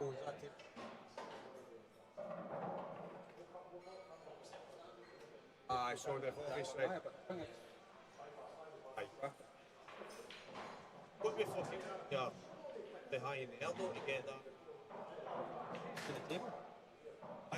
Oh, is that it? Aye, so they've obviously. Aye, but the thing is, Aye. What we fucking yeah, behind there though to get that to the table. aye,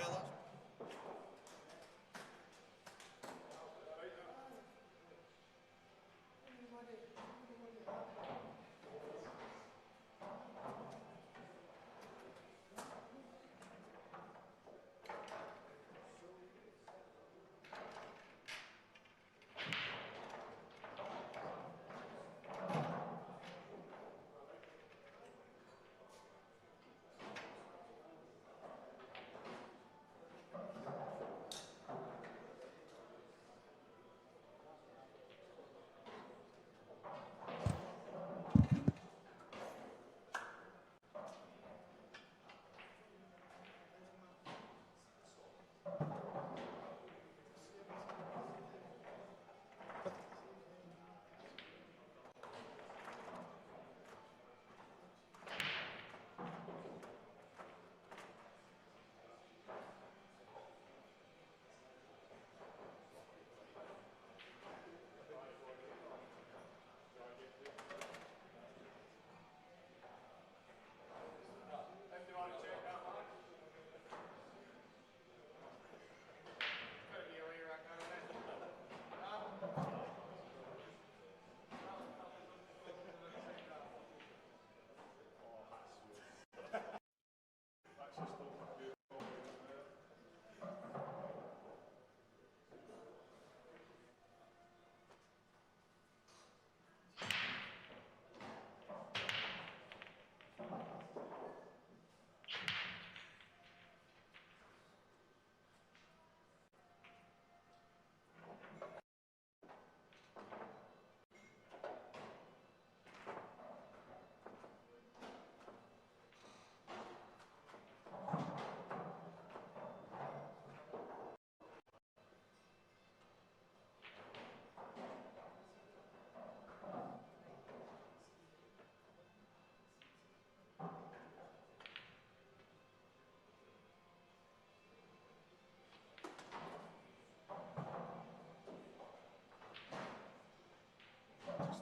that's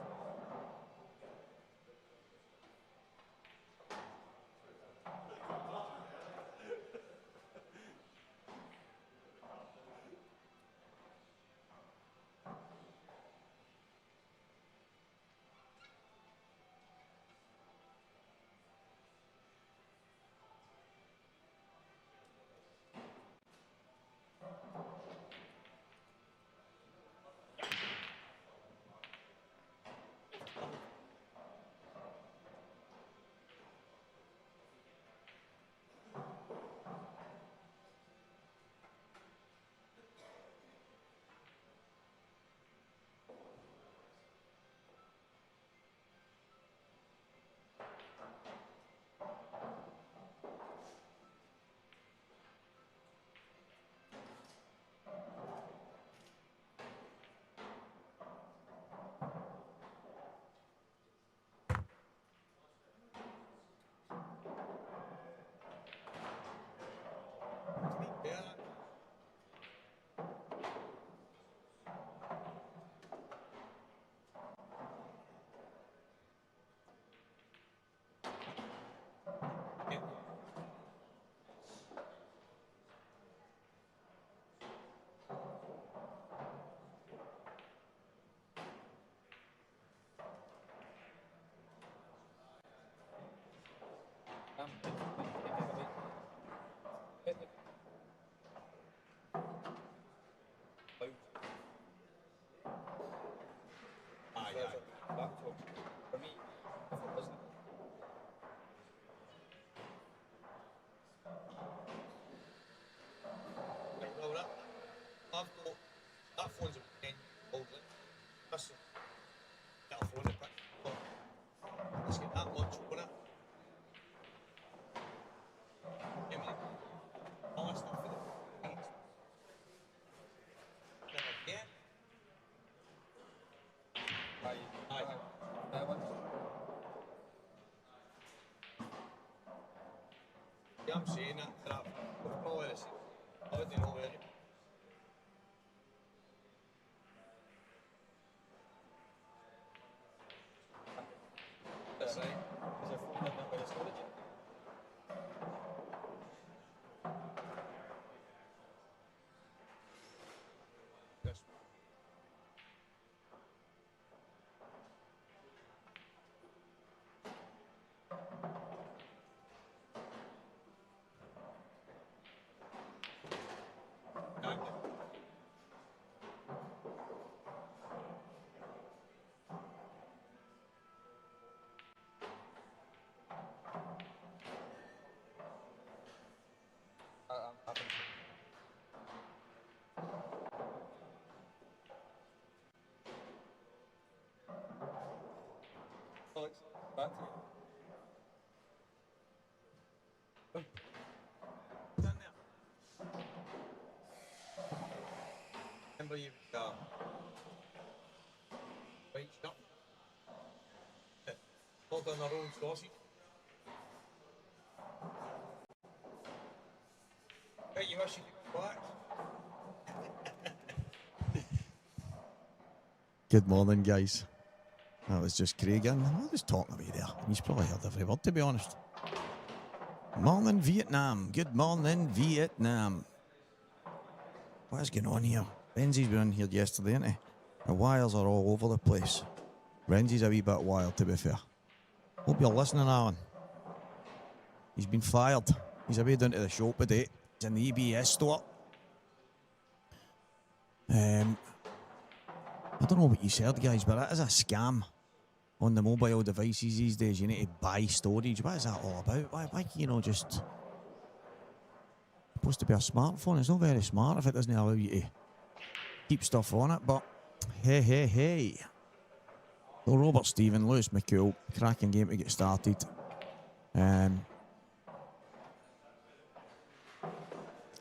yeah. Yeah. Aye, aye. For me, if it wasn't, Right, well, I've got that phone's a 10 McGoldrick. That's a phone, but let's get that much on it. I'm saying that we're probably the same. I wouldn't know where you. That's right. Is there phone in that with the storage? Yes. Thank you. I'm happy. Alex, back to you. Done there. Remember you white stuff. All done our own sausage. Hey, you wish you could come back. Good morning, guys. That was just Craig in. I was talking away there. He's probably heard every word, to be honest. Morning, Vietnam. Good morning, Vietnam. What is going on here? Renzi's been in here yesterday, isn't he? The wires are all over the place. Renzi's a wee bit wild, to be fair. Hope you're listening, Alan. He's been fired. He's away down to the shop today. He's in the EBS store. I don't know what you said, guys, but it is a scam on the mobile devices these days. You need to buy storage. What is that all about? Why can you know, just... Supposed to be a smartphone. It's not very smart if it doesn't allow you to keep stuff on it, but hey. So Robert Stephen, Lewis McCool, cracking game to get started.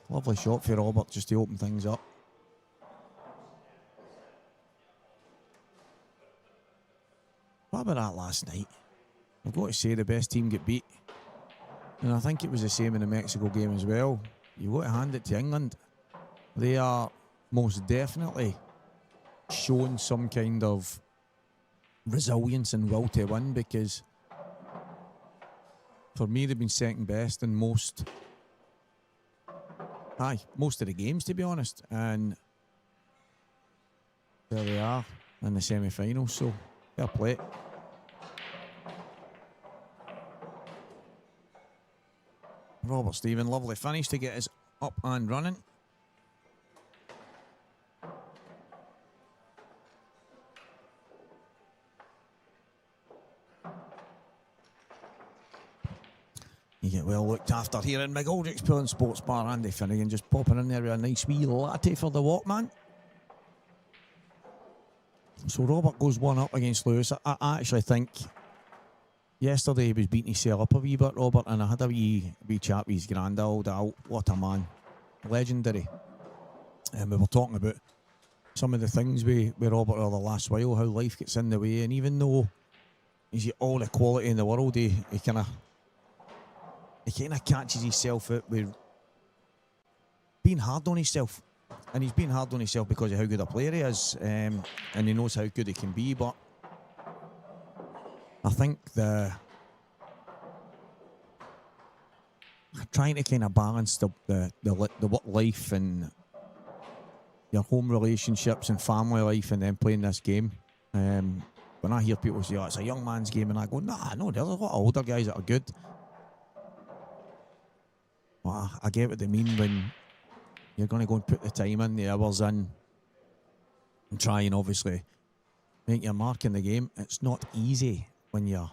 Lovely shot for Robert just to open things up. What about that last night? I've got to say the best team get beat. And I think it was the same in the Mexico game as well. You've got to hand it to England. They are most definitely showing some kind of resilience and will to win, because for me they've been second best in most of the games, to be honest. And there they are in the semi-finals, so fair play. Robert Stephen, lovely finish to get us up and running. You get well looked after here in McGoldrick's Pure Sports Bar. Andy Finnegan just popping in there with a nice wee latte for the Walkman. So Robert goes one up against Lewis. I actually think yesterday he was beating himself up a wee bit, Robert, and I had a wee chat with his granddad. What a man. Legendary. And we were talking about some of the things with Robert over the last while, how life gets in the way, and even though he's got all the quality in the world, he kind of catches himself out with being hard on himself. And he's been hard on himself because of how good a player he is, and he knows how good he can be. But I think trying to kind of balance the work life and your home relationships and family life, and then playing this game. When I hear people say, "Oh, it's a young man's game," and I go, "Nah, no, there's a lot of older guys that are good." Well, I get what they mean when you're going to go and put the time in, the hours in, and try and obviously make your mark in the game. It's not easy when you're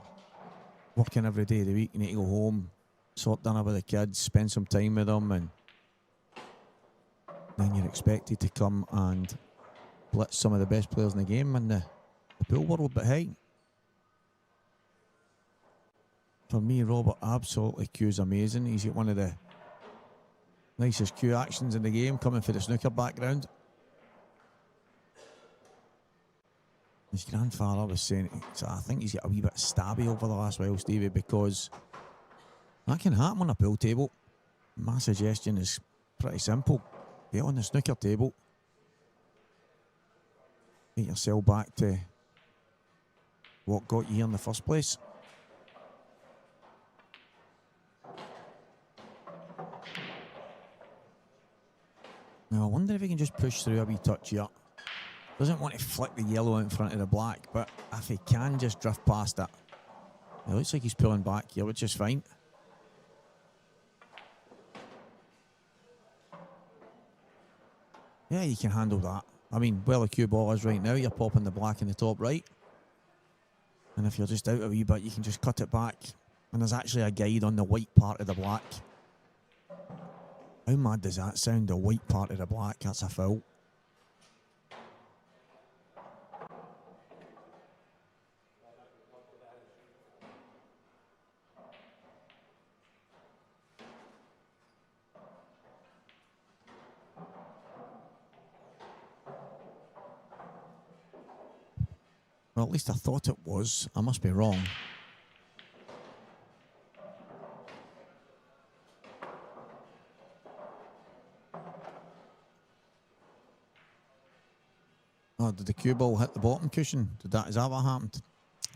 working every day of the week. You need to go home, sort dinner with the kids, spend some time with them, and then you're expected to come and blitz some of the best players in the game in the pool world. But hey, for me, Robert, absolutely Q's amazing. He's got one of the nicest Q actions in the game, coming for the snooker background. His grandfather was saying, so I think he's got a wee bit stabby over the last while, Stevie, because that can happen on a pool table. My suggestion is pretty simple. Get on the snooker table. Get yourself back to what got you here in the first place. Now, I wonder if he can just push through a wee touch here. Doesn't want to flick the yellow in front of the black, but if he can just drift past it. It looks like he's pulling back here, which is fine. Yeah, you can handle that. I mean, where the cue ball is right now, you're popping the black in the top right. And if you're just out a wee bit, you can just cut it back. And there's actually a guide on the white part of the black. How mad does that sound, the white part of the black? That's a foul. Well, at least I thought it was. I must be wrong. Oh, did the cue ball hit the bottom cushion? Is that what happened?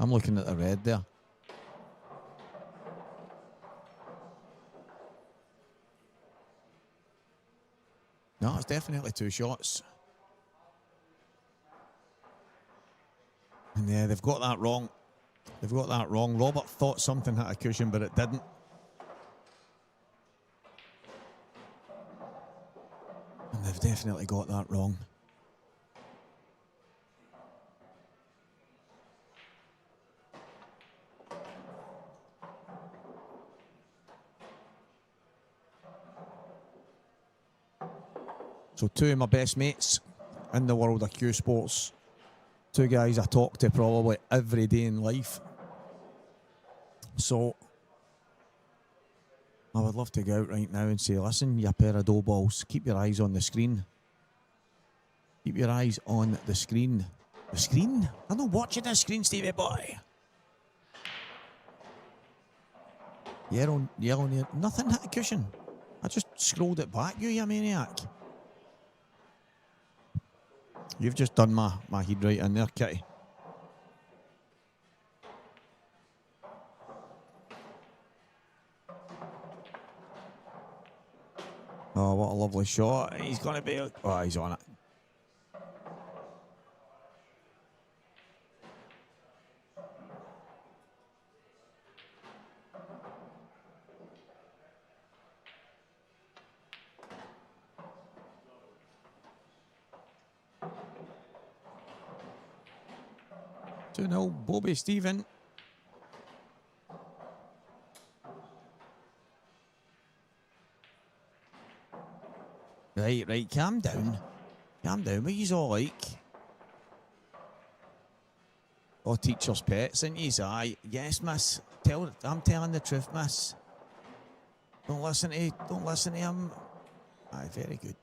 I'm looking at the red there. No, it's definitely two shots. And yeah, they've got that wrong. They've got that wrong. Robert thought something hit a cushion, but it didn't. And they've definitely got that wrong. So two of my best mates in the world of Cuesports. Two guys I talk to probably every day in life. So I would love to go out right now and say, listen, you pair of dough balls, keep your eyes on the screen. Keep your eyes on the screen. The screen? I'm not watching the screen, Stevie boy. Yellow, nothing hit the cushion. I just scrolled it back, you maniac. You've just done my head right in there, Kitty. Oh, what a lovely shot. He's going to be... Oh, he's on it. No, Bobby Stephen. Right, calm down. Calm down, what you all like? Oh, teacher's pets, ain't you? Aye. Yes, miss. I'm telling the truth, miss. Don't listen to him. Aye, very good.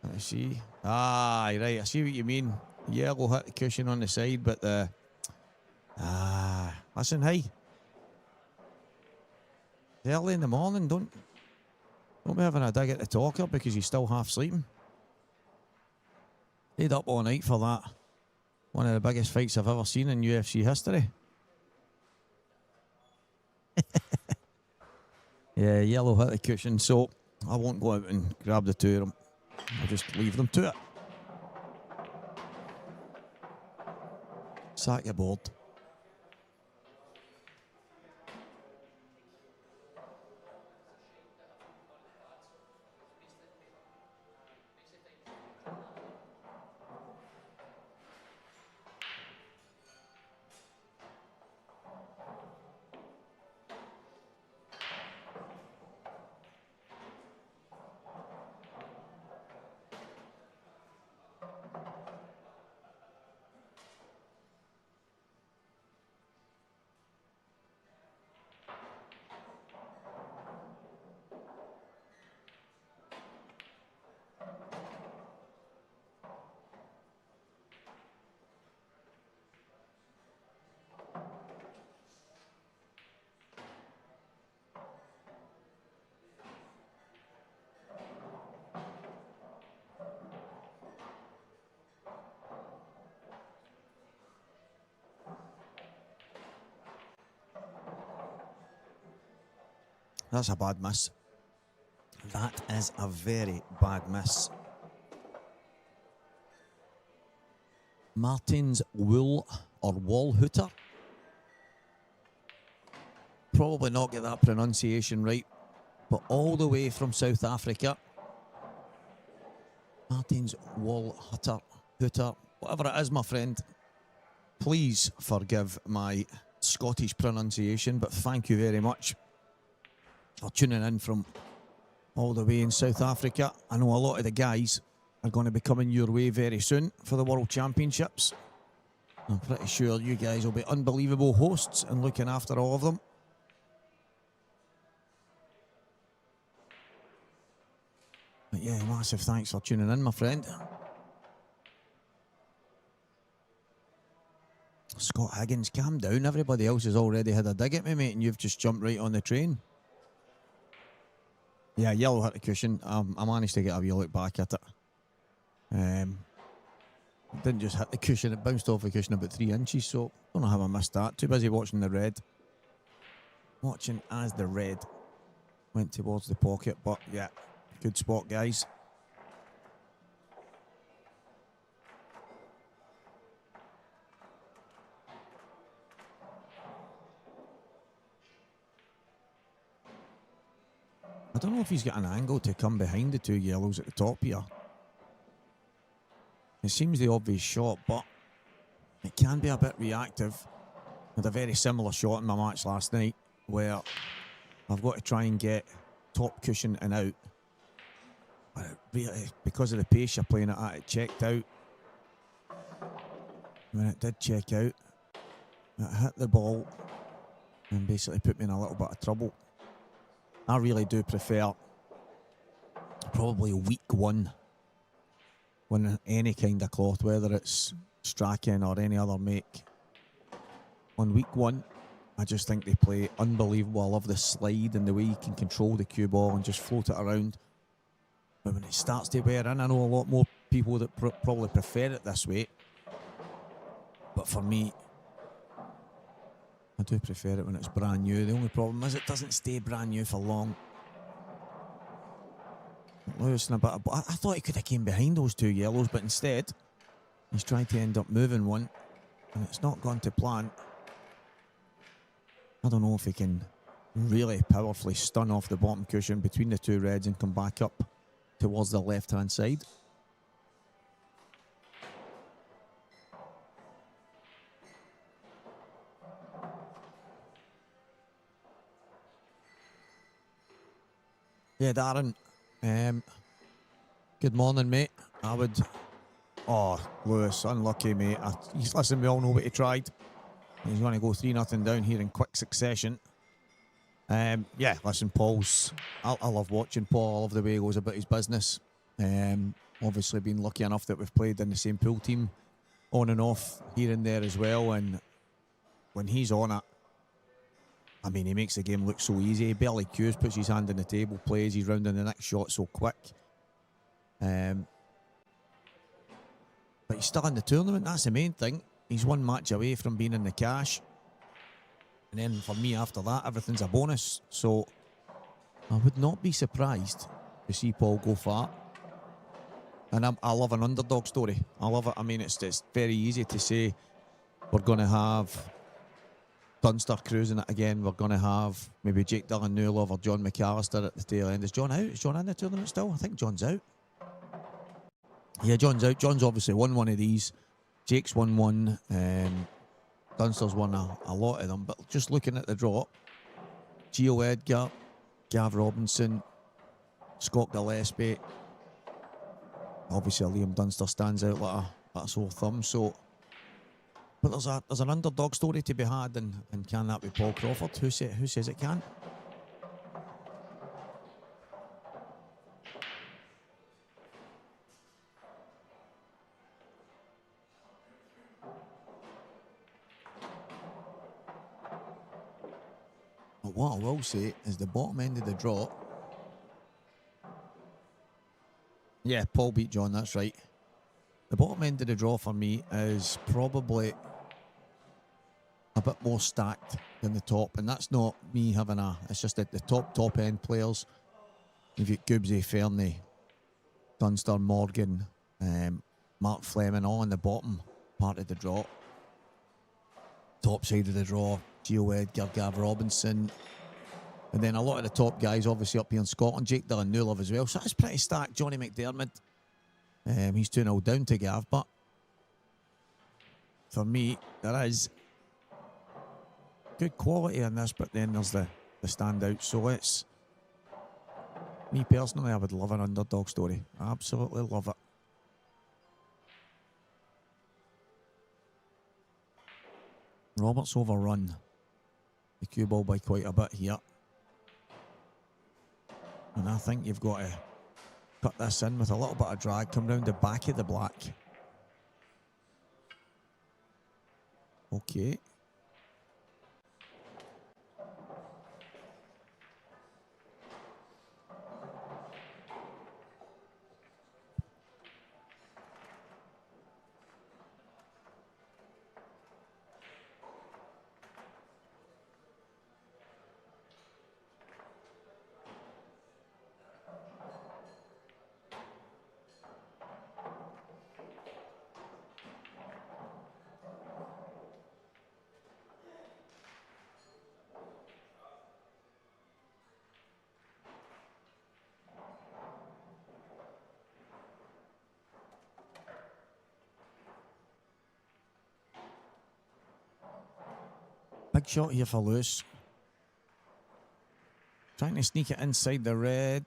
Let me see. Aye, right, I see what you mean. Yellow hit the cushion on the side, but the... listen, hey. It's early in the morning, don't be having a dig at the talker because you're still half sleeping. Stayed up all night for that. One of the biggest fights I've ever seen in UFC history. Yeah, yellow hit the cushion, so I won't go out and grab the two of them. I'll just leave them to it. Sack your board. That's a bad miss. That is a very bad miss. Martin's Wool or Wallhooter. Probably not get that pronunciation right, but all the way from South Africa. Martin's Wallhooter, whatever it is, my friend. Please forgive my Scottish pronunciation, but thank you very much for tuning in from all the way in South Africa. I know a lot of the guys are going to be coming your way very soon for the World Championships. I'm pretty sure you guys will be unbelievable hosts and looking after all of them. But yeah, massive thanks for tuning in, my friend. Scott Higgins, calm down. Everybody else has already had a dig at me, mate, and you've just jumped right on the train. Yeah, yellow hit the cushion. I managed to get a wee look back at it. It didn't just hit the cushion, it bounced off the cushion about 3 inches, so don't know how I missed that. Too busy watching the red. Watching as the red went towards the pocket, but yeah, good spot, guys. I don't know if he's got an angle to come behind the two yellows at the top here. It seems the obvious shot, but it can be a bit reactive. I had a very similar shot in my match last night where I've got to try and get top cushion and out. But it really, because of the pace you're playing it at, it checked out. When it did check out, it hit the ball and basically put me in a little bit of trouble. I really do prefer probably week one when any kind of cloth, whether it's Strachan or any other make. On week one, I just think they play unbelievable. I love the slide and the way you can control the cue ball and just float it around. But when it starts to wear in, I know a lot more people that probably prefer it this way. But for me, I do prefer it when it's brand new. The only problem is it doesn't stay brand new for long. Losing a bit of, I thought he could have came behind those two yellows, but instead he's trying to end up moving one, and it's not gone to plan. I don't know if he can really powerfully stun off the bottom cushion between the two reds and come back up towards the left-hand side. Yeah, Darren. Good morning, mate. I would... Oh, Lewis, unlucky, mate. Listen, we all know what he tried. He's going to go 3-0 down here in quick succession. Yeah, listen, Paul's... I love watching Paul. I love the way he goes about his business. Obviously been lucky enough that we've played in the same pool team on and off here and there as well. And when he's on it, I mean, he makes the game look so easy. He barely cues, puts his hand on the table, plays, he's round in the next shot so quick. But he's still in the tournament, that's the main thing. He's one match away from being in the cash. And then for me, after that, everything's a bonus. So I would not be surprised to see Paul go far. And I love an underdog story. I love it. I mean, it's very easy to say we're going to have Dunster cruising it again. We're going to have maybe Jake Dillon-Newlove or John McAllister at the tail end. Is John out? Is John in the tournament still? I think John's out. Yeah, John's out. John's obviously won one of these. Jake's won one. Dunster's won a lot of them. But just looking at the draw, Gio Edgar, Gav Robinson, Scott Gillespie. Obviously, Liam Dunster stands out like a sore thumb. So, but there's an underdog story to be had, and can that be Paul Crawford? Who says it can? But what I will say is the bottom end of the draw. Yeah, Paul beat John, that's right. The bottom end of the draw for me is probably a bit more stacked in the top, and that's not me having a. It's just that the top end players. You've got Goobsy, Fernie, Dunster, Morgan, Mark Fleming, all in the bottom part of the draw. Top side of the draw, Gio Edgar, Gav Robinson, and then a lot of the top guys obviously up here in Scotland. Jake Dillon Newlove as well, so that's pretty stacked. Johnny McDermott, he's 2-0 down to Gav, but for me, there is good quality in this, but then there's the standout. So it's me personally, I would love an underdog story. Absolutely love it. Roberts overrun the cue ball by quite a bit here. And I think you've got to cut this in with a little bit of drag, come round the back of the black. Okay. Big shot here for Lewis. Trying to sneak it inside the red.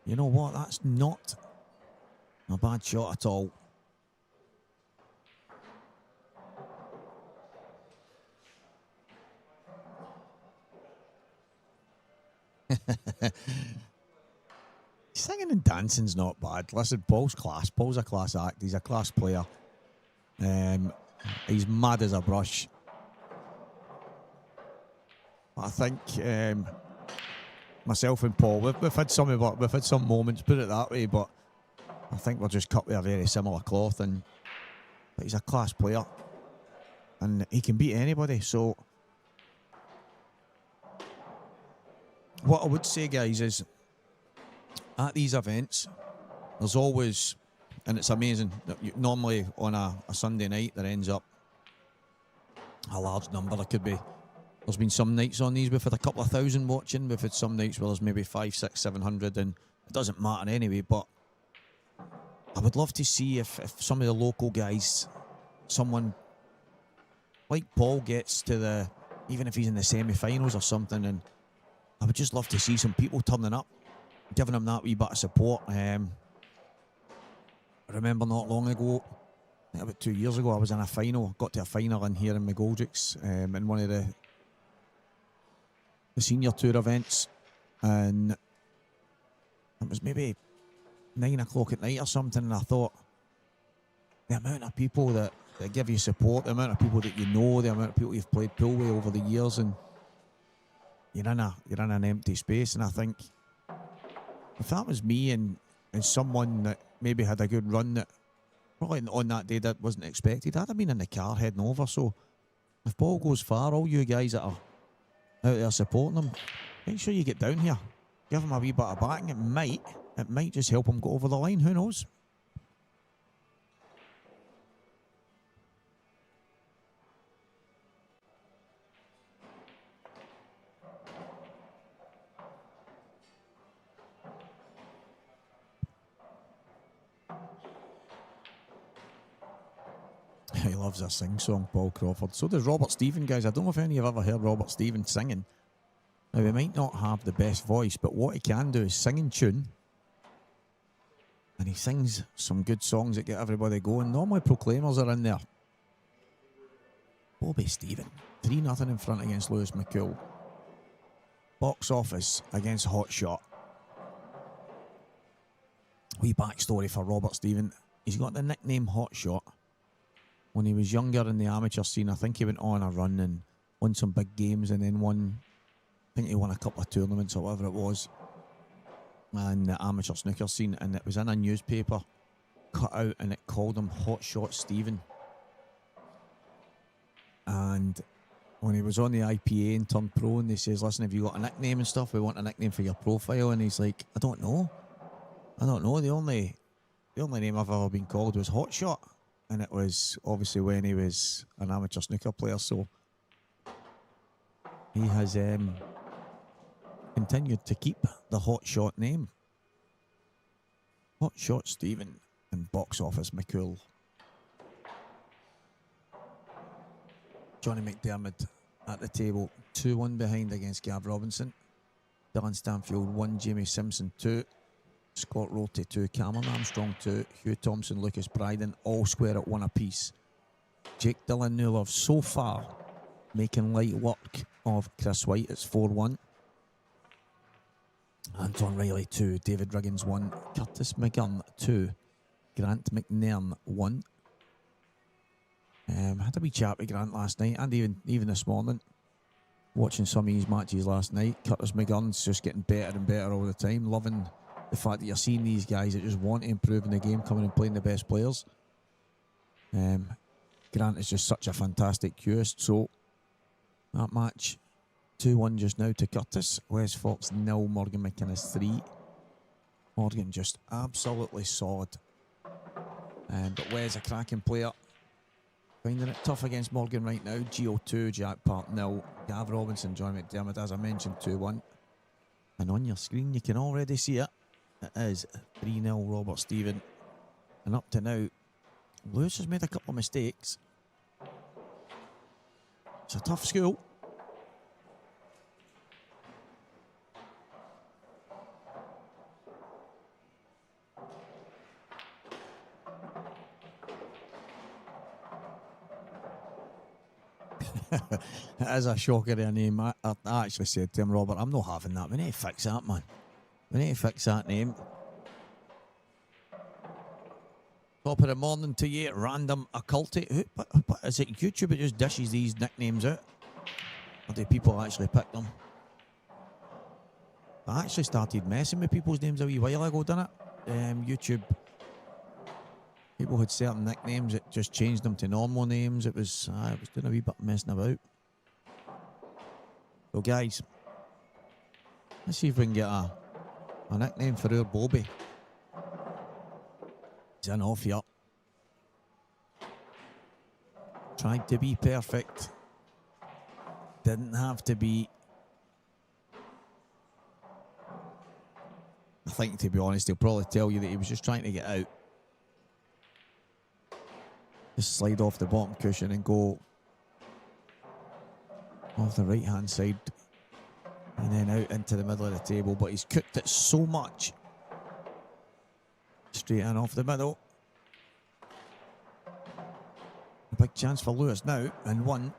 You know what? That's not a bad shot at all. Singing and dancing's not bad. Listen, Paul's class. Paul's a class act. He's a class player. He's mad as a brush. I think myself and Paul, we've had some moments, put it that way, but I think we're just cut with a very similar cloth. But he's a class player, and he can beat anybody. So what I would say, guys, is at these events, there's always, and it's amazing, normally on a Sunday night there ends up a large number. There could be. There's been some nights on these we've had a couple of thousand watching. We've had some nights where there's maybe 500, 600, 700, and it doesn't matter anyway. But I would love to see if some of the local guys, someone like Paul gets to the, even if he's in the semi-finals or something, and I would just love to see some people turning up, giving him that wee bit of support. I remember not long ago, I think about 2 years ago, I was in a final, got to a final in here in McGoldrick's in one of the senior tour events, and it was maybe 9 o'clock at night or something, and I thought the amount of people that give you support, the amount of people that you know, the amount of people you've played pool with over the years, and you're in an empty space. And I think if that was me and someone that maybe had a good run that probably on that day that wasn't expected, I'd have been in the car heading over. So if Paul goes far, all you guys that are out there supporting him, make sure you get down here, give him a wee bit of backing. It might just help him go over the line. Who knows? He loves a sing-song, Paul Crawford. So does Robert Stephen, guys. I don't know if any of you have ever heard Robert Stephen singing. Now, he might not have the best voice, but what he can do is sing in tune. And he sings some good songs that get everybody going. Normally, Proclaimers are in there. Bobby Stephen, 3-0 in front against Lewis McCool. Box office against Hot Shot. Wee backstory for Robert Stephen. He's got the nickname Hot Shot. When he was younger in the amateur scene, I think he went on a run and won some big games, and then I think he won a couple of tournaments or whatever it was, in the amateur snooker scene, and it was in a newspaper cut out, and it called him Hot Shot Stephen. And when he was on the IPA and turned pro, and they says, listen, have you got a nickname and stuff? We want a nickname for your profile. And he's like, I don't know. The only name I've ever been called was Hotshot. And it was obviously when he was an amateur snooker player. So he has continued to keep the Hotshot name. Hotshot Stephen and box office McCool. Johnny McDermott at the table, 2-1 behind against Gav Robinson. Dylan Stanfield 1, Jamie Simpson 2, Scott Rorty 2, Cameron Armstrong 2, Hugh Thompson, Lucas Bryden, all square at 1 apiece. Jake Dylan Newlove so far making light work of Chris White. It's 4-1. Anton Riley 2, David Riggins 1, Curtis McGurn 2, Grant McNairn 1. Had a wee chat with Grant last night and even this morning. Watching some of his matches last night. Curtis McGurn's just getting better and better all the time. Loving the fact that you're seeing these guys that just want to improve in the game coming and playing the best players. Grant is just such a fantastic cueist. So that match 2-1 just now to Curtis. Wes Fox 0, Morgan McInnes 3. Morgan just absolutely solid. But Wes a cracking player. Finding it tough against Morgan right now. Geo 2, Jack Park 0. Gav Robinson, Johnny McDermott, as I mentioned, 2-1. And on your screen you can already see it. It is 3-0 Robert Stephen. And up to now, Lewis has made a couple of mistakes. It's a tough school. It is a shocker of a name. I actually said to him, Robert, I'm not having that. We need to fix that, man. We need to fix that name. Top of the morning to you, random occulty. Is it YouTube that just dishes these nicknames out? Or do people actually pick them? I actually started messing with people's names a wee while ago, didn't it? YouTube. People had certain nicknames, it just changed them to normal names. It was doing a wee bit of messing about. So guys, let's see if we can get a nickname for our Bobby. He's in off here. Tried to be perfect. Didn't have to be. I think, to be honest, he'll probably tell you that he was just trying to get out. Just slide off the bottom cushion and go off the right hand side and then out into the middle of the table, but he's cooked it so much. Straight in off the middle. A big chance for Lewis now, and 1.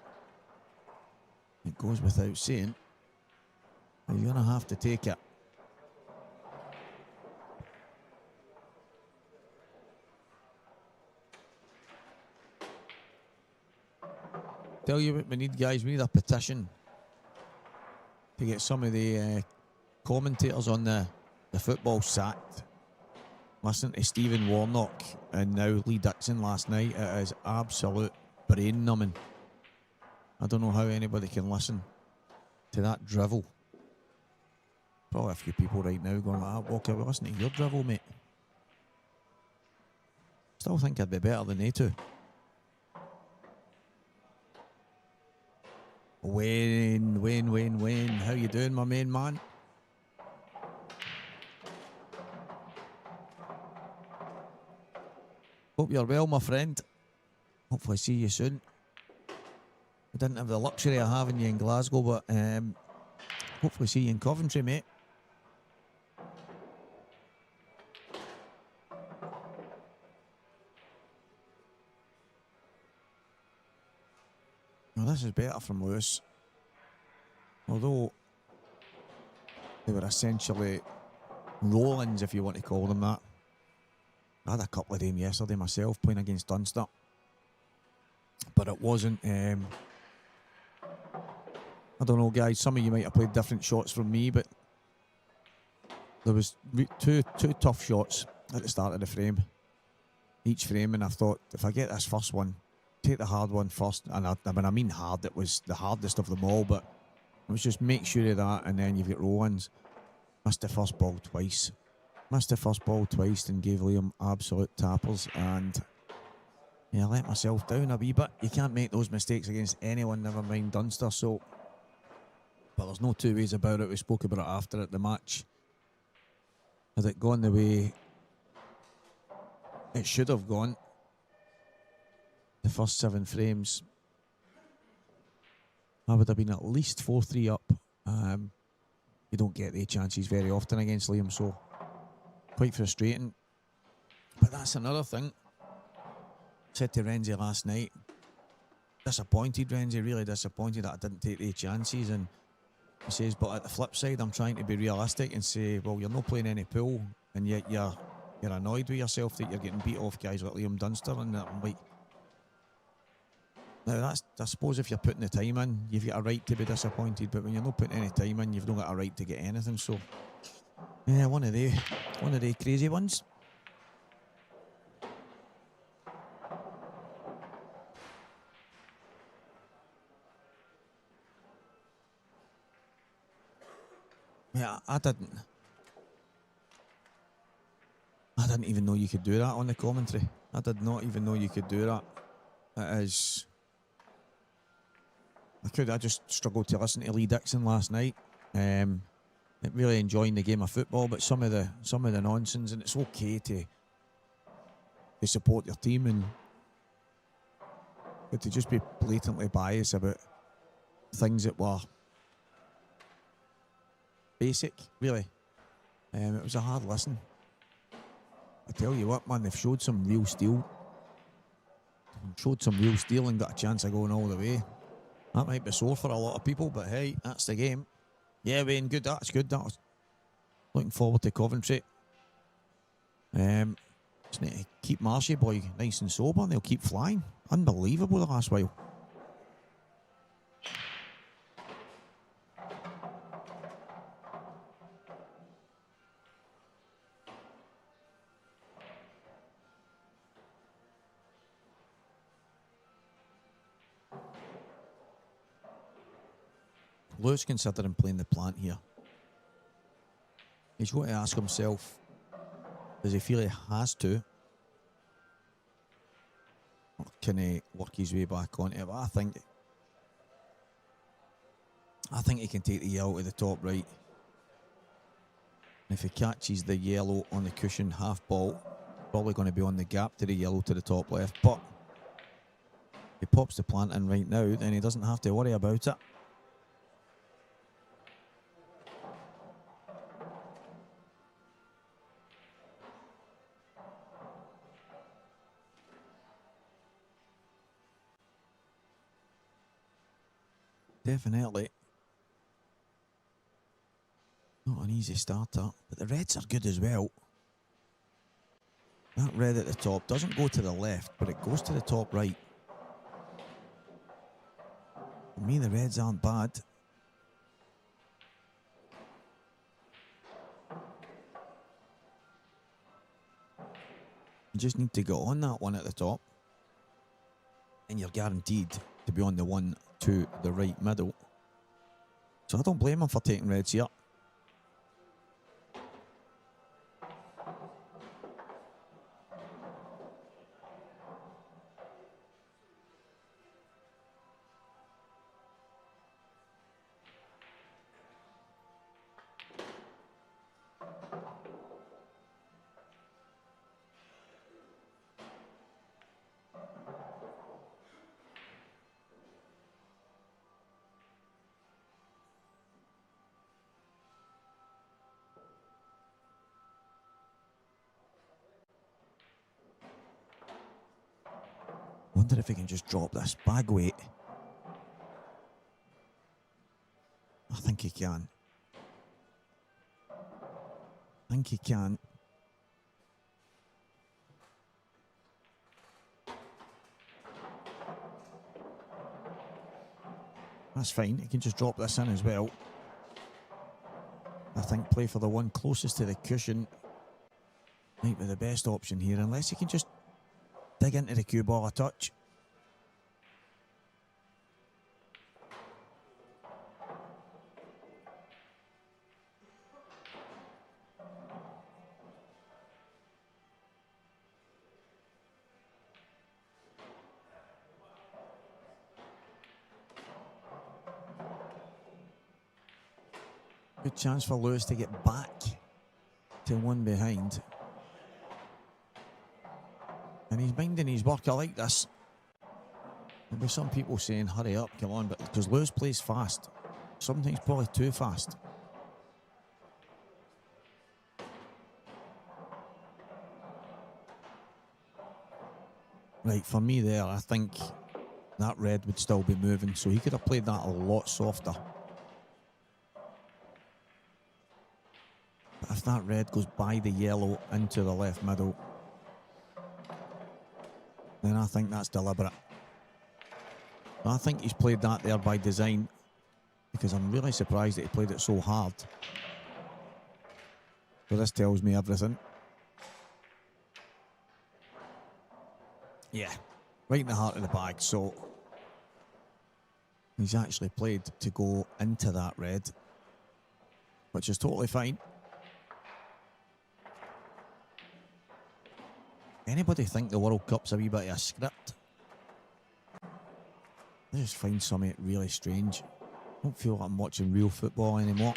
It goes without saying. He's going to have to take it. Tell you what we need, guys. We need a petition to get some of the commentators on the football sacked. Listen to Stephen Warnock and now Lee Dixon last night. It is absolute brain numbing. I don't know how anybody can listen to that drivel. Probably a few people right now going like that. Walker, we're listening to your drivel, mate. Still think I'd be better than they two. Wayne, how you doing, my main man? Hope you're well, my friend. Hopefully see you soon. I didn't have the luxury of having you in Glasgow, but hopefully see you in Coventry, mate. Well, this is better from Lewis. Although they were essentially roll-ins, if you want to call them that. I had a couple of them yesterday myself playing against Dunster. But it wasn't... I don't know, guys. Some of you might have played different shots from me, but there was two tough shots at the start of the frame. Each frame, and I thought, if I get this first one take the hard one first. And when I mean hard, it was the hardest of them all, but it was just make sure of that, and then you've got Rowans. Missed the first ball twice. And gave Liam absolute tappers, and yeah, I let myself down a wee bit. You can't make those mistakes against anyone, never mind Dunster, so... But there's no two ways about it. We spoke about it after it. The match, had it gone the way it should have gone, the first 7 frames, I would have been at least 4-3 up. You don't get the chances very often against Liam, so quite frustrating. But that's another thing. Said to Renzi last night, disappointed, Renzi, really disappointed that I didn't take the chances. And he says, but at the flip side, I'm trying to be realistic and say, well, you're not playing any pool, and yet you're annoyed with yourself that you're getting beat off guys like Liam Dunster. And I'm like, now that's, I suppose if you're putting the time in, you've got a right to be disappointed, but when you're not putting any time in, you've not got a right to get anything. So yeah, one of the crazy ones. Yeah, I didn't even know you could do that on the commentary. I did not even know you could do that. It is... I just struggled to listen to Lee Dixon last night. Really enjoying the game of football, but some of the nonsense, and it's okay to support your team, but to just be blatantly biased about things that were basic, really. It was a hard listen. I tell you what, man, they've showed some real steel. And got a chance of going all the way. That might be sore for a lot of people, but hey, that's the game. Yeah, Wayne, good. That's good. That was looking forward to Coventry. Just need to keep Marshy boy nice and sober, and they'll keep flying. Unbelievable the last while. Lewis considering playing the plant here. He's going to ask himself, does he feel he has to? Or can he work his way back onto it? But I think he can take the yellow to the top right. And if he catches the yellow on the cushion half ball, probably going to be on the gap to the yellow to the top left. But if he pops the plant in right now, then he doesn't have to worry about it. Definitely not an easy starter, but the reds are good as well. That red at the top doesn't go to the left, but it goes to the top right. For me, the reds aren't bad. You just need to go on that one at the top, and you're guaranteed to be on the one to the right middle. So I don't blame him for taking reds here. Wonder if he can just drop this bag weight. I think he can. That's fine. He can just drop this in as well. I think play for the one closest to the cushion might be the best option here, unless he can just dig into the cue ball a touch. Good chance for Lewis to get back to one behind. And he's minding his work. I like this. There'll be some people saying, hurry up, come on, but because Lewis plays fast. Sometimes probably too fast. Right, for me there, I think that red would still be moving, so he could have played that a lot softer. But if that red goes by the yellow into the left middle, then I think that's deliberate. I think he's played that there by design, because I'm really surprised that he played it so hard. So this tells me everything. Yeah, right in the heart of the bag. So he's actually played to go into that red, which is totally fine. Anybody think the World Cup's a wee bit of a script? I just find something really strange. I don't feel like I'm watching real football anymore.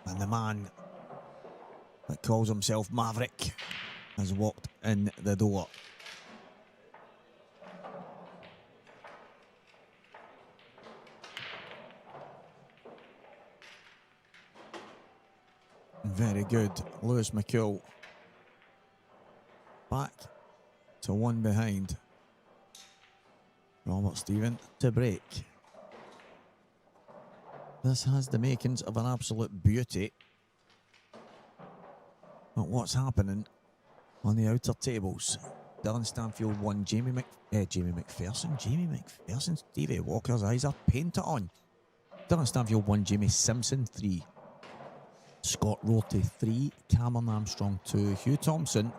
And the man that calls himself Maverick has walked in the door. Very good. Lewis McCool back to one behind. Robert Stephen to break. This has the makings of an absolute beauty. But what's happening on the outer tables? Dylan Stanfield 1, Jamie McPherson, Stevie Walker's eyes are painted on. Dylan Stanfield 1, Jamie Simpson 3. Scott Rorty 3, Cameron Armstrong 2, Hugh Thompson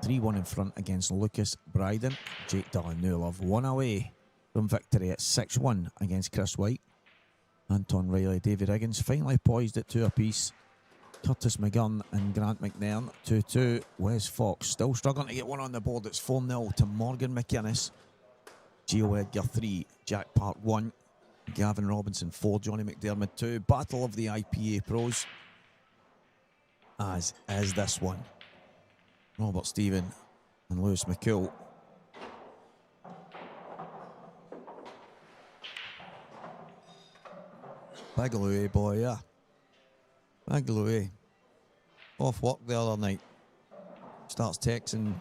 3-1 in front against Lucas Bryden. Jake Dillon Newlove 1 away from victory at 6-1 against Chris White. Anton Riley, David Higgins finally poised at 2 apiece. Curtis McGurn and Grant McNairn 2-2. Wes Fox still struggling to get one on the board. It's 4-0 to Morgan McInnes. Gio Edgar 3, Jack Park 1, Gavin Robinson 4, Johnny McDermott 2. Battle of the IPA pros, as is this one. Robert Stephen and Lewis McCool. Big Louie, boy, yeah. Big Louie. Off work the other night. Starts texting.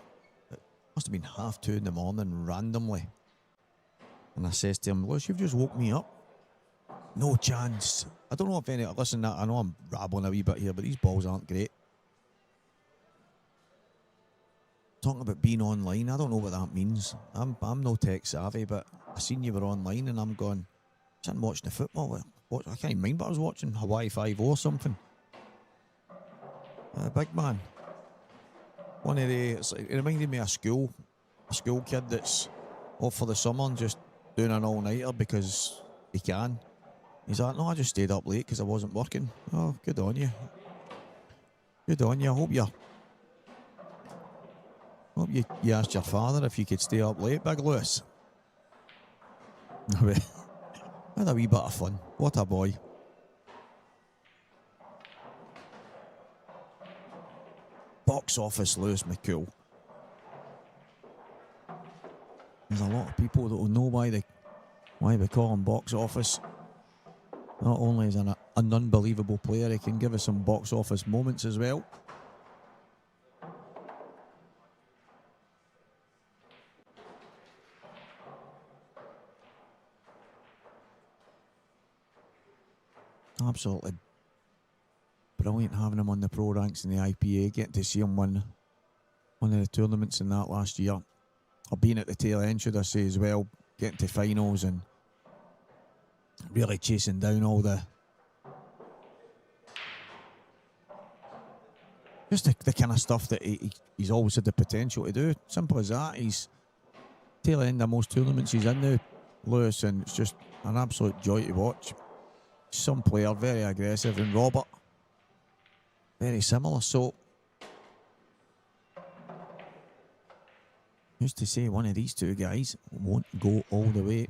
It must have been 2:30 in the morning randomly. And I says to him, Lewis, you've just woke me up. No chance. I don't know if any... Listen, I know I'm rambling a wee bit here, but these balls aren't great. Talking about being online, I don't know what that means. I'm no tech savvy, but I seen you were online and I'm going, I wasn't watching the football. I can't even mind what I was watching. Hawaii 5 or something. Big man. One of the... It reminded me of a school kid that's off for the summer and just doing an all-nighter because he can. He's like, no, I just stayed up late because I wasn't working. Oh, good on you. Good on you. I hope you asked your father if you could stay up late, Big Lewis. Had a wee bit of fun. What a boy. Box office Lewis McCool. There's a lot of people that will know why we call him box office. Not only is an unbelievable player, he can give us some box office moments as well. Absolutely brilliant having him on the pro ranks in the IPA, getting to see him win one of the tournaments in that last year. Or being at the tail end, should I say, as well, getting to finals and really chasing down all the... Just the kind of stuff that he's always had the potential to do. Simple as that. He's tail end of most tournaments he's in now, Lewis, and it's just an absolute joy to watch. Some player, very aggressive, and Robert, very similar. So, who's to say one of these two guys won't go all the way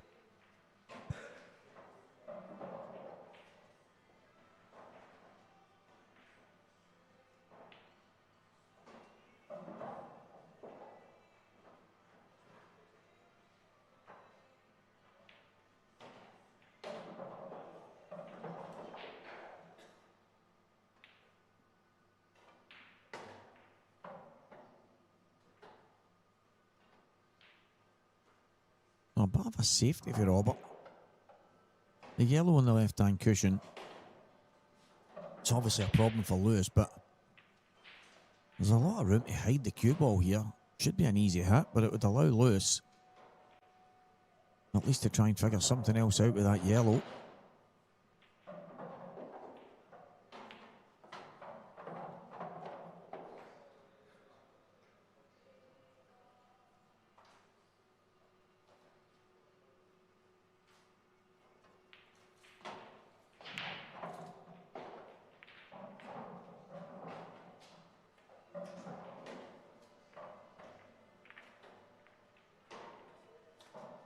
A bit of a safety for Robert. The yellow on the left-hand cushion. It's obviously a problem for Lewis, but there's a lot of room to hide the cue ball here. Should be an easy hit, but it would allow Lewis at least to try and figure something else out with that yellow.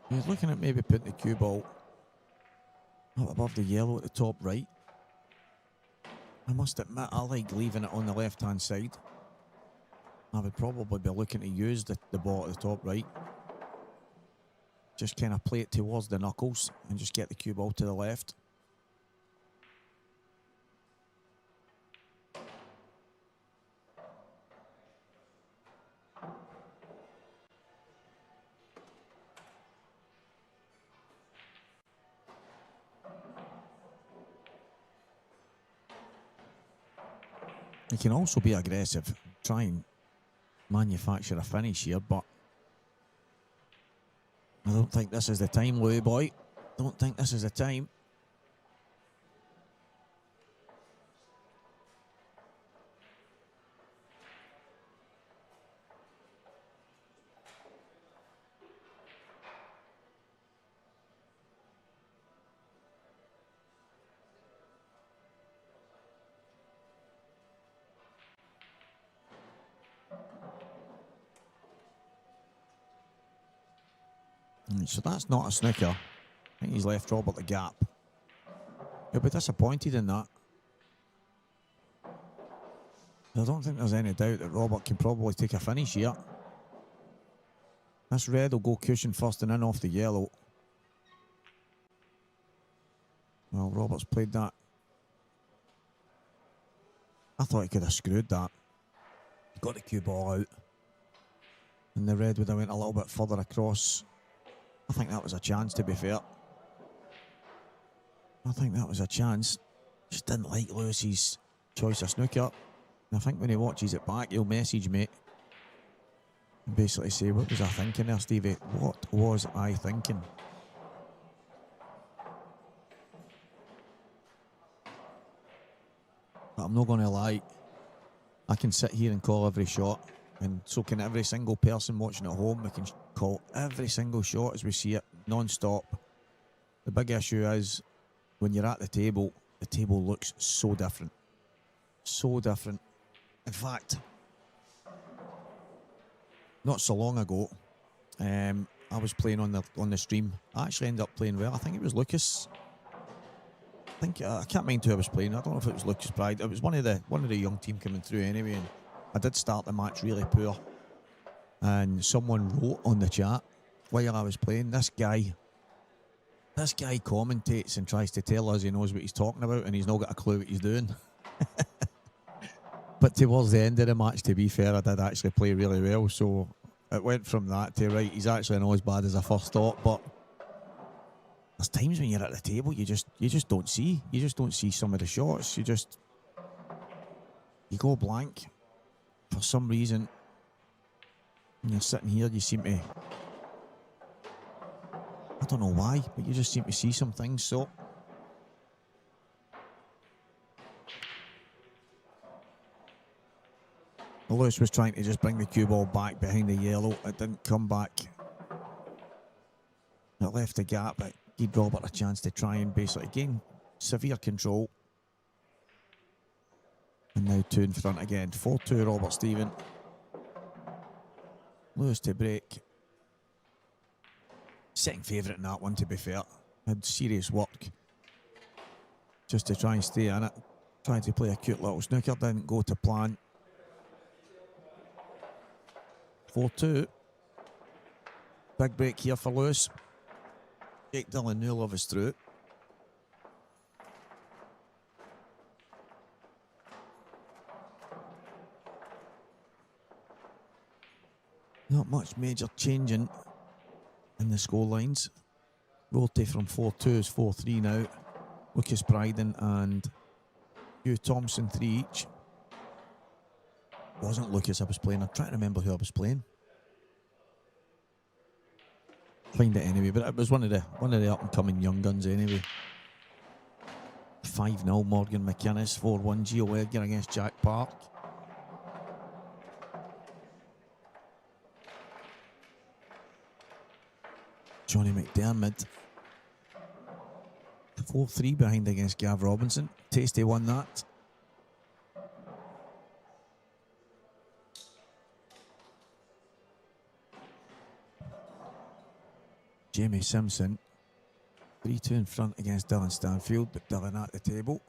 He's looking at maybe putting the cue ball up above the yellow at the top right. I must admit, I like leaving it on the left-hand side. I would probably be looking to use the ball at the top right. Just kind of play it towards the knuckles and just get the cue ball to the left. You can also be aggressive, try and manufacture a finish here, but I don't think this is the time, Louis boy. Don't think this is the time. So that's not a snooker. I think he's left Robert the gap. He'll be disappointed in that. I don't think there's any doubt that Robert can probably take a finish here. This red will go cushion first and in off the yellow. Well, Robert's played that. I thought he could have screwed that. Got the cue ball out. And the red would have went a little bit further across. I think that was a chance, to be fair. I think that was a chance. Just didn't like Lewis's choice of snooker. And I think when he watches it back, he'll message me and basically say, what was I thinking there, Stevie? What was I thinking? But I'm not going to lie. I can sit here and call every shot. And so can every single person watching at home. We can call every single shot as we see it, non-stop. The big issue is, when you're at the table looks so different. So different. In fact, not so long ago, I was playing on the stream. I actually ended up playing well. I think it was Lucas. I can't mind who I was playing. I don't know if it was Lucas Pride. It was one of the young team coming through anyway. And I did start the match really poor, and someone wrote on the chat while I was playing, this guy commentates and tries to tell us he knows what he's talking about, and he's not got a clue what he's doing. But towards the end of the match, to be fair, I did actually play really well, so it went from that to, right, he's actually not as bad as I first thought. But there's times when you're at the table, you just don't see some of the shots. You go blank. For some reason, when you're sitting here, you seem to, I don't know why, but you just seem to see some things. So Lewis was trying to just bring the cue ball back behind the yellow. It didn't come back. It left the gap. It gave Robert a chance to try and basically gain severe control. And now 2 in front again. 4-2 Robert Stephen. Lewis to break. Second favourite in that one, to be fair. Had serious work just to try and stay in it. Trying to play a cute little snooker. Didn't go to plan. 4-2. Big break here for Lewis. Jake Dillon Newlove is through. Not much major changing in the score lines. Rorty from 4-2 is 4-3 now. Lucas Bryden and Hugh Thompson 3 each. Wasn't Lucas I was playing. I'm trying to remember who I was playing. Find it anyway, but it was one of the up and coming young guns anyway. 5-0 Morgan McInnes, 4-1 Gio Edgar against Jack Park. Johnny McDermott 4-3 behind against Gav Robinson. Tasty won that. Jamie Simpson 3-2 in front against Dylan Stanfield, but Dylan at the table.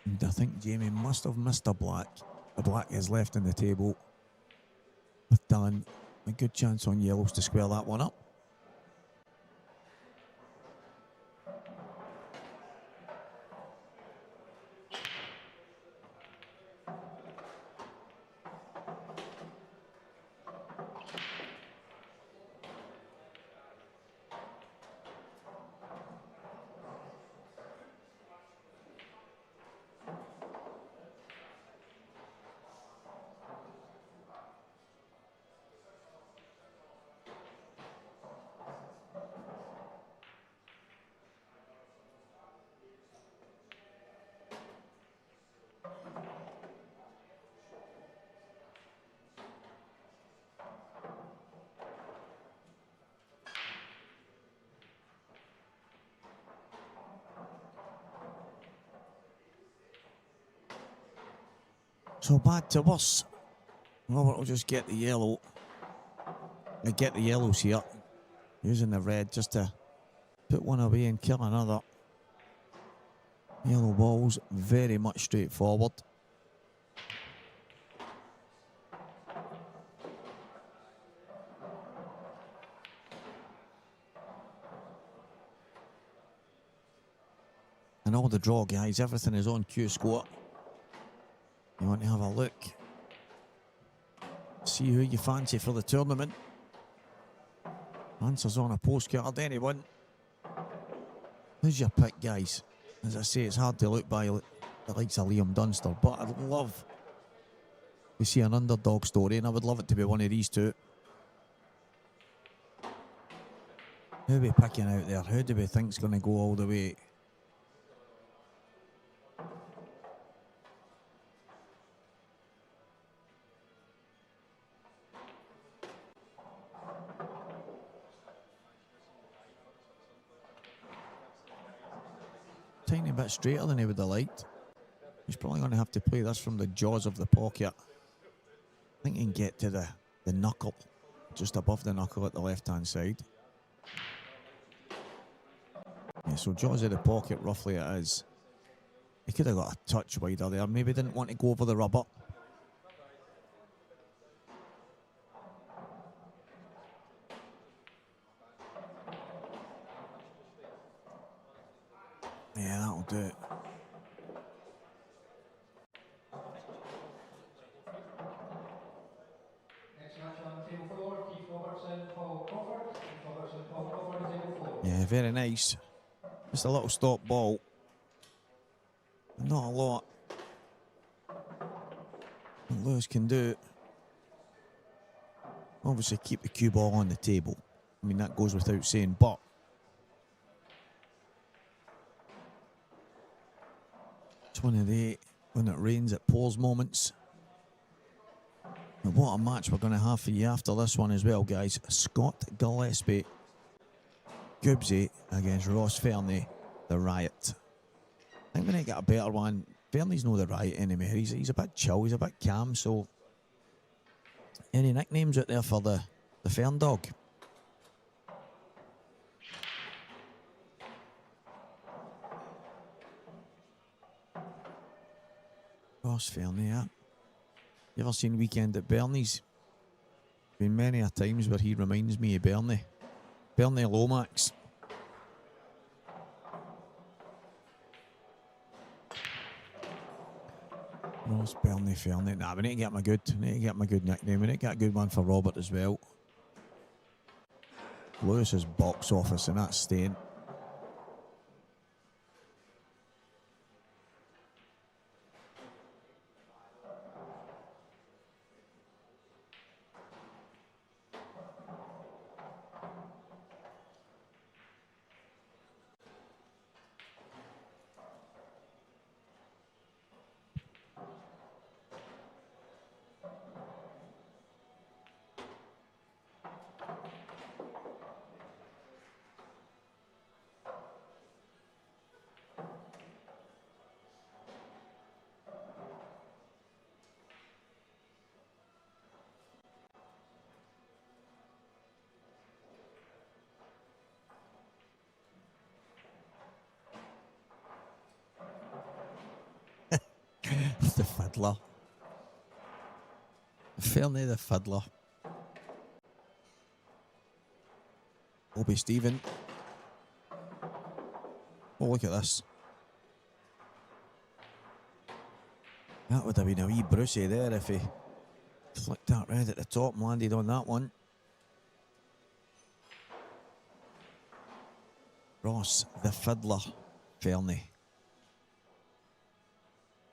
And I think Jamie must have missed a black. The black is left on the table with Dylan. A good chance on yellows to square that one up. So bad to worse. Robert will just get the yellow. Get the yellows here. Using the red just to put one away and kill another. Yellow balls, very much straightforward. And all the draw, guys. Everything is on Cuesports. You want to have a look, see who you fancy for the tournament. Answers on a postcard, anyone. Who's your pick, guys? As I say, it's hard to look by the likes of Liam Dunster, but I'd love to see an underdog story, and I would love it to be one of these two. Who are we picking out there? Who do we think's going to go all the way? Tiny bit straighter than he would have liked. He's probably going to have to play this from the jaws of the pocket. I think he can get to the knuckle, just above the knuckle at the left-hand side. Yeah, so jaws of the pocket, roughly it is. He could have got a touch wider there. Maybe didn't want to go over the rubber. Yeah, that'll do it. Yeah, very nice. Just a little stop ball. Not a lot that Lewis can do. Obviously keep the cue ball on the table. I mean, that goes without saying, but it's one of the when it rains it pours moments. And what a match we're going to have for you after this one as well, guys. Scott Gillespie, Gibbsy against Ross Fernie, the Riot. I think we need to get a better one. Fernie's no the Riot anymore. He's a bit chill, he's a bit calm, so any nicknames out there for the Fern Dog? Ross Fernie, yeah. You ever seen Weekend at Bernie's? Been many a times where he reminds me of Bernie. Bernie Lomax. Ross Bernie Fernie. Nah, we need to get him a good nickname. We need to get a good one for Robert as well. Lewis's box office and that's staying. The fiddler. Fairly the fiddler. Obi Stephen. Oh, look at this. That would have been a wee Brucey there if he flicked that round at the top and landed on that one. Ross, the fiddler, Fernie.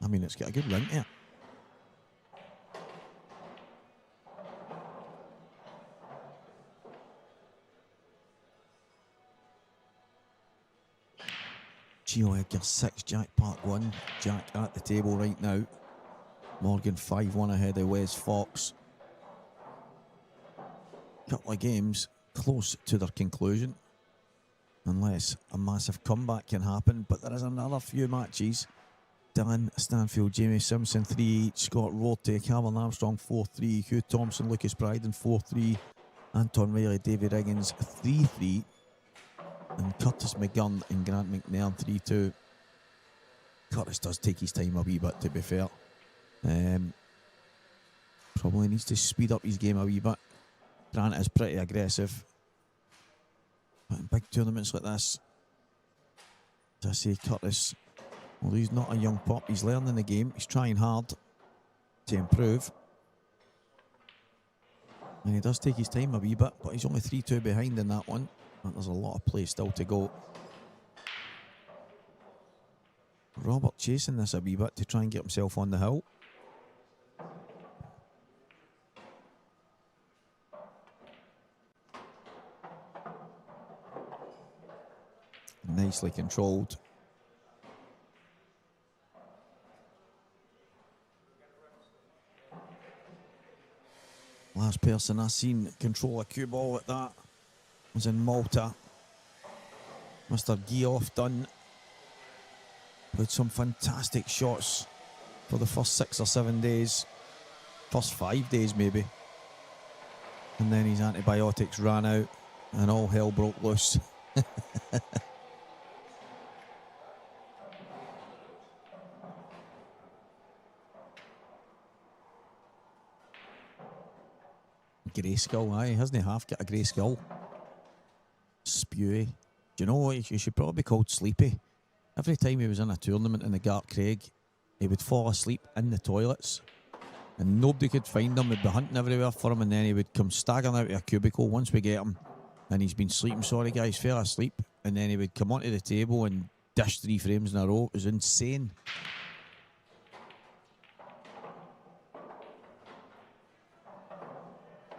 I mean, it's got a good ring to it. Gio Edgar 6, Jack Park 1. Jack at the table right now. Morgan 5-1 ahead of Wes Fox. Couple of games close to their conclusion. Unless a massive comeback can happen. But there is another few matches. Dan Stanfield, Jamie Simpson 3-8, Scott Rorty, Calvin Armstrong 4-3, Hugh Thompson, Lucas Bryden 4-3, Anton Riley, David Higgins 3-3, and Curtis McGunn and Grant McNair 3-2. Curtis does take his time a wee bit, to be fair. Probably needs to speed up his game a wee bit. Grant is pretty aggressive. But in big tournaments like this, as I say, Curtis, well, he's not a young pup. He's learning the game. He's trying hard to improve. And he does take his time a wee bit, but he's only 3-2 behind in that one. And there's a lot of play still to go. Robert chasing this a wee bit to try and get himself on the hill. Nicely controlled. Last person I seen control a cue ball at that was in Malta. Mr. Geoff Dunn played some fantastic shots for the first 6 or 7 days. First 5 days maybe. And then his antibiotics ran out and all hell broke loose. Grey skull, aye, hasn't he half got a grey skull? Spewy. Do you know what? He should probably be called Sleepy. Every time he was in a tournament in the Gart Craig, he would fall asleep in the toilets. And nobody could find him. They'd be hunting everywhere for him, and then he would come staggering out of a cubicle once we get him. And he's been sleeping, sorry guys, fell asleep. And then he would come onto the table and dish 3 frames in a row. It was insane.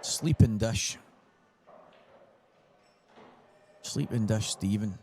Sleeping dish. Sleeping dish, Stephen.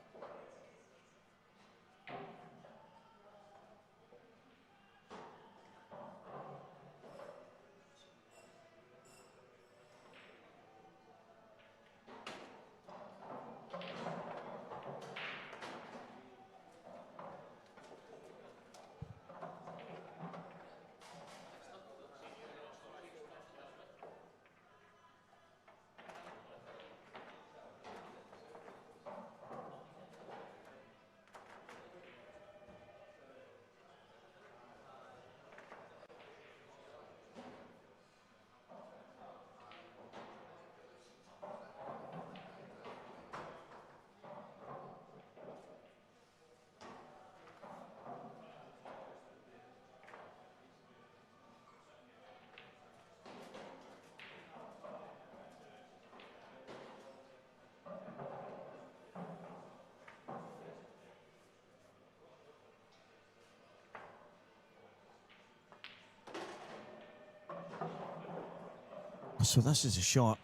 So this is a shot.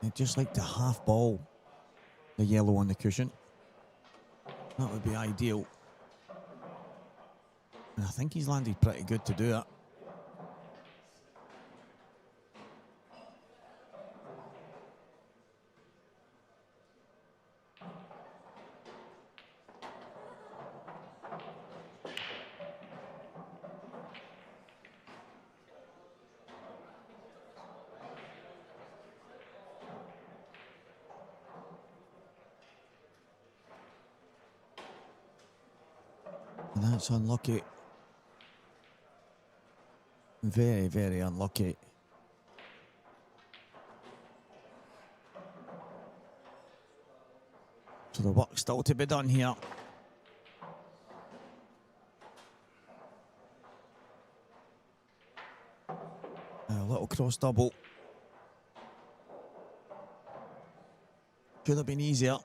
I'd just like to half ball the yellow on the cushion. That would be ideal. And I think he's landed pretty good to do it. And that's unlucky. Very, very unlucky. So the work still to be done here. A little cross double. Could have been easier.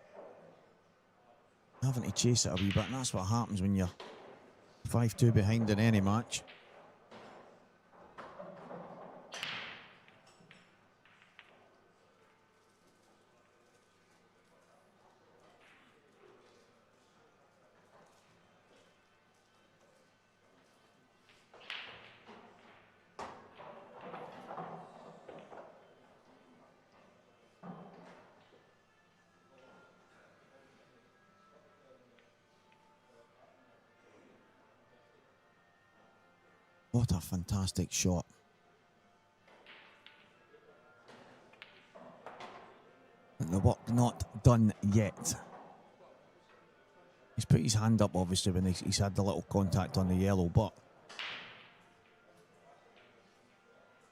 Having to chase it a wee bit, and that's what happens when you're 5-2 behind in any match. What a fantastic shot. And the work not done yet. He's put his hand up, obviously, when he's had the little contact on the yellow, but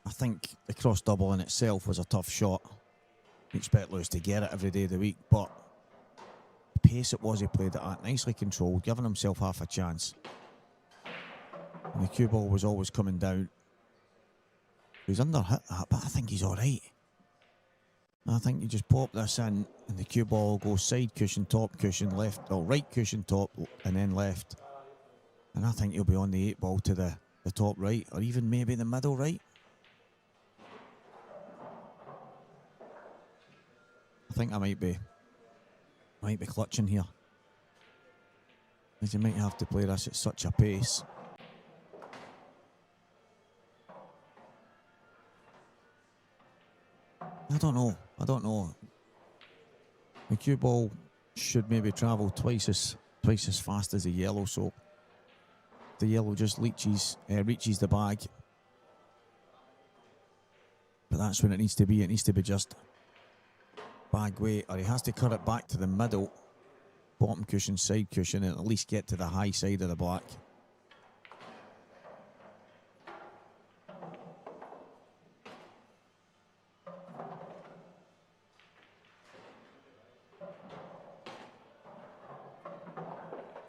I think the cross double in itself was a tough shot. You expect Lewis to get it every day of the week, but the pace it was he played it at, nicely controlled, giving himself half a chance. And the cue ball was always coming down. He's under hit that, but I think he's all right. I think you just pop this in, and the cue ball goes side cushion, top cushion, left, or right cushion, top, and then left. And I think you'll be on the 8 ball to the top right, or even maybe the middle right. I think I might be clutching here, as you might have to play this at such a pace. I don't know. The cue ball should maybe travel twice as fast as the yellow, so the yellow just reaches the bag. But that's when it needs to be. It needs to be just bag weight, or he has to cut it back to the middle, bottom cushion, side cushion, and at least get to the high side of the black.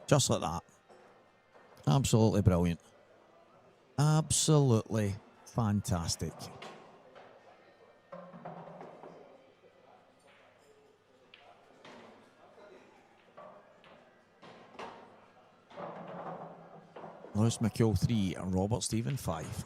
Just like that. Absolutely brilliant. Absolutely fantastic. Lewis McKill 3 and Robert Stephen 5.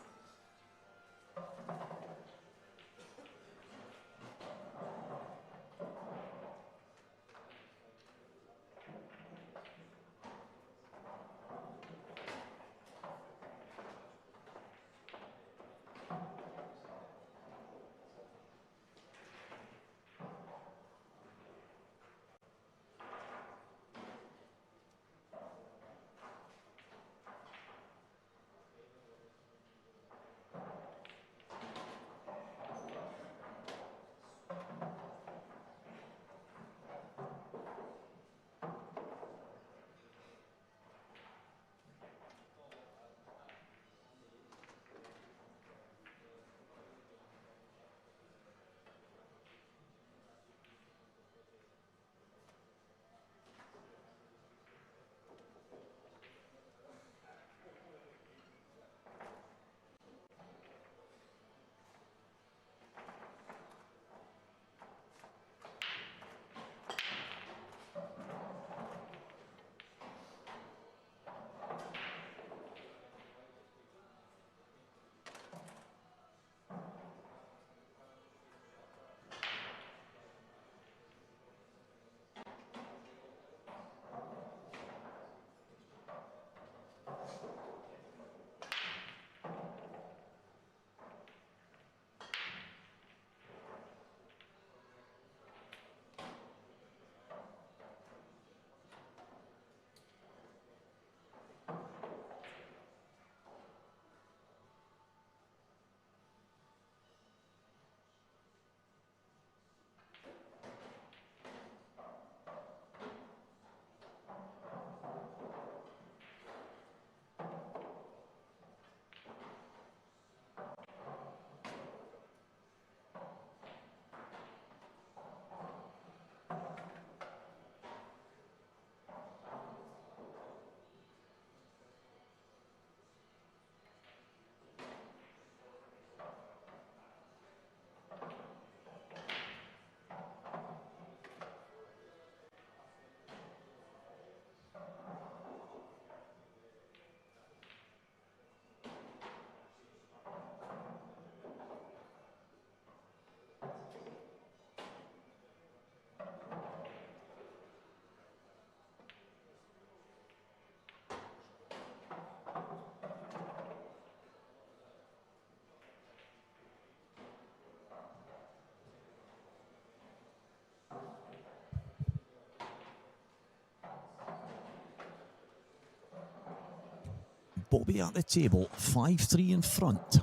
be at the table, 5-3 in front.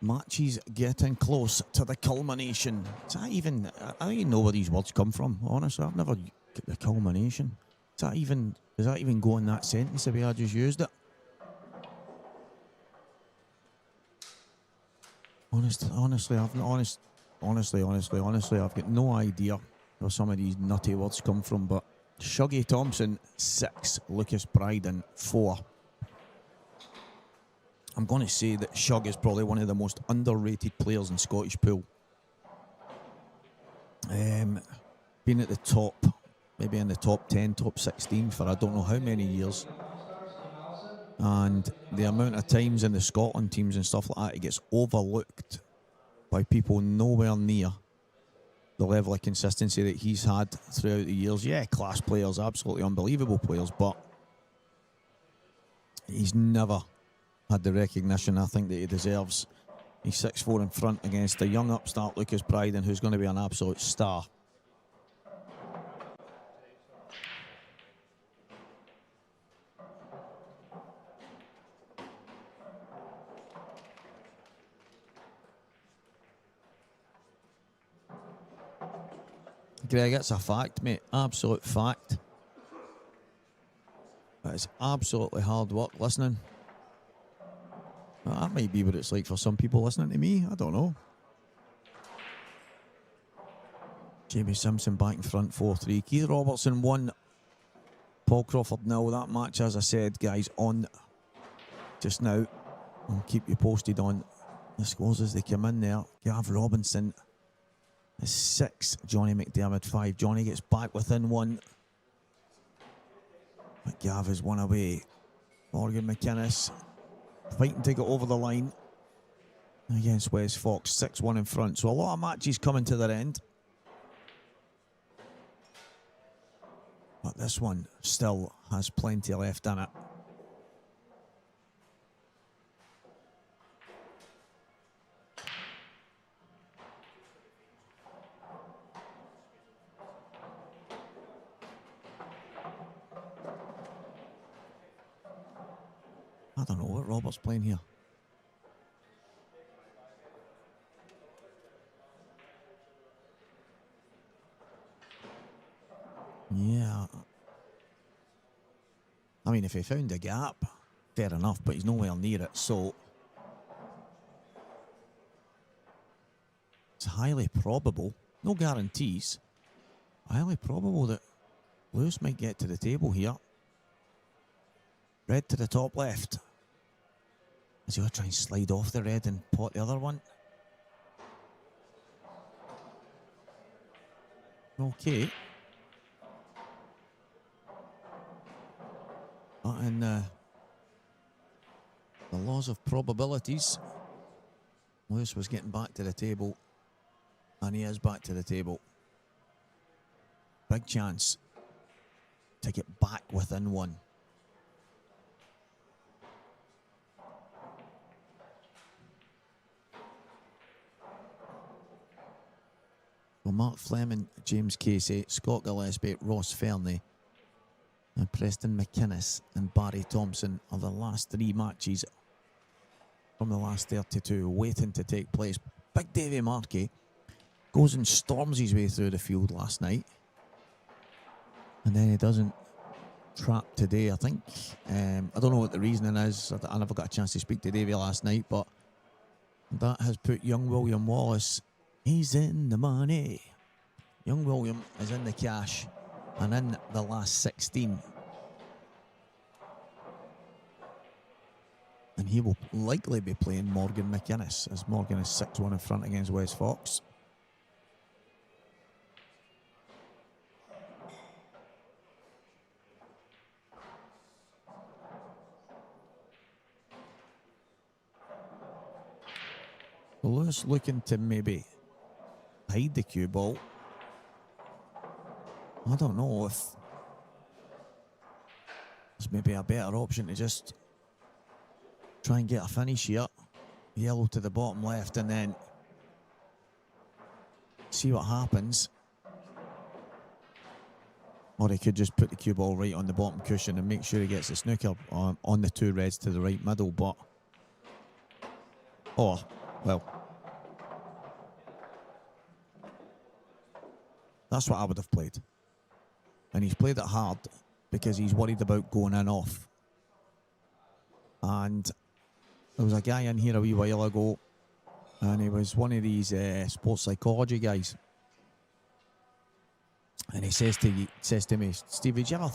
Matches getting close to the culmination. Is that even, I don't even know where these words come from, honestly. I've never, the culmination. Does that even go in that sentence the way I just used it? Honestly, I've got no idea where some of these nutty words come from, but Shuggy Thompson, 6. Lucas Bryden, 4. I'm going to say that Shug is probably one of the most underrated players in Scottish pool. Been at the top, maybe in the top 10, top 16 for I don't know how many years. And the amount of times in the Scotland teams and stuff like that, it gets overlooked by people nowhere near the level of consistency that he's had throughout the years. Yeah, class players, absolutely unbelievable players, but he's never had the recognition I think that he deserves. He's 6'4" in front against a young upstart Lucas Bryden, who's going to be an absolute star. Greg, it's a fact, mate. Absolute fact. But it's absolutely hard work listening. Well, that might be what it's like for some people listening to me. I don't know. Jamie Simpson back in front, 4-3. Keith Robertson 1. Paul Crawford 0. That match, as I said, guys, on just now. I'll keep you posted on the scores as they come in there. Gav Robinson is 6. Johnny McDermott 5. Johnny gets back within 1. But Gav is 1 away. Morgan McInnes fighting to get over the line against Wes Fox, 6-1 in front. So a lot of matches coming to their end. But this one still has plenty left in it. I don't know what Robert's playing here. Yeah. I mean, if he found a gap, fair enough, but he's nowhere near it, so it's highly probable, no guarantees, highly probable that Lewis might get to the table here. Red to the top left. Is he going to try and slide off the red and pot the other one? Okay. But in the laws of probabilities, Lewis was getting back to the table, and he is back to the table. Big chance to get back within 1. Well, Mark Fleming, James Casey, Scott Gillespie, Ross Fernie, and Preston McInnes and Barry Thompson are the last 3 matches from the last 32 waiting to take place. Big Davy Markey goes and storms his way through the field last night, and then he doesn't trap today, I think. I don't know what the reasoning is. I never got a chance to speak to Davy last night, but that has put young William Wallace, he's in the money. Young William is in the cash and in the last 16. And he will likely be playing Morgan McInnes, as Morgan is 6-1 in front against Wes Fox. Lewis looking to maybe hide the cue ball. I don't know if there's maybe a better option to just try and get a finish here. Yellow to the bottom left and then see what happens. or he could just put the cue ball right on the bottom cushion and make sure he gets the snooker on the 2 reds to the right middle. But that's what I would have played. And he's played it hard because he's worried about going in off. And there was a guy in here a wee while ago, and he was one of these sports psychology guys. And he says to me, Stevie, do you ever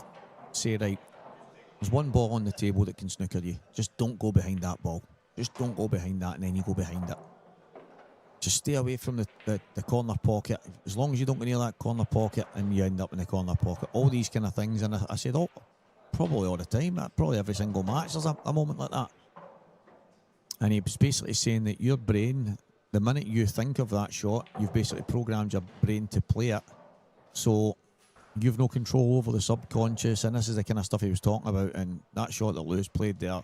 say, right, there's one ball on the table that can snooker you. Just don't go behind that ball. Just don't go behind that, and then you go behind it. Just stay away from the corner pocket. As long as you don't go near that corner pocket and you end up in the corner pocket. All these kind of things. And I said, probably all the time. Probably every single match there's a moment like that. And he was basically saying that your brain, the minute you think of that shot, you've basically programmed your brain to play it. So you've no control over the subconscious. And this is the kind of stuff he was talking about. And that shot that Lewis played there,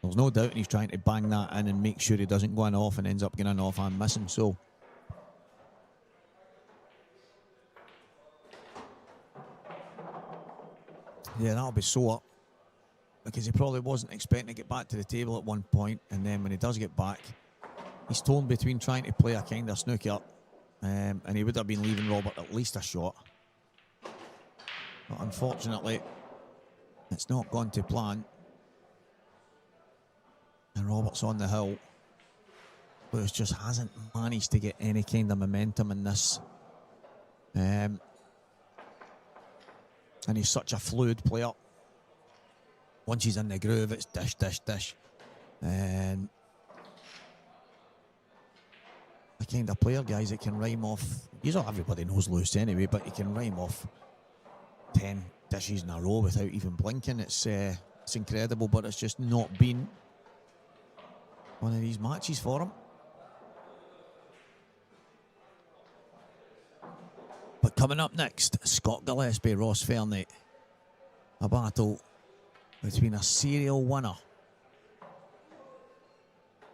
there's no doubt he's trying to bang that in and make sure he doesn't go in off and ends up getting off and missing. So yeah, that'll be sore, because he probably wasn't expecting to get back to the table at one point, and then when he does get back, he's torn between trying to play a kind of snooker, and he would have been leaving Robert at least a shot. But unfortunately, it's not gone to plan. And Robert's on the hill. Lewis just hasn't managed to get any kind of momentum in this. And he's such a fluid player. Once he's in the groove, it's dish, dish, dish. And the kind of player, guys, that can rhyme off. Everybody knows Lewis anyway, but he can rhyme off 10 dishes in a row without even blinking. It's incredible, but it's just not been one of these matches for him. But coming up next, Scott Gillespie, Ross Fernie. A battle between a serial winner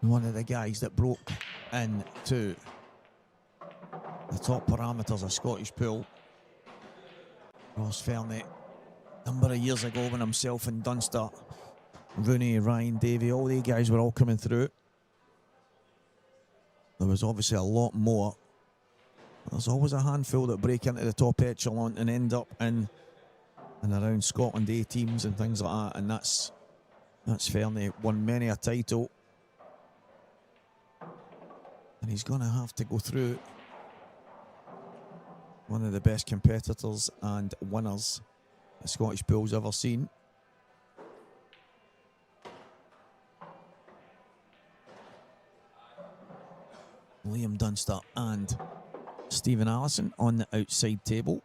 and one of the guys that broke into the top parameters of Scottish pool. Ross Fernie, a number of years ago, when himself and Dunster, Rooney, Ryan, Davey, all the guys were all coming through. There was obviously a lot more. There's always a handful that break into the top echelon and end up in and around Scotland A teams and things like that. And that's Fernie. Won many a title. And he's going to have to go through one of the best competitors and winners the Scottish pool's ever seen. Liam Dunster and Stephen Allison on the outside table.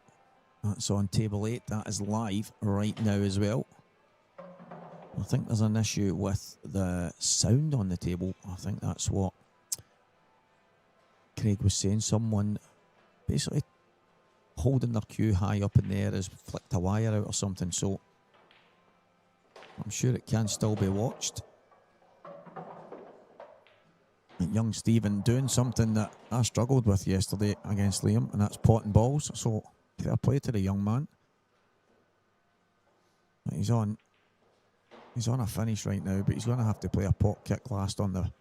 That's on table 8. That is live right now as well. I think there's an issue with the sound on the table. I think that's what Craig was saying. Someone basically holding their cue high up in the air has flicked a wire out or something. So I'm sure it can still be watched. Young Stephen doing something that I struggled with yesterday against Liam, and that's potting balls. So fair play to the young man. He's on a finish right now, but he's going to have to play a pot kick last on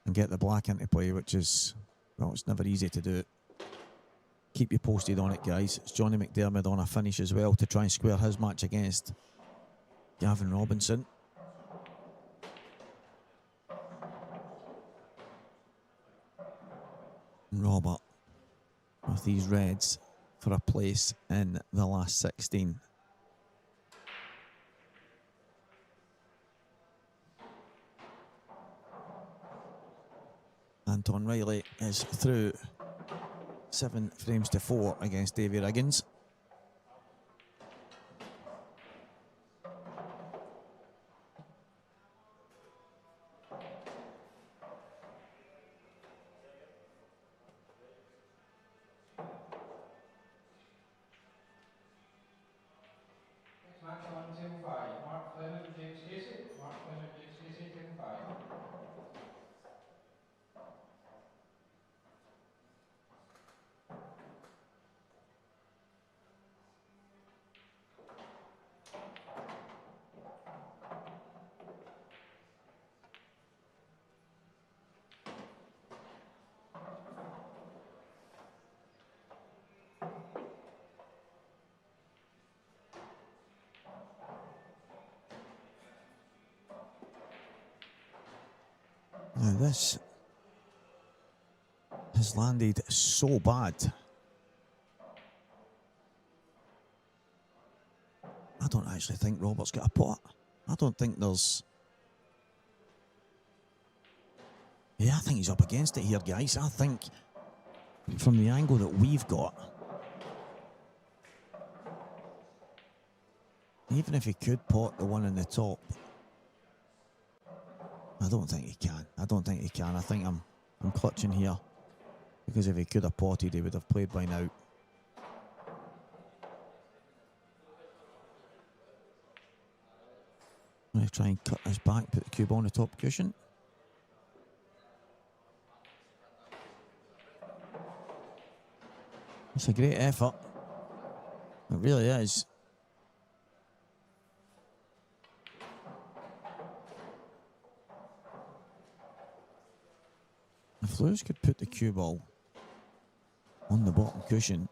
and get the black into play, which is, well, it's never easy to do. Keep you posted on it, guys. It's Johnny McDermott on a finish as well to try and square his match against Gavin Robinson. Robert with these reds for a place in the last 16. Anton Riley is through 7 frames to 4 against Davy Riggins. Now this has landed so bad. I don't actually think Robert's got a pot. I don't think there's... Yeah, I think he's up against it here, guys. I think from the angle that we've got, even if he could pot the one in the top, I don't think he can. I don't think he can. I think I'm clutching here, because if he could have potted, he would have played by now. I'm going to try and cut this back, put the cube on the top cushion. It's a great effort. It really is. If Lewis could put the cue ball on the bottom cushion,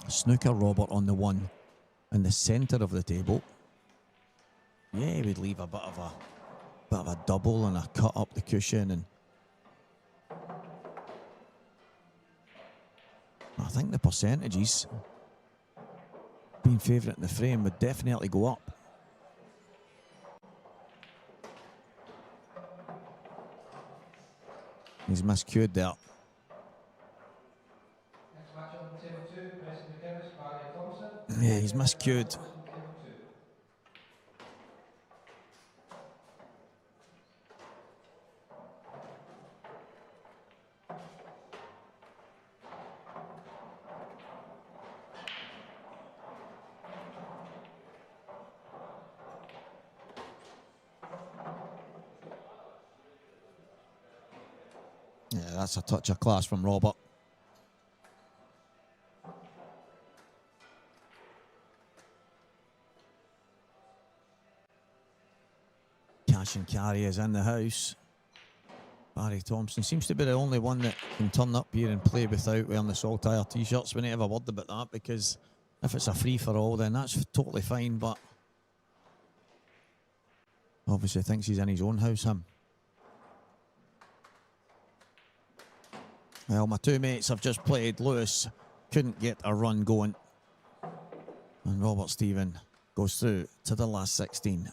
snooker Robert on the one in the centre of the table, yeah, he would leave a bit of a double and a cut up the cushion, and I think the percentages being favourite in the frame would definitely go up. He's miscued there. Yeah, he's miscued. Yeah, that's a touch of class from Robert. Cash and carry is in the house. Barry Thompson seems to be the only one that can turn up here and play without wearing the Saltire t-shirts. We need to have a word about that, because if it's a free-for-all, then that's totally fine, but obviously thinks he's in his own house, him. Well, my two mates have just played. Lewis couldn't get a run going, and Robert Stephen goes through to the last 16.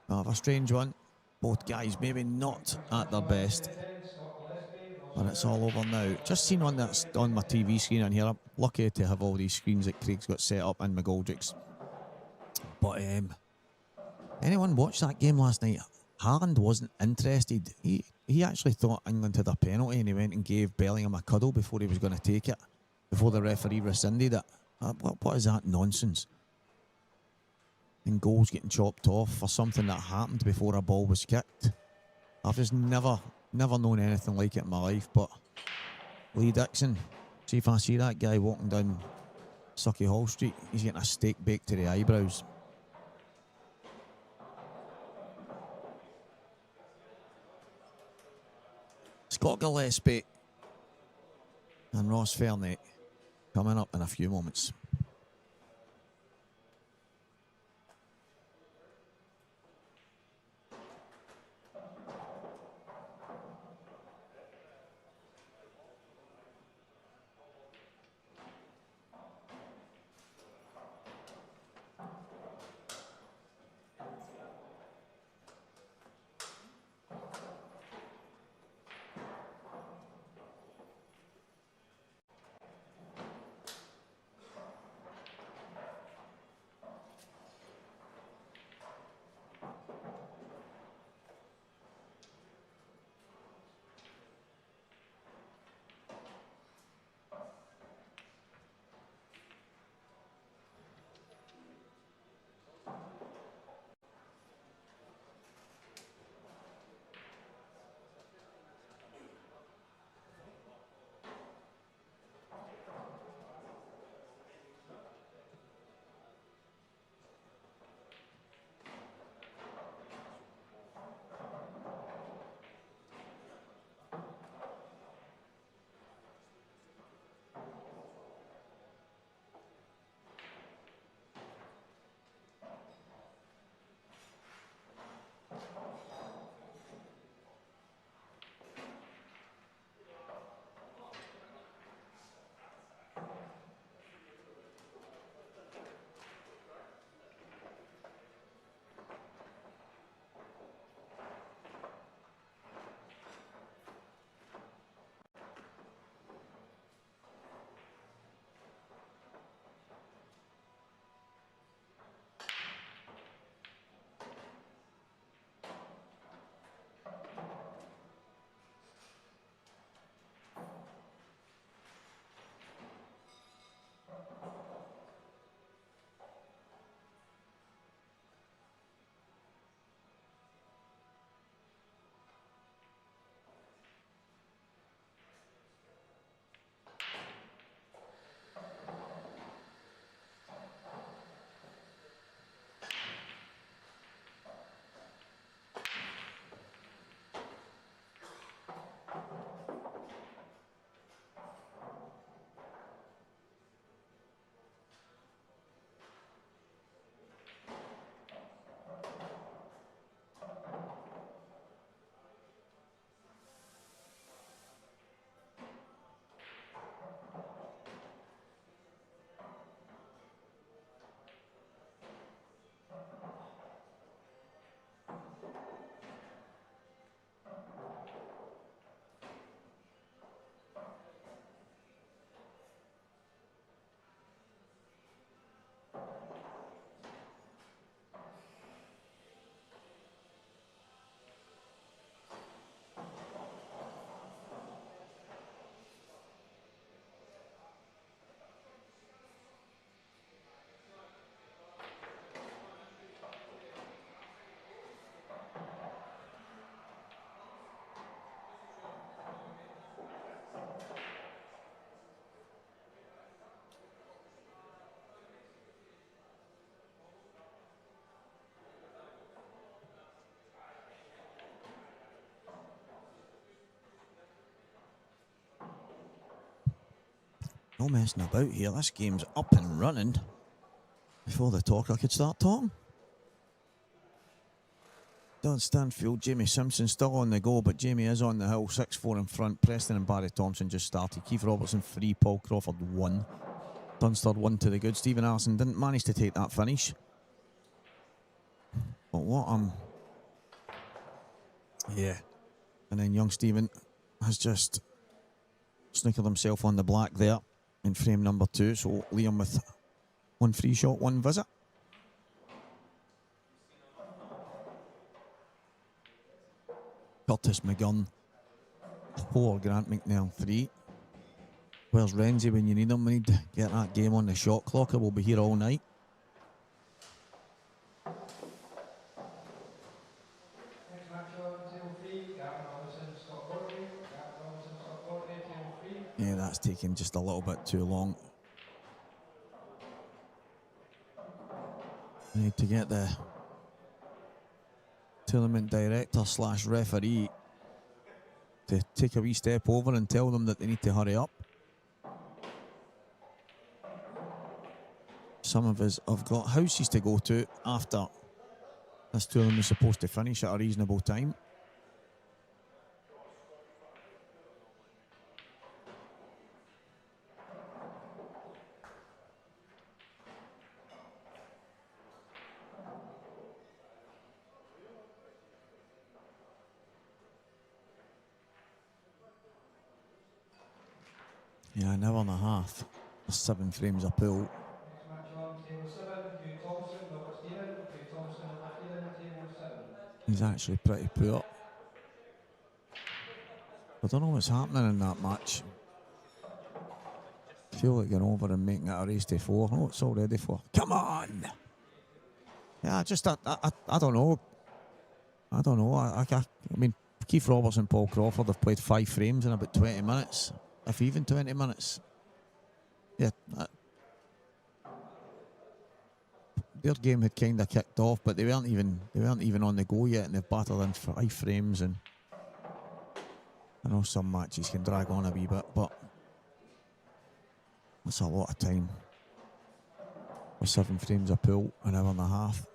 A strange one. Both guys maybe not at their best, but it's all over now. Just seen on my TV screen on here. I'm lucky to have all these screens that Craig's got set up in McGoldrick's. But anyone watched that game last night? Haaland wasn't interested. He actually thought England had a penalty, and he went and gave Bellingham a cuddle before he was going to take it, before the referee rescinded it. What is that nonsense? And goals getting chopped off for something that happened before a ball was kicked. I've just never known anything like it in my life. But Lee Dixon, see if I see that guy walking down Sucky Hall Street, he's getting a steak baked to the eyebrows. Scott Gillespie and Ross Fernet coming up in a few moments. No messing about here. This game's up and running. Before the talker could start talking. Don Stanfield, Jamie Simpson still on the go, but Jamie is on the hill. 6-4 in front. Preston and Barry Thompson just started. Keith Robertson 3, Paul Crawford 1. Dunster 1 to the good. Stephen Allison didn't manage to take that finish. But what yeah. And then young Stephen has just snickered himself on the black there in frame number 2. So Liam with 1 free shot, 1 visit. Curtis McGunn 4, Grant McNair 3. Where's Renzi when you need him? We need to get that game on the shot clocker. We'll be here all night. Yeah, that's taking just a little bit too long. We need to get the tournament director / referee to take a wee step over and tell them that they need to hurry up. Some of us have got houses to go to after this tournament is supposed to finish at a reasonable time. Yeah, an hour and a half. 7 frames a pool. He's actually pretty poor. I don't know what's happening in that match. I feel like going over and making it a race to 4. Oh, it's already 4. Come on! Yeah, I don't know. I don't know. I mean, Keith Roberts and Paul Crawford have played 5 frames in about 20 minutes. If even 20 minutes. Yeah. Their game had kind of kicked off, but they weren't even on the go yet, and they've battled in 5 frames. And I know some matches can drag on a wee bit, but that's a lot of time. With 7 frames a pool, an hour and a half.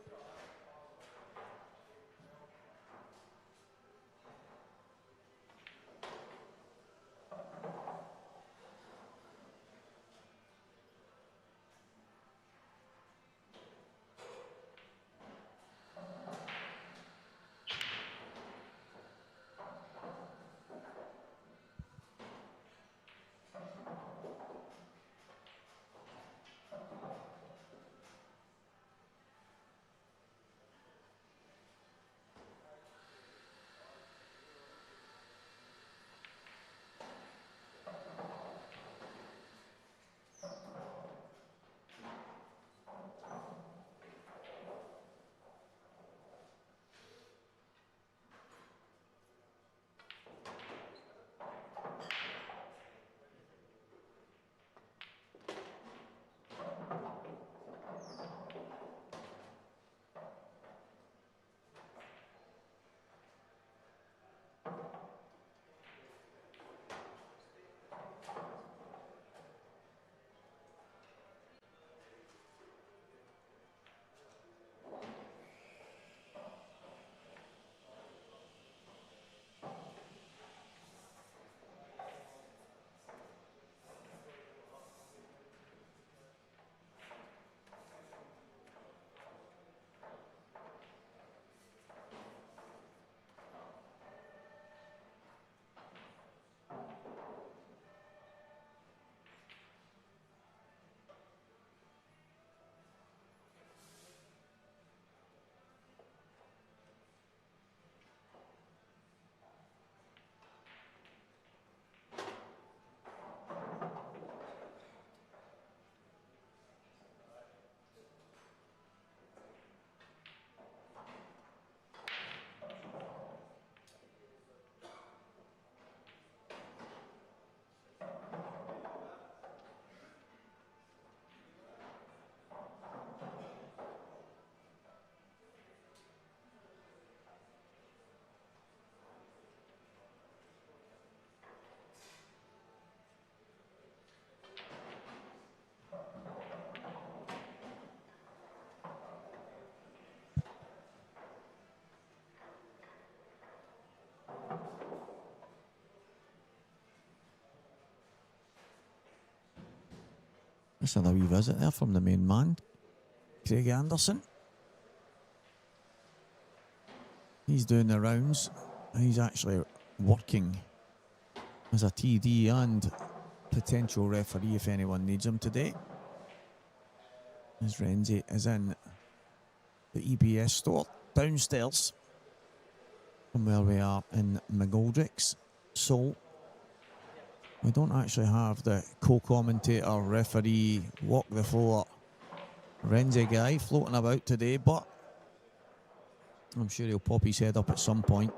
Just another wee visit there from the main man, Craig Anderson. He's doing the rounds. He's actually working as a TD and potential referee if anyone needs him today. As Renzi is in the EBS store downstairs from where we are in McGoldrick's. So we don't actually have the co-commentator, referee, walk the floor Renzi guy floating about today, but I'm sure he'll pop his head up at some point.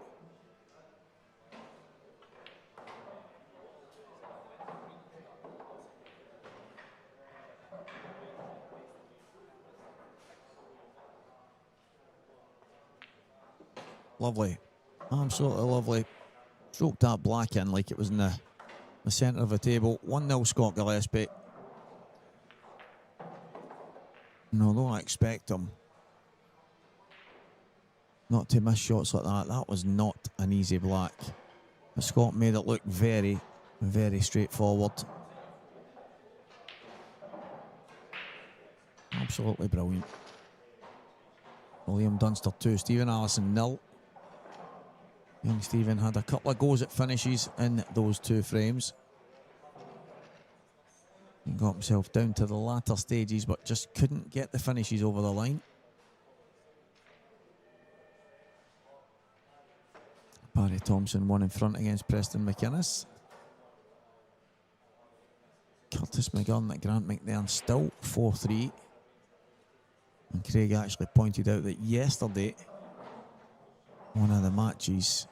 Lovely. Absolutely lovely. Stroked that black in like it was in the centre of the table. 1-0 Scott Gillespie. And although I expect him not to miss shots like that, that was not an easy black. But Scott made it look very, very straightforward. Absolutely brilliant. William Dunster 2, Stephen Allison 0. Young Stephen had a couple of goes at finishes in those two frames. He got himself down to the latter stages, but just couldn't get the finishes over the line. Barry Thompson won in front against Preston McInnes. Curtis McGurn at Grant McNairn still 4-3. And Craig actually pointed out that yesterday, one of the matches,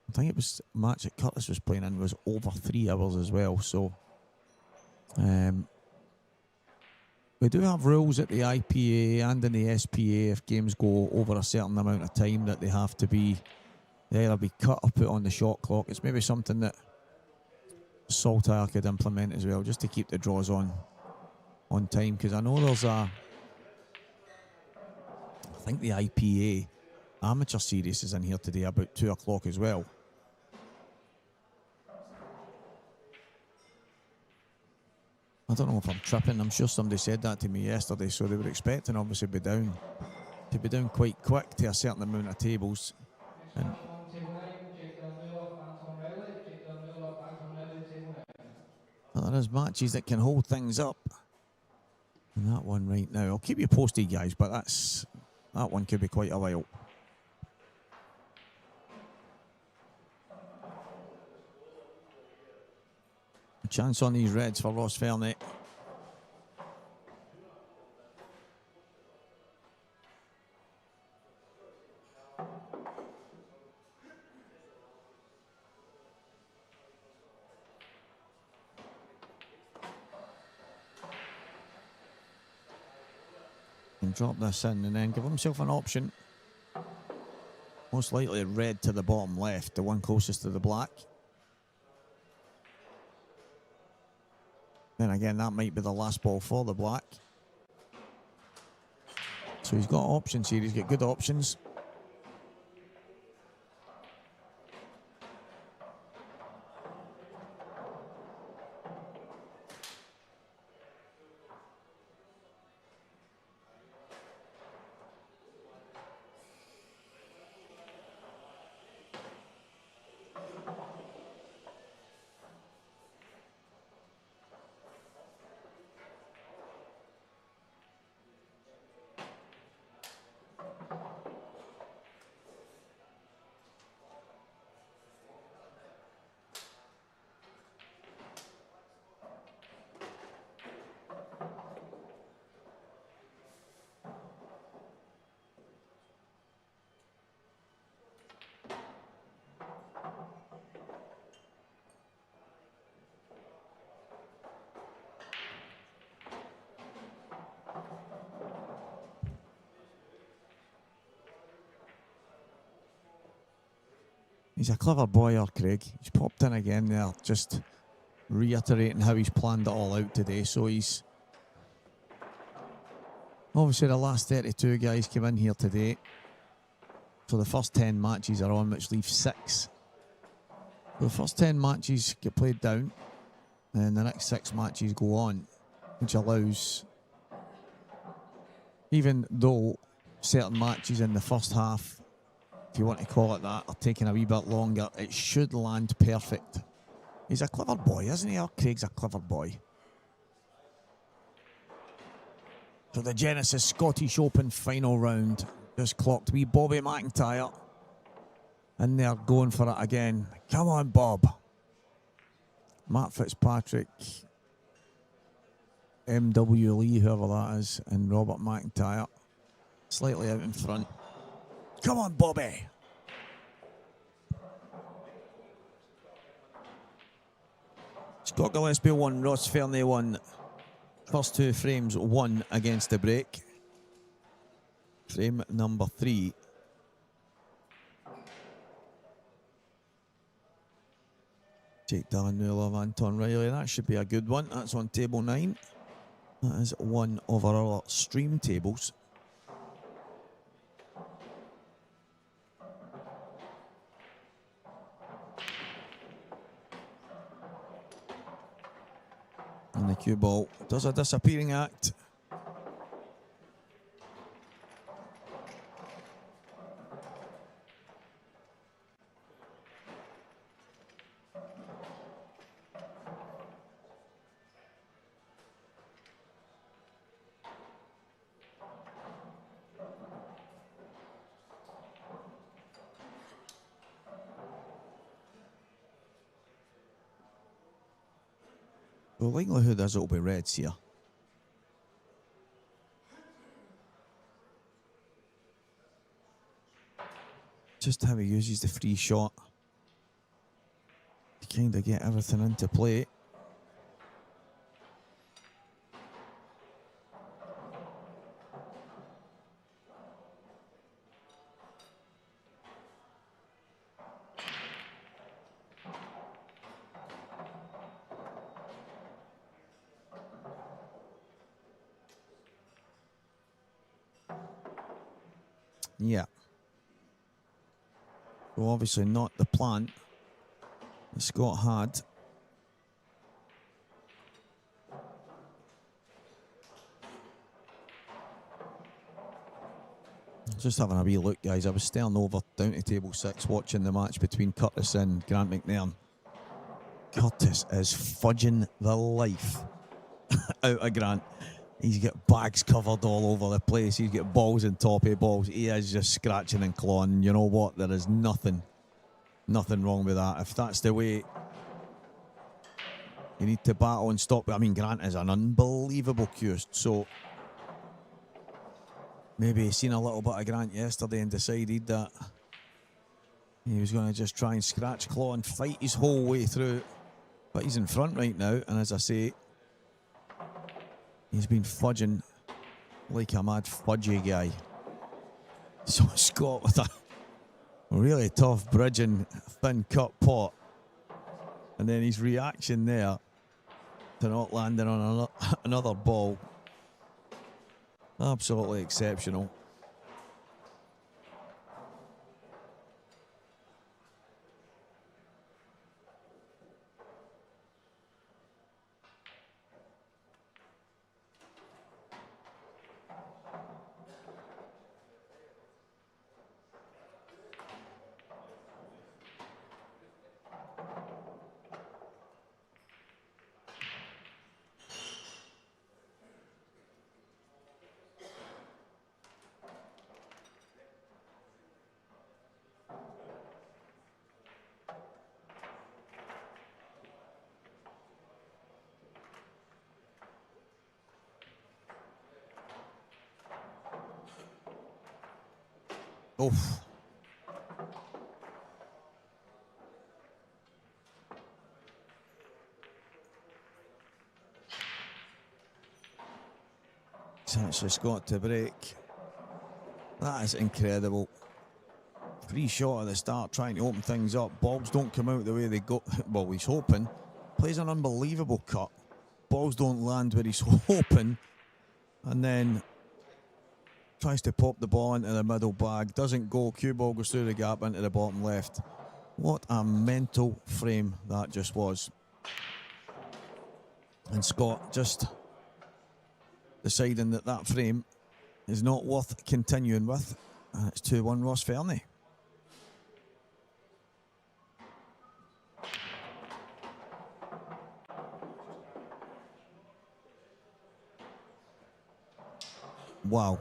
I think it was a match that Curtis was playing in, was over 3 hours as well. So we do have rules at the IPA and in the SPA if games go over a certain amount of time that they have to be, they either be cut or put on the shot clock. It's maybe something that Saltire could implement as well, just to keep the draws on time, because I know there's I think the IPA amateur series is in here today about 2 o'clock as well. I don't know if I'm tripping. I'm sure somebody said that to me yesterday, so they were expecting obviously to be down quite quick to a certain amount of tables. And well, there is matches that can hold things up. And that one right now, I'll keep you posted, guys, but that one could be quite a while. A chance on these reds for Ross Fernet. And drop this in and then give himself an option. Most likely red to the bottom left, the one closest to the black. Then again, that might be the last ball for the black. So he's got options here, he's got good options. He's a clever boy, our Craig. He's popped in again there, just reiterating how he's planned it all out today. So he's obviously the last 32 guys came in here today. So the first 10 matches are on, which leaves 6. So the first 10 matches get played down, and the next 6 matches go on. which allows, even though certain matches in the first half, if you want to call it that, are taking a wee bit longer, it should land perfect. He's a clever boy, isn't he? Oh, Craig's a clever boy. So the Genesis Scottish Open final round just clocked wee Bobby McIntyre. And they're going for it again. Come on, Bob. Matt Fitzpatrick, M.W. Lee, whoever that is, and Robert McIntyre slightly out in front. Come on, Bobby. Scott Gillespie won, Ross Fernie won. First two frames won against the break. Frame number 3. Jake Danula, Anton Riley. That should be a good one. That's on table 9. That is one of our stream tables. And the cue ball does a disappearing act. The likelihood is it'll be reds here. Just how he uses the free shot to kind of get everything into play. Yeah. So obviously not the plan that Scott had. Just having a wee look, guys. I was staring over down to table 6 watching the match between Curtis and Grant McNairn. Curtis is fudging the life out of Grant. He's got bags covered all over the place. He's got balls on top of balls. He is just scratching and clawing. You know what? There is nothing wrong with that. If that's the way you need to battle and stop. I mean, Grant is an unbelievable cuest. So maybe he seen a little bit of Grant yesterday and decided that he was going to just try and scratch, claw and fight his whole way through. But he's in front right now. And as I say, he's been fudging like a mad fudgy guy. So Scott with a really tough bridging thin cut pot. And then his reaction there to not landing on another ball. Absolutely exceptional. Oof. It's actually Scott to break. That is incredible. Free shot at the start, trying to open things up. Balls don't come out the way they go. Well, he's hoping. Plays an unbelievable cut. Balls don't land where he's hoping. And then tries to pop the ball into the middle bag. Doesn't go. Cue ball goes through the gap into the bottom left. What a mental frame that just was. And Scott just deciding that that frame is not worth continuing with. And it's 2-1 Ross Fernie. Wow.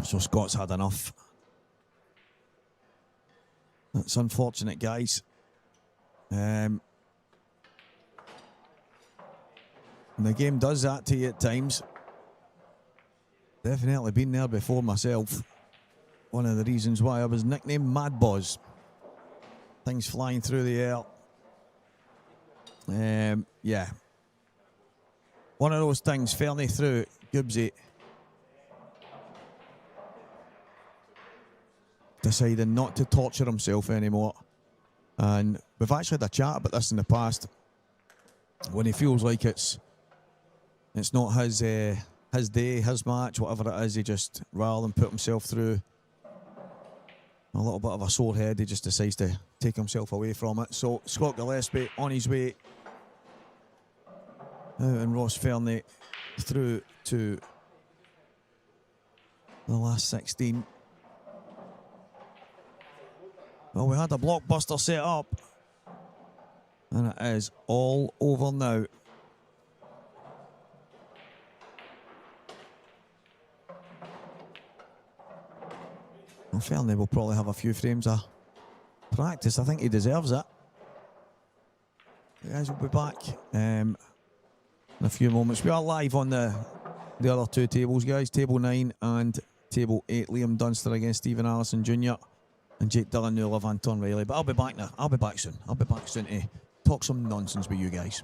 So Scott's had enough. That's unfortunate, guys. And the game does that to you at times. Definitely been there before myself. One of the reasons why I was nicknamed Mad Boz. Things flying through the air. Yeah. One of those things, Fernie through, Gibbsy deciding not to torture himself anymore. And we've actually had a chat about this in the past. When he feels like it's not his day, his match, whatever it is, he just, rather than put himself through a little bit of a sore head, he just decides to take himself away from it. So Scott Gillespie on his way out, and Ross Fernie through to the last 16. Well, we had a blockbuster set up, and it is all over now. Well, Fernie will probably have a few frames of practice. I think he deserves it. You guys will be back in a few moments. We are live on the other two tables, guys. Table 9 and Table 8. Liam Dunster against Stephen Allison Jr. and Jake Dillon, who love Anton Riley. But I'll be back now. I'll be back soon. I'll be back soon to talk some nonsense with you guys.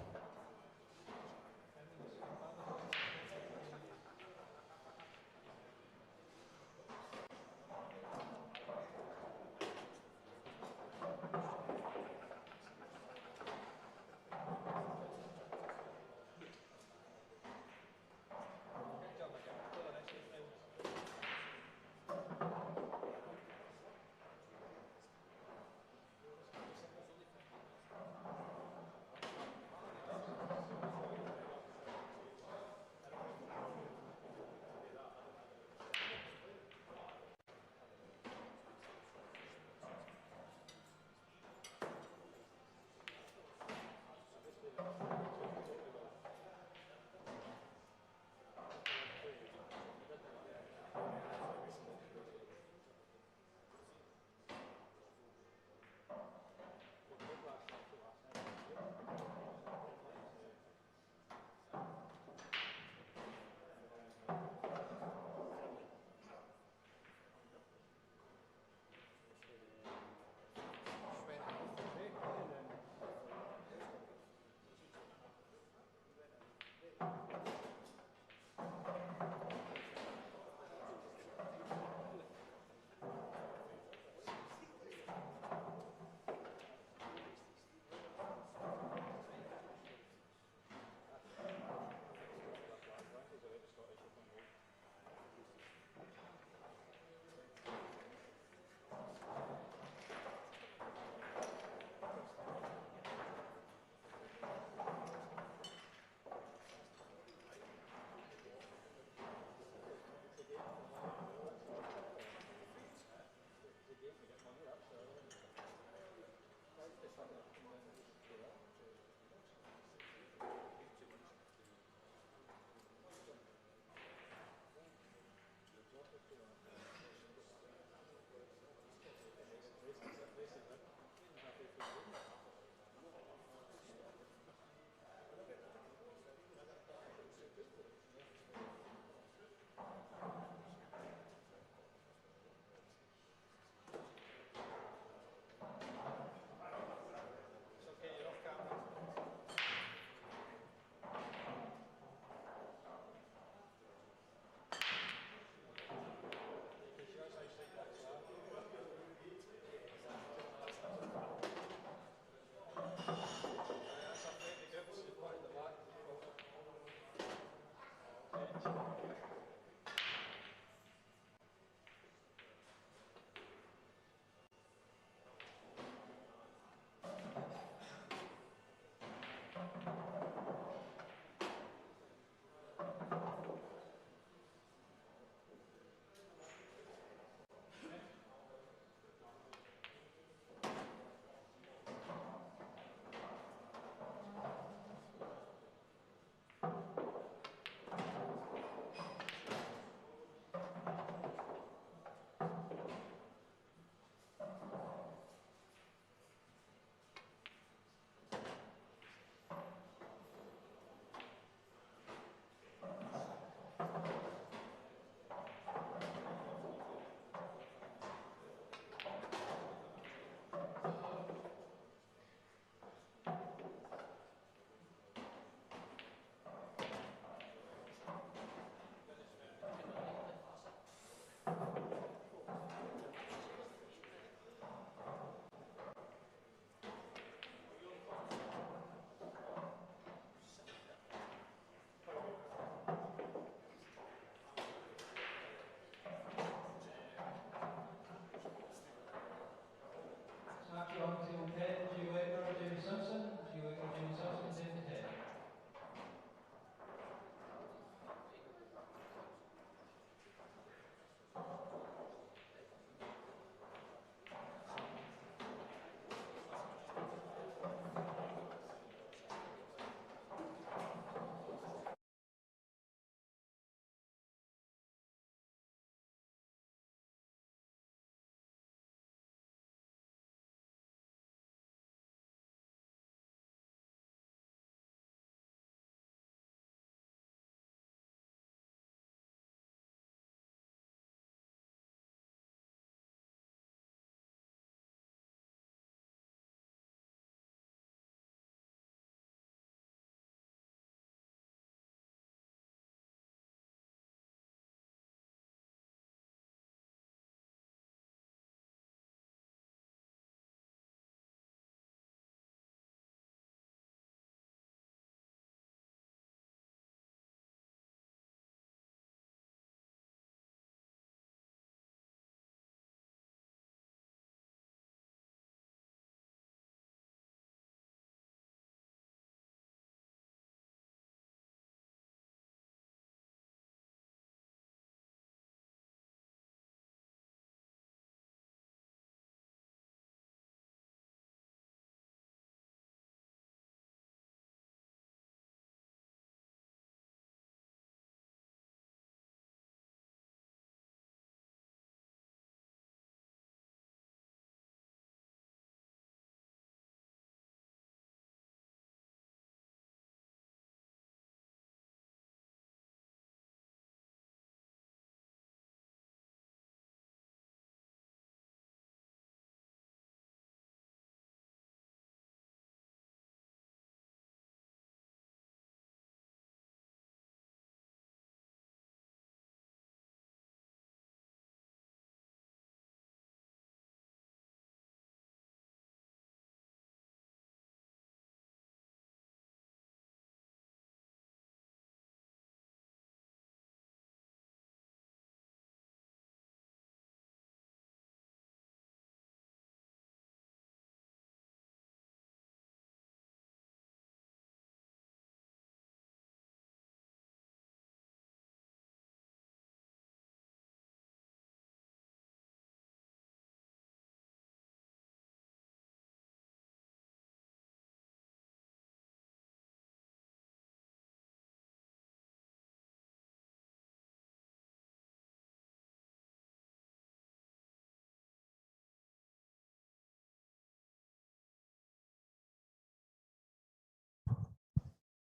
After on table 10, G. Whitmer, Jamie Simpson. G. Whitmer, Jamie Simpson, table 10.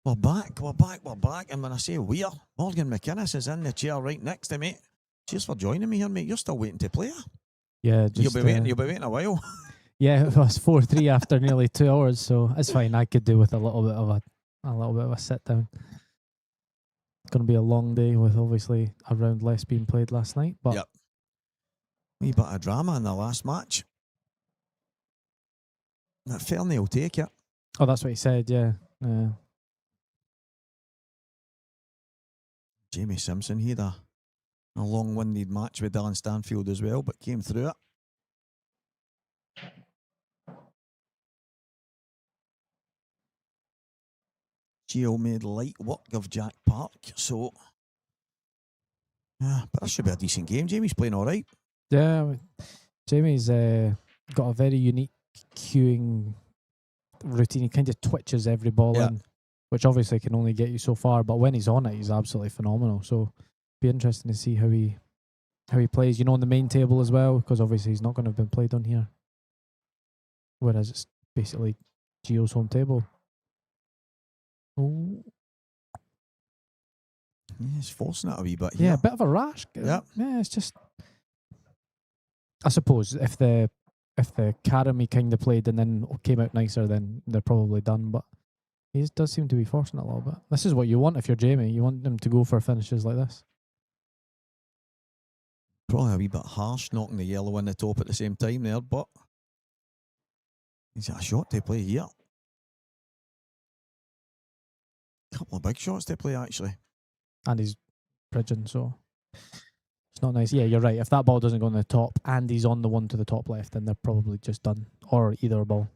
We're back. And when I say we're, Morgan McInnes is in the chair right next to me. Cheers for joining me here, mate. You're still waiting to play her. Yeah, You'll just be waiting a while. yeah, it was 4-3 after nearly 2 hours, so it's fine. I could do with a little bit of a sit down. It's going to be a long day with obviously a round less being played last night, but Yep. Wee bit of drama in the last match. That Fernie will take it. oh, that's what he said. Yeah, Jamie Simpson, he had a long-winded match with Dylan Stanfield as well, but came through it. Gio made light work of Jack Park, so yeah, but that should be a decent game. Jamie's playing all right. yeah. Jamie's got a very unique cueing routine. He kind of twitches every ball in, which obviously can only get you so far. But when he's on it, he's absolutely phenomenal. So be interesting to see how he plays. You know, on the main table as well, because obviously he's not going to have been played on here. Whereas it's basically Gio's home table. Oh, Yeah, he's forcing it a wee bit yeah, here. a bit of a rash. Yeah. Yeah, it's just. I suppose if the Karami kind of played and then came out nicer, then they're probably done. But he does seem to be forcing it a little bit. This is what you want if you're Jamie. You want them to go for finishes like this. Probably a wee bit harsh knocking the yellow in the top at the same time there, but he's got a shot to play here. Couple of big shots to play, actually. And he's bridging, so it's not nice. Yeah, you're right. If that ball doesn't go on the top and he's on the one to the top left, then they're probably just done. Or either ball.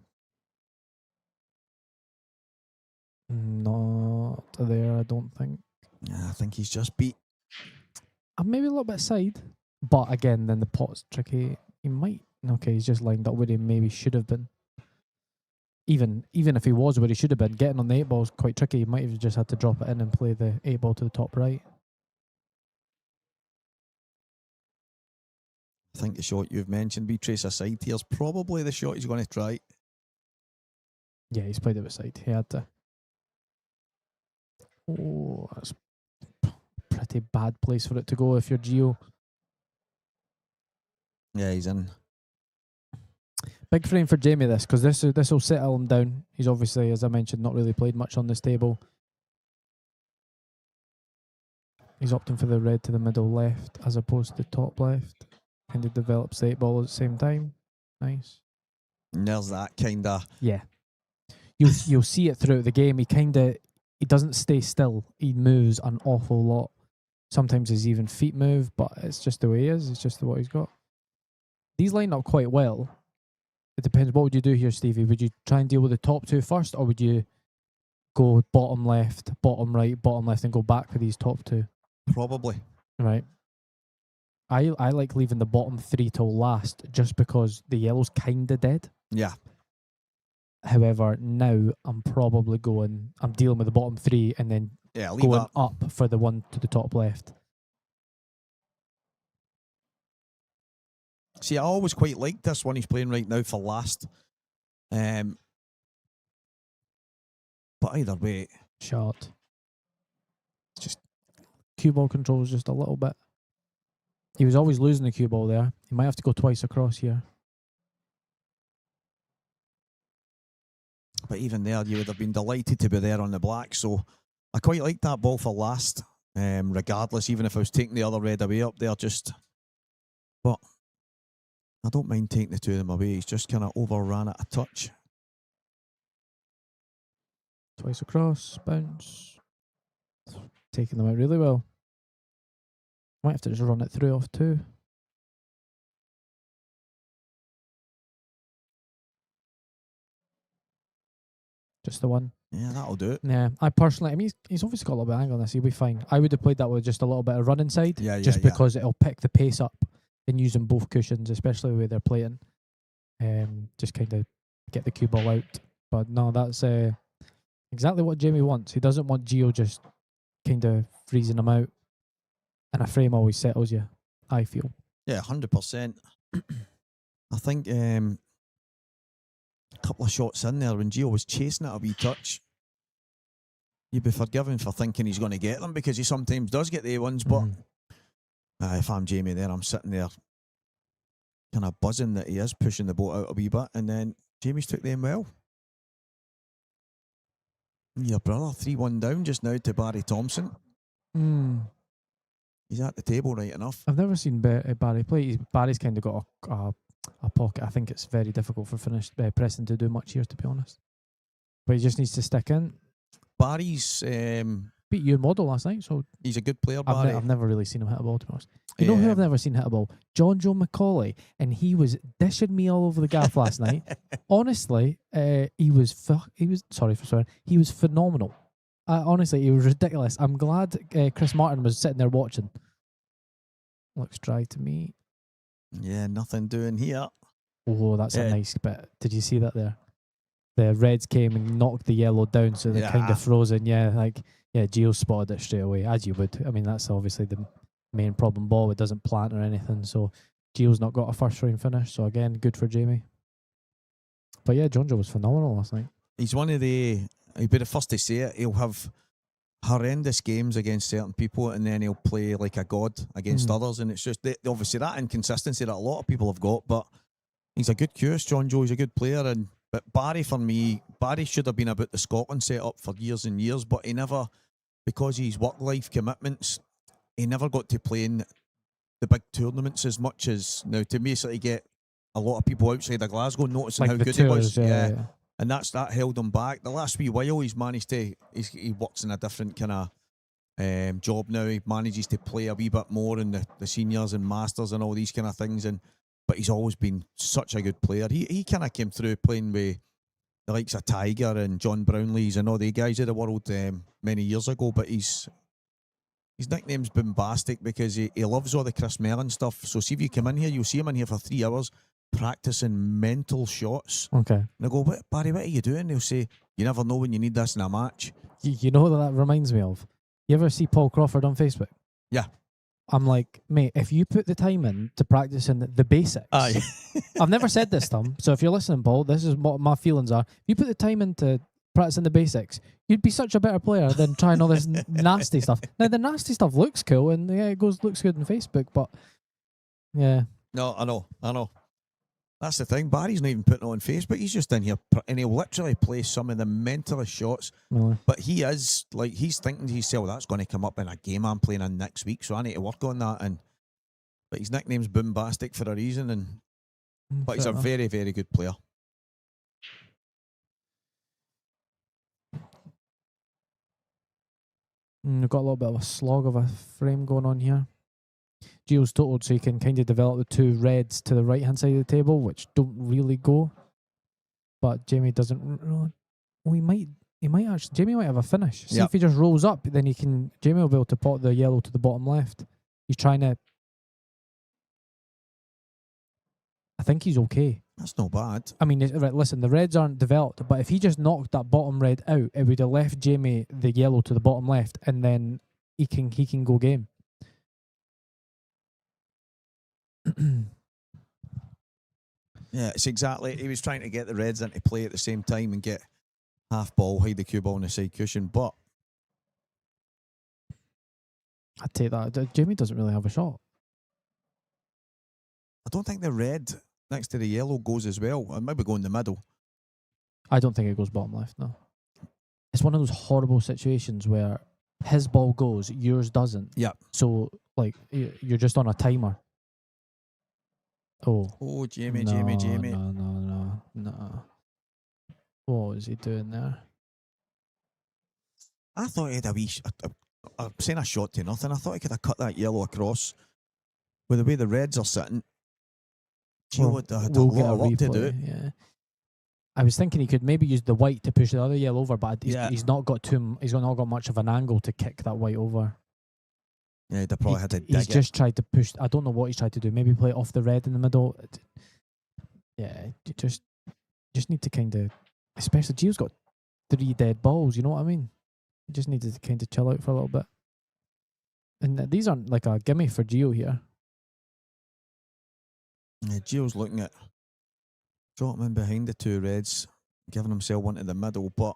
Not there, I don't think. Yeah, I think he's just beat. Maybe a little bit side. But again, then the pot's tricky. He might... Okay, he's just lined up where he maybe should have been. Even if he was where he should have been, getting on the 8 ball is quite tricky. He might have just had to drop it in and play the 8 ball to the top right. I think the shot you've mentioned, Beatrice aside here, is probably the shot he's going to try. Yeah, he's played it beside. He had to. Oh, that's pretty bad place for it to go if you're Gio. Yeah, he's in. Big frame for Jamie this, because this will settle him down. He's obviously, as I mentioned, not really played much on this table. He's opting for the red to the middle left as opposed to top left. Kind of develops the 8 ball at the same time. Nice. And there's that kind of... Yeah. You'll see it throughout the game. He doesn't stay still. He moves an awful lot. Sometimes his even feet move, but it's just the way he is. It's just what he's got. These line up quite well. It depends. What would you do here, Stevie? Would you try and deal with the top 2 first, or would you go bottom left, bottom right, bottom left, and go back for these top 2? Probably. Right. I like leaving the bottom 3 till last, just because the yellow's kind of dead. Yeah. However, now I'm dealing with the bottom 3 and then Yeah, going up for the one to the top left. See, I always quite like this one he's playing right now for last. But either way... Shot. It's just... Cue ball control is just a little bit... He was always losing the cue ball there. He might have to go twice across here. But even there, you would have been delighted to be there on the black. So I quite like that ball for last, regardless, even if I was taking the other red away up there. But I don't mind taking the 2 of them away. He's just kind of overran it a touch. Twice across, bounce. Taking them out really well. Might have to just run it through off 2. Just the one. Yeah, that'll do it. Yeah, I personally, I mean, he's obviously got a little bit of angle on this. He'll be fine. I would have played that with just a little bit of run inside. Just because it'll pick the pace up and using both cushions, especially the way they're playing. Just kind of get the cue ball out. But no, that's exactly what Jamie wants. He doesn't want Gio just kind of freezing him out. And a frame always settles you, I feel. Yeah, 100%. I think a couple of shots in there when Gio was chasing it a wee touch, you'd be forgiven for thinking he's going to get them, because he sometimes does get the A1s. But if I'm Jamie there, I'm sitting there kind of buzzing that he is pushing the boat out a wee bit, and then Jamie's took them well. Your brother 3-1 down just now to Barry Thompson. He's at the table right enough. I've never seen Barry play. Barry's kind of got a pocket. I think it's very difficult for Preston to do much here, to be honest. But he just needs to stick in. Barry's... beat your model last night, so... He's a good player, Barry. I've never really seen him hit a ball, to be honest. You know who I've never seen hit a ball? John Joe McCauley. And he was dishing me all over the gaff last night. Honestly, he was sorry for swearing. He was phenomenal. Honestly, he was ridiculous. I'm glad Chris Martin was sitting there watching. Looks dry to me. Yeah, nothing doing here. Oh, that's a nice bit. Did you see that there? The reds came and knocked the yellow down, so they're kind of frozen. Yeah, Gio spotted it straight away, as you would. I mean, that's obviously the main problem ball. It doesn't plant or anything, so Gio's not got a first frame finish. So again, good for Jamie. But yeah, John Joe was phenomenal last night. He's one of the... He'll be the first to say it. He'll have horrendous games against certain people, and then he'll play like a god against others. And it's just obviously that inconsistency that a lot of people have got. But he's a good curious, John Joe. He's a good player. But Barry, for me, Barry should have been about the Scotland setup for years and years, but he never, because of his work life commitments, he never got to play in the big tournaments as much as now to basically get a lot of people outside of Glasgow noticing Like how the good tours, he was. yeah. And that held him back. The last wee while he works in a different kind of job now. He manages to play a wee bit more in the seniors and masters and all these kind of things. But he's always been such a good player. He kind of came through playing with the likes of Tiger and John Brownlees and all the guys of the world many years ago. But his nickname's bombastic because he loves all the Chris Mellon stuff. So see if you come in here, you'll see him in here for 3 hours practicing mental shots. Okay. And I go, Barry, what are you doing? He'll say, you never know when you need this in a match. You know what that reminds me of? You ever see Paul Crawford on Facebook? Yeah. I'm like, mate, if you put the time in to practicing the basics, Aye. I've never said this to him, so if you're listening, Paul, this is what my feelings are. If you put the time into practicing the basics, you'd be such a better player than trying all this nasty stuff. Now, the nasty stuff looks cool, and yeah, looks good on Facebook, but yeah. No, I know. That's the thing. Barry's not even putting it on Facebook. He's just in here and he'll literally play some of the mentalist shots. Really? But he is, like, he's thinking to himself, that's going to come up in a game I'm playing in next week, so I need to work on that. But his nickname's Bombastic for a reason. But he's a very, very good player. We've got a little bit of a slog of a frame going on here. Geo's totaled so you can kind of develop the two reds to the right hand side of the table, which don't really go. But Jamie doesn't. Oh, he might actually. Jamie might have a finish. See if he just rolls up, then Jamie will be able to pot the yellow to the bottom left. He's trying to. I think he's okay. That's not bad. I mean, right, listen, the reds aren't developed, but if he just knocked that bottom red out, it would have left Jamie the yellow to the bottom left, and then he can go game. Yeah, it's exactly. He was trying to get the reds into play at the same time and get half ball, hide the cue ball on the side cushion, but I'd take that. Jamie doesn't really have a shot. I don't think the red next to the yellow goes as well. It might be going in the middle. I don't think it goes bottom left, no. It's one of those horrible situations where his ball goes, yours doesn't. Yeah. So, like, you're just on a timer. Oh, Jamie. No. What was he doing there? I thought he had a wee... I'm saying a shot to nothing. I thought he could have cut that yellow across. With the way the reds are sitting, Gio would have had a lot of work to do. Yeah. I was thinking he could maybe use the white to push the other yellow over, but he's not got much of an angle to kick that white over. Yeah, they probably had to dig He's just tried to push. I don't know what he's tried to do. Maybe play it off the red in the middle. Yeah, you just need to kind of, especially Gio's got 3 dead balls. You know what I mean? You just need to kind of chill out for a little bit. And these aren't like a gimme for Gio here. Yeah, Gio's looking at dropping in behind the 2 reds, giving himself one to the middle, but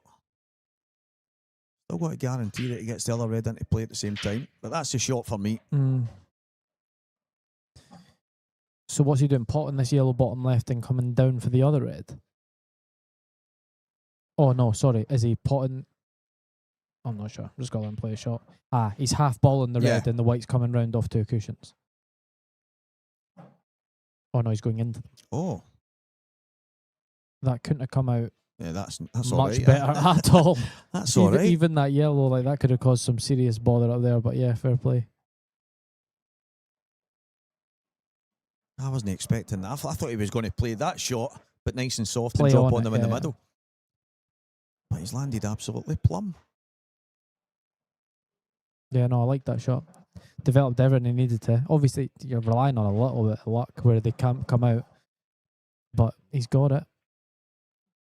still got to guarantee that he gets the other red into play at the same time. But that's the shot for me. So what's he doing? Potting this yellow bottom left and coming down for the other red? Oh, no, sorry. Is he potting? I'm not sure. Just got to let him play a shot. He's half balling the red and the white's coming round off 2 cushions. Oh, no, he's going into them. Oh. That couldn't have come out that's much all right. better at all. That's all right. Even that yellow, like that could have caused some serious bother up there, but yeah, fair play. I wasn't expecting that. I thought he was going to play that shot, but nice and soft Play and drop on on them it, in the yeah. middle. But he's landed absolutely plumb. Yeah, no, I like that shot. Developed everything he needed to. Obviously, you're relying on a little bit of luck where they can't come out, but he's got it.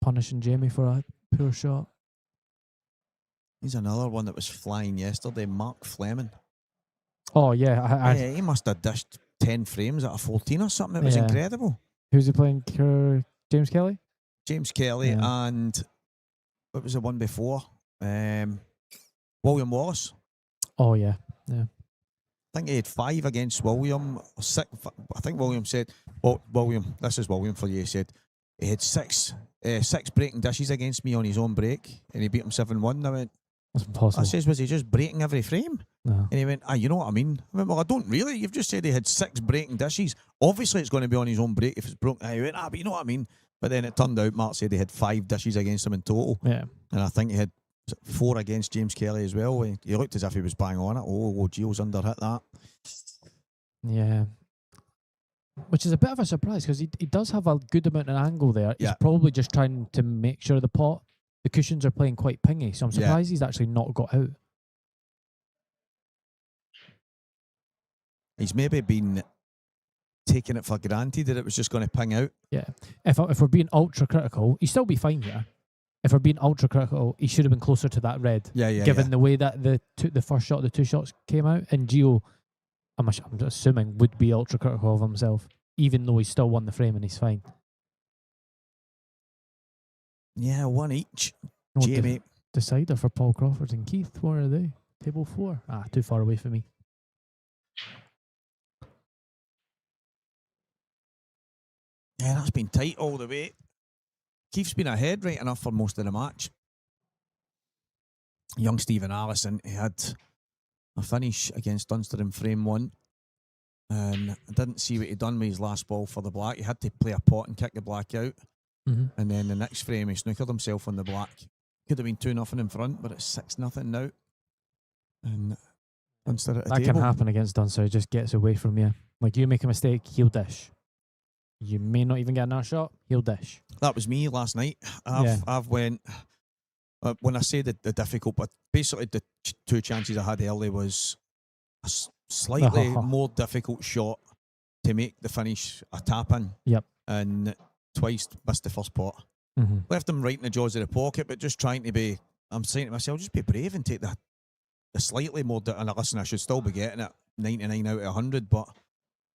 Punishing Jamie for a poor shot. He's another one that was flying yesterday, Mark Fleming. Oh, yeah. He must have dished 10 frames out of 14 or something. It was incredible. Who's he playing? James Kelly? James Kelly and what was the one before? William Wallace. Oh, yeah. I think he had 5 against William. 6, I think William said, William, this is William for you, he said, he had 6 breaking dishes against me on his own break and he beat him 7-1. I went, That's impossible. I says, was he just breaking every frame? No. And he went, you know what I mean? I went, well, I don't really. You've just said he had 6 breaking dishes. Obviously, it's going to be on his own break if it's broken. He went, but you know what I mean? But then it turned out Mark said he had 5 dishes against him in total. Yeah. And I think he had 4 against James Kelly as well. He looked as if he was bang on it. Oh, Gio's underhit that. Yeah. Which is a bit of a surprise because he does have a good amount of angle there. He's Yeah. probably just trying to make sure the cushions are playing quite pingy. So I'm surprised he's actually not got out. He's maybe been taking it for granted that it was just going to ping out. Yeah. If we're being ultra critical, he'd still be fine here. If we're being ultra critical, he should have been closer to that red. Given the way that the first shot, the 2 shots came out, and Gio, I'm assuming, would be ultra critical of himself, even though he still won the frame and he's fine. Yeah, 1 each. No, Jamie. Decider for Paul Crawford and Keith. Where are they? Table 4. Too far away for me. Yeah, that's been tight all the way. Keith's been ahead right enough for most of the match. Young Stephen Allison, he had a finish against Dunster in frame 1. And I didn't see what he'd done with his last ball for the black. He had to play a pot and kick the black out. Mm-hmm. And then the next frame, he snookered himself on the black. Could have been 2-0 in front, but it's 6-0 now. And Dunster at the That table. can happen against Dunster. He just gets away from you. Like, you make a mistake, he'll dish. You may not even get another shot, he'll dish. That was me last night. I've went, when I say the difficult, but basically the 2 chances I had early was a slightly more difficult shot to make the finish a tap-in. Yep. And twice missed the first pot. Mm-hmm. Left him right in the jaws of the pocket, but just trying to be, I'm saying to myself, just be brave and take the slightly more, and listen, I should still be getting it 99 out of 100, but,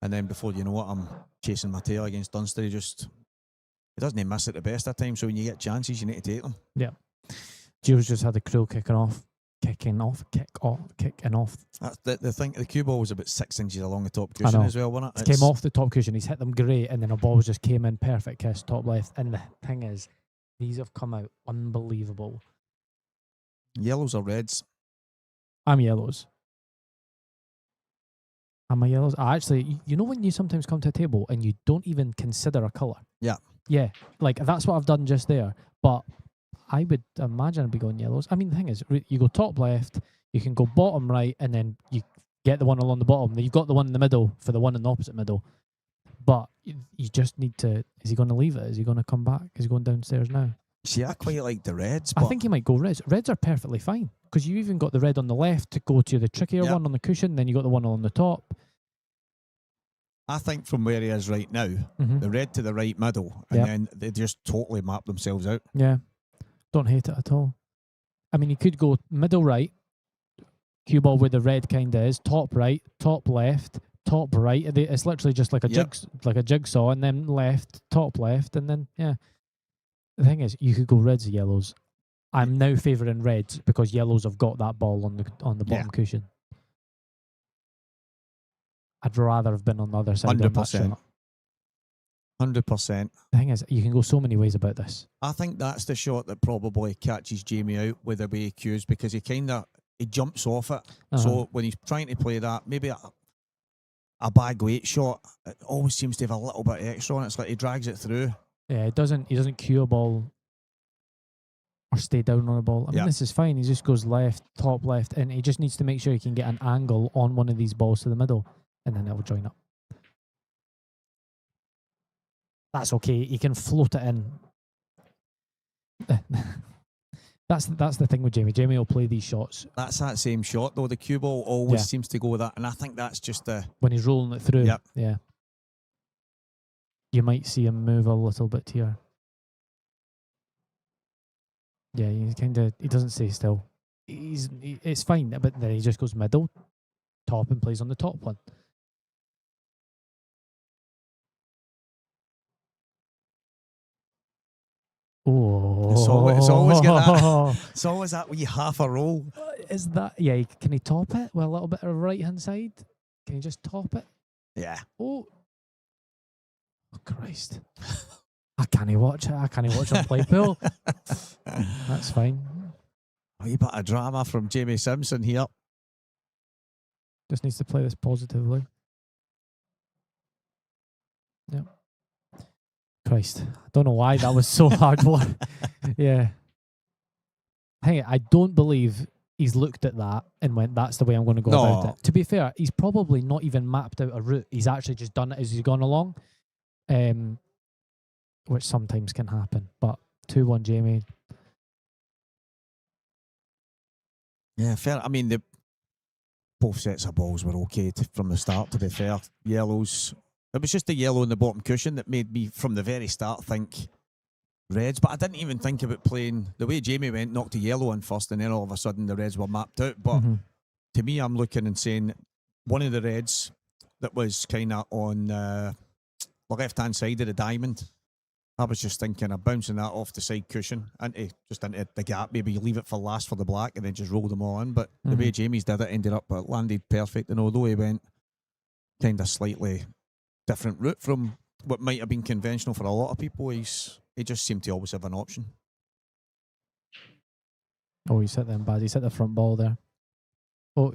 and then before you know it, I'm chasing my tail against Dunster. He doesn't miss it the best of times, so when you get chances, you need to take them. Yeah. Gio's just had the cruel kicking off. Kicking off. That's the thing. The cue ball was about 6 inches along the top cushion as well, wasn't it? It came off the top cushion. He's hit them great, and then a ball just came in perfect kiss, top left. And the thing is, these have come out unbelievable. Yellows or reds? I'm yellows. Am I yellows? Actually, you know when you sometimes come to a table and you don't even consider a colour? Yeah. Yeah, like that's what I've done just there. But I would imagine I'd be going yellows. I mean, the thing is, you go top left, you can go bottom right, and then you get the one along the bottom. Then you've got the one in the middle for the one in the opposite middle. But you just need to, is he going to leave it? Is he going to come back? Is he going downstairs now? See, I quite like the reds. I think he might go reds. Reds are perfectly fine because you even got the red on the left to go to the trickier one on the cushion. Then you got the one on the top. I think from where he is right now, the red to the right middle, and then they just totally map themselves out. Yeah. Don't hate it at all. I mean, you could go middle right, cue ball where the red kind of is, top right, top left, top right. It's literally just like a jigsaw, and then left, top left, and then The thing is, you could go reds or yellows. I'm now favouring reds because yellows have got that ball on the bottom cushion. I'd rather have been on the other side. 100%. 100%. The thing is, you can go so many ways about this. I think that's the shot that probably catches Jamie out with the way he cues, because he jumps off it. So when he's trying to play that, maybe a bag weight shot, it always seems to have a little bit extra on it. It's like he drags it through. Yeah, he doesn't cue a ball or stay down on a ball. I mean, this is fine. He just goes left, top left, and he just needs to make sure he can get an angle on one of these balls to the middle, and then it'll join up. That's okay. He can float it in. That's the thing with Jamie. Jamie will play these shots. That's that same shot, though. The cue ball always seems to go with that, and I think that's just when he's rolling it through. Yep. Yeah. You might see him move a little bit here. Yeah, he doesn't stay still. It's fine, but then he just goes middle, top, and plays on the top one. Oh, it's always got that. It's always that wee half a roll. Is that can he top it with a little bit of right hand side? Can he just top it? Yeah. Oh Christ! I can't watch it. I can't watch him play pool. That's fine. A wee bit of drama from Jamie Simpson here. Just needs to play this positively. Yep. Christ. I don't know why that was so hard one. Yeah. I don't believe he's looked at that and went, that's the way I'm going to go about it. To be fair, he's probably not even mapped out a route. He's actually just done it as he's gone along, which sometimes can happen. But 2-1 Jamie. Yeah, fair. I mean, both sets of balls were okay from the start, to be fair. Yellows. It was just the yellow in the bottom cushion that made me, from the very start, think Reds. But I didn't even think about playing the way Jamie went, knocked the yellow in first, and then all of a sudden the Reds were mapped out. But to me, I'm looking and saying one of the Reds that was kind of on the left-hand side of the diamond, I was just thinking of bouncing that off the side cushion into the gap. Maybe you leave it for last for the black and then just roll them all in. But the way Jamie's did it ended up landed perfect. And although he went kind of slightly different route from what might have been conventional for a lot of people, he just seemed to always have an option. Oh, he's hit them bad. He's hit the front ball there. Oh,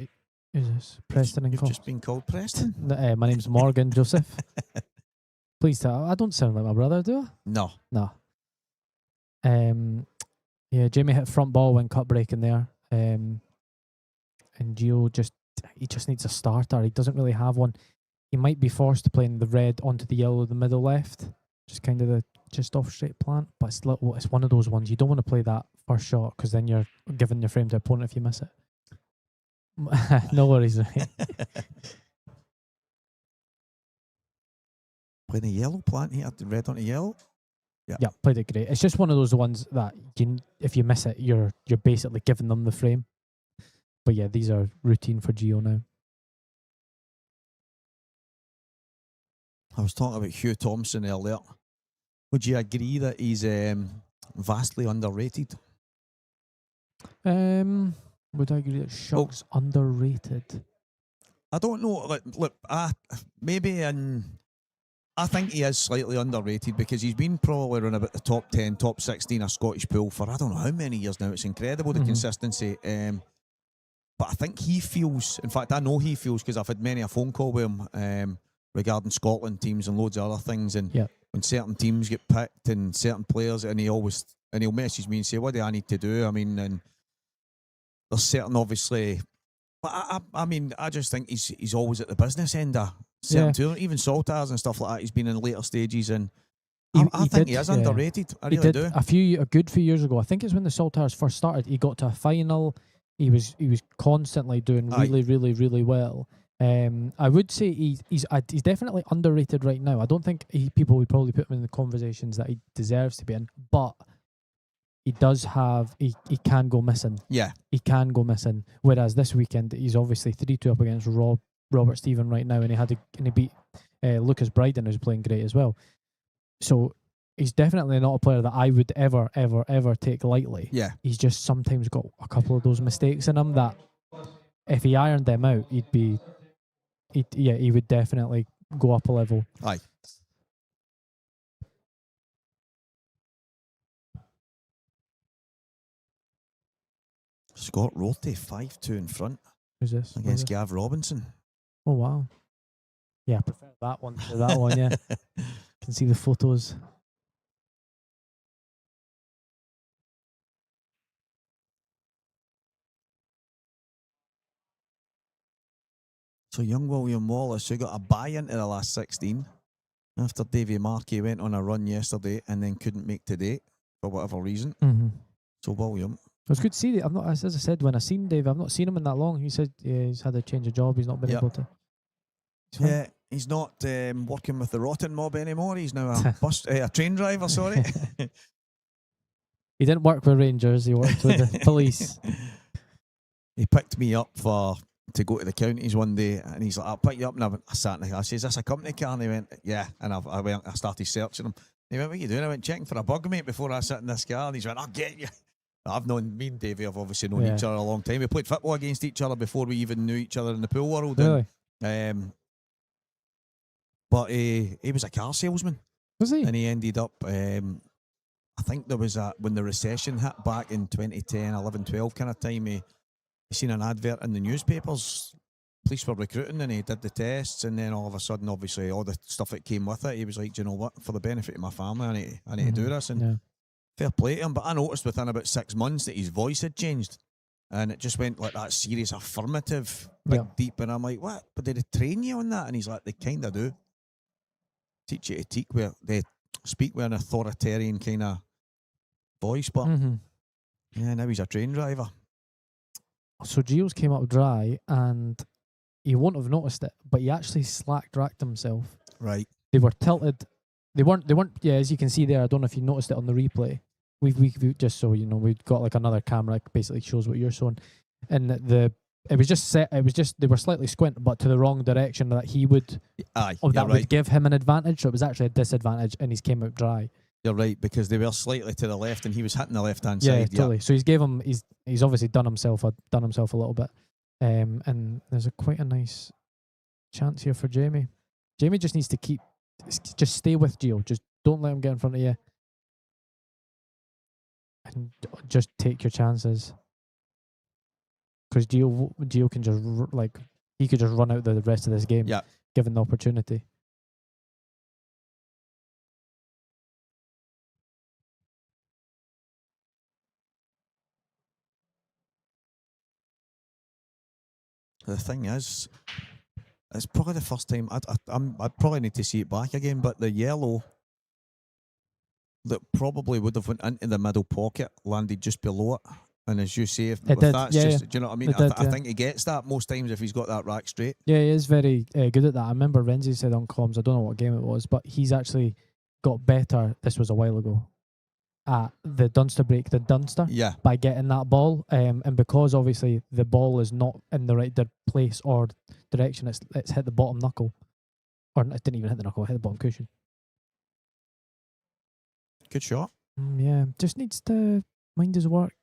who's this? Preston and You've just been called Preston? My name's Morgan Joseph. Please tell. I don't sound like my brother, do I? No. Yeah, Jamie hit front ball when cut breaking there. And Gio just needs a starter. He doesn't really have one. He might be forced to play in the red onto the yellow, the middle left. Just kind of just off straight plant. But it's one of those ones you don't want to play that first shot because then you're giving your frame to opponent if you miss it. No worries. Playing a yellow plant here, the red onto yellow. Yeah, played it great. It's just one of those ones that if you miss it, you're basically giving them the frame. But yeah, these are routine for Gio now. I was talking about Hugh Thompson earlier. Would you agree that he's vastly underrated? Would I agree that Shuck's underrated? I don't know. Look, I think he is slightly underrated because he's been probably around about the top 10, top 16 of Scottish pool for I don't know how many years now. It's incredible, the consistency. But I think he feels, in fact, I know he feels because I've had many a phone call with him regarding Scotland teams and loads of other things. And when certain teams get picked and certain players, and he'll message me and say, what do I need to do? I mean, and there's certain, obviously, but I just think he's always at the business end of certain tournaments, even Saltires and stuff like that. He's been in later stages, and I think he is underrated. I really do. A good few years ago, I think it's when the Saltires first started, he got to a final. He was constantly doing really, really, really well. I would say he's definitely underrated right now. I don't think people would probably put him in the conversations that he deserves to be in, but he does have he can go missing. Yeah, he can go missing. Whereas this weekend he's obviously 3-2 up against Robert Stephen right now, and he beat Lucas Bryden, who's playing great as well. So he's definitely not a player that I would ever take lightly. Yeah, he's just sometimes got a couple of those mistakes in him that if he ironed them out, he would definitely go up a level. Aye. Scott Rothe 5-2 in front. Who's this? Against Gav Robinson. Oh wow. Yeah, I prefer that one to that one, yeah. Can see the photos. So young William Wallace, who got a bye into the last 16 after Davy Markey went on a run yesterday and then couldn't make today for whatever reason. So William. It was good to see. As I said, when I seen Dave, I've not seen him in that long. He said he's had a change of job. He's not been able to. Yeah, he's not working with the Rotten Mob anymore. He's now a train driver, sorry. He didn't work with Rangers. He worked with the police. He picked me up to go to the counties one day, and he's like, I'll pick you up. And I sat in the car. I said, is this a company car? And he went, yeah. And I started searching him. He went, what are you doing? I went, checking for a bug, mate, before I sit in this car. And he's went, I'll get you. Me and Davey have obviously known each other a long time. We played football against each other before we even knew each other in the pool world. Really? But he was a car salesman. Was he? And he ended up, I think there was when the recession hit back in 2010, 11, 12 kind of time, he seen an advert in the newspapers police were recruiting, and he did the tests, and then all of a sudden, obviously, all the stuff that came with it, he was like, "Do you know what? For the benefit of my family, I need to do this." And Yeah. fair play to him. But I noticed within about 6 months that his voice had changed, and it just went like that serious affirmative, big deep. And I'm like, "What? But did they train you on that?" And he's like, "They kind of do. Teach you to speak with an authoritarian kind of voice." But yeah, now he's a train driver. So Gio's came up dry, and he won't have noticed it, but he actually slack-racked himself. Right. They were tilted. They weren't. Yeah, as you can see there. I don't know if you noticed it on the replay. We've just so you know, we've got like another camera that basically shows what you're showing, and it was just set. It was just they were slightly squint, but to the wrong direction that he would. Aye. That would give him an advantage. So it was actually a disadvantage, and he's came out dry. You're right, because they were slightly to the left, and he was hitting the left-hand Yeah, side. totally. So he's obviously done himself a little bit, and there's quite a nice chance here for Jamie. Jamie just needs to just stay with Gio. Just don't let him get in front of you, and just take your chances. Because Gio can just he could just run out the rest of this game, given the opportunity. The thing is, it's probably the first time I'd probably need to see it back again. But the yellow that probably would have went into the middle pocket landed just below it. And as you say, do you know what I mean? I think he gets that most times if he's got that rack straight. Yeah, he is very good at that. I remember Renzi said on comms, I don't know what game it was, but he's actually got better. This was a while ago. At the Dunster break, the Dunster, by getting that ball, and because obviously the ball is not in the right place or direction, it's hit the bottom knuckle, or it didn't even hit the knuckle, it hit the bottom cushion. Good shot. Yeah, just needs to mind his work.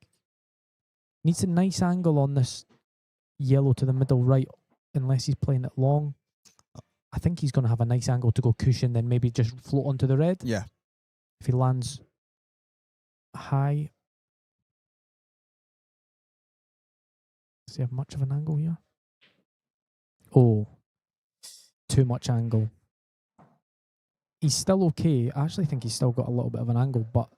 Needs a nice angle on this yellow to the middle right, unless he's playing it long. I think he's going to have a nice angle to go cushion, then maybe just float onto the red. Yeah. If he lands high. Does he have much of an angle here? Oh, too much angle. He's still okay. I actually think he's still got a little bit of an angle, but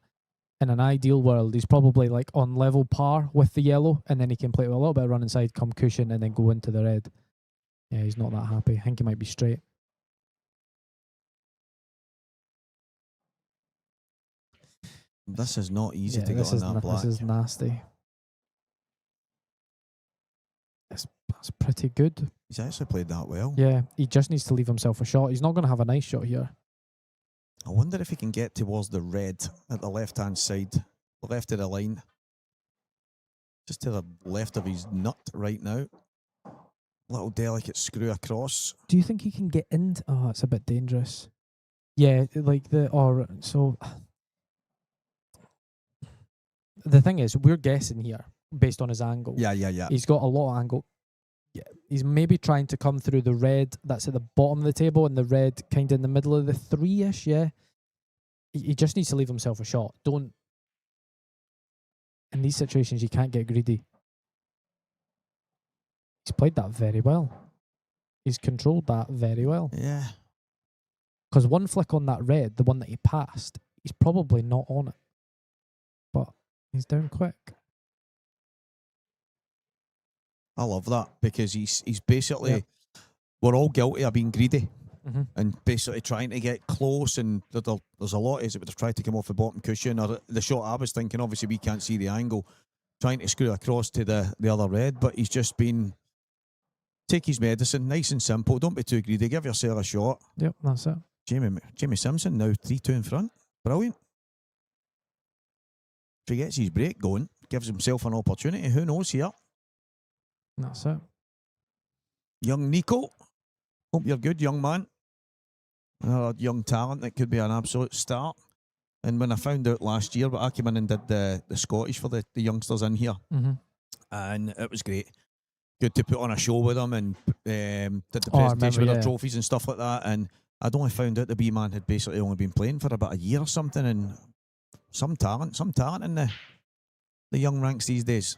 in an ideal world, he's probably like on level par with the yellow, and then he can play with a little bit of run inside, come cushion, and then go into the red. Yeah, he's not that happy. I think he might be straight. This is not easy to get on that black. This is nasty. That's pretty good. He's actually played that well. Yeah, he just needs to leave himself a shot. He's not going to have a nice shot here. I wonder if he can get towards the red at the left-hand side, the left of the line. Just to the left of his nut right now. Little delicate screw across. Do you think he can get into... Oh, it's a bit dangerous. Yeah, like so... The thing is, we're guessing here based on his angle. Yeah. He's got a lot of angle. Yeah, he's maybe trying to come through the red that's at the bottom of the table and the red kind of in the middle of the 3-ish, yeah. He just needs to leave himself a shot. Don't... In these situations, you can't get greedy. He's played that very well. He's controlled that very well. Yeah. Because one flick on that red, the one that he passed, he's probably not on it. But he's down quick. I love that because he's basically... We're all guilty of being greedy and basically trying to get close, and there's a lot of us that would have tried to come off the bottom cushion, or the shot I was thinking, obviously we can't see the angle, trying to screw across to the other red, but he's just been... Take his medicine, nice and simple. Don't be too greedy. Give yourself a shot. Yep, that's it. Jamie Simpson now 3-2 in front. Brilliant. If he gets his break going, gives himself an opportunity. Who knows here? That's it. Young Nico. Hope you're good, young man. Another young talent that could be an absolute start. And when I found out last year, but I came in and did the Scottish for the youngsters in here. And it was great. Good to put on a show with them and did the presentation with their trophies and stuff like that. And I'd only found out the B-man had basically only been playing for about a year or something, and some talent in the young ranks these days.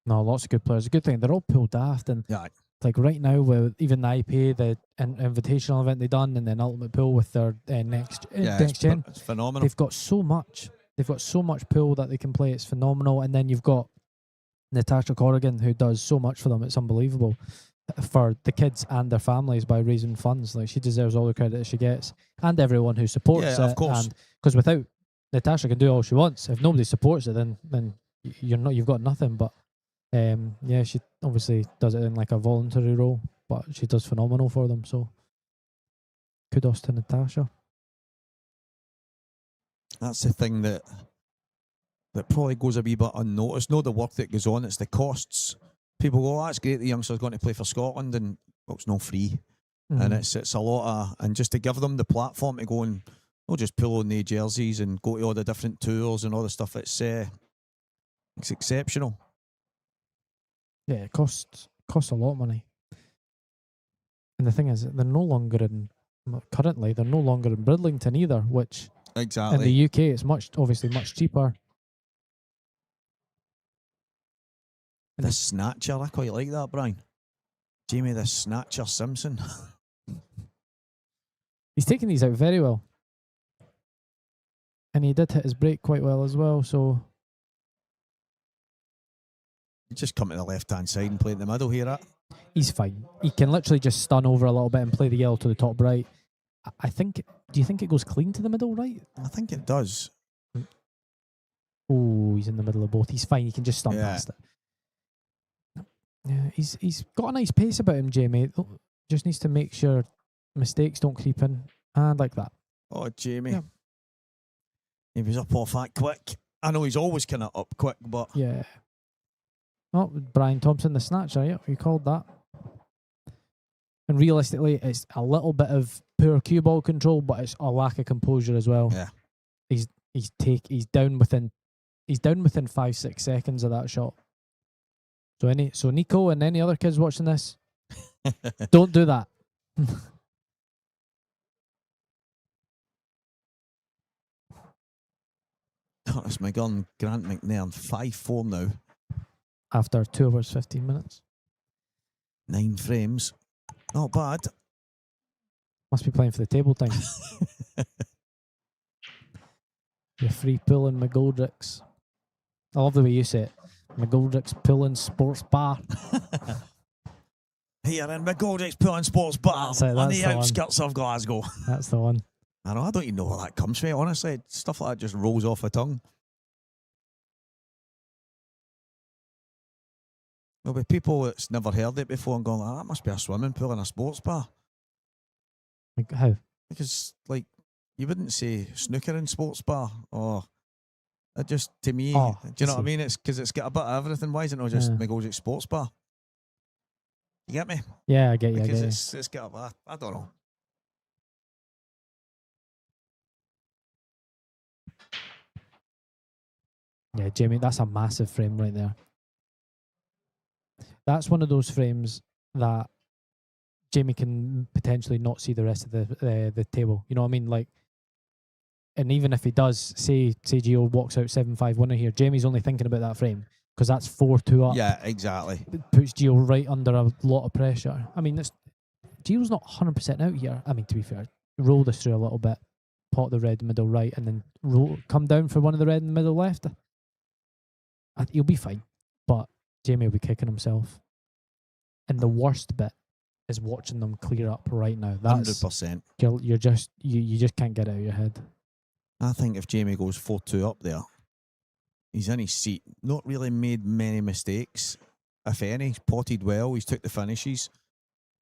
No, lots of good players. A good thing, they're all pulled daft. And Yeah. like right now, with even the IPA, the invitational event they done, and then Ultimate Pool with their next gen, It's phenomenal. they've got so much. They've got so much pool that they can play. It's phenomenal. And then you've got Natasha Corrigan, who does so much for them. It's unbelievable for the kids and their families by raising funds. Like, she deserves all the credit she gets, and everyone who supports it. Of course. And because without Natasha can do all she wants, if nobody supports it, then you've got nothing. But yeah, she obviously does it in like a voluntary role, but she does phenomenal for them. So kudos to Natasha. That's the thing that probably goes a wee bit unnoticed. Not the work that goes on, it's the costs. People go, oh, that's great, the youngster's going to play for Scotland, and well, it's not free. And it's a lot of, and just to give them the platform to go and just pull on the jerseys and go to all the different tours and all the stuff, it's exceptional. Yeah, it costs a lot of money. And the thing is, they're no longer in Bridlington either, which Exactly. in the UK it's obviously much cheaper. The Snatcher, I quite like that, Brian. Jamie the Snatcher Simpson. He's taking these out very well. And he did hit his break quite well as well, so You just come to the left-hand side and play in the middle here. he's fine. He can literally just stun over a little bit and play the yellow to the top right. I think, do you think it goes clean to the middle right? I think it does. Oh, he's in the middle of both. He's fine. He can just stun Yeah. past it. Yeah, he's got a nice pace about him, Jamie. Just needs to make sure mistakes don't creep in. And like that. Oh, Jamie. Yeah. He was up off that quick. I know he's always kind of up quick, but Yeah. Oh, Brian Thompson, the snatcher. Yeah, you called that. And realistically, it's a little bit of poor cue ball control, but it's a lack of composure as well. yeah. He's down within 5-6 seconds of that shot. So Nico and any other kids watching this, don't do that. Curtis McGurn, Grant McNairn, 5-4 now. After 2 hours 15 minutes. 9 frames. Not bad. Must be playing for the table time. Your free pull in McGoldrick's. I love the way you say it. McGoldrick's Pull and Sports Bar. Here in McGoldrick's Pull and Sports Bar That's it, on that's the the one. outskirts of Glasgow. That's the one. I don't even know where that comes from, honestly. Stuff like that just rolls off the tongue. There'll be people that's never heard it before and going, that must be a swimming pool and a sports bar. Like, how? Because, like, you wouldn't say snooker and sports bar, or it just, to me, Oh, do you know what I see. mean? It's because it's got a bit of everything. Why is it not just Yeah. McGoldrick Sports Bar? You get me? Yeah, I get you. Because it's got a, I don't know. Yeah, Jamie, that's a massive frame right there. That's one of those frames that Jamie can potentially not see the rest of the table. You know what I mean? Like, and even if he does, say Gio walks out 7-5 winner here, Jamie's only thinking about that frame because that's 4-2 up. Yeah, exactly. It puts Gio right under a lot of pressure. I mean, Gio's not 100% out here. I mean, to be fair, roll this through a little bit, pot the red middle right, and then come down for one of the red in the middle left. He'll be fine, but Jamie will be kicking himself. And the worst bit is watching them clear up right now. That's 100%. you just can't get it out of your head. I think if Jamie goes 4-2 up there, he's in his seat. Not really made many mistakes, if any. He's potted well. He's took the finishes.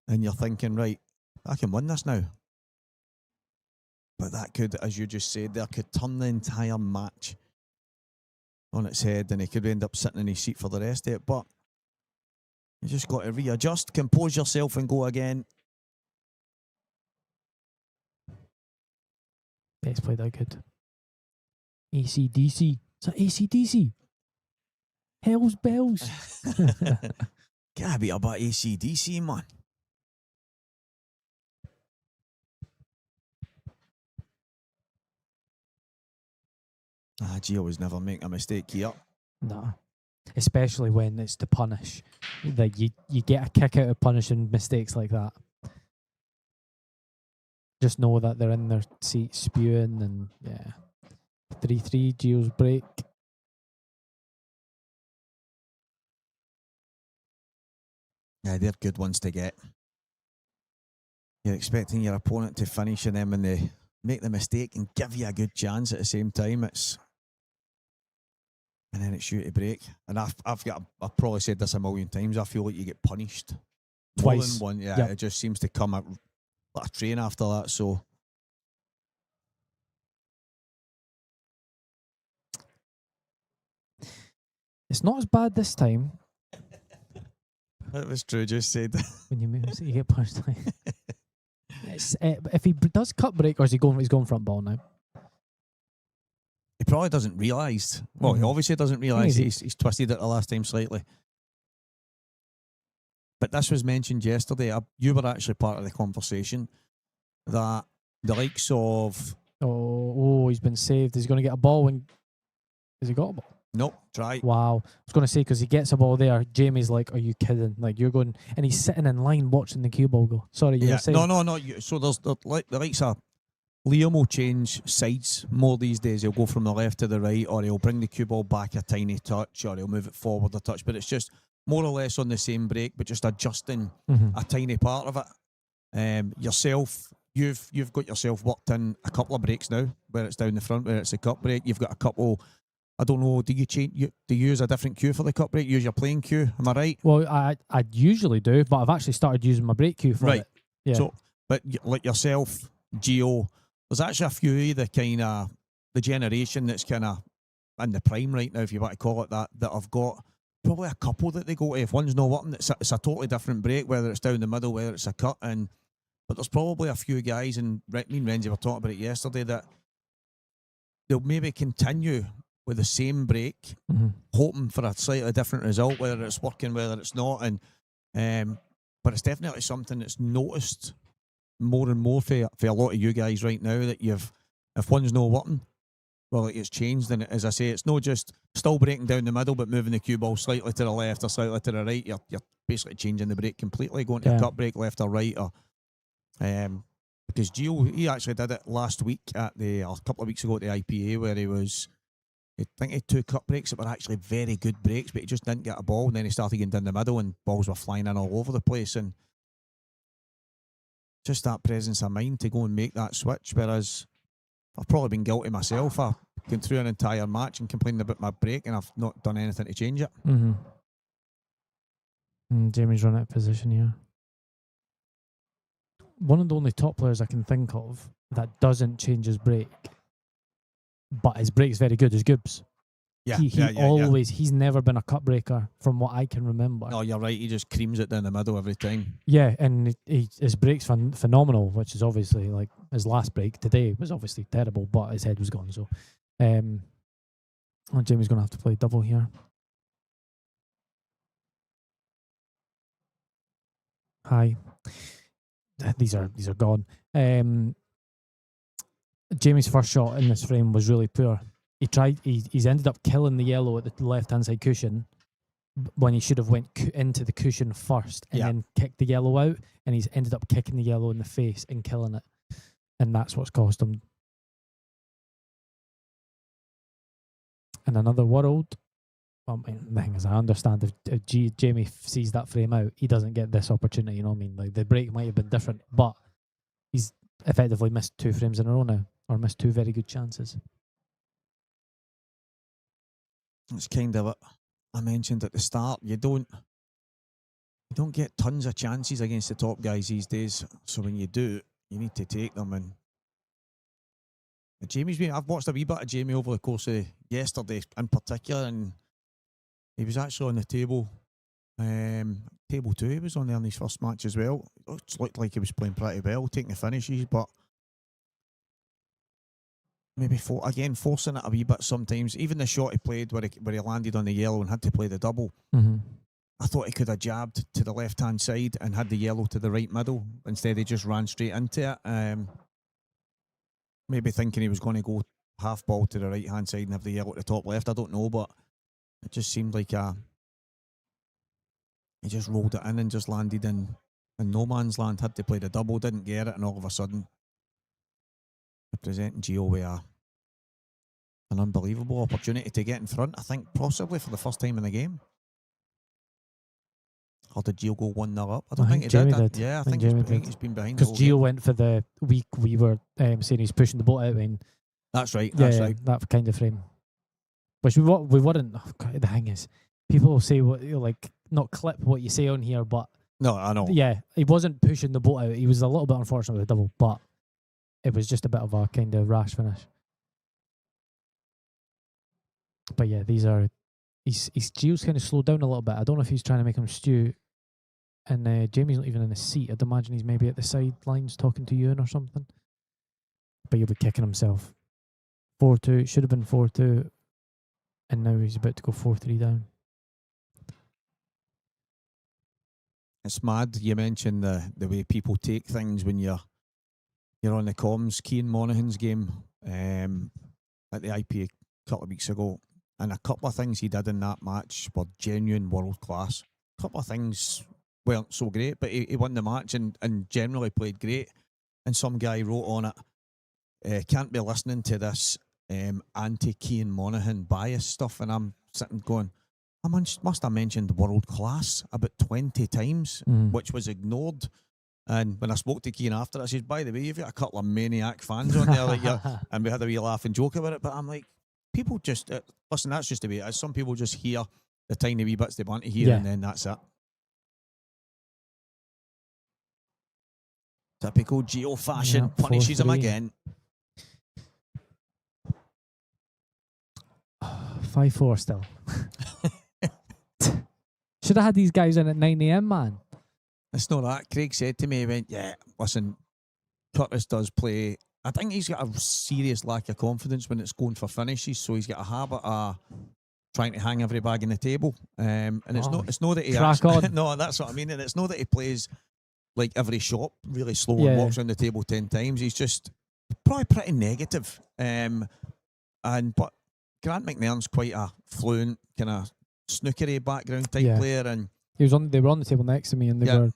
And you're thinking, right, I can win this now. But that could, as you just said there, could turn the entire match on its head, and he could end up sitting in his seat for the rest of it. But you just got to readjust, compose yourself, and go again. Yeah, he's played that good. AC/DC. Is that AC/DC? Hell's bells. Gotta be about AC/DC, man. Gio was never making a mistake here. Nah. especially when it's to punish. Like you get a kick out of punishing mistakes like that. Just know that they're in their seat spewing, and yeah. 3-3, Gio's break. Yeah, they're good ones to get. You're expecting your opponent to finish, and then when they make the mistake and give you a good chance at the same time, and then it's you to break. And I've probably said this a million times. I feel like you get punished Twice. More than one. Yeah, Yep. It just seems to come like a train after that. So It's not as bad this time that was true. Just said. when you move, you get punched. It's, if he does cut break, or is he's going front ball now? He probably doesn't realise. Well, he obviously doesn't realise He's- he's twisted it the last time slightly. But this was mentioned yesterday. You were actually part of the conversation that the likes of He's been saved. He's going to get a ball when. Has he got a ball? nope, try. Wow. I was going to say, because he gets a ball there, Jamie's like, are you kidding? Like, you're going, and he's sitting in line watching the cue ball go. Sorry, you were saying. No. So there's the likes of Liam will change sides more these days. He'll go from the left to the right, or he'll bring the cue ball back a tiny touch, or he'll move it forward a touch. But it's just more or less on the same break, but just adjusting Mhm. a tiny part of it. Yourself, you've got yourself worked in a couple of breaks now, where it's down the front, where it's a cut break. You've got a couple. I don't know. Do you change? Do you use a different cue for the cut break? Use your playing cue? Am I right? Well, I usually do, but I've actually started using my break cue for Right. it. Yeah. So, but like yourself, Gio, there's actually a few of the kind of the generation that's kind of in the prime right now, if you want to call it that I've got probably a couple that they go to. If one's not working, it's a totally different break, whether it's down the middle, whether it's a cut. But there's probably a few guys, and me and Renzi were talking about it yesterday, that they'll maybe continue with the same break, Mhm. hoping for a slightly different result, whether it's working, whether it's not. But it's definitely something that's noticed more and more for a lot of you guys right now, that if one's not working, well, it's changed. And as I say, it's not just still breaking down the middle, but moving the cue ball slightly to the left or slightly to the right. You're basically changing the break completely, going to a cut break left or right, or because Gio, he actually did it last week or a couple of weeks ago at the IPA, where I think he had 2 cut breaks that were actually very good breaks, but he just didn't get a ball, and then he started getting down the middle and balls were flying in all over the place, and just that presence of mind to go and make that switch. Whereas I've probably been guilty myself of going through an entire match and complaining about my break, and I've not done anything to change it. Jamie's run out of position here. One of the only top players I can think of that doesn't change his break, but his break's very good, is Gibbs. He's never been a cut breaker from what I can remember. No, you're right. He just creams it down the middle every time. Yeah, and his break's phenomenal, which is obviously like his last break today was obviously terrible, but his head was gone. So, Jamie's going to have to play double here. Hi. These are gone. Jamie's first shot in this frame was really poor. He's ended up killing the yellow at the left-hand side cushion when he should have went into the cushion first and then kicked the yellow out, and he's ended up kicking the yellow in the face and killing it. And that's what's cost him. In another world, well, the thing is, I understand if Jamie sees that frame out, he doesn't get this opportunity, you know what I mean? Like, the break might have been different, but he's effectively missed 2 frames in a row now, or missed 2 very good chances. It's kind of what I mentioned at the start. You don't get tons of chances against the top guys these days. So when you do, you need to take them. And I've watched a wee bit of Jamie over the course of yesterday in particular, and he was actually on the table. Table 2, he was on there in his first match as well. It looked like he was playing pretty well, taking the finishes, but maybe forcing it a wee bit sometimes. Even the shot he played where he landed on the yellow and had to play the double. Mm-hmm. I thought he could have jabbed to the left-hand side and had the yellow to the right middle. Instead, he just ran straight into it. Maybe thinking he was going to go half ball to the right-hand side and have the yellow at the top left. I don't know, but It just seemed like he just rolled it in and just landed in no man's land. Had to play the double, didn't get it, and all of a sudden, presenting Gio with an unbelievable opportunity to get in front. I think possibly for the first time in the game. Or did Gio go 1-0 up? I don't think he Jamie did. did. Yeah, I think think Jamie he's been behind. because Gio went for the week we were saying he's pushing the boat out in. That's right. That's right. That kind of frame. Which we weren't. Oh God, the thing is, people will say what like not clip what you say on here, but No, I know. yeah, he wasn't pushing the boat out. He was a little bit unfortunate with the double, but it was just a bit of a kind of rash finish. But yeah, he's Gio's kind of slowed down a little bit. I don't know if he's trying to make him stew. And Jamie's not even in the seat. I'd imagine he's maybe at the sidelines talking to Ewan or something. But he'll be kicking himself. 4-2. It should have been 4-2. And now he's about to go 4-3 down. It's mad. You mentioned the way people take things when you're on the comms. Cian Monaghan's game at the IP a couple of weeks ago. And a couple of things he did in that match were genuine world class. A couple of things weren't so great, but he won the match and generally played great. And some guy wrote on it, can't be listening to this anti-Cian Monaghan bias stuff. And I'm sitting going, I must have mentioned world class about 20 times, which was ignored. And when I spoke to Cian after, I said, by the way, you've got a couple of maniac fans on there. And we had a wee laugh and joke about it. But I'm like, people just, listen, that's just the way it is. Some people just hear the tiny wee bits they want to hear, and then that's it. Typical Gio fashion, punishes him again. 5-4 still. Should have had these guys in at 9 a.m, man. It's not that. Craig said to me, he went, yeah, listen, Curtis does play. I think he's got a serious lack of confidence when it's going for finishes, so he's got a habit of trying to hang every bag on the table. And it's not that he actually, no, that's what I mean. And it's not that he plays like every shot really slow and walks around the table 10 times. He's just probably pretty negative. But Grant McNairn's quite a fluent kind of snookery background type player, and they were on the table next to me, and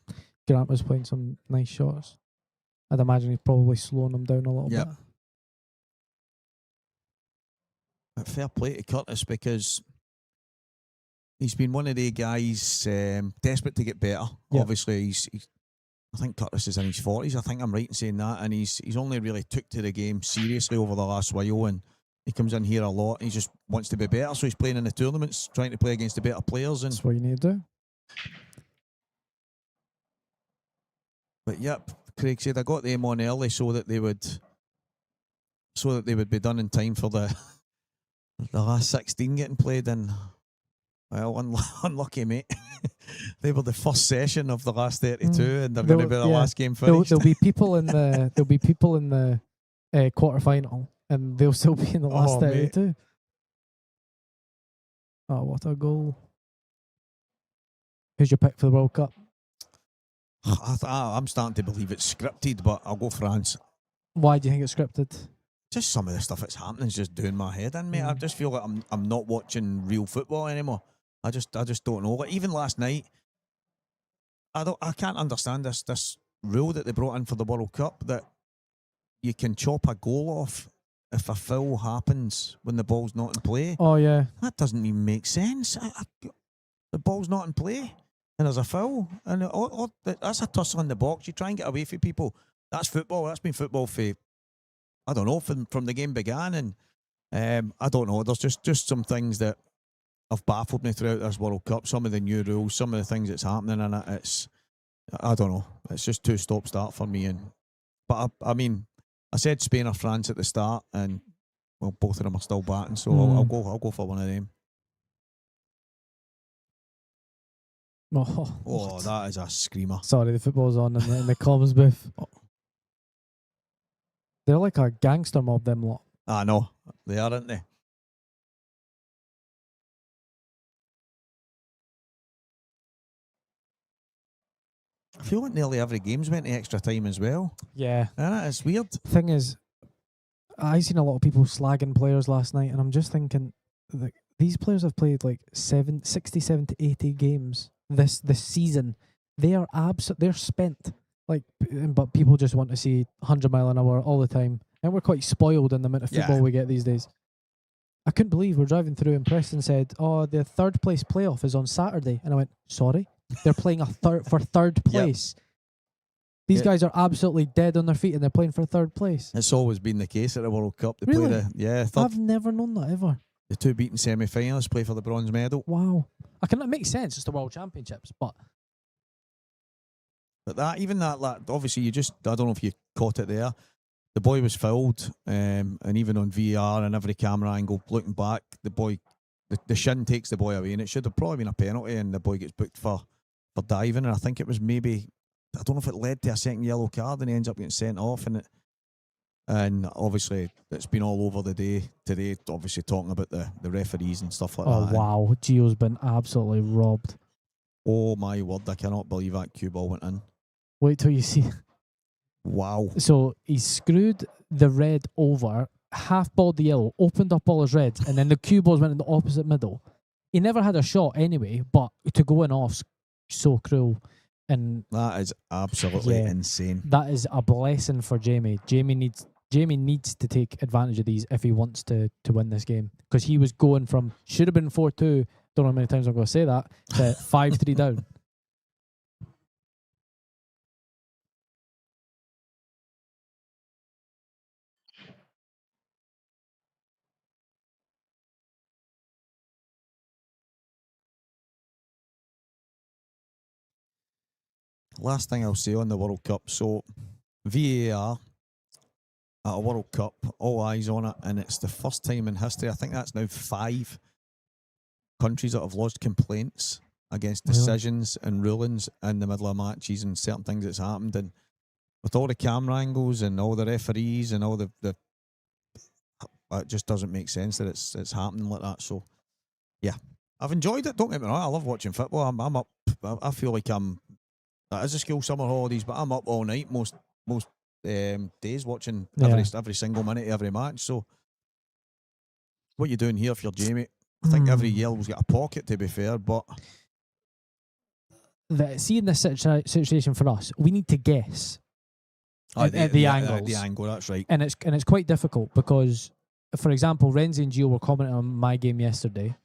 Grant was playing some nice shots. I'd imagine he's probably slowing them down a little bit. But fair play to Curtis, because he's been one of the guys desperate to get better. Obviously, I think Curtis is in his 40s. I think I'm right in saying that, and he's only really took to the game seriously over the last while, and he comes in here a lot. And he just wants to be better, so he's playing in the tournaments, trying to play against the better players. And that's what you need to do. But yep, Craig said I got them on early so that they would be done in time for the last 16 getting played. And well, unlucky, mate. They were the first session of the last 32, and they're going to be the last game finished. There'll be people in the quarter final, and they'll still be in the last 32. Mate. Oh, what a goal! Who's your pick for the World Cup? I'm starting to believe it's scripted, but I'll go France. Why do you think it's scripted? Just some of the stuff that's happening is just doing my head in, mate. I just feel like I'm not watching real football anymore. I just don't know. Like, even last night, I can't understand this rule that they brought in for the World Cup, that you can chop a goal off if a foul happens when the ball's not in play. Oh yeah, that doesn't even make sense. The ball's not in play and there's a foul, and that's a tussle in the box. You try and get away from people. That's football. That's been football for, I don't know, from the game began. And I don't know. There's just some things that have baffled me throughout this World Cup. Some of the new rules, some of the things that's happening in it. I don't know. It's just too stop-start for me. But I mean, I said Spain or France at the start, and well, both of them are still batting. So I'll go for one of them. Oh, that is a screamer. Sorry, the football's on in the comms booth. They're like a gangster mob, them lot. I know. They are, aren't they? I feel like nearly every game's went to extra time as well. Yeah. And it's weird. Thing is, I seen a lot of people slagging players last night, and I'm just thinking, These players have played like 67 to 80 games this season. They are they're spent. Like, but people just want to see 100 mile an hour all the time, and we're quite spoiled in the amount of football we get these days. I couldn't believe we're driving through and Preston said, "Oh, the third place playoff is on Saturday," and I went, "Sorry, they're playing for third place." Yep. These guys are absolutely dead on their feet, and they're playing for third place. It's always been the case at the World Cup. They Really? play I've never known that ever. The two beaten semi-finalists play for the bronze medal. Wow, that makes sense. It's the World Championships, but that obviously I don't know if you caught it there. The boy was fouled, and even on VAR and every camera angle, looking back, the shin takes the boy away, and it should have probably been a penalty, and the boy gets booked for diving, and I think it was maybe, I don't know if it led to a second yellow card, and he ends up getting sent off, and obviously it's been all over the day today, obviously talking about the referees and stuff like that. Oh wow, Gio's been absolutely robbed. Oh my word, I cannot believe that cue ball went in. Wait till you see. Wow. So he screwed the red over, half-balled the yellow, opened up all his reds, and then the cue balls went in the opposite middle. He never had a shot anyway, but to go in off, so cruel. And that is absolutely insane. That is a blessing for Jamie. Jamie needs to take advantage of these if he wants to win this game. Because he was going from, should have been 4-2, don't know how many times I'm going to say that, to 5-3 down. Last thing I'll say on the World Cup. So, VAR at a World Cup, all eyes on it, and it's the first time in history. I think that's now 5 countries that have lodged complaints against decisions and rulings in the middle of matches and certain things that's happened. And with all the camera angles and all the referees and all the it just doesn't make sense that it's happening like that. So, yeah, I've enjoyed it. Don't get me wrong, I love watching football. I'm up. I feel like it is a school summer holidays, but I'm up all night most days watching every single minute of every match. So what you doing here if you're Jamie? I think every yellow's got a pocket, to be fair, but see in this situation for us, we need to guess at the angles. The angle, that's right. And it's quite difficult because, for example, Renzi and Gio were commenting on my game yesterday.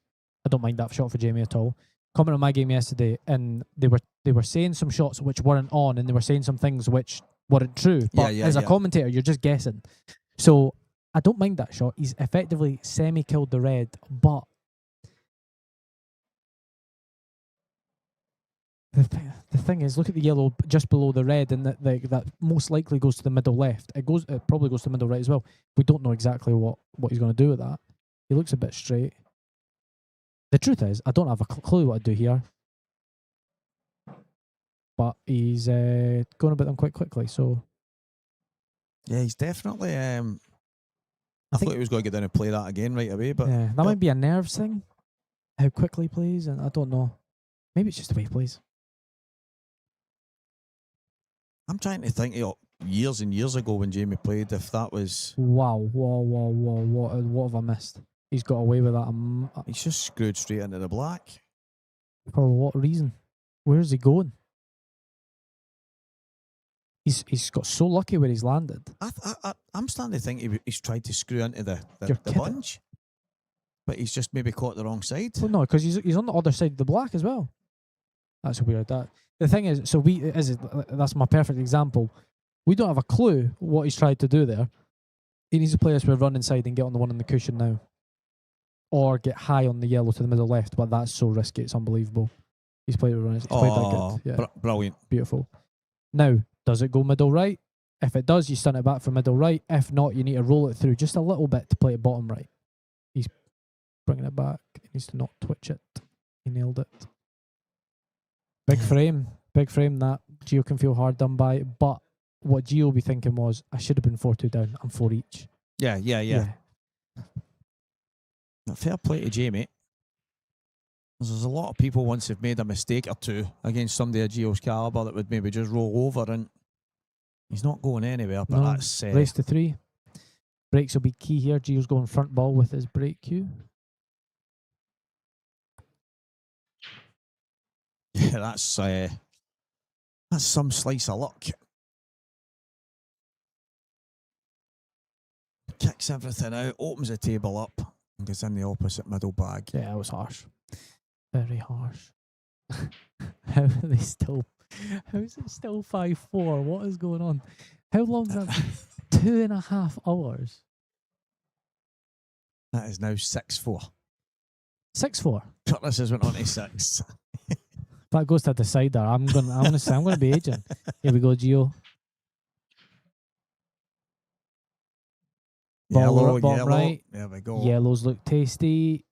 I don't mind that shot for Jamie at all. Commenting on my game yesterday, and they were saying some shots which weren't on, and they were saying some things which weren't true. But as a commentator, you're just guessing. So I don't mind that shot. He's effectively semi-killed the red, but the thing is, look at the yellow just below the red, and that most likely goes to the middle left. It probably goes to the middle right as well. We don't know exactly what he's going to do with that. He looks a bit straight. The truth is, I don't have a clue what to do here. But he's going about them quite quickly, so... Yeah, he's definitely... I thought he was going to get down and play that again right away, but... Yeah, that might be a nerves thing. How quickly he plays, and I don't know. Maybe it's just the way he plays. I'm trying to think of years and years ago when Jamie played, if that was... Wow, what have I missed? He's got away with that. He's just screwed straight into the black. For what reason? Where's he going? He's got so lucky where he's landed. I'm starting to think he's tried to screw into the bunch, but he's just maybe caught the wrong side. Well, no, because he's on the other side of the black as well. That's weird. The thing is, so that's my perfect example. We don't have a clue what he's tried to do there. He needs to play us with run inside and get on the one on the cushion now, or get high on the yellow to the middle left. But that's so risky; it's unbelievable. He's played with run. He's played that good. Yeah, brilliant, beautiful. Now, does it go middle right? If it does, you stun it back for middle right. If not, you need to roll it through just a little bit to play it bottom right. He's bringing it back. He needs to not twitch it. He nailed it. Big frame. That Gio can feel hard done by. But what Gio will be thinking was, I should have been 4-2 down. I'm 4 each. Yeah. Fair play to Jamie. There's a lot of people, once they've made a mistake or two against somebody of Gio's calibre, that would maybe just roll over, and he's not going anywhere. But that's race to 3. Breaks will be key here. Gio's going front ball with his break cue. Yeah, that's some slice of luck. Kicks everything out, opens the table up, and goes in the opposite middle bag. Yeah, it was harsh. Very harsh. How are they still? How is it still 5-4? What is going on? How long is that? 2.5 hours. That is now 6-4. 6-4. Curtis has went on to 6. That goes to a decider. I'm gonna be aging. Here we go, Gio. Ball bottom yellow. right. There we go. Yellows look tasty.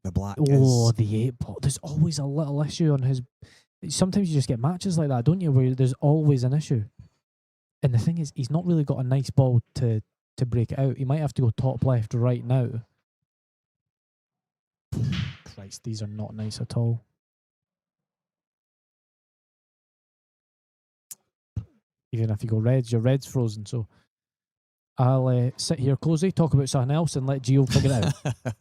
The black Oh, is... the 8 ball. There's always a little issue on his. Sometimes you just get matches like that, don't you? Where there's always an issue. And the thing is, he's not really got a nice ball to break it out. He might have to go top left right now. Christ, these are not nice at all. Even if you go reds, your red's frozen. So I'll sit here cosy, talk about something else, and let Gio figure it out.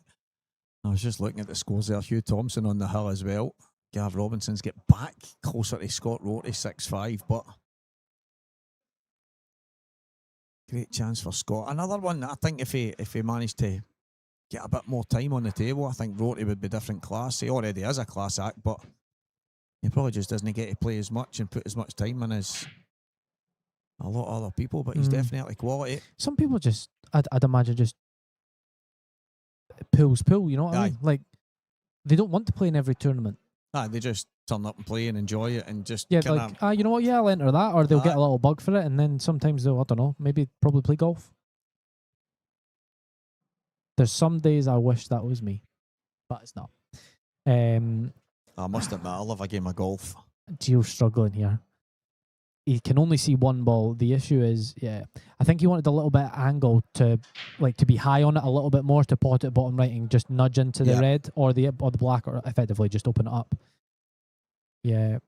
I was just looking at the scores there. Hugh Thompson on the hill as well. Gav Robinson's get back closer to Scott Rorty, 6-5, but great chance for Scott. Another one that I think if he managed to get a bit more time on the table, I think Rorty would be different class. He already is a class act, but he probably just doesn't get to play as much and put as much time in as a lot of other people, but he's definitely quality. Some people just, I'd imagine, just pull, you know what I mean? Like, they don't want to play in every tournament. They just turn up and play and enjoy it and just you know what, yeah, I'll enter that, or they'll get a little bug for it, and then sometimes they'll, I don't know, maybe probably play golf. There's some days I wish that was me, but it's not. I must admit, I love a game of golf. Gio's struggling here. He can only see one ball. The issue is, I think he wanted a little bit of angle to be high on it a little bit more, to pot it bottom right and just nudge into the red or the black, or effectively just open it up. Yeah.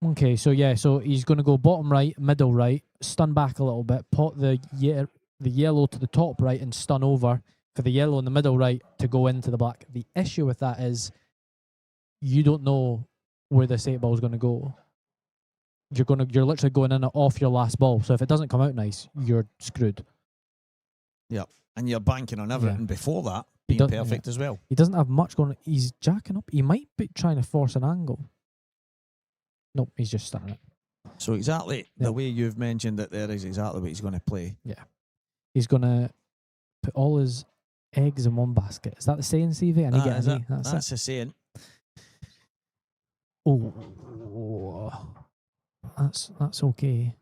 Okay, so he's going to go bottom right, middle right, stun back a little bit, pot the yellow to the top right and stun over for the yellow in the middle right to go into the black. The issue with that is you don't know where this 8 ball is going to go. You're literally going in off your last ball. So if it doesn't come out nice, you're screwed. Yeah, and you're banking on everything before that being perfect as well. He doesn't have much going on. He's jacking up. He might be trying to force an angle. Nope, he's just starting it. So exactly the way you've mentioned it there is exactly what he's going to play. Yeah. He's going to put all his eggs in one basket. Is that the saying, Stevie? And he gets it. That's the saying. Oh, that's okay.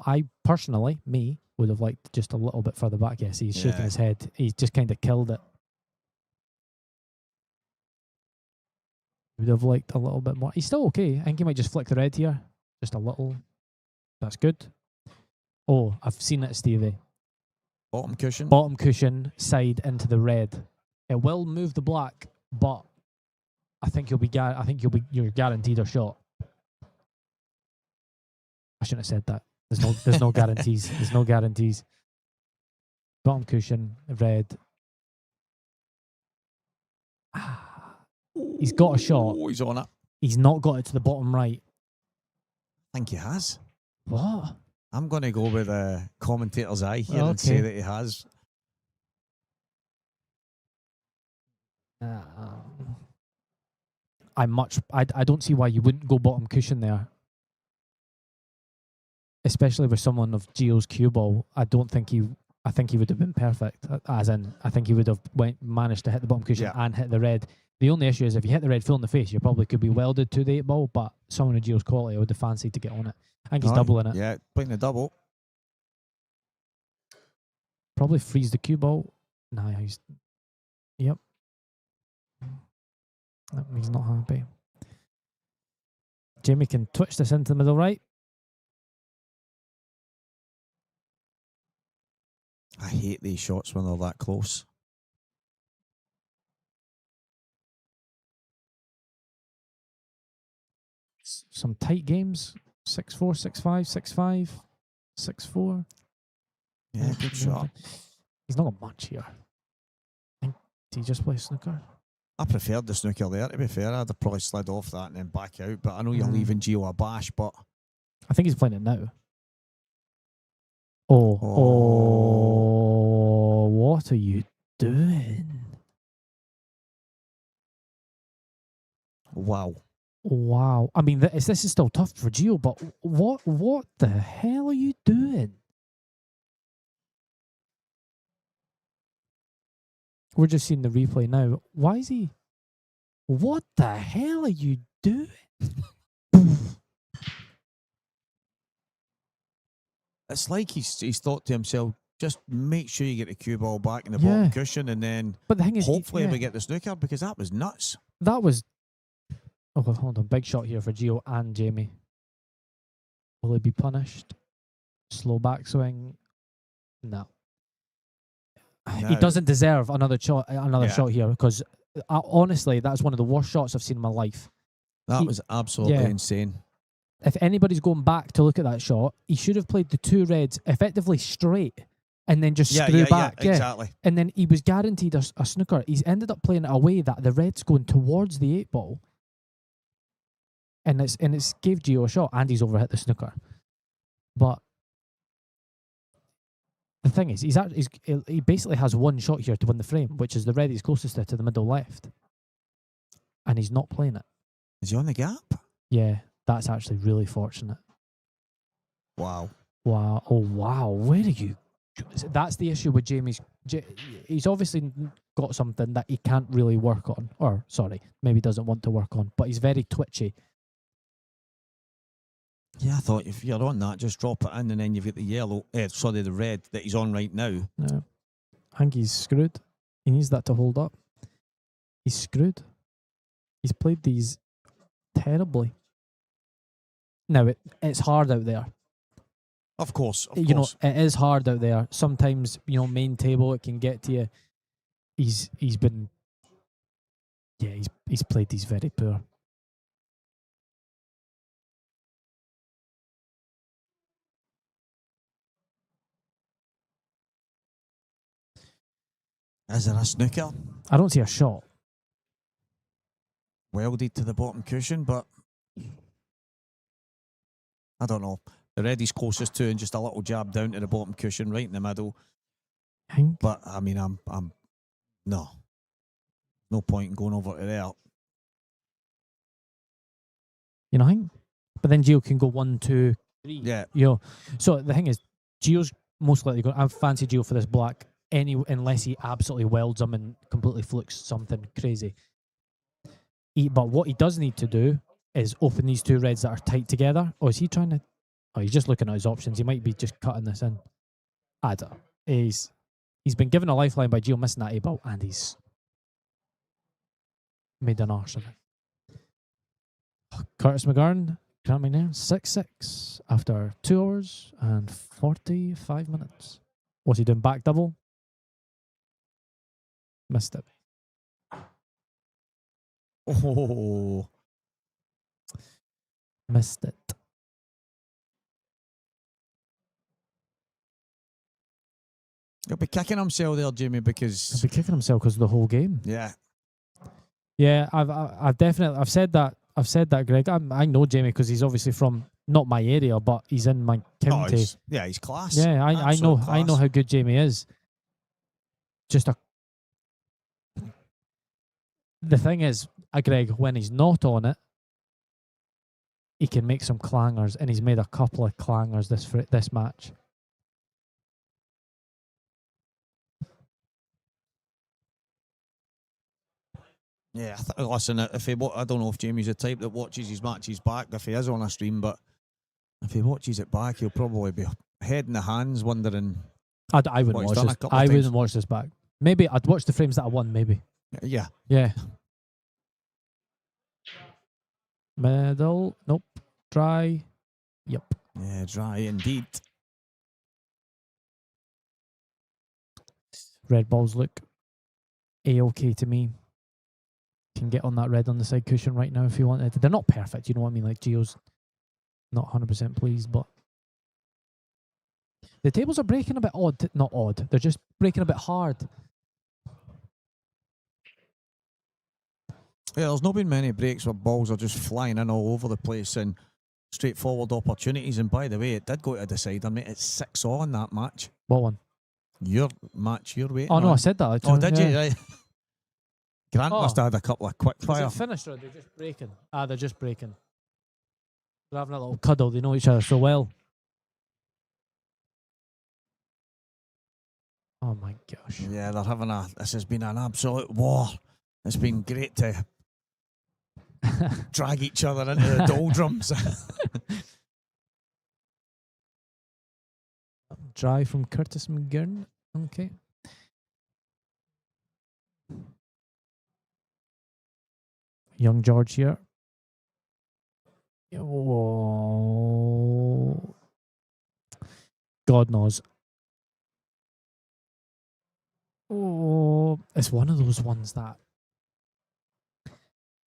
I personally, would have liked just a little bit further back. Yes, he's shaking his head. He's just kind of killed it. Would have liked a little bit more. He's still okay. I think he might just flick the red here. Just a little. That's good. Oh, I've seen it, Stevie. Bottom cushion. Bottom cushion, side into the red. It will move the black, but I think you're guaranteed a shot. I shouldn't have said that. There's no guarantees. There's no guarantees. Bottom cushion, red. He's got a shot. Oh, he's on it. He's not got it to the bottom right. I think he has. What? I'm going to go with a commentator's eye here and say that he has. I don't see why you wouldn't go bottom cushion there. Especially with someone of Gio's cue ball. I think he would have been perfect. As in, I think he would have managed to hit the bottom cushion and hit the red. The only issue is if you hit the red full in the face, you probably could be welded to the 8 ball, but someone of Gio's quality I would have fancied to get on it. I think he's doubling it. Yeah, playing the double. Probably freeze the cue ball. Nah, yep. He's not happy. Jamie can twitch this into the middle right. I hate these shots when they're that close. Some tight games. 6-4, 6-5, 6-5, 6-4. Yeah, good shot. He's not got much here. Do you just play snooker? I preferred the snooker there, to be fair. I'd have probably slid off that and then back out. But I know you're Mm. leaving Gio a bash, but... I think he's playing it now. Oh, what are you doing? Wow. Wow. I mean, this is still tough for Gio, but what the hell are you doing? We're just seeing the replay now. Why is he... What the hell are you doing? It's like he's thought to himself, just make sure you get the cue ball back in the bottom cushion and then But the thing is, hopefully we get the snooker, because that was nuts. that was... Oh, hold on. Big shot here for Gio and Jamie. Will he be punished? Slow backswing? No. He No. doesn't deserve another shot Yeah. shot here, because honestly, that's one of the worst shots I've seen in my life. That He- was absolutely yeah. insane. If anybody's going back to look at that shot, he should have played the two reds effectively straight and then just screw back. Yeah, exactly. And then he was guaranteed a snooker. He's ended up playing it away that the red's going towards the 8-ball. And it's gave Gio a shot, and he's overhit the snooker. But the thing is, he basically has one shot here to win the frame, which is the red he's closest to the middle left. And he's not playing it. Is he on the gap? Yeah, that's actually really fortunate. Wow. Wow. Oh, wow. Where are you? That's the issue with Jamie's. He's obviously got something that he can't really work on. Or, sorry, maybe doesn't want to work on. But he's very twitchy. Yeah, I thought if you're on that, just drop it in and then you've got the yellow, the red that he's on right now. No. I think he's screwed. He needs that to hold up. He's screwed. He's played these terribly. Now, it's hard out there. Of course. You know, it is hard out there. Sometimes, main table, it can get to you. He's been... Yeah, he's played these very poor. Is there a snooker? I don't see a shot. Welded to the bottom cushion, but I don't know. The red he's closest to and just a little jab down to the bottom cushion right in the middle. I think... But I mean, I'm no point in going over to there. I think. But then Gio can go 1, 2, 3. Yeah. So the thing is, Gio's most likely going. I fancy Gio for this black unless he absolutely welds him and completely flukes something crazy. But what he does need to do is open these two reds that are tight together. Or is he trying to... Oh, he's just looking at his options. He might be just cutting this in. I don't know. He's been given a lifeline by Gio missing that 8-ball, and he's made an arse of it. Curtis McGurn, can't my name, 6-6 after 2 hours and 45 minutes. What's he doing? Back double? Missed it. Oh, Missed it. he'll be kicking himself there, Jimmy, He'll because be kicking himself because of the whole game. yeah, I've definitely said that, Greg. I know Jamie because he's obviously from not my area, but he's in my county. he's class. Yeah, I know how good Jamie is. The thing is, Greg, when he's not on it, he can make some clangers, and he's made a couple of clangers this match. Yeah, listen, I don't know if Jamie's the type that watches his matches back, if he is on a stream, but if he watches it back, he'll probably be head in the hands wondering. I wouldn't watch this. I wouldn't watch this back. Maybe I'd watch the frames that I won, maybe. Yeah. Yeah. Middle. Nope. Dry. Yep. Yeah, dry indeed. Red balls look A-okay to me. Can get on that red on the side cushion right now if you wanted. They're not perfect, you know what I mean? Like Gio's not 100% pleased, but the tables are breaking a bit odd. Not odd. They're just breaking a bit hard. Yeah, there's not been many breaks where balls are just flying in all over the place and straightforward opportunities. And by the way, it did go to a decider, mate. It's 6-all in that match. What one? Your match, you're waiting Oh no, on. I said that. Oh, did you? Yeah. Right. Grant must have had a couple of quick Is fire. it finished or are they just breaking? They're just breaking. They're having a little cuddle. They know each other so well. Oh my gosh. Yeah, they're having this has been an absolute war. It's been great to drag each other into the doldrums. Dry from Curtis McGurn. Okay. Young George here. Oh. God knows. Oh, it's one of those ones that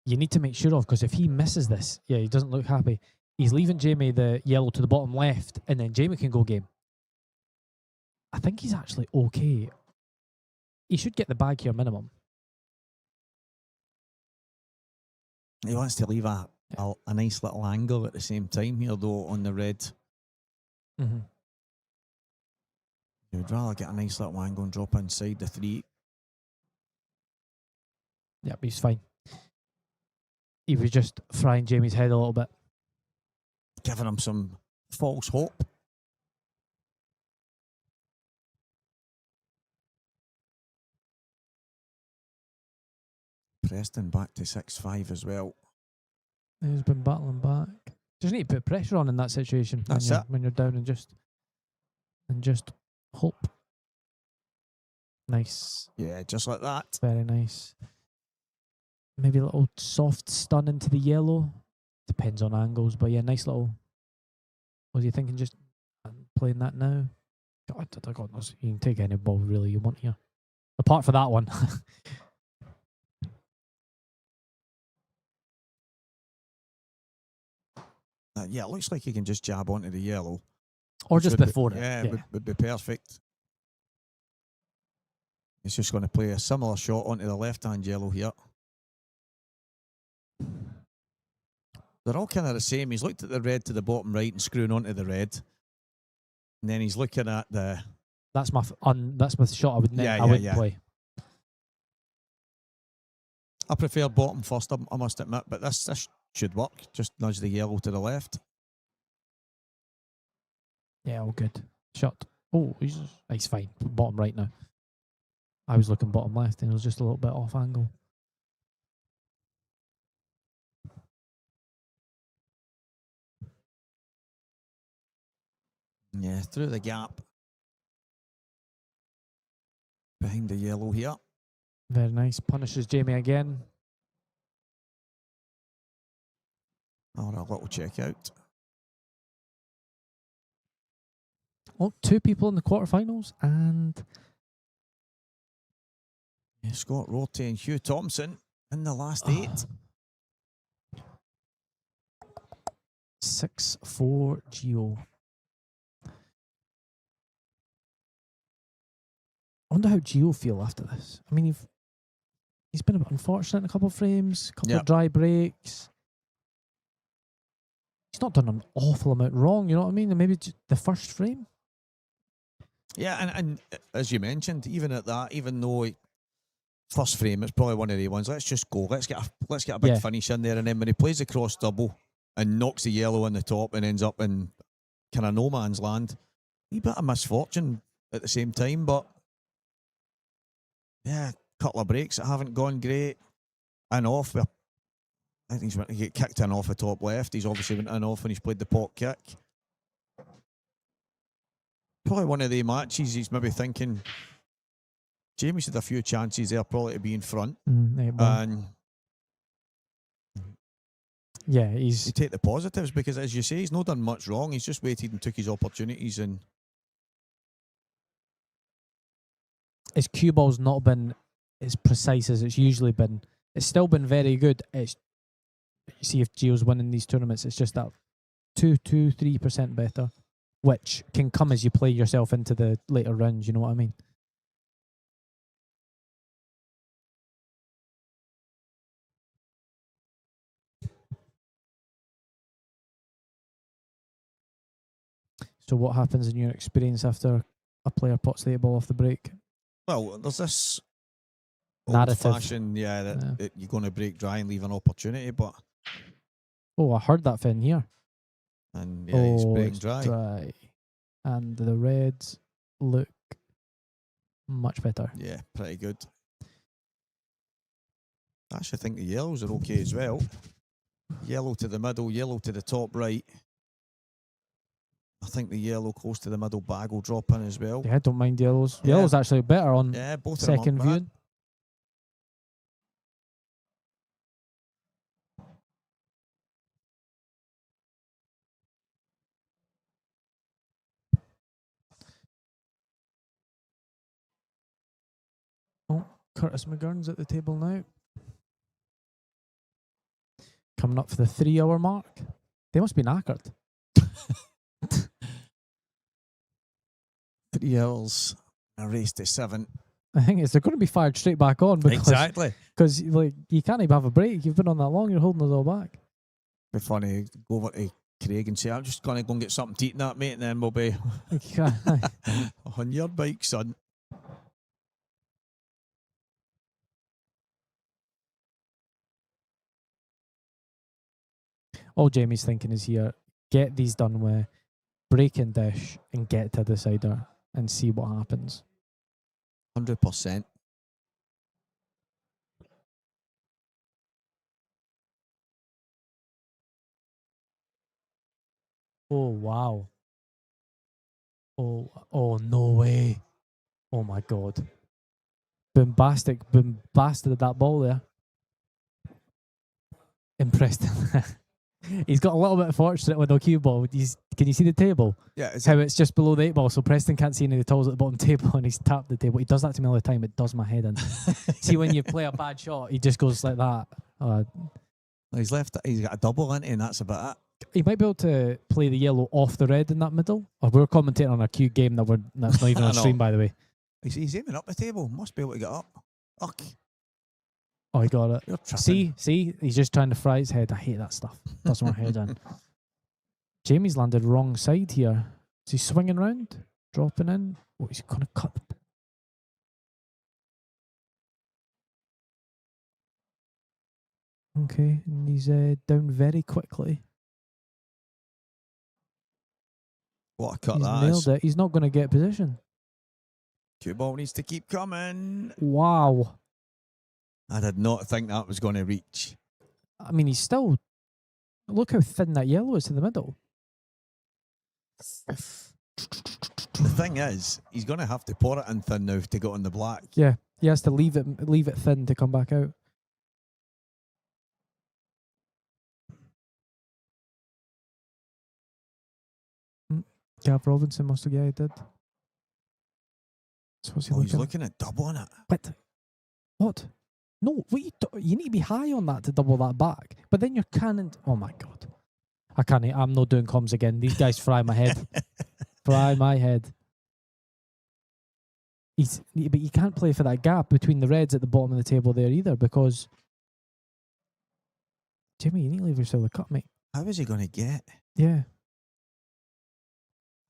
you need to make sure of, because if he misses this, he doesn't look happy. He's leaving Jamie the yellow to the bottom left, and then Jamie can go game. I think he's actually okay. He should get the bag here minimum. He wants to leave a nice little angle at the same time here, though, on the red. Mm-hmm. You'd rather get a nice little angle and drop inside the 3. Yep, he's fine. He was just frying Jamie's head a little bit. Giving him some false hope. Preston back to 6-5 as well. He's been battling back. Just need to put pressure on in that situation. That's when you're down and just hope. Nice. Yeah, just like that. Very nice. Maybe a little soft stun into the yellow. Depends on angles, but yeah, nice little. Was you thinking just playing that now? God knows. You can take any ball really you want here. Apart from that one. Yeah, it looks like he can just jab onto the yellow. Or just before it. it. Yeah, would be perfect. He's just going to play a similar shot onto the left-hand yellow here. They're all kind of the same. He's looked at the red to the bottom right and screwing onto the red. And then he's looking at the... That's my shot I would wouldn't play. I prefer bottom first, I must admit, but this should work. Just nudge the yellow to the left. Yeah, all good. Shot. Oh, he's fine. Bottom right now. I was looking bottom left and it was just a little bit off angle. Yeah, through the gap. Behind the yellow here. Very nice. Punishes Jamie again. Or a little check out. Oh, 2 people in the quarterfinals and Yeah, Scott Rorty and Hugh Thompson in the last 8. 6-4 Gio. I wonder how Gio feel after this. I mean, he's been a bit unfortunate in a couple of frames, couple of dry breaks. He's not done an awful amount wrong, you know what I mean? And maybe the first frame. Yeah, and as you mentioned, even at that, even though first frame, it's probably one of the ones. Let's just go. Let's get a big finish in there, and then when he plays the cross double and knocks the yellow on the top and ends up in kind of no man's land, a bit of misfortune at the same time, but yeah, a couple of breaks that haven't gone great. And off, I think he's went to get kicked in off the top left. He's obviously went in off when he's played the pot kick. Probably one of the matches he's maybe thinking, Jamie's had a few chances there probably to be in front. And yeah, you take the positives, because as you say, he's not done much wrong. He's just waited and took his opportunities. And his cue ball's not been as precise as it's usually been. It's still been very good. It's, you see, if Gio's winning these tournaments, it's just that 2-3% better, which can come as you play yourself into the later rounds, you know what I mean? So what happens in your experience after a player pots the 8-ball off the break? Well, there's this Narrative. old-fashioned, that you're going to break dry and leave an opportunity, but Oh, I heard that fin here. and he's breaking it's dry. And the Reds look much better. Yeah, pretty good. I actually think the yellows are okay as well. Yellow to the middle, yellow to the top right. I think the yellow close to the middle bag will drop in as well. Yeah, I don't mind yellows. Yeah. Yellow's actually better on Yeah, both of them second aren't bad. viewing. Oh, Curtis McGurn's at the table now. Coming up for the 3-hour mark. They must be knackered. 3 hours, a race to 7. I think they're going to be fired straight back on because Because like you can't even have a break. You've been on that long. You're holding us all back. Be funny. Go over to Craig and say, "I'm just going to go and get something to eat, and that mate, and then we'll be on your bike, son." All Jamie's thinking is here: get these done with, break and dish, and get to the decider and see what happens. 100%. Oh wow! Oh no way! Oh my god! Bombastic at that ball there. Impressed. He's got a little bit of fortunate with the cue ball. Can you see the table? Yeah, it's How it's just below the 8-ball, so Preston can't see any of the tools at the bottom table, and he's tapped the table. He does that to me all the time. It does my head in. See, when you play a bad shot, he just goes like that. he's left. He's got a double in, and that's about it. He might be able to play the yellow off the red in that middle. Or we're commentating on a cue game that's not even on stream, by the way. He's aiming up the table. Must be able to get up. Ugh. Oh, he got it. You're tripping. See, he's just trying to fry his head. I hate that stuff. Does my head in. Jamie's landed wrong side here. Is he swinging round? Dropping in? Oh, he's going to cut the... Okay, and he's down very quickly. What a cut He's that nailed is. it. He's not going to get position. Cue ball needs to keep coming. Wow. I did not think that was going to reach. I mean, he's still... Look how thin that yellow is to the middle. The thing is, he's going to have to pour it in thin now to get on the black. Yeah, he has to leave it thin to come back out. Gav Robinson must have, yeah, he did. So what's he He's looking at doubling it. What? No, you need to be high on that to double that back. But then you're canning... Oh my God. I can't... I'm not doing comms again. These guys fry my head. Fry my head. But you can't play for that gap between the reds at the bottom of the table there either, because... Jimmy, you need to leave yourself a cut, mate. How is he going to get? Yeah.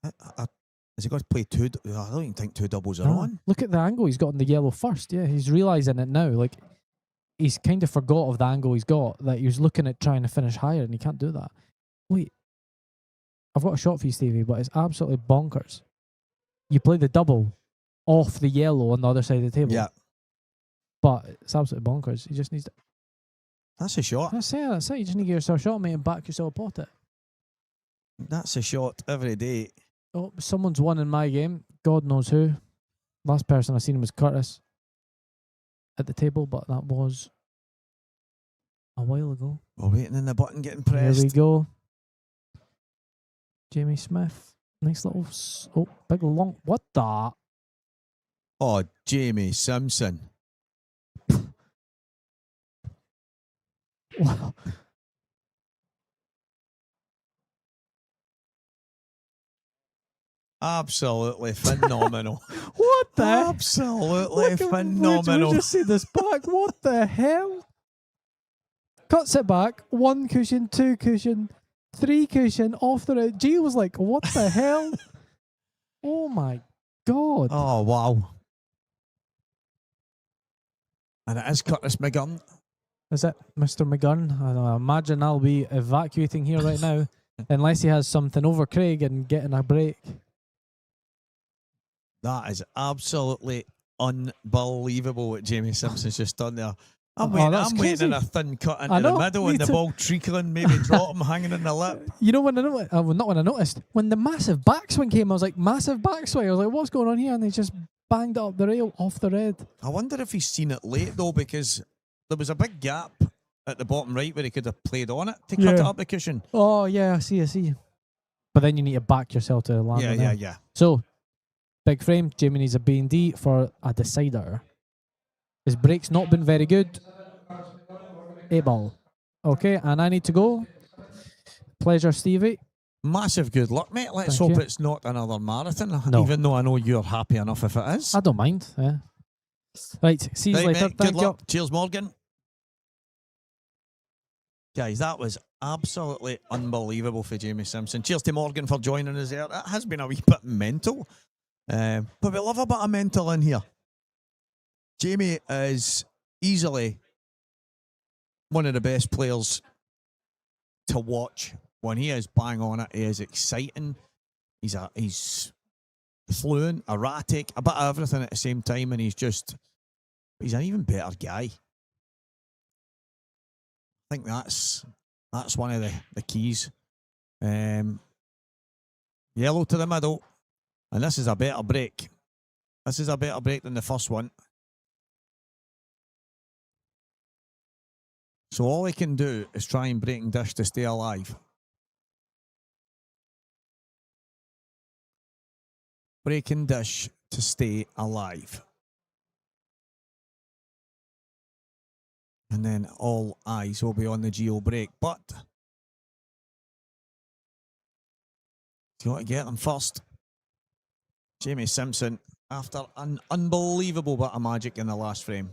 Has he got to play two? I don't even think two doubles are No. on. Look at the angle he's got on the yellow first. Yeah, he's realising it now. Like, he's kind of forgot of the angle he's got, that he was looking at trying to finish higher, and he can't do that. Wait. I've got a shot for you, Stevie, but it's absolutely bonkers. You play the double off the yellow on the other side of the table. Yeah. But it's absolutely bonkers. He just needs to... That's a shot. That's it. You just need to get yourself a shot, mate, and back yourself a pot it. That's a shot every day. Oh, someone's won in my game. God knows who. Last person I seen was Curtis at the table, but that was a while ago. We're waiting in the button getting pressed. Here we go. Jamie Smith. Nice little... big long... What the... Oh, Jamie Simpson. Wow. Absolutely phenomenal. What the... Absolutely Look at- phenomenal. We just see this back. What the hell? Cuts it back. 1 cushion, 2 cushion. 3 cushion off the red. G was like, what the hell? Oh my God. Oh, wow. And it is Curtis McGurn. Is it Mr. McGurn? I imagine I'll be evacuating here right now unless he has something over Craig and getting a break. That is absolutely unbelievable what Jamie Simpson's just done there. I'm that's waiting crazy. in a thin cut I into know, the middle me and the too. ball trickling, maybe drop him hanging in the lip. You know when I noticed, well, not when I noticed, when the massive backswing came, I was like, massive backswing. I was like, what's going on here? And they just banged it up the rail off the red. I wonder if he's seen it late though, because there was a big gap at the bottom right where he could have played on it to cut it up the cushion. Oh, yeah, I see. But then you need to back yourself to land on there. Yeah. So, big frame, Jamie needs a B&D for a decider. His brake's not been very good. 8 ball. Okay, and I need to go. Pleasure, Stevie. Massive good luck, mate. Let's Thank hope you. it's not another marathon, No. even though I know you're happy enough if it is. I don't mind. Yeah. Right, see you Right, later. mate, Thank good you. luck. Cheers, Morgan. Guys, that was absolutely unbelievable for Jamie Simpson. Cheers to Morgan for joining us there. It has been a wee bit mental, but we love a bit of mental in here. Jamie is easily one of the best players to watch. When he is bang on it, he is exciting. He's fluent, erratic, a bit of everything at the same time, and he's an even better guy. I think that's one of the keys. Yellow to the middle, and this is a better break. This is a better break than the first one. So all he can do is try and break and dish to stay alive. Break and dish to stay alive. And then all eyes will be on the Geo break. But you want to get them first. Jamie Simpson, after an unbelievable bit of magic in the last frame.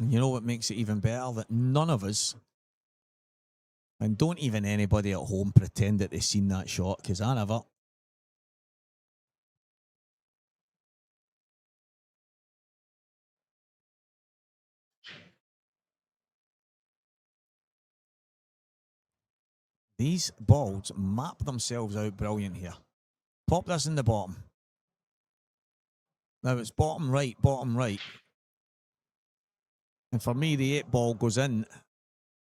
And you know what makes it even better? That none of us, and don't even anybody at home pretend that they've seen that shot, because I never. These balls map themselves out brilliant here. Pop this in the bottom. Now it's bottom right. And for me, the 8 ball goes in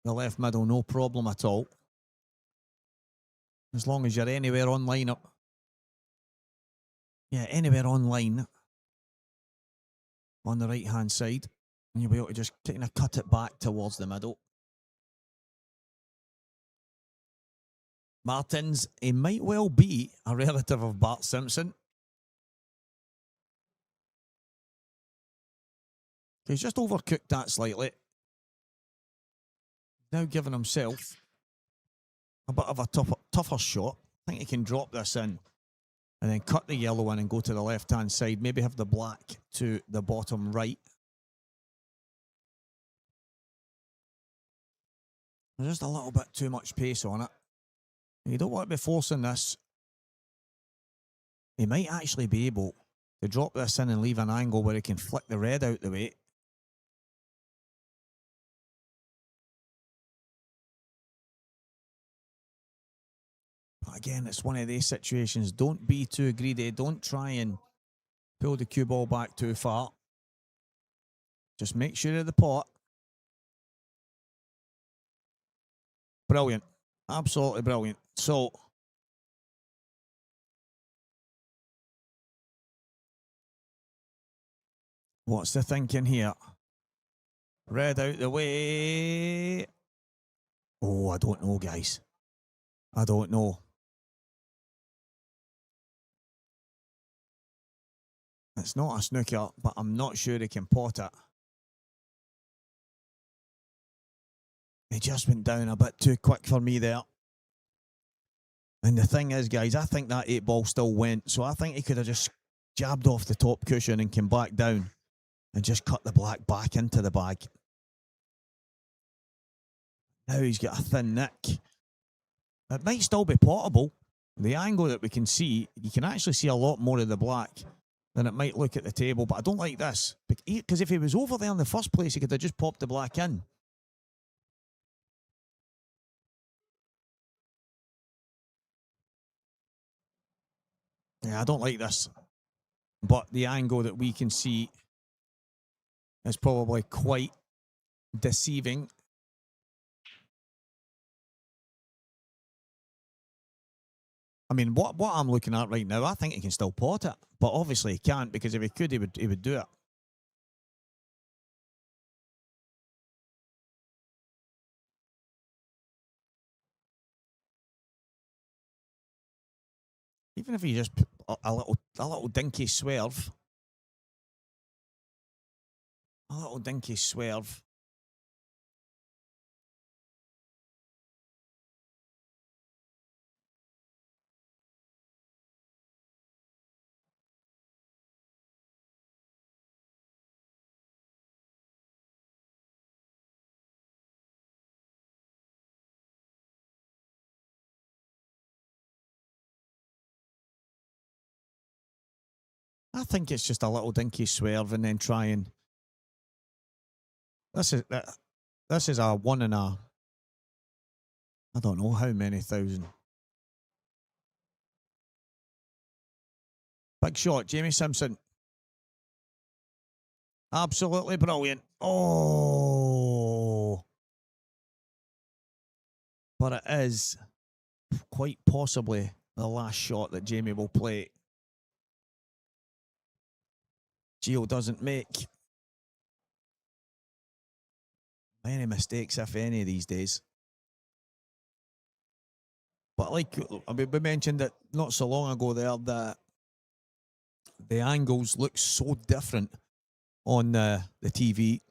the left middle, no problem at all. As long as you're anywhere on line up. Yeah, anywhere on line on the right-hand side. And you'll be able to just kind of cut it back towards the middle. Martins, he might well be a relative of Bart Simpson. He's just overcooked that slightly. Now giving himself a bit of a tougher shot. I think he can drop this in and then cut the yellow in and go to the left-hand side. Maybe have the black to the bottom right. There's just a little bit too much pace on it. You don't want to be forcing this. He might actually be able to drop this in and leave an angle where he can flick the red out the way. But again, it's one of these situations. Don't be too greedy. Don't try and pull the cue ball back too far. Just make sure of the pot. Brilliant. Absolutely brilliant. So, what's the thinking here? Red out the way. Oh, I don't know, guys. I don't know. It's not a snooker, but I'm not sure he can pot it. He just went down a bit too quick for me there. And the thing is, guys, I think that 8 ball still went. So I think he could have just jabbed off the top cushion and came back down. and just cut the black back into the bag. Now he's got a thin nick. It might still be potable. The angle that we can see, you can actually see a lot more of the black than it might look at the table, but I don't like this. Because if he was over there in the first place, he could have just popped the black in. Yeah, I don't like this. But the angle that we can see is probably quite deceiving. I mean, what I'm looking at right now, I think he can still pot it. But obviously he can't, because if he could, he would do it. Even if he just a little dinky swerve. A little dinky swerve. I think it's just a little dinky swerve and then try and... This is a 1 in a... I don't know how many thousand. Big shot, Jamie Simpson. Absolutely brilliant. Oh! But it is quite possibly the last shot that Jamie will play. Gio doesn't make many mistakes, if any, these days. But like we mentioned it not so long ago there, that the angles look so different on the TV.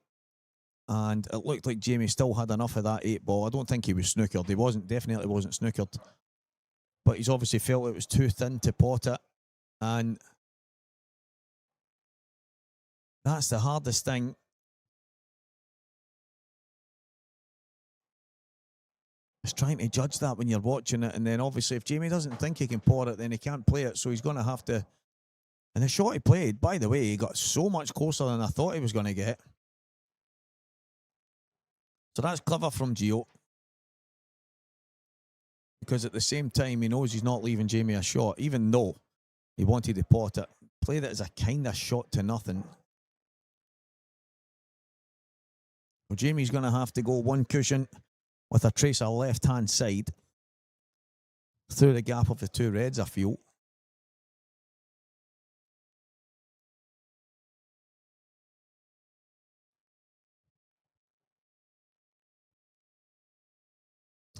And it looked like Jamie still had enough of that 8 ball. I don't think he was snookered. He definitely wasn't snookered. But he's obviously felt it was too thin to pot it. And that's the hardest thing. It's trying to judge that when you're watching it. And then obviously if Jamie doesn't think he can pot it, then he can't play it. So he's going to have to... And the shot he played, by the way, he got so much closer than I thought he was going to get. So that's clever from Gio. Because at the same time, he knows he's not leaving Jamie a shot, even though he wanted to pot it. Played it as a kind of shot to nothing. Well, Jamie's going to have to go one cushion with a tracer left-hand side through the gap of the two reds, I feel.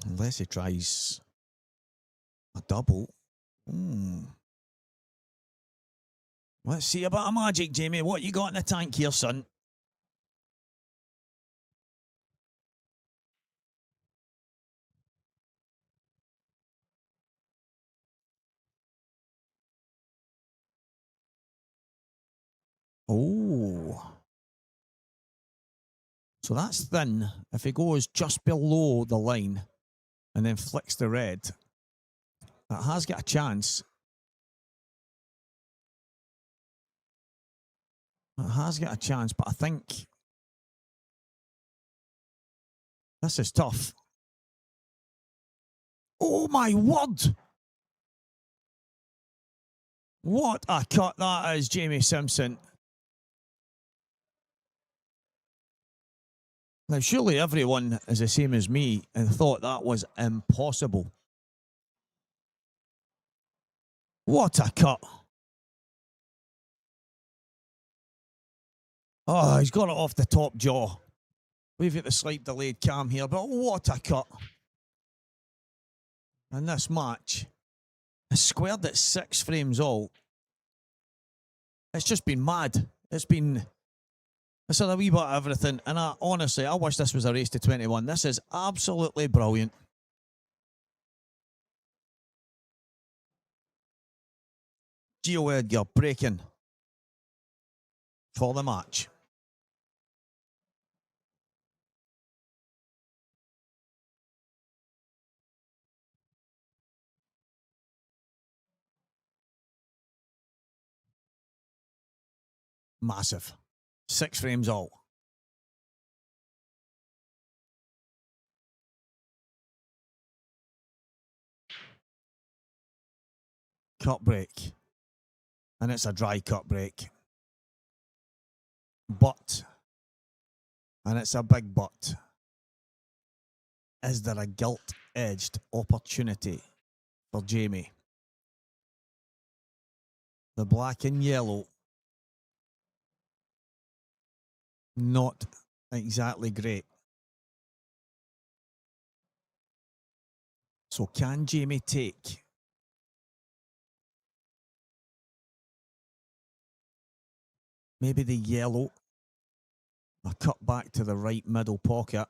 Unless he tries a double. Let's see a bit of magic, Jamie. What you got in the tank here, son? Oh. So that's thin. If he goes just below the line and then flicks the red, that has got a chance. It has got a chance, but I think this is tough. Oh my word! What a cut that is, Jamie Simpson. Now, surely everyone is the same as me and thought that was impossible. What a cut. Oh, he's got it off the top jaw. We've got the slight delayed cam here, but what a cut. And this match is squared at 6 frames all. It's just been mad. It's had a wee bit of everything. And honestly, I wish this was a race to 21. This is absolutely brilliant. Gio Edgar breaking for the match. Massive. 6 frames all. Cut break. And it's a dry cut break. But, and it's a big but, is there a gilt-edged opportunity for Jamie? The black and yellow, not exactly great. So can Jamie take maybe the yellow, a cut back to the right middle pocket,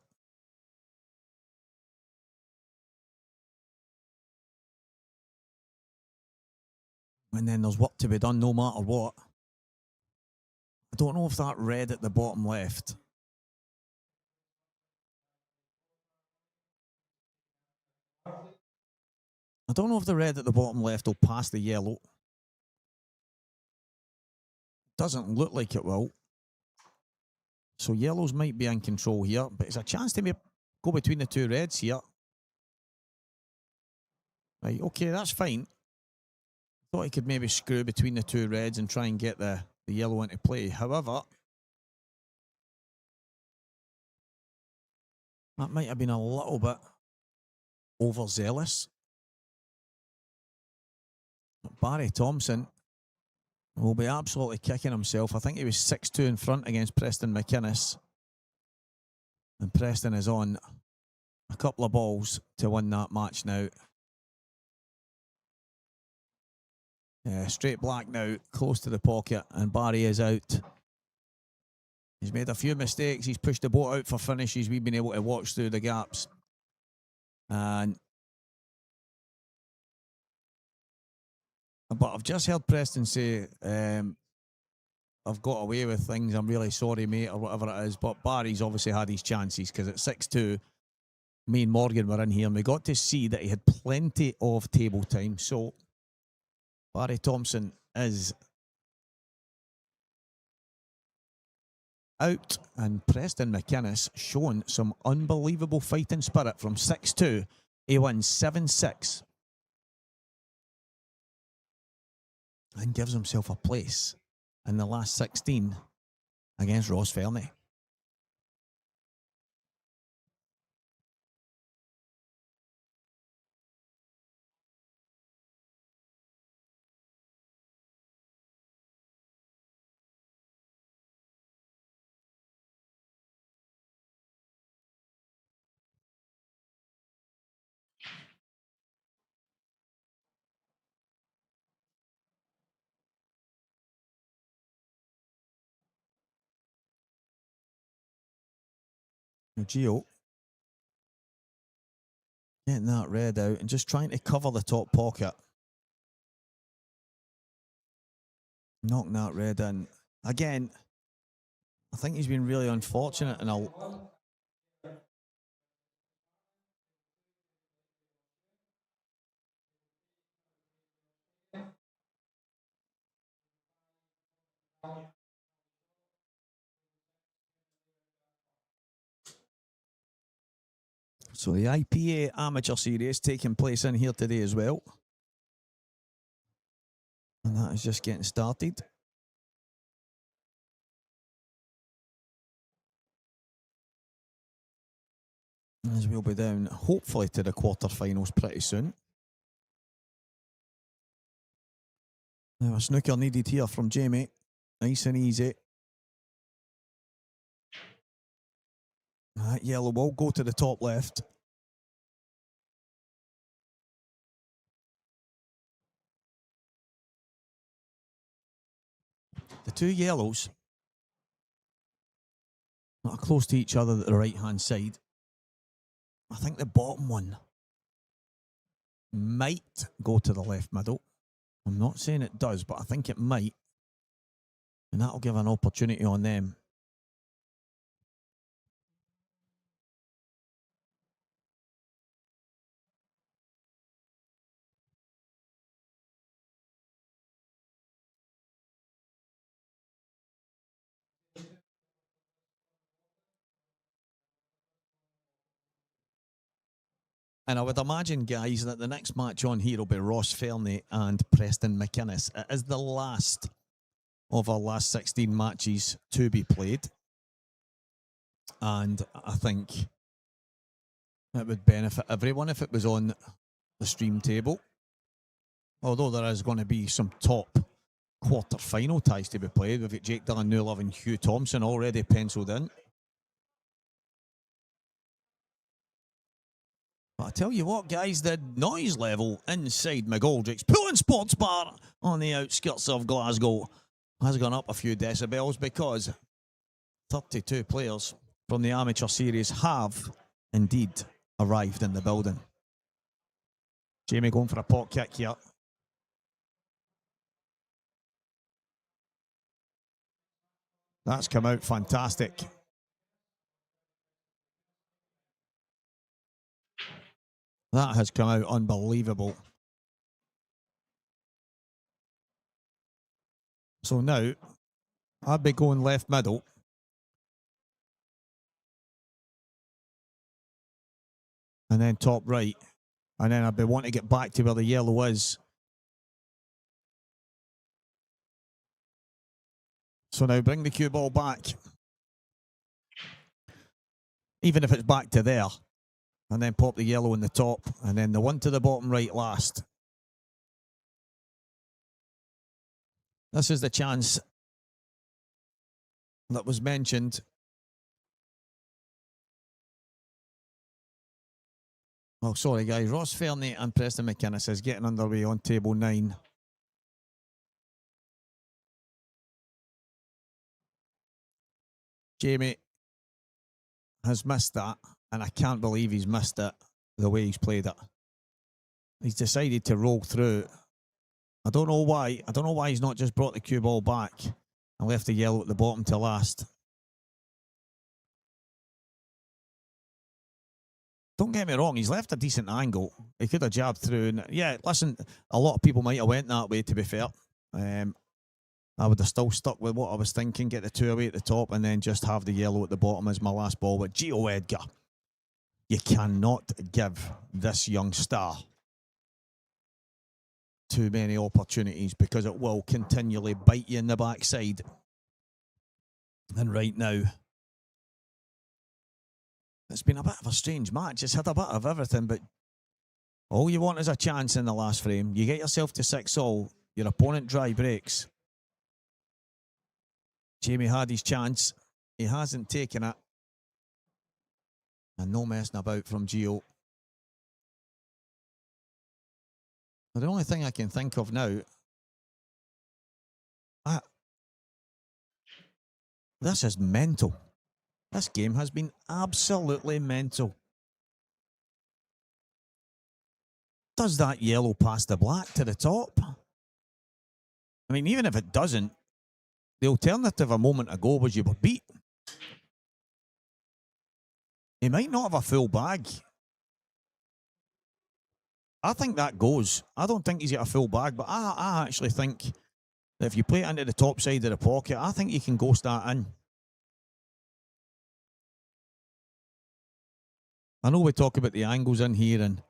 and then there's work to be done no matter what. I don't know if that red at the bottom left, I don't know if the red at the bottom left will pass the yellow. Doesn't look like it will. So yellows might be in control here, but it's a chance to go between the two reds here. Right, okay, that's fine. Thought he could maybe screw between the two reds and try and get the yellow into play. However, that might have been a little bit overzealous. Barry Thompson will be absolutely kicking himself. I think he was 6-2 in front against Preston McInnes. And Preston is on a couple of balls to win that match now. Straight black now, close to the pocket, and Barry is out. He's made a few mistakes. He's pushed the boat out for finishes. We've been able to watch through the gaps. But I've just heard Preston say, I've got away with things, I'm really sorry, mate, or whatever it is. But Barry's obviously had his chances, because at 6-2, me and Morgan were in here, and we got to see that he had plenty of table time. So Barry Thompson is out, and Preston McInnes showing some unbelievable fighting spirit from 6-2. He wins 7-6 and gives himself a place in the last 16 against Ross Fernie. Gio getting that red out and just trying to cover the top pocket. Knocking that red in. Again, I think he's been really unfortunate, and so the IPA Amateur Series taking place in here today as well. And that is just getting started. As we'll be down, hopefully, to the quarterfinals pretty soon. Now a snooker needed here from Jamie. Nice and easy. That yellow will go to the top left. The two yellows are close to each other at the right-hand side. I think the bottom one might go to the left middle. I'm not saying it does, but I think it might. And that'll give an opportunity on them. And I would imagine, guys, that the next match on here will be Ross Fernie and Preston McInnes. It is the last of our last 16 matches to be played. And I think it would benefit everyone if it was on the stream table. Although there is going to be some top quarter-final ties to be played. We've got Jake Dillon Newlove and Hugh Thompson already penciled in. But I tell you what, guys, the noise level inside McGoldrick's Pool and Sports Bar on the outskirts of Glasgow has gone up a few decibels because 32 players from the amateur series have indeed arrived in the building. Jamie going for a pot kick here. That's come out fantastic. That has come out unbelievable. So now, I'd be going left middle. And then top right. And then I'd be wanting to get back to where the yellow is. So now bring the cue ball back. Even if it's back to there. And then pop the yellow in the top. And then the one to the bottom right last. This is the chance that was mentioned. Oh, sorry, guys. Ross Fernie and Preston McInnes is getting underway on table 9. Jamie has missed that, and I can't believe he's missed it the way he's played it. He's decided to roll through. I don't know why. I don't know why he's not just brought the cue ball back and left the yellow at the bottom to last. Don't get me wrong, he's left a decent angle. He could have jabbed through. And yeah, listen, a lot of people might have went that way, to be fair. I would have still stuck with what I was thinking, get the 2 away at the top and then just have the yellow at the bottom as my last ball. But Gio Edgar, you cannot give this young star too many opportunities because it will continually bite you in the backside. And right now, it's been a bit of a strange match. It's had a bit of everything, but all you want is a chance in the last frame. You get yourself to 6-all, your opponent dry breaks. Jamie had his chance. He hasn't taken it. And no messing about from Gio. But the only thing I can think of now, this is mental. This game has been absolutely mental. Does that yellow pass the black to the top? I mean, even if it doesn't, the alternative a moment ago was you were beat. He might not have a full bag. I think that goes. I don't think he's got a full bag, but I actually think that if you play it into the top side of the pocket, I think you can ghost that in. I know we talk about the angles in here, and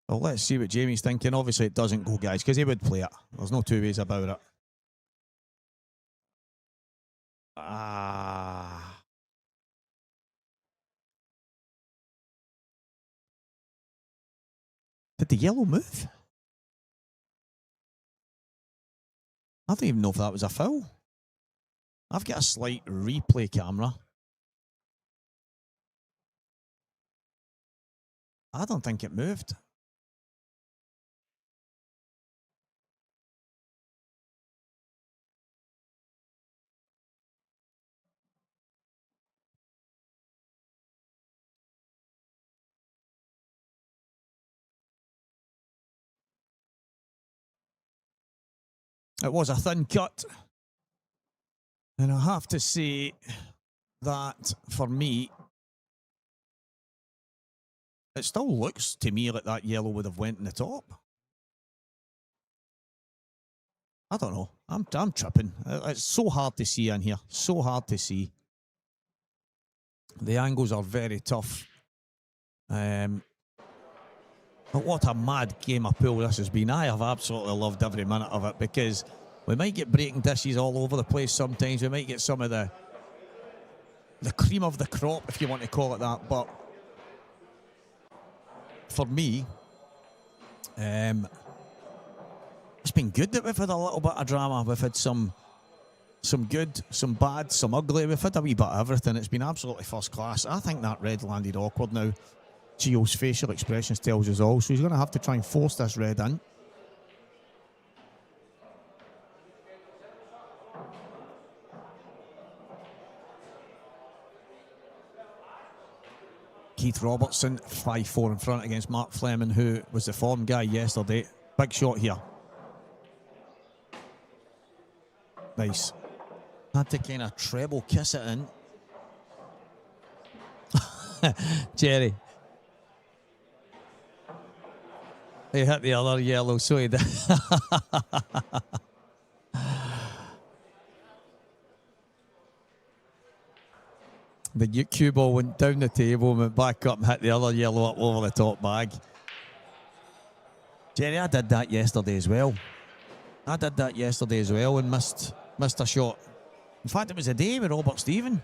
well, let's see what Jamie's thinking. Obviously, it doesn't go, guys, because he would play it. There's no two ways about it. Did the yellow move? I don't even know if that was a foul. I've got a slight replay camera. I don't think it moved. It was a thin cut. And I have to say that, for me, it still looks to me like that yellow would have went in the top. I don't know. I'm tripping. It's so hard to see in here. So hard to see. The angles are very tough. But what a mad game of pool this has been. I have absolutely loved every minute of it, because we might get breaking dishes all over the place sometimes. We might get some of the cream of the crop, if you want to call it that. But for me, it's been good that we've had a little bit of drama. We've had some good, some bad, some ugly. We've had a wee bit of everything. It's been absolutely first class. I think that red landed awkward now. Gio's facial expressions tells us all, so he's going to have to try and force this red in. Keith Robertson, 5-4 in front against Mark Fleming, who was the form guy yesterday. Big shot here. Nice. Had to kind of treble kiss it in. Jerry. He hit the other yellow, so he did. The cue ball went down the table, went back up and hit the other yellow up over the top bag. Jerry, I did that yesterday as well. And missed a shot. In fact, it was a day with Robert Stephen.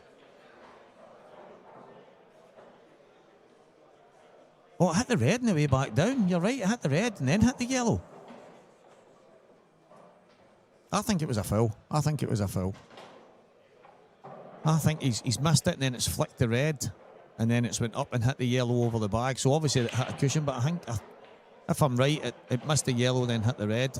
Oh, it hit the red on the way back down. You're right, it hit the red and then hit the yellow. I think it was a foul. I think he's missed it and then it's flicked the red and then it's went up and hit the yellow over the bag. So obviously it hit a cushion, but I think, if I'm right, it missed the yellow then hit the red.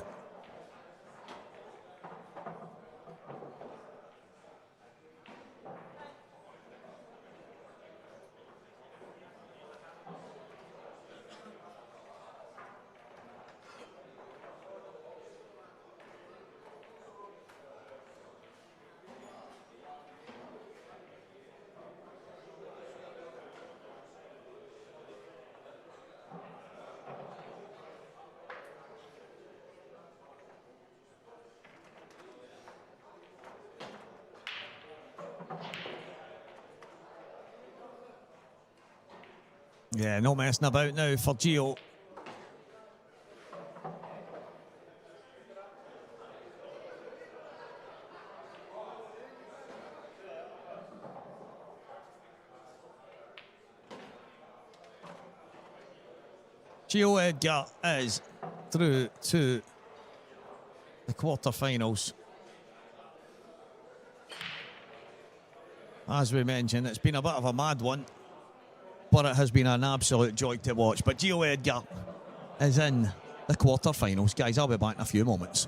Yeah, no messing about now for Gio. Gio Edgar is through to the quarterfinals. As we mentioned, it's been a bit of a mad one, but it has been an absolute joy to watch. But Gio Edgar is in the quarterfinals. Guys, I'll be back in a few moments.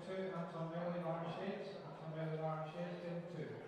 2, Anton Bailey, Orange Shades. Anton Bailey, Orange Shades, game 2.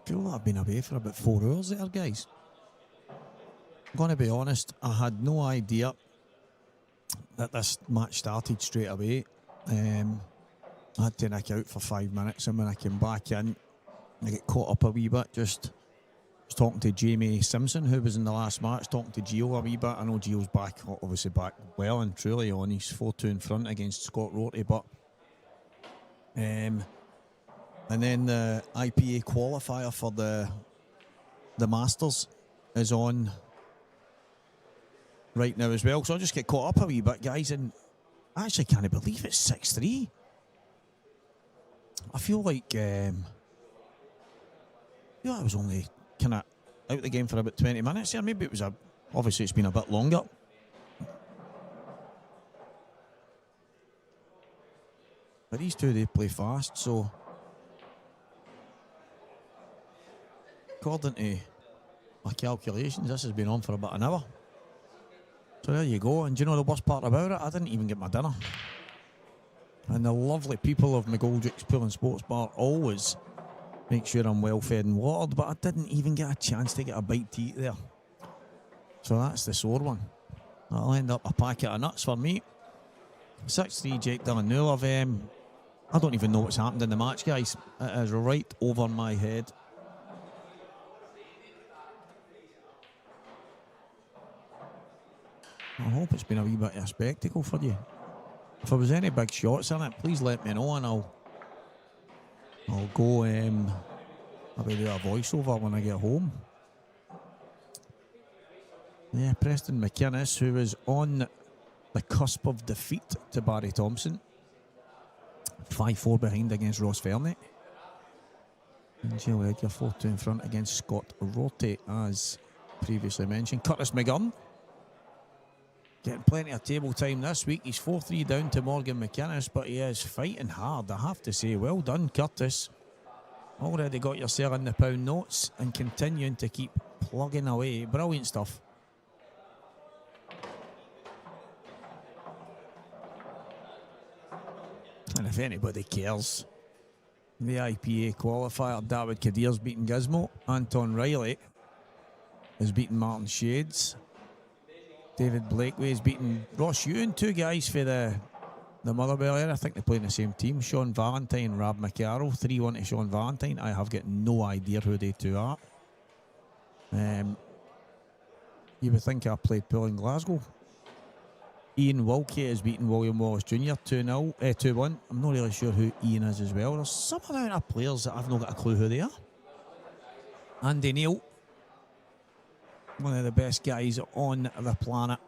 feel like I've been away for about 4 hours there, guys. I'm going to be honest, I had no idea that this match started straight away. I had to nick out for 5 minutes, and when I came back in, I get caught up a wee bit. Just was talking to Jamie Simpson, who was in the last match, talking to Gio a wee bit. I know Gio's back, obviously back well and truly on his 4-2 in front against Scott Rorty, but and then the IPA qualifier for the Masters is on right now as well. So I'll just get caught up a wee bit, guys, and I actually can't believe it's 6-3. I feel like I was only kind of out the game for about 20 minutes here. Maybe it was obviously it's been a bit longer. But these two, they play fast, so according to my calculations, this has been on for about an hour. So there you go. And do you know the worst part about it? I didn't even get my dinner. And the lovely people of McGoldrick's Pool and Sports Bar always make sure I'm well fed and watered, but I didn't even get a chance to get a bite to eat there. So that's the sore one. That'll end up a packet of nuts for me. 6-3 Jake Dillon. I don't even know what's happened in the match, guys. It is right over my head. I hope it's been a wee bit of a spectacle for you. If there was any big shots in it, please let me know, and I'll go maybe do a voiceover when I get home. Yeah, Preston McInnes, who is on the cusp of defeat to Barry Thompson. 5-4 behind against Ross Fernie. And Jill Edgar 4-2 in front against Scott Rorty, as previously mentioned. Curtis McGurn getting plenty of table time this week. He's 4-3 down to Morgan McInnes, but he is fighting hard, I have to say. Well done, Curtis. Already got yourself in the pound notes and continuing to keep plugging away. Brilliant stuff. And if anybody cares, the IPA qualifier, David Kadir's beaten Gizmo. Anton Riley has beaten Martin Shades. David Blakeway has beaten Ross Ewan. 2 guys for the Motherwell area. I think they play in the same team. Sean Valentine, Rab McCarroll. 3-1 to Sean Valentine. I have got no idea who they two are. You would think I played pool in Glasgow. Ian Wilkie has beaten William Wallace Jr. 2-1. I'm not really sure who Ian is as well. There's some amount of players that I've not got a clue who they are. Andy Neal, one of the best guys on the planet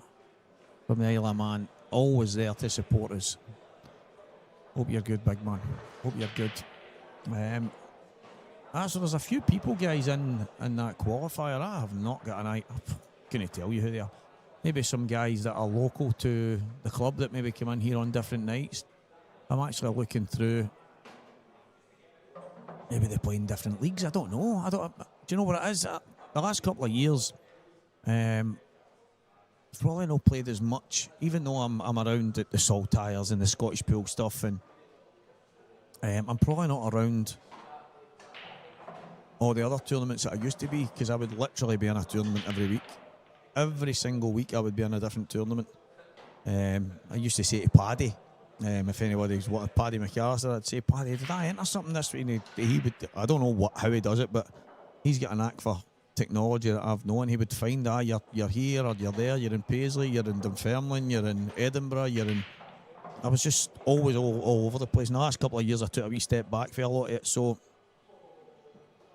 from the Isle of Man, always there to support us. Hope you're good, big man. Hope you're good. So there's a few people, guys, in that qualifier. I have not got an eye. I couldn't tell you who they are. Maybe some guys that are local to the club that maybe come in here on different nights. I'm actually looking through. Maybe they play in different leagues. I don't know. Do you know what it is? The last couple of years, I've probably not played as much, even though I'm around the Saltires and the Scottish pool stuff, and I'm probably not around all the other tournaments that I used to be, because I would literally be in a tournament every week. Every single week I would be in a different tournament. I used to say to Paddy, if anybody's wanted Paddy McAllister, I'd say, Paddy, did I enter something this week? And he would, I don't know how he does it, but he's got a knack for technology that I've known. He would find, you're here or you're there, you're in Paisley, you're in Dunfermline, you're in Edinburgh, I was just always all over the place. In the last couple of years I took a wee step back for a lot of it, so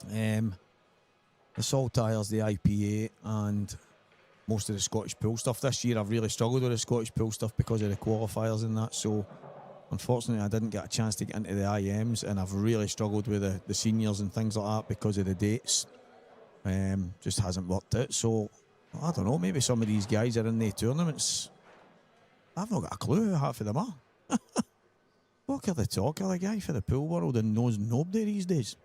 the Saltires, the IPA, and most of the Scottish pool stuff. This year I've really struggled with the Scottish pool stuff because of the qualifiers and that, so unfortunately I didn't get a chance to get into the IMs, and I've really struggled with the seniors and things like that because of the dates. Just hasn't worked out, so I don't know, maybe some of these guys are in the tournaments. I've not got a clue who half of them are. Look at the talk of the guy for the pool world and knows nobody these days.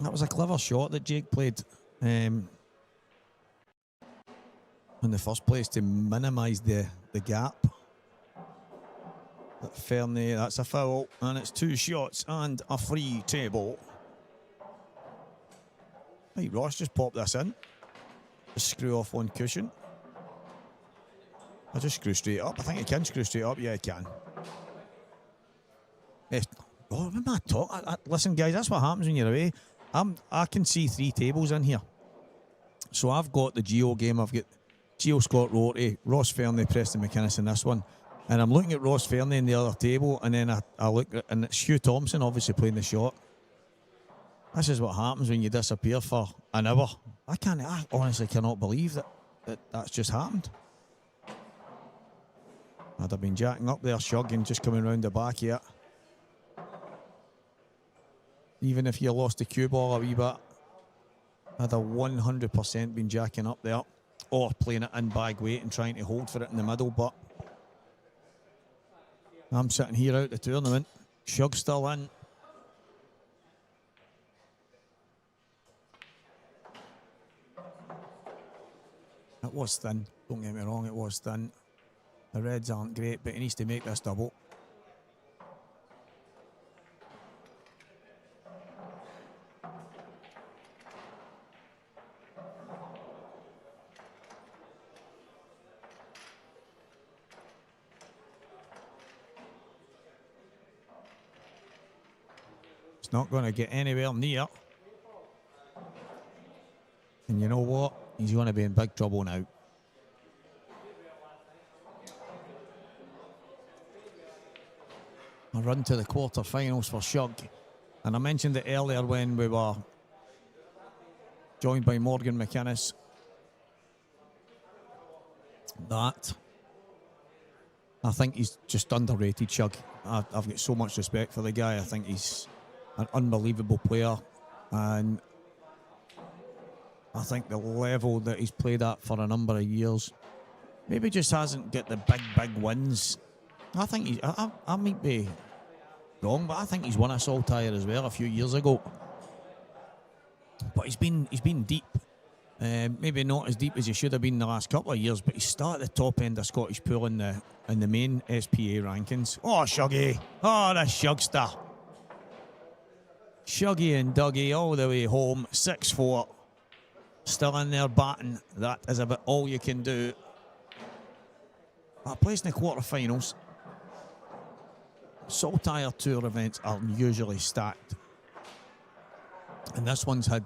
That was a clever shot that Jake played. in the first place to minimise the gap. But Fernie, that's a foul, and it's 2 shots and a free table. Right, Ross, just pop this in. Just screw off one cushion. I'll just screw straight up. I think it can screw straight up. Yeah, it can. Yes. Oh, remember I talk? Listen, guys, that's what happens when you're away. I can see 3 tables in here. So I've got the Geo game. I've got Geo Scott Rorty, Ross Fernie, Preston McInnes in this one. And I'm looking at Ross Fernie in the other table, and then I look at, and it's Hugh Thompson obviously playing the shot. This is what happens when you disappear for an hour. I honestly cannot believe that's just happened. I'd have been jacking up there, shugging, just coming round the back here. Even if you lost the cue ball a wee bit, I'd have 100% been jacking up there, or playing it in bag weight and trying to hold for it in the middle, but I'm sitting here out the tournament. Shug's still in. It was thin, don't get me wrong, it was thin. The Reds aren't great, but he needs to make this double. It's not going to get anywhere near. And you know what? He's going to be in big trouble now. A run to the quarter-finals for Shug. And I mentioned it earlier when we were joined by Morgan McInnes. That, I think he's just underrated, Shug. I've got so much respect for the guy. I think he's an unbelievable player. And I think the level that he's played at for a number of years, maybe just hasn't got the big wins. I think I might be wrong, but I think he's won a Saltire as well a few years ago. But he's been deep. Maybe not as deep as he should have been the last couple of years, but he's still at the top end of Scottish pool in the main SPA rankings. Oh, Shuggy. Oh, the Shugster. Shuggy and Dougie all the way home. 6-4. Still in there batting. That is about all you can do. A place in the quarterfinals. Saltire Tour events are usually stacked. And this one's had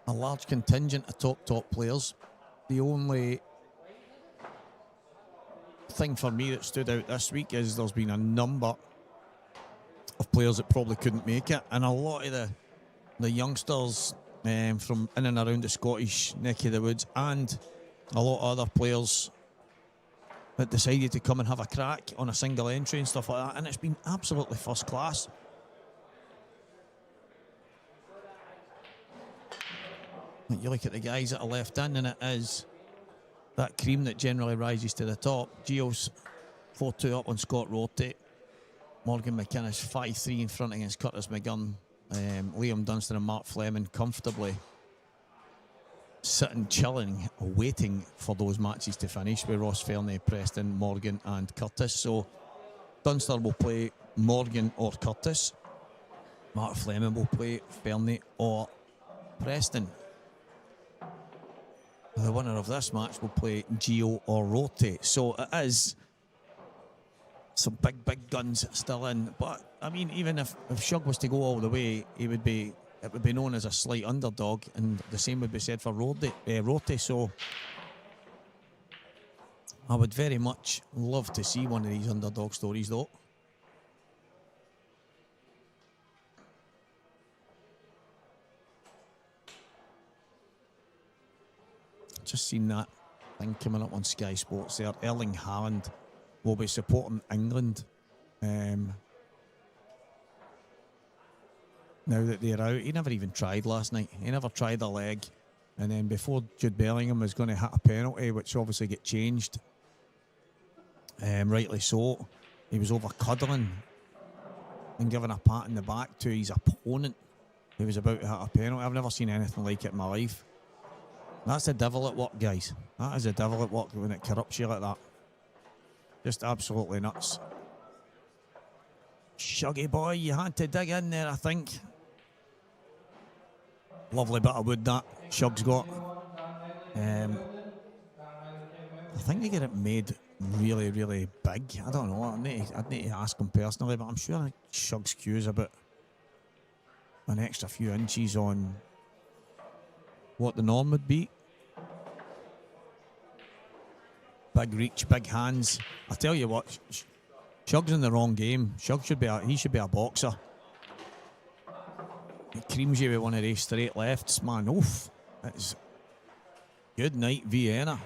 a large contingent of top players. The only thing for me that stood out this week is there's been a number of players that probably couldn't make it. And a lot of the youngsters from in and around the Scottish neck of the woods, and a lot of other players that decided to come and have a crack on a single entry and stuff like that, and it's been absolutely first class. You look at the guys that are left in, and it is that cream that generally rises to the top. Gio's 4-2 up on Scott Rorty. Morgan McInnes 5-3 in front against Curtis McGurn. Liam Dunstan and Mark Fleming comfortably sitting, chilling, waiting for those matches to finish with Ross Fernie, Preston, Morgan and Curtis. So Dunster will play Morgan or Curtis. Mark Fleming will play Fernie or Preston. The winner of this match will play Gio or Rorty. So it is some big guns still in. But I mean, even if Shug was to go all the way, it would be known as a slight underdog, and the same would be said for Rorty. So I would very much love to see one of these underdog stories, though. Just seen that thing coming up on Sky Sports there. Erling Haaland will be supporting England now that they're out. He never even tried last night. He never tried a leg. And then before Jude Bellingham was going to hit a penalty, which obviously get changed, rightly so, he was over cuddling and giving a pat in the back to his opponent who was about to hit a penalty. I've never seen anything like it in my life. That's the devil at work, guys. That is the devil at work when it corrupts you like that. Just absolutely nuts. Shuggy boy, you had to dig in there, I think. Lovely bit of wood that Shug's got. I think they get it made really, really big. I don't know. I'd need to ask him personally, but I'm sure Shug's queue is about an extra few inches on what the norm would be. Big reach, big hands. I tell you what, Shug's in the wrong game. Shug should be he should be a boxer. He creams you with one of these straight lefts, man. Oof. It's good night, Vienna.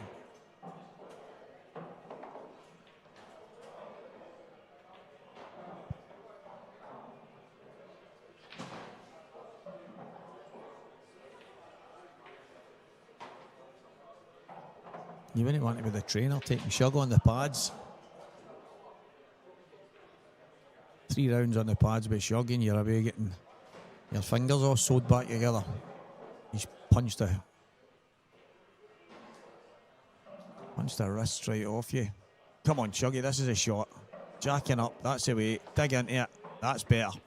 You wouldn't want to be the trainer taking Shug on the pads. 3 rounds on the pads with Shug and you're away getting your fingers all sewed back together. He's punched the wrist right off you. Come on, Shuggy, this is a shot. Jacking up, that's the way. Dig into it, that's better.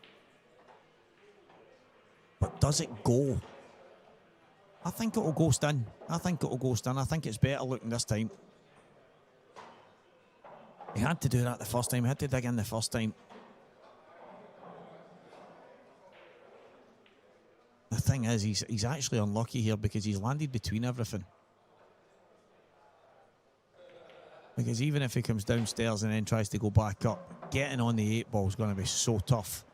But does it go? I think it'll go stun. I think it's better looking this time. He had to do that the first time. He had to dig in the first time. The thing is, he's actually unlucky here because he's landed between everything. Because even if he comes downstairs and then tries to go back up, getting on the 8 ball is going to be so tough.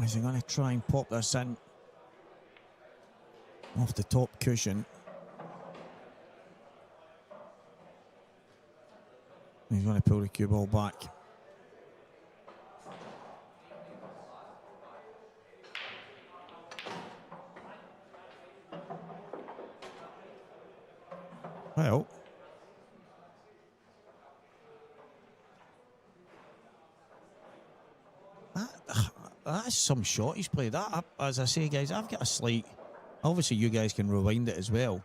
Is he going to try and pop this in off the top cushion? He's going to pull the cue ball back. Well, that's some shot he's played. That, as I say, guys, I've got a slight... Obviously, you guys can rewind it as well.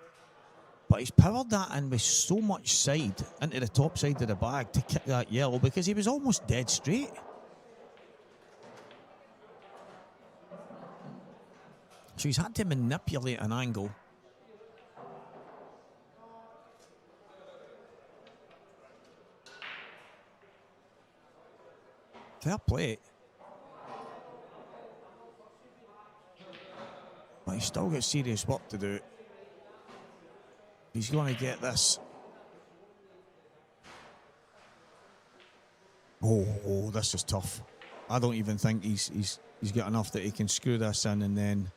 But he's powered that in with so much side into the top side of the bag to kick that yellow because he was almost dead straight. So he's had to manipulate an angle. Fair play. But he's still got serious work to do. He's going to get this. Oh, this is tough. I don't even think he's got enough that he can screw this in and then...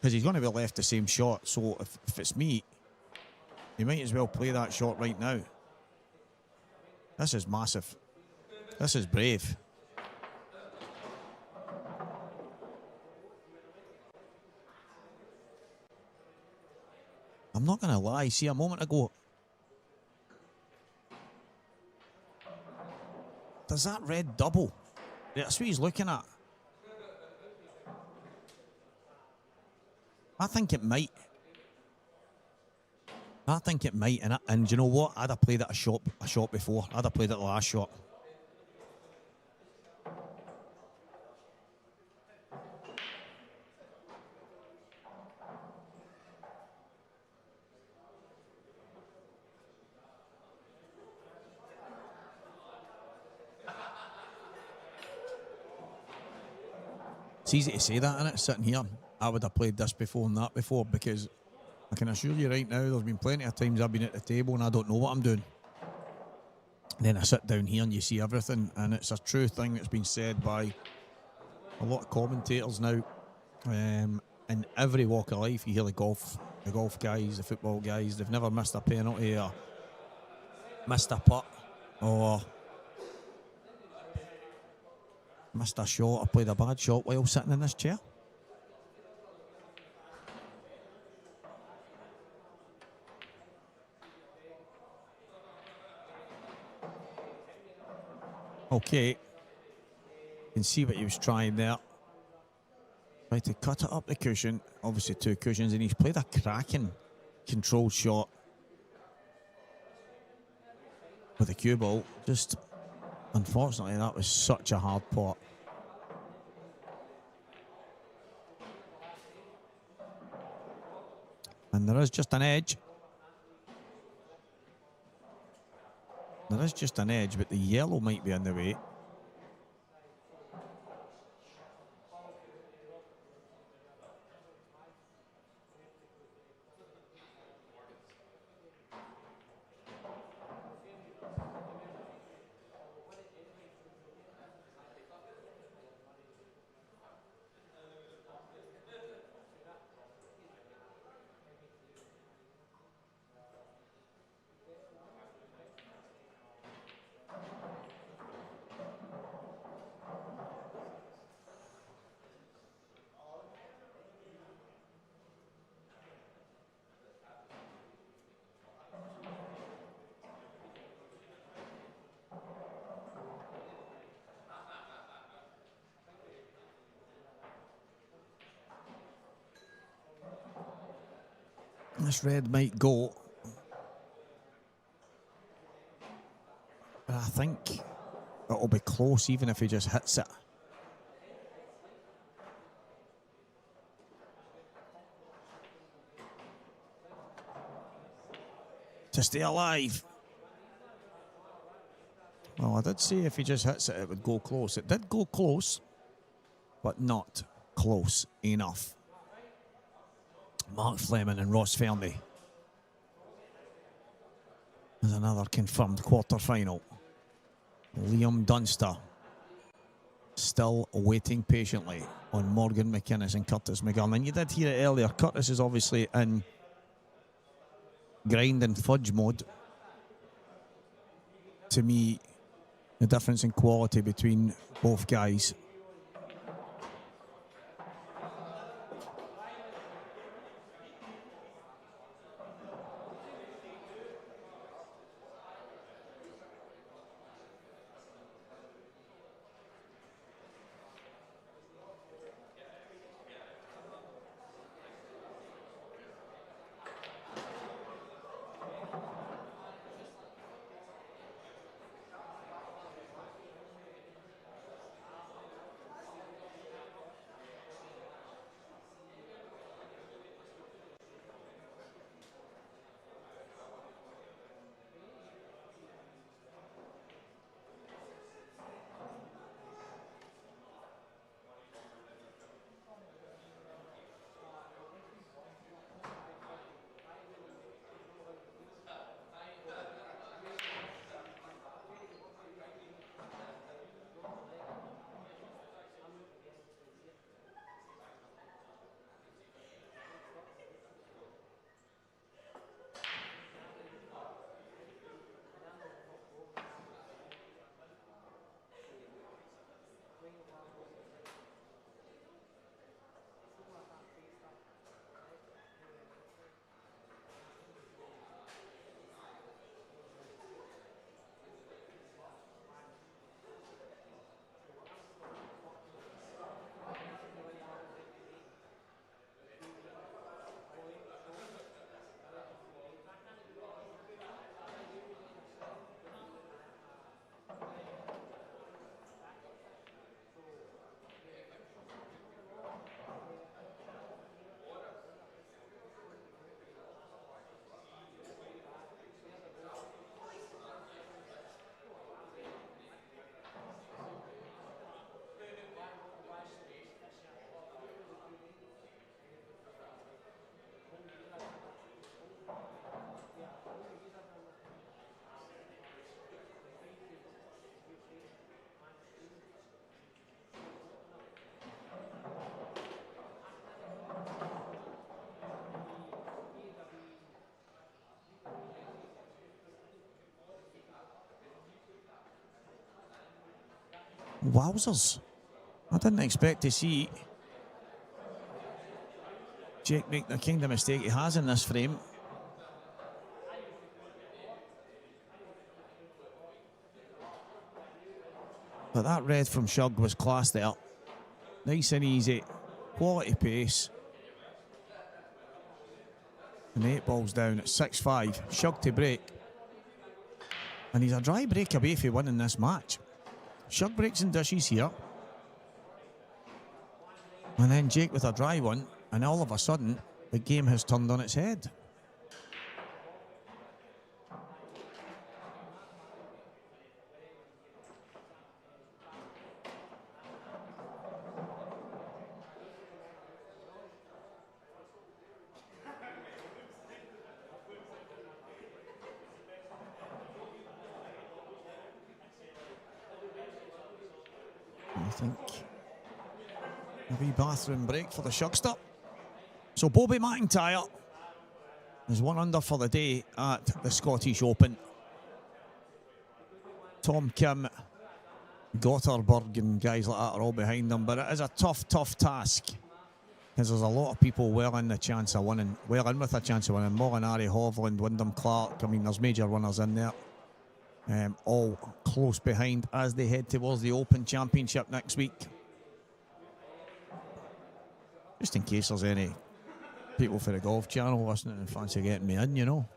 Because he's going to be left the same shot. So if it's me, he might as well play that shot right now. This is massive. This is brave. I'm not going to lie. See, a moment ago, does that red double? That's what he's looking at. I think it might. And you know what? I'd have played it a shot before. I'd have played it the last shot. It's easy to say that, innit? Sitting here, I would have played this before and that before, because I can assure you right now, there's been plenty of times I've been at the table and I don't know what I'm doing. Then I sit down here and you see everything, and it's a true thing that's been said by a lot of commentators now. In every walk of life, you hear the golf guys, the football guys, they've never missed a penalty or missed a putt or missed a shot or played a bad shot while sitting in this chair. Okay, you can see what he was trying there. Tried to cut it up the cushion, obviously 2 cushions, and he's played a cracking controlled shot with the cue ball. Just, unfortunately, that was such a hard pot. And there is just an edge. There is just an edge, but the yellow might be in the way. This red might go. But I think it'll be close even if he just hits it. To stay alive. Well, I did say if he just hits it, it would go close. It did go close, but not close enough. Mark Fleming and Ross Fernie. There's another confirmed quarter-final. Liam Dunster still waiting patiently on Morgan McInnes and Curtis McGurn. And you did hear it earlier. Curtis is obviously in grind and fudge mode. To me, the difference in quality between both guys. Wowzers. I didn't expect to see Jake make the kind of mistake he has in this frame. But that red from Shug was class there. Nice and easy. Quality pace. And the 8 ball's down at 6-5. Shug to break. And he's a dry break away from winning this match. Shug breaks and dishes here. And then Jake with a dry one. And all of a sudden, the game has turned on its head. I think a wee bathroom break for the Shugster. So Bobby McIntyre is 1 under for the day at the Scottish Open. Tom Kim, Gotterberg and guys like that are all behind them, but it is a tough task because there's a lot of people well in with a chance of winning. Molinari, Hovland, Wyndham Clark. I mean, there's major winners in there. All close behind as they head towards the Open Championship next week. Just in case there's any people for the Golf Channel listening and fancy getting me in, you know.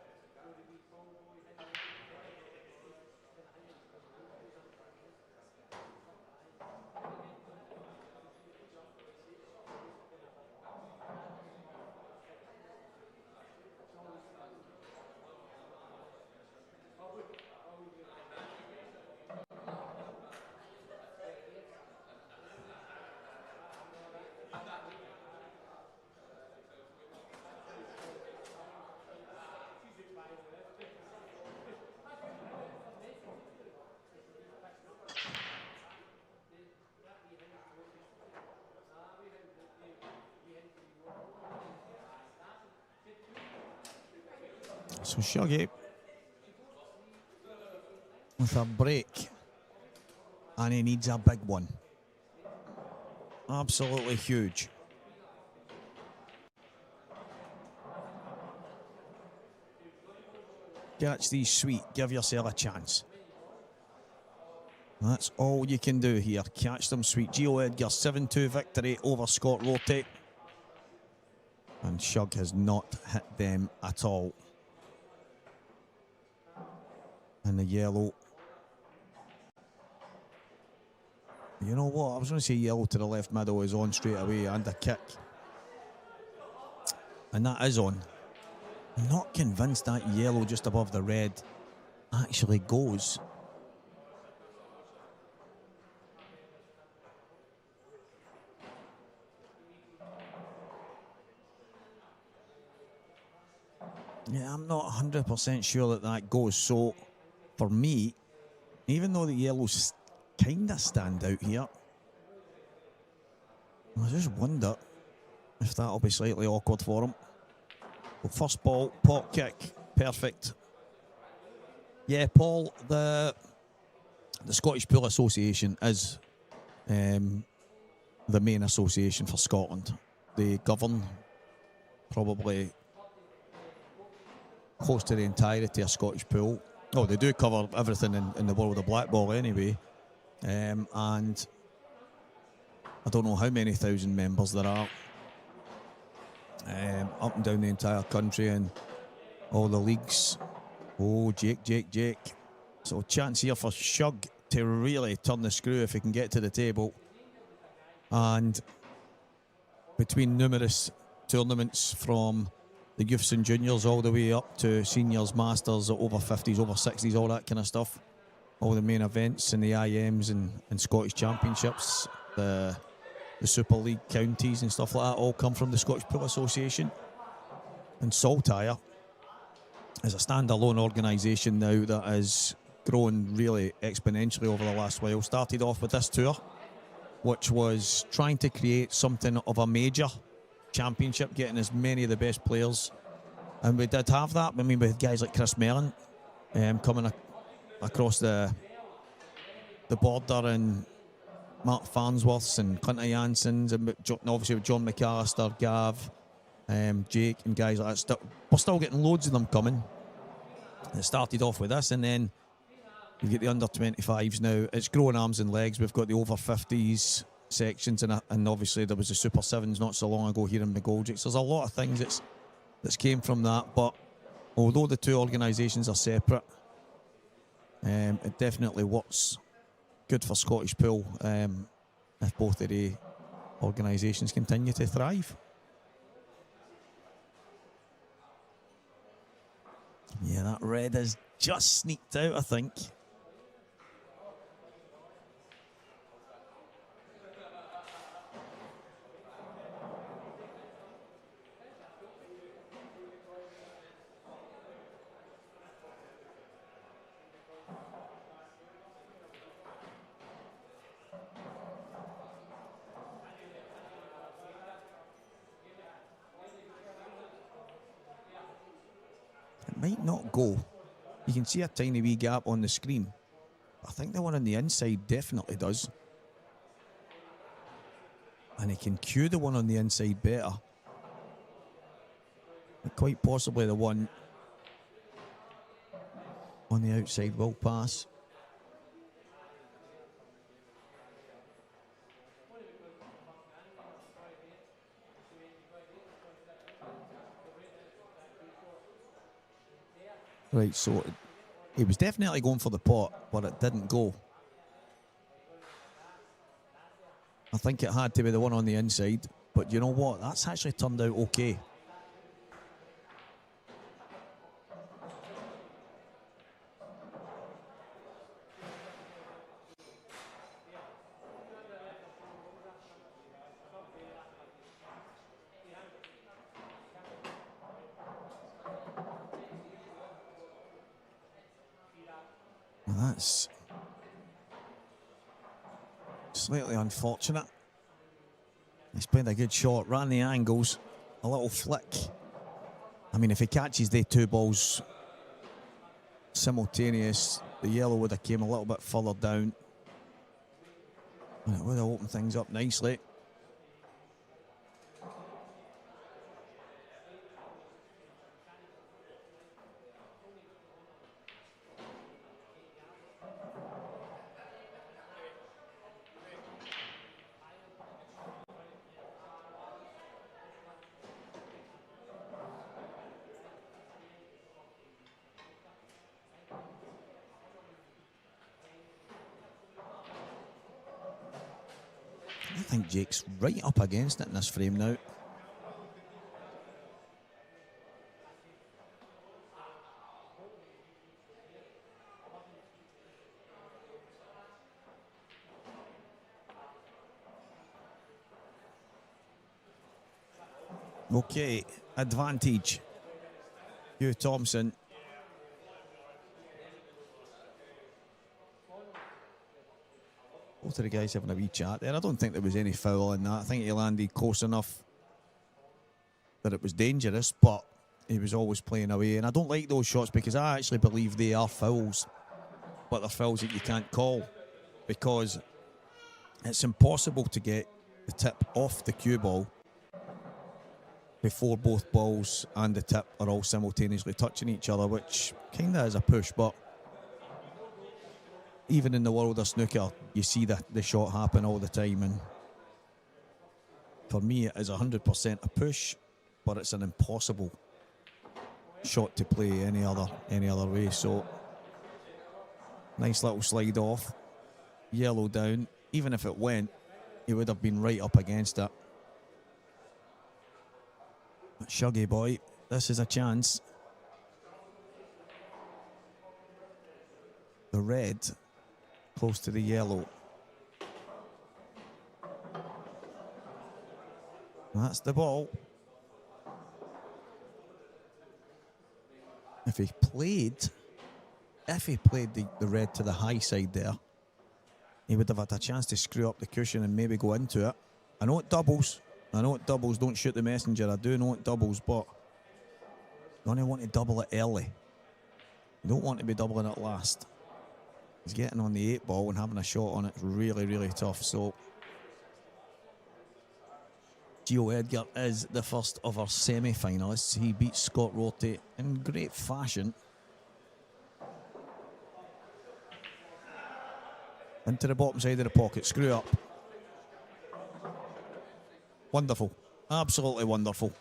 So Shuggy with a break, and he needs a big one. Absolutely huge. Catch these sweet, give yourself a chance. That's all you can do here. Catch them sweet. Gio Edgar, 7-2 victory over Scott Rote. And Shug has not hit them at all. And the yellow. You know what? I was going to say yellow to the left middle is on straight away and a kick. And that is on. I'm not convinced that yellow just above the red actually goes. Yeah, I'm not 100% sure that goes. So, for me, even though the yellows kind of stand out here, I just wonder if that'll be slightly awkward for him. Well, first ball, pot kick, perfect. Yeah, Paul, the Scottish Pool Association is the main association for Scotland. They govern probably close to the entirety of Scottish pool. Oh, they do cover everything in the world of black ball anyway. And I don't know how many thousand members there are up and down the entire country and all the leagues. Oh, Jake. So chance here for Shug to really turn the screw if he can get to the table. And between numerous tournaments from the youths and juniors all the way up to seniors, masters, over 50s, over 60s, all that kind of stuff. All the main events and the IMs and Scottish Championships, the Super League counties and stuff like that all come from the Scottish Pool Association. And Saltire is a standalone organisation now that has grown really exponentially over the last while. Started off with this tour, which was trying to create something of a major championship, getting as many of the best players, and we did have that. I mean, with guys like Chris Mellon coming across the border and Mark Farnsworths and Clinton Janssens, and obviously with John McAllister, Gav, Jake, and guys like that. We're still getting loads of them coming. It started off with this, and then you get the under 25s now. It's growing arms and legs. We've got the over 50s sections, and obviously there was the Super 7s not so long ago here in McGoldrick. So there's a lot of things that's came from that. But although the two organisations are separate, it definitely works good for Scottish pool if both of the organisations continue to thrive. Yeah, that red has just sneaked out, I think. Might not go. You can see a tiny wee gap on the screen. I think the one on the inside definitely does. And he can cue the one on the inside better. But quite possibly the one on the outside will pass. Right, so he was definitely going for the pot, but it didn't go. I think it had to be the one on the inside, but you know what? That's actually turned out okay. That's slightly unfortunate. He's played a good shot, ran the angles, a little flick. I mean, if he catches the two balls simultaneous, the yellow would have came a little bit further down. And it would have opened things up nicely. I think Jake's right up against it in this frame now. Okay, advantage. Hugh Thompson. Both of the guys having a wee chat there. I don't think there was any foul in that. I think he landed close enough that it was dangerous, but he was always playing away. And I don't like those shots because I actually believe they are fouls, but they're fouls that you can't call because it's impossible to get the tip off the cue ball before both balls and the tip are all simultaneously touching each other, which kind of is a push, but even in the world of snooker, you see the shot happen all the time, and for me it is 100% a push, but it's an impossible shot to play any other way. So nice little slide off, yellow down. Even if it went, he would have been right up against it. But Shuggy boy, this is a chance. The red close to the yellow. That's the ball. If he played the red to the high side there, he would have had a chance to screw up the cushion and maybe go into it. I know it doubles. Don't shoot the messenger. I do know it doubles, but you only want to double it early. You don't want to be doubling it last. He's getting on the 8 ball and having a shot on it. Really, really tough. So Gio Edgar is the first of our semi-finalists. He beats Scott Rorty in great fashion. Into the bottom side of the pocket, screw up. Wonderful, absolutely wonderful.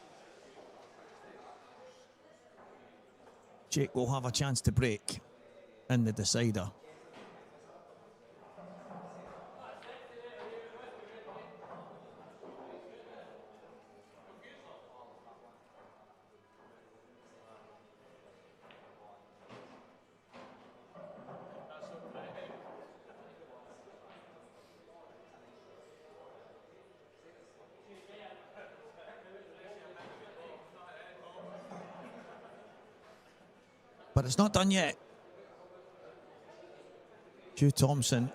Jake will have a chance to break in the decider. But it's not done yet. Hugh Thompson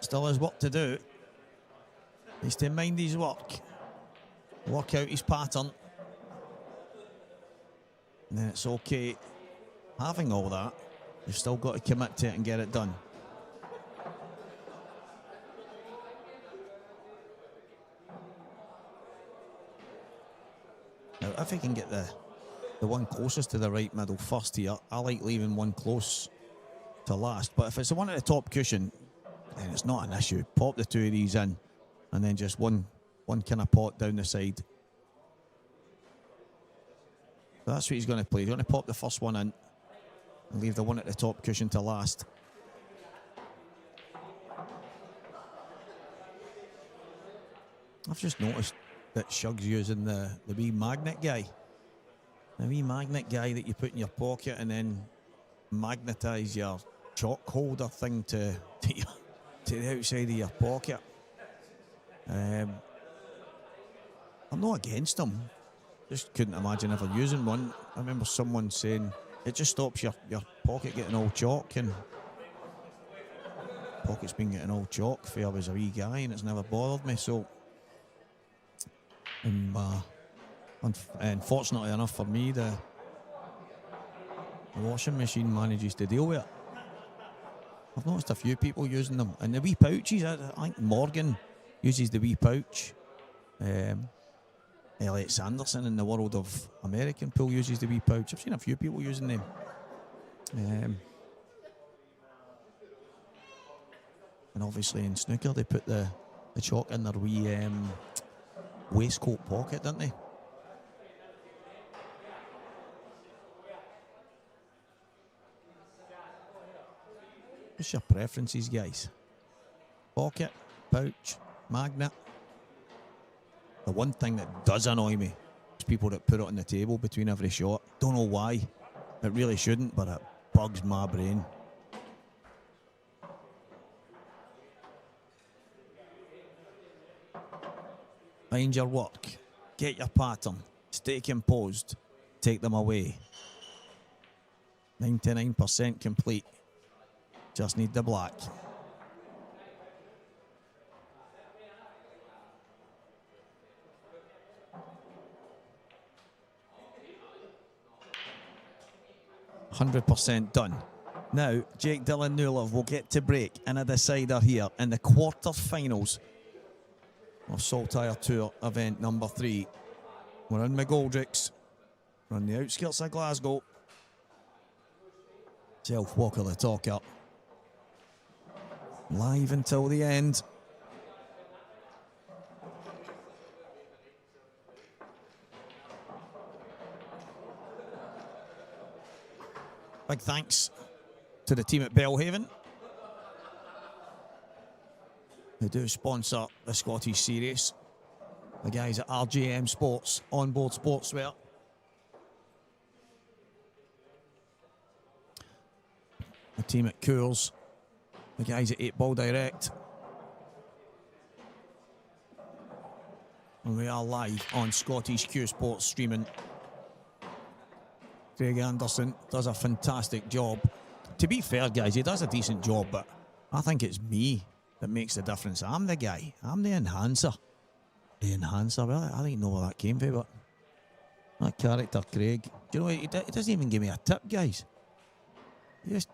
still has work to do. He's to mind his work out his pattern. And then it's okay having all that. You've still got to commit to it and get it done. Now, if he can get the one closest to the right middle first here, I like leaving one close to last. But if it's the one at the top cushion, then it's not an issue. Pop the two of these in, and then just one kind of pot down the side. So that's what he's going to play. He's going to pop the first one in and leave the one at the top cushion to last. I've just noticed that Shug's using the wee magnet guy. The wee magnet guy that you put in your pocket and then magnetise your chalk holder thing to the outside of your pocket. I'm not against them. Just couldn't imagine ever using one. I remember someone saying it just stops your pocket getting all chalk, and pocket's been getting all chalk for I was a wee guy and it's never bothered me. So unfortunately enough for me, the washing machine manages to deal with it. I've noticed a few people using them. And the wee pouches, I think Morgan uses the wee pouch. Elliot Sanderson in the world of American pool uses the wee pouch. I've seen a few people using them. And obviously in snooker they put the chalk in their wee waistcoat pocket, don't they? What's your preferences, guys? Pocket, pouch, magnet? The one thing that does annoy me is people that put it on the table between every shot. Don't know why. It really shouldn't, but it bugs my brain. Find your work. Get your pattern. Stay composed. Take them away. 99% complete. Just need the black. %100% done. Now, Jake Dylan Newlove will get to break in a decider here in the quarter-finals of Saltire Tour event number 3. We're in McGoldrick's. We're on the outskirts of Glasgow. Self Walker the talker. Live until the end. Big thanks to the team at Belhaven, who do sponsor the Scottish Series. The guys at RJM Sports, Onboard Sportswear. The team at Coors. The guys at 8 Ball Direct. And we are live on Scottish Cuesports streaming. Craig Anderson does a fantastic job. To be fair, guys, he does a decent job, but I think it's me that makes the difference. I'm the guy. I'm the enhancer. The enhancer. Well, I didn't know where that came from, but that character, Craig. Do you know what? He doesn't even give me a tip, guys. He just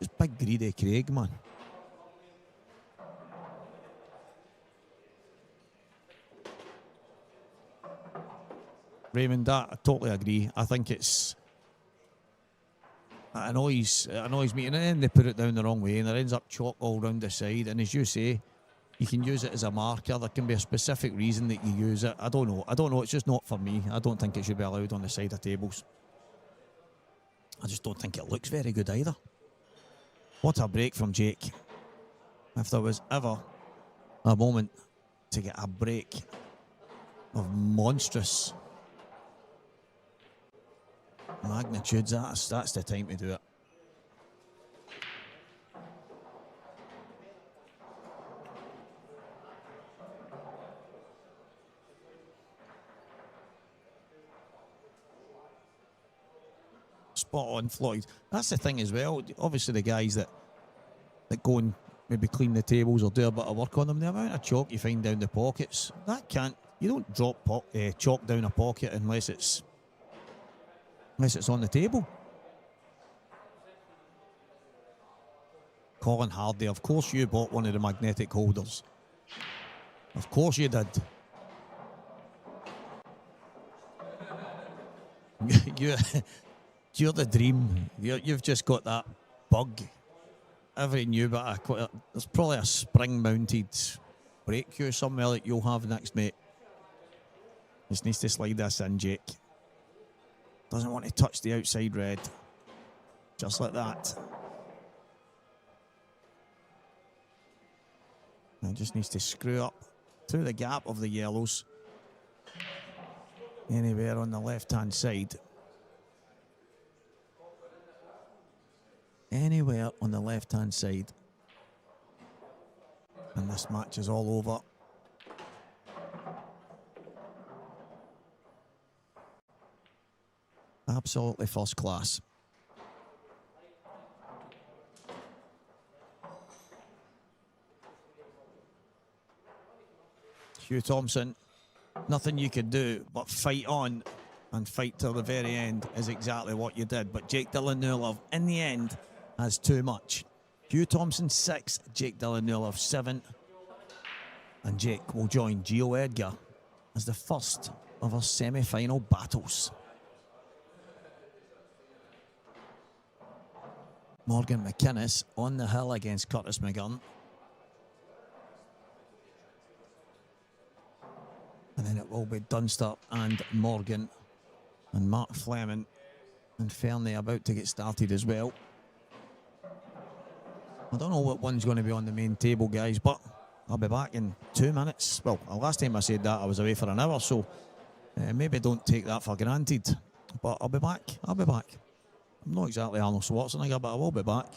Just big greedy Craig, man. Raymond, that I totally agree. I think it annoys me, and then they put it down the wrong way, and there ends up chalk all round the side. And as you say, you can use it as a marker. There can be a specific reason that you use it. I don't know. It's just not for me. I don't think it should be allowed on the side of tables. I just don't think it looks very good either. What a break from Jake. If there was ever a moment to get a break of monstrous magnitudes, that's the time to do it. Spot on, Floyd. That's the thing as well. Obviously, the guys that go and maybe clean the tables or do a bit of work on them, the amount of chalk you find down the pockets, you don't drop chalk down a pocket unless it's on the table. Colin Hardy, of course you bought one of the magnetic holders. Of course you did. You're the dream. You've just got that bug. Every new bit of there's probably a spring-mounted brake cue somewhere that you'll have next, mate. Just needs to slide this in, Jake. Doesn't want to touch the outside red. Just like that. And just needs to screw up through the gap of the yellows. Anywhere on the left-hand side. Anywhere on the left-hand side. And this match is all over. Absolutely first class. Hugh Thompson, nothing you could do but fight on and fight till the very end is exactly what you did. But Jake Dillon-Newlove, in the end, has too much. Hugh Thompson 6, Jake Dillon-Newlove 7. And Jake will join Gio Edgar as the first of our semi-final battles. Morgan McInnes on the hill against Curtis McGurn. And then it will be Dunster and Morgan and Mark Fleming and Fernie about to get started as well. I don't know what one's going to be on the main table, guys, but I'll be back in 2 minutes. Well, last time I said that I was away for an hour, so maybe don't take that for granted. But I'll be back. I'm not exactly Arnold Schwarzenegger, but I will be back.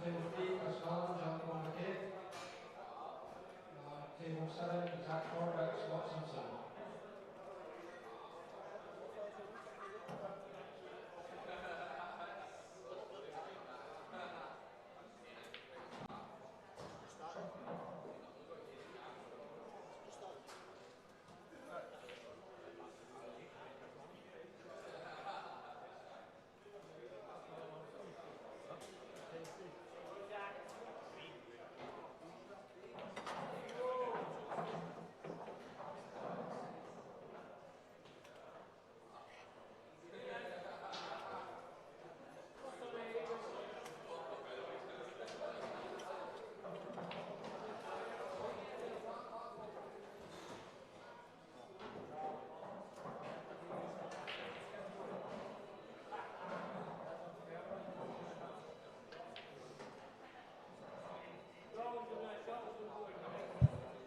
Table 3, Chris Cullen, John McGoldrick. Table 7, Zach Corbett, Scott Simpson.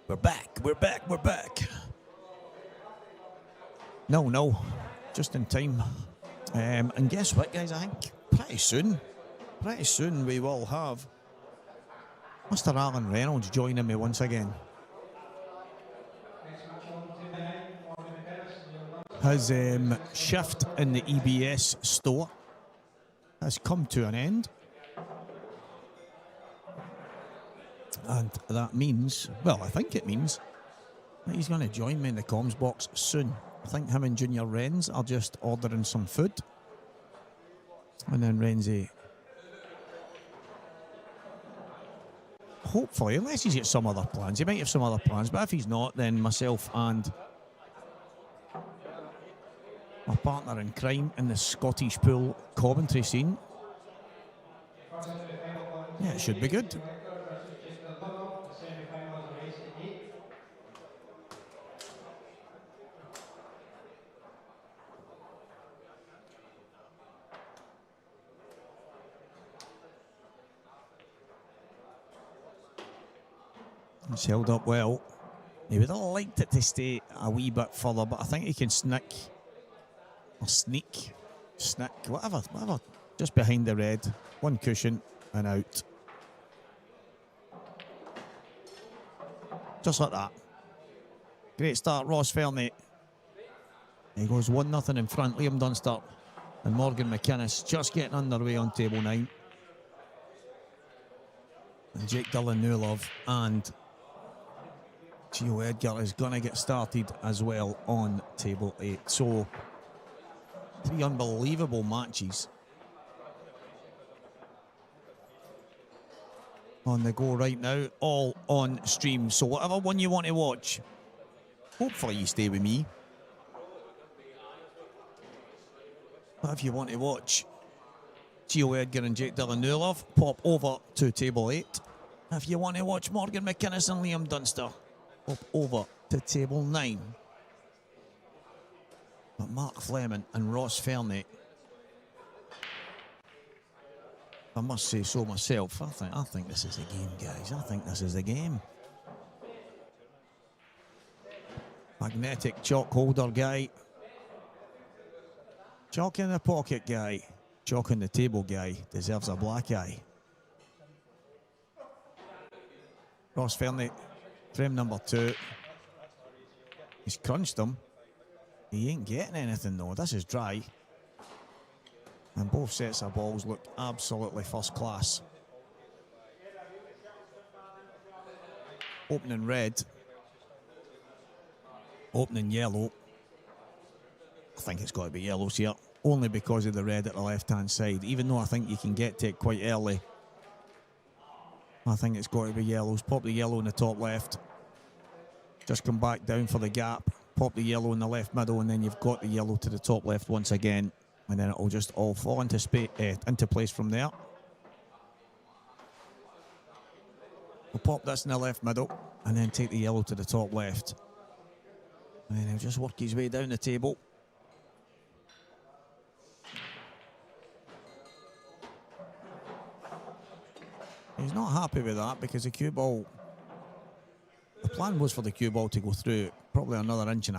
We're back, we're back, we're back. No, just in time. And guess what, guys? I think pretty soon we will have Mr. Alan Reynolds joining me once again. His shift in the EBS store has come to an end. And that means, well, I think it means that he's going to join me in the comms box soon. I think him and Junior Renz are just ordering some food. And then Renzi, hopefully, unless he's got some other plans, he might have some other plans, but if he's not, then myself and my partner in crime in the Scottish pool commentary scene, yeah, it should be good. He's held up well. He would have liked it to stay a wee bit further, but I think he can sneak, whatever, just behind the red. One cushion and out. Just like that. Great start, Ross Fernie. He goes 1-0 in front, Liam Dunster and Morgan McInnes just getting underway on table 9. And Jake Dillon-Newlove and Gio Edgar is going to get started as well on table 8. So, 3 unbelievable matches on the go right now, all on stream. So whatever one you want to watch, hopefully you stay with me. But if you want to watch Gio Edgar and Jake Dillon-Newlove, pop over to table 8. If you want to watch Morgan McInnes and Liam Dunster, pop over to table 9. But Mark Fleming and Ross Fernie, I must say so myself, I think this is a game, guys. I think this is a game. Magnetic chalk holder guy. Chalk in the pocket guy. Chalk in the table guy deserves a black eye. Ross Fernie, frame number 2. He's crunched him. He ain't getting anything though. This is dry. And both sets of balls look absolutely first class. Opening red. Opening yellow. I think it's got to be yellows here, only because of the red at the left-hand side. Even though I think you can get to it quite early, I think it's got to be yellows. Pop the yellow in the top left. Just come back down for the gap. Pop the yellow in the left middle, and then you've got the yellow to the top left once again. And then it'll just all fall into place from there. We'll pop this in the left middle, and then take the yellow to the top left. And then he'll just work his way down the table. He's not happy with that because the cue ball, the plan was for the cue ball to go through probably another 1.5 inches.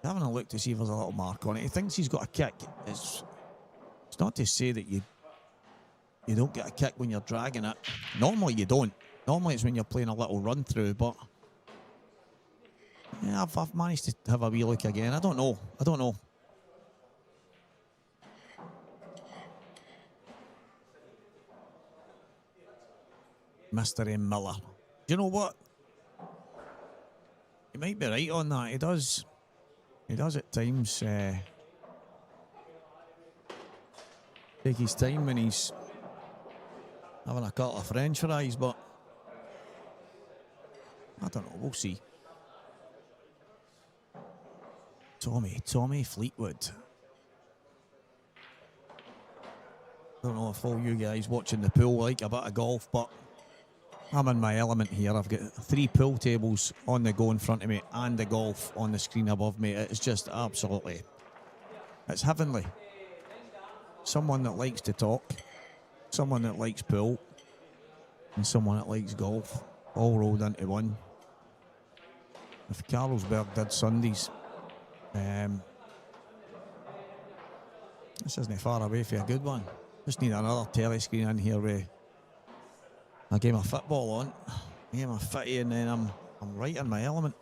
Having a look to see if there's a little mark on it. He thinks he's got a kick. It's not to say that you don't get a kick when you're dragging it. Normally you don't. Normally it's when you're playing a little run through, but yeah, I've managed to have a wee look again. I don't know. Mr. M. Miller. Do you know what? He might be right on that. He does at times take his time when he's having a couple of French fries, but I don't know. We'll see. Tommy Fleetwood. Don't know if all you guys watching the pool like a bit of golf, but I'm in my element here. I've got 3 pool tables on the go in front of me and the golf on the screen above me. It's just absolutely, it's heavenly. Someone that likes to talk, someone that likes pool, and someone that likes golf, all rolled into one. If Carlsberg did Sundays, this isn't far away for a good one. Just need another telly screen in here with a game of football on, a game of footy, and then I'm right in my element.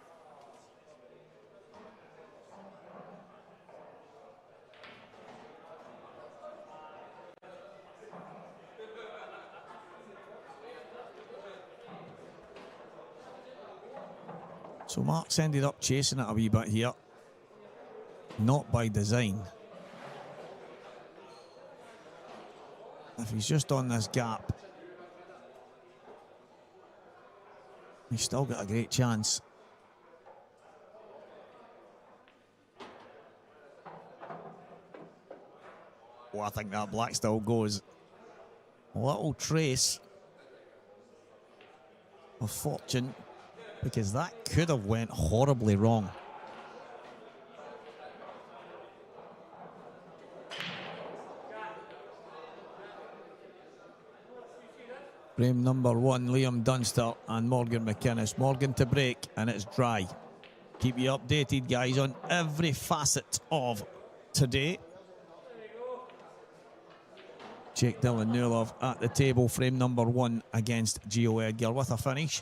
So Mark's ended up chasing it a wee bit here. Not by design. If he's just on this gap, he's still got a great chance. Oh, I think that black still goes. A little trace of fortune, because that could have went horribly wrong. Frame number 1, Liam Dunster and Morgan McInnes. Morgan to break, and it's dry. Keep you updated, guys, on every facet of today. Jake Dylan Newlove at the table, frame number 1 against Gio Edgar with a finish.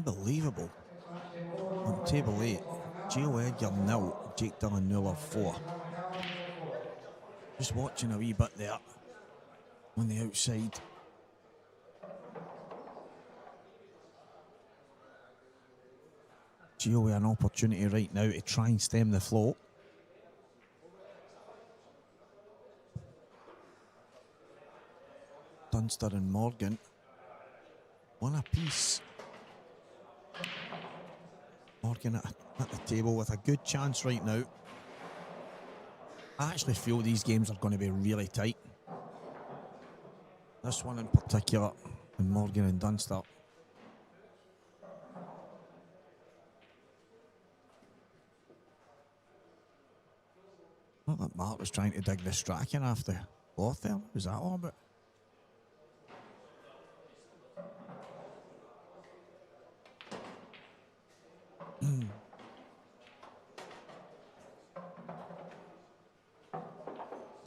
Unbelievable. On table 8, Gio Edgar 0, Jake Dillon Muller 4. Just watching a wee bit there on the outside. Gio with an opportunity right now to try and stem the flow. Dunster and Morgan, one apiece. Morgan at the table with a good chance right now. I actually feel these games are going to be really tight. This one in particular, and Morgan and Dunster. Not that Mark was trying to dig the Strachan after both there. Was that all about?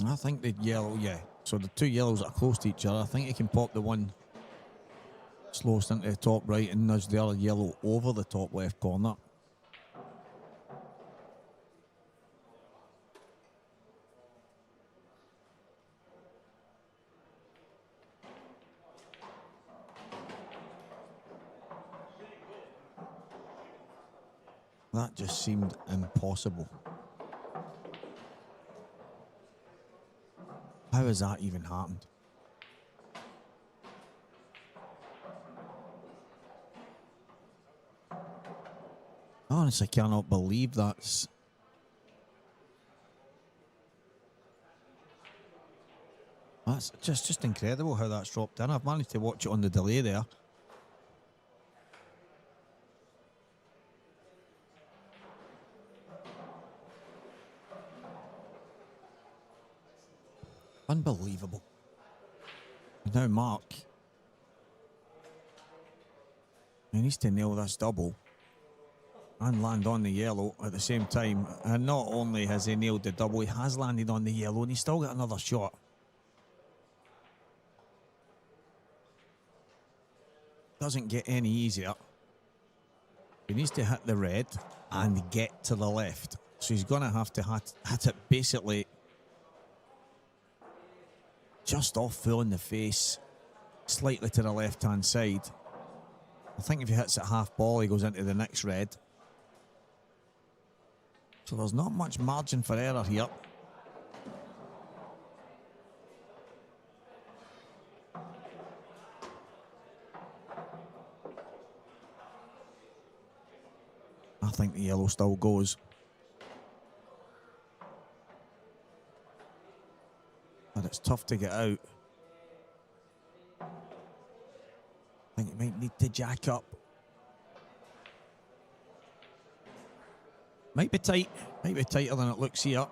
I think the yellow, yeah. So the two yellows are close to each other. I think he can pop the one slowest into the top right and nudge the other yellow over the top left corner. That just seemed impossible. How has that even happened? I honestly cannot believe that's... That's just incredible how that's dropped in. I've managed to watch it on the delay there. Unbelievable. Now Mark, he needs to nail this double and land on the yellow at the same time. And not only has he nailed the double, he has landed on the yellow and he's still got another shot. Doesn't get any easier. He needs to hit the red and get to the left. So he's going to have to hit it basically just off full in the face, slightly to the left-hand side. I think if he hits it half ball, he goes into the next red. So there's not much margin for error here. I think the yellow still goes. But it's tough to get out. I think it might need to jack up. Might be tight. Might be tighter than it looks here.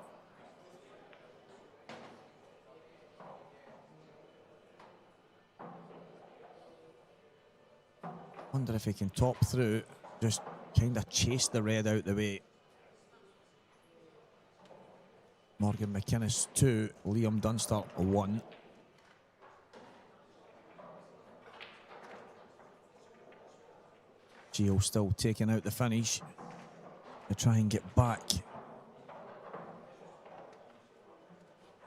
Wonder if he can top through. Just kind of chase the red out the way. Morgan McInnes 2, Liam Dunster 1. Gio still taking out the finish to try and get back.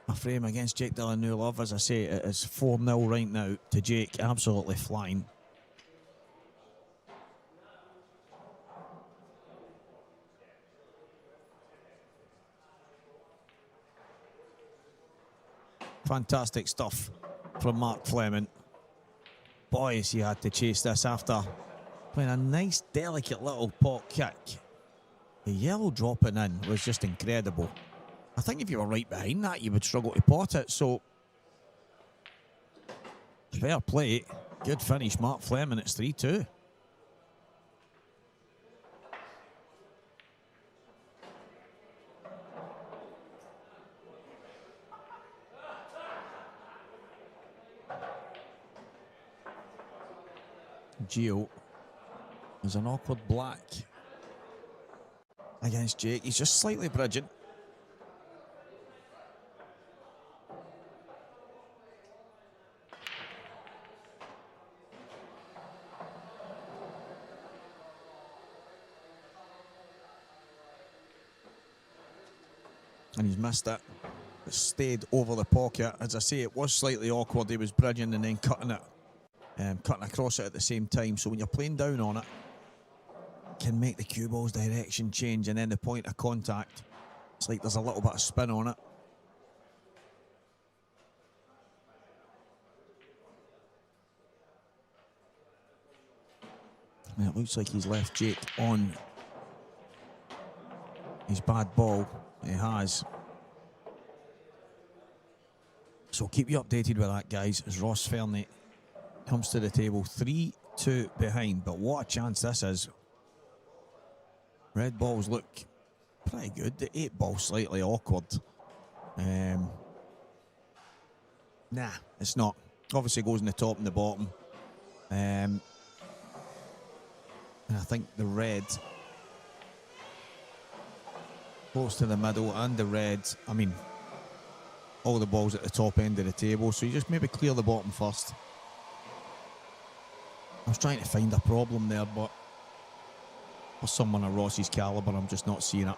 A frame against Jake Dillon Love, as I say, it is 4-0 right now to Jake, absolutely flying. Fantastic stuff from Mark Fleming. Boy, he had to chase this after playing a nice, delicate little pot kick. The yellow dropping in was just incredible. I think if you were right behind that, you would struggle to pot it. So, fair play. Good finish, Mark Fleming. It's 3-2. Gio is an awkward black against Jake. He's just slightly bridging. and he's missed it. It stayed over the pocket. As I say, it was slightly awkward. He was bridging and then cutting across it at the same time. So when you're playing down on it, it can make the cue ball's direction change, and then the point of contact, it's like there's a little bit of spin on it. And it looks like he's left Jake on his bad ball. He has. So keep you updated with that, guys, as Ross Fernie comes to the table 3-2 behind. But what a chance this is. Red balls look pretty good. The 8 ball slightly awkward. Nah, it's not. Obviously goes in the top and the bottom. And I think the red close to the middle, and the red, I mean, all the balls at the top end of the table, so you just maybe clear the bottom first. I was trying to find a problem there, but for someone of Ross's calibre, I'm just not seeing it.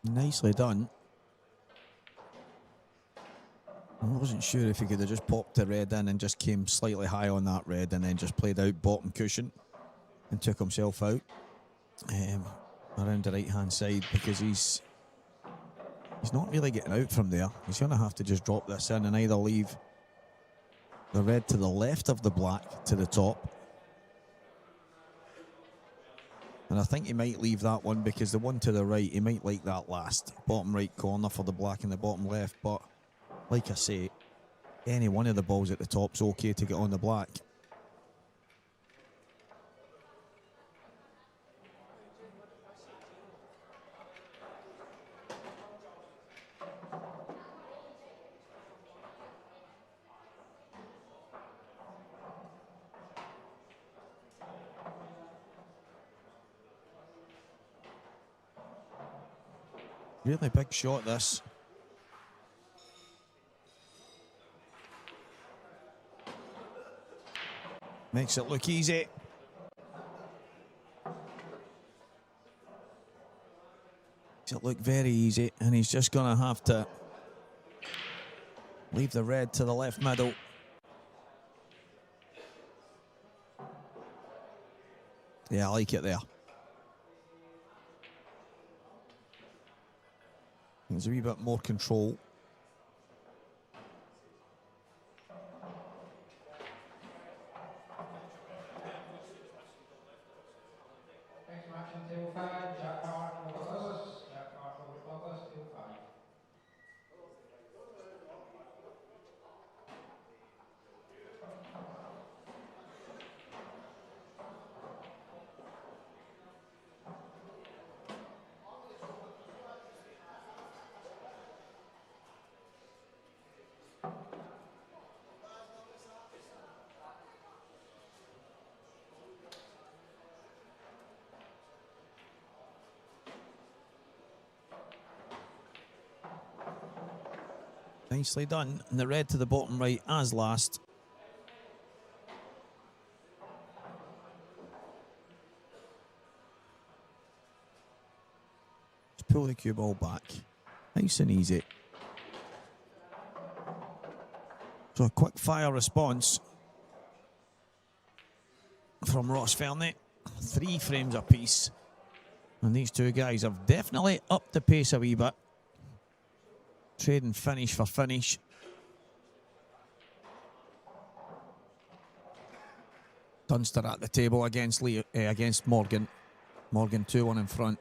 Nicely done. I wasn't sure if he could have just popped the red in and just came slightly high on that red and then just played out bottom cushion and took himself out around the right hand side, because he's not really getting out from there. He's going to have to just drop this in and either leave the red to the left of the black to the top. And I think he might leave that one, because the one to the right, he might like that last bottom right corner for the black and the bottom left. But like I say, any one of the balls at the top's okay to get on the black. Really big shot, this. Makes it look easy. Makes it look very easy, and he's just going to have to leave the red to the left middle. Yeah, I like it there. There's a wee bit more control. Next match on table 5, Jack Hart over Douglas. Jack Hart over Douglas, table 5. Nicely done. And the red to the bottom right as last. Just pull the cue ball back. Nice and easy. So a quick fire response from Ross Fernie. 3 frames apiece. And these two guys have definitely upped the pace a wee bit. Trading finish for finish. Dunster at the table against against Morgan. Morgan 2-1 in front.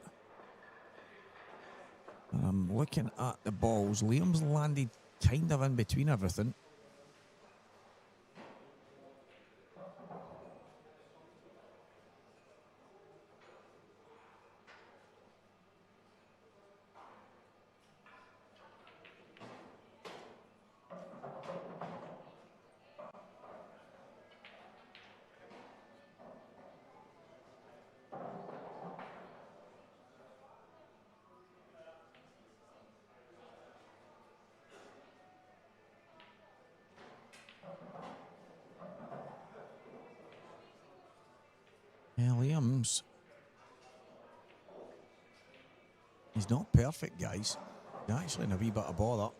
And I'm looking at the balls. Liam's landed kind of in between everything. times. He's not perfect, guys. He's actually in a wee bit of bother.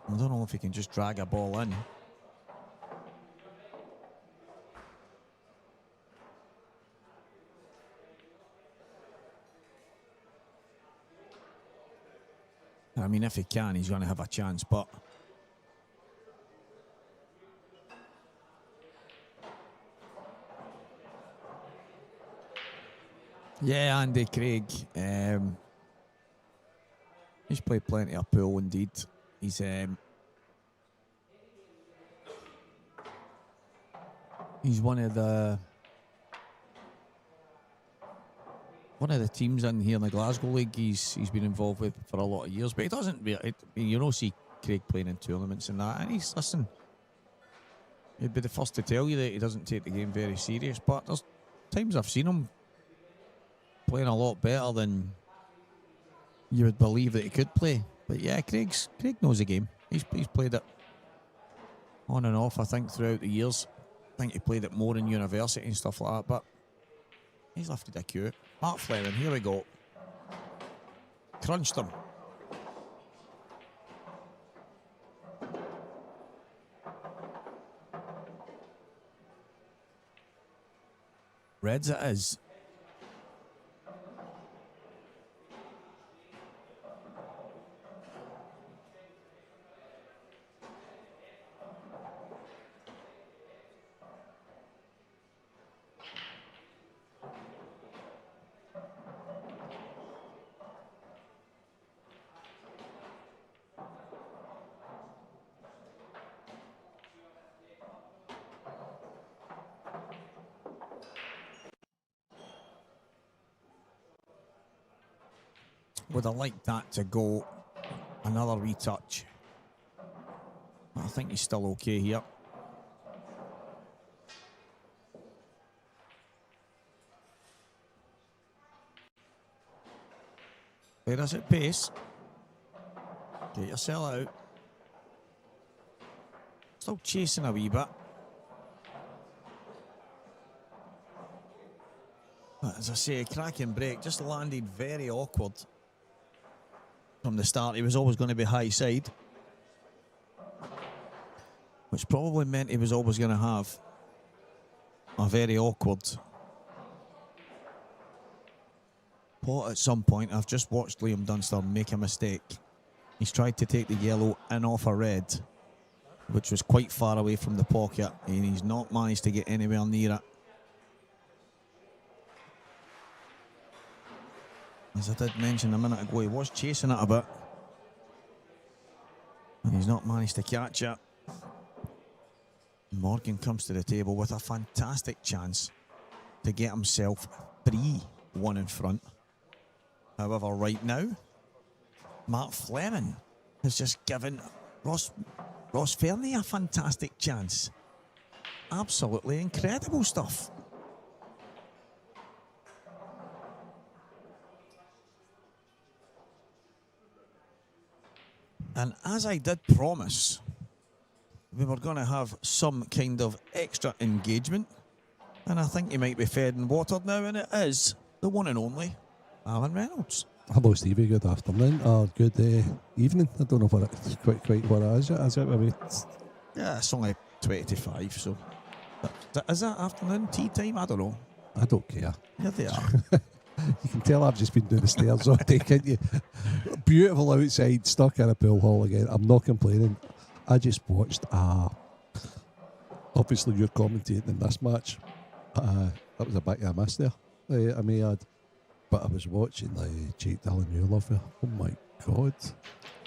I don't know if he can just drag a ball in. I mean, if he can, he's going to have a chance, but... Yeah, Andy Craig. He's played plenty of pool, indeed. He's one of the teams in here in the Glasgow League. He's been involved with for a lot of years, but he doesn't really. You don't see Craig playing in tournaments and that. And he'd be the first to tell you that he doesn't take the game very serious. But there's times I've seen him playing a lot better than you would believe that he could play. But yeah, Craig knows the game. He's played it on and off, I think, throughout the years. I think he played it more in university and stuff like that, but he's lifted a cue. Mark Fleming, here we go. Crunched him. Reds it is. Would have liked that to go another retouch. I think he's still okay here. There is at pace. Get yourself out. Still chasing a wee bit. But as I say, cracking break. Just landed very awkward. From the start, he was always going to be high side, which probably meant he was always going to have a very awkward pot at some point. I've just watched Liam Dunster make a mistake. He's tried to take the yellow in off a red, which was quite far away from the pocket, and he's not managed to get anywhere near it. As I did mention a minute ago, he was chasing it a bit, and he's not managed to catch it. Morgan comes to the table with a fantastic chance to get himself 3-1 in front. However, right now, Mark Fleming has just given Ross Fernie a fantastic chance. Absolutely incredible stuff. And as I did promise, we were going to have some kind of extra engagement. And I think he might be fed and watered now, and it is the one and only Alan Reynolds. Hello, Stevie. Good afternoon. Or good evening. I don't know what it's quite what it is. Is it maybe? Yeah, it's only 20 to 5, so... Is that afternoon tea time? I don't know. I don't care. Here they are. You can tell I've just been doing the stairs all day, can't you? Beautiful outside, stuck in a pool hall again. I'm not complaining. I just watched, obviously you're commentating in this match. That was a bit of a miss there, I may add. But I was watching Jake Dillon-Newlove. Oh my God.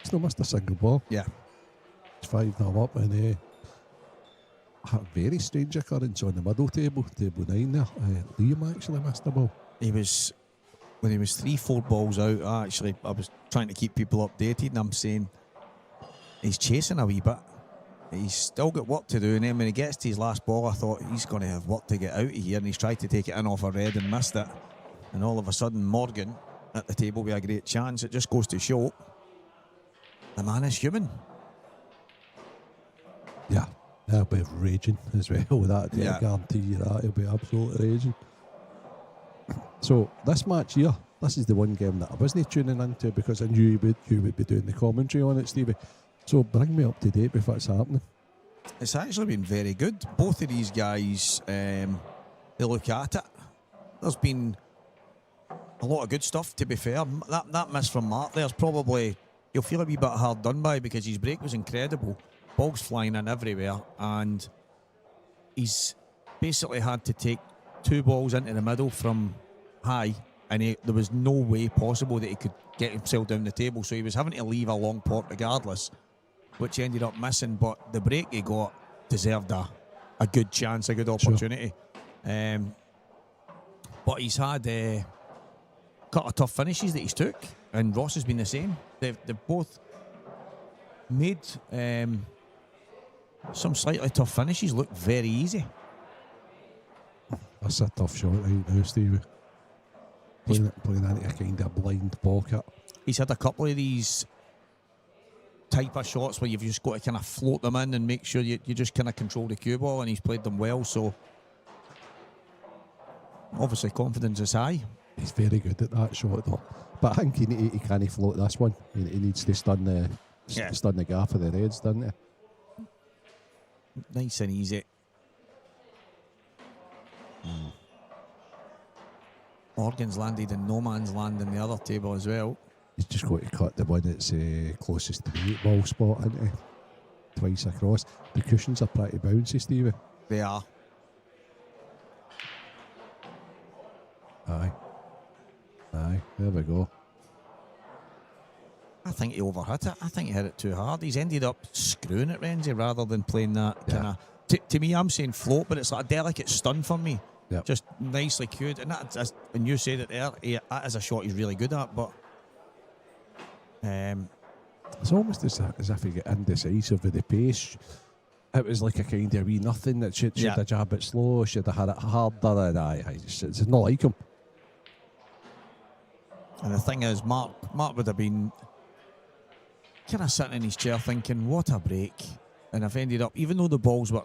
He's not missed a single ball. Yeah. It's 5-0 up, and a very strange occurrence on the middle table 9 there. Liam actually missed a ball. When he was 3-4 balls out, I was trying to keep people updated, and I'm saying he's chasing a wee bit. He's still got work to do, and then when he gets to his last ball, I thought he's going to have work to get out of here, and he's tried to take it in off a red and missed it. And all of a sudden, Morgan at the table with a great chance. It just goes to show the man is human. Yeah, He'll be raging as well with that. Yeah. I guarantee you that. He'll be absolutely raging. So this match here, this is the one game that I wasn't tuning into because I knew you would be doing the commentary on it, Stevie. So bring me up to date with what's happening. It's actually been very good. Both of these guys, they look at it. There's been a lot of good stuff, to be fair. That miss from Mark there's probably, you'll feel a wee bit hard done by because his break was incredible. Balls flying in everywhere, and he's basically had to take 2 balls into the middle from high, and there was no way possible that he could get himself down the table, so he was having to leave a long pot regardless, which he ended up missing. But the break he got deserved a good chance, a good opportunity. Sure. But he's had a couple of tough finishes that he's took, and Ross has been the same. They've both made some slightly tough finishes look very easy. That's a tough shot right now, Stevie. Playing into a kind of blind pocket. He's had a couple of these type of shots where you've just got to kind of float them in and make sure you just kind of control the cue ball, and he's played them well, so obviously confidence is high. He's very good at that shot though. But I think he can't float this one. He needs to stun the gap of the Reds, doesn't he? Nice and easy. Morgan's landed in no man's land in the other table as well. He's just got to cut the one that's closest to the 8-ball spot, isn't he? Twice across. The cushions are pretty bouncy, Stevie. They are. Aye, there we go. I think he overhit it. I think he hit it too hard. He's ended up screwing it, Renzi, rather than playing that kind of... To me, I'm saying float, but it's like a delicate stun for me. Yep. Just nicely cued. And when you said it there, that is a shot he's really good at, but... it's almost as if he got indecisive with the pace. It was like a kind of wee nothing that should have jabbed it slow, should have had it harder, and it's not like him. And the thing is, Mark would have been kind of sitting in his chair thinking, what a break. And I've ended up, even though the balls were,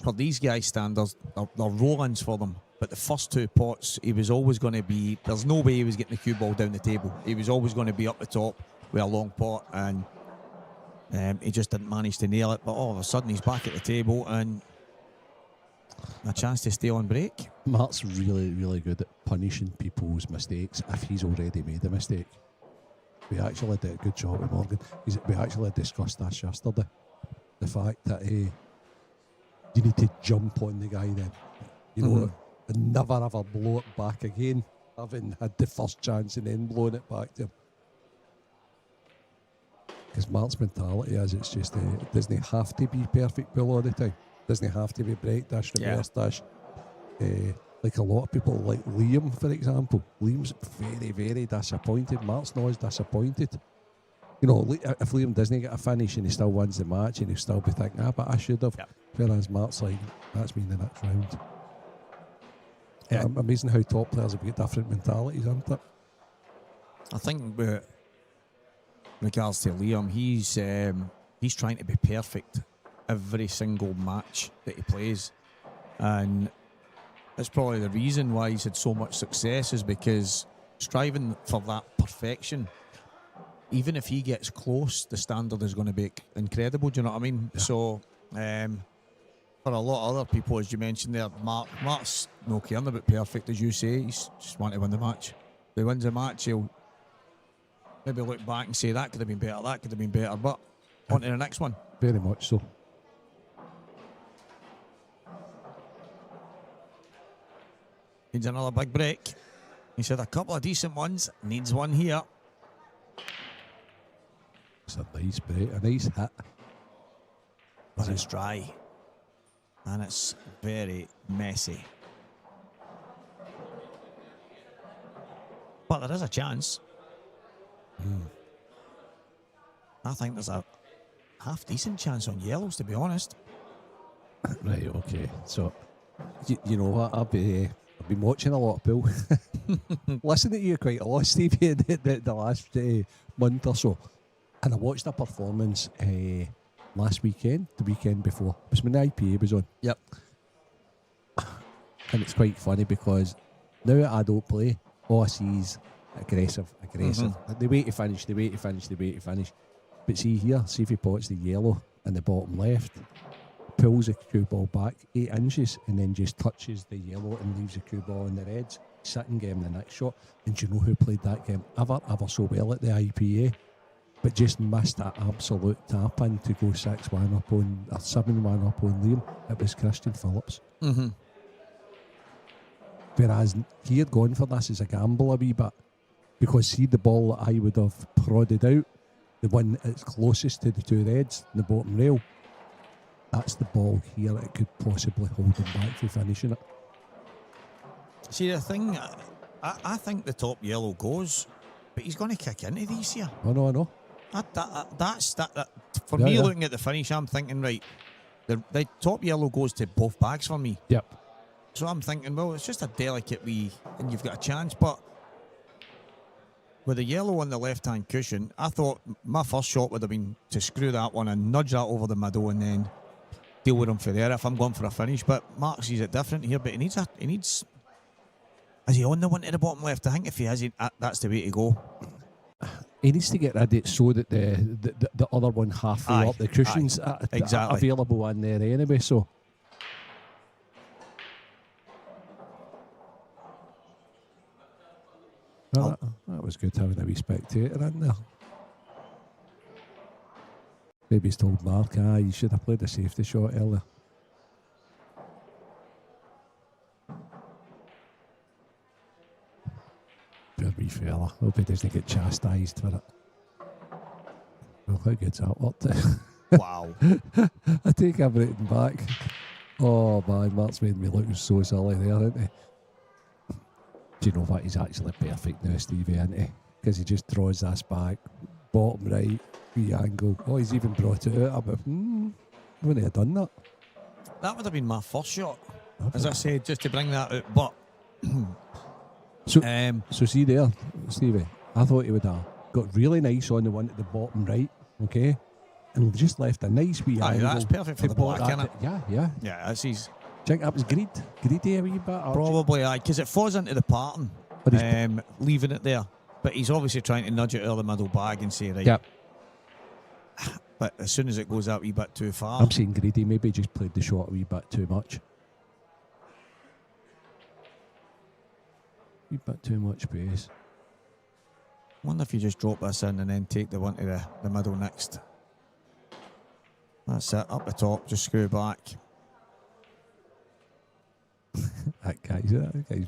for these guys' standards, they're roll-ins for them. But the first 2 pots, he was always going to be, there's no way he was getting the cue ball down the table. He was always going to be up the top with a long pot, and he just didn't manage to nail it. But all of a sudden, he's back at the table and a chance to stay on break. Mark's really, really good at punishing people's mistakes if he's already made a mistake. We actually did a good job with Morgan. We actually discussed this yesterday. The fact that you need to jump on the guy then. You know, and never ever blow it back again, having had the first chance and then blowing it back to him. Because Mark's mentality is, it's just, it doesn't have to be perfect pull all the time. Doesn't have to be break dash, reverse dash. Like a lot of people, like Liam, for example. Liam's very, very disappointed. Mark's not as disappointed. You know, if Liam doesn't get a finish and he still wins the match, and he'll still be thinking, but I should have. Yep. Whereas Mark's like, that's me in the next round. Yeah. Amazing how top players have got different mentalities, isn't it? I think with regards to Liam, he's trying to be perfect every single match that he plays, and it's probably the reason why he's had so much success, is because striving for that perfection, even if he gets close, the standard is going to be incredible. Do you know what I mean? Yeah. So for a lot of other people, as you mentioned there, Mark's no caring about perfect, as you say. He's just want to win the match. If he wins the match, he'll maybe look back and say that could have been better, that could have been better, but on to the next one. Very much so. Needs another big break. He's had a couple of decent ones. Needs one here. It's a nice break, a nice hit. But it's dry. And it's very messy. But there is a chance. I think there's a half decent chance on yellows, to be honest. Right, okay. So, you know what? I've been watching a lot, Bill. Listening to you quite a lot, Stevie, the last month or so. And I watched a performance last weekend, the weekend before. It was when the IPA was on. Yep. And it's quite funny because now I don't play, all I see is aggressive. They wait to finish. But see here, see if he pots the yellow in the bottom left, pulls the cue ball back 8 inches and then just touches the yellow and leaves the cue ball in the reds, sitting game the next shot. And do you know who played that game ever so well at the IPA? But just missed that absolute tap in to go 6-1 up on, or 7-1 up on Liam. It was Christian Phillips. Mm-hmm. Whereas he had gone for this as a gamble a wee bit, because see the ball that I would have prodded out, the one that's closest to the two reds, the bottom rail, that's the ball here that could possibly hold him back from finishing it. See, the thing, I think the top yellow goes, but he's going to kick into these here. I know. That's for me, looking at the finish, I'm thinking, right, the top yellow goes to both bags for me. Yep. So I'm thinking, well, it's just a delicate wee, and you've got a chance. But with the yellow on the left-hand cushion, I thought my first shot would have been to screw that one and nudge that over the middle and then deal with him for there if I'm going for a finish. But Mark sees it different here, but he needs... Is he on the one to the bottom left? I think if he is, that's the way to go. He needs to get rid of it so that the other one halfway up the cushions are available in there anyway, so... Well, that was good having a wee spectator in there. Maybe he's told Mark, you should have played a safety shot earlier. Poor wee fella. Hope he doesn't get chastised for it. Well, how good's that worked? Wow. I take everything back. Oh man, Mark's made me look so silly there, hasn't he? Do you know what? He's actually perfect now, Stevie, isn't he? Because he just draws this back, bottom right, wee angle. Oh, he's even brought it out. I wouldn't have done that. That would have been my first shot, as I said, just to bring that out. But so see there, Stevie, I thought he would have got really nice on the one at the bottom right, okay? And just left a nice wee angle. That's perfect for the black, isn't it? Yeah. Yeah, that's his. Do you think that was greedy a wee bit? Probably, because it falls into the pattern, leaving it there. But he's obviously trying to nudge it out of the middle bag and say, right. Yep. But as soon as it goes that wee bit too far. I'm saying greedy, maybe just played the shot a wee bit too much. Wee bit too much pace. Wonder if you just drop this in and then take the one to the middle next. That's it, up the top, just screw back. That guy's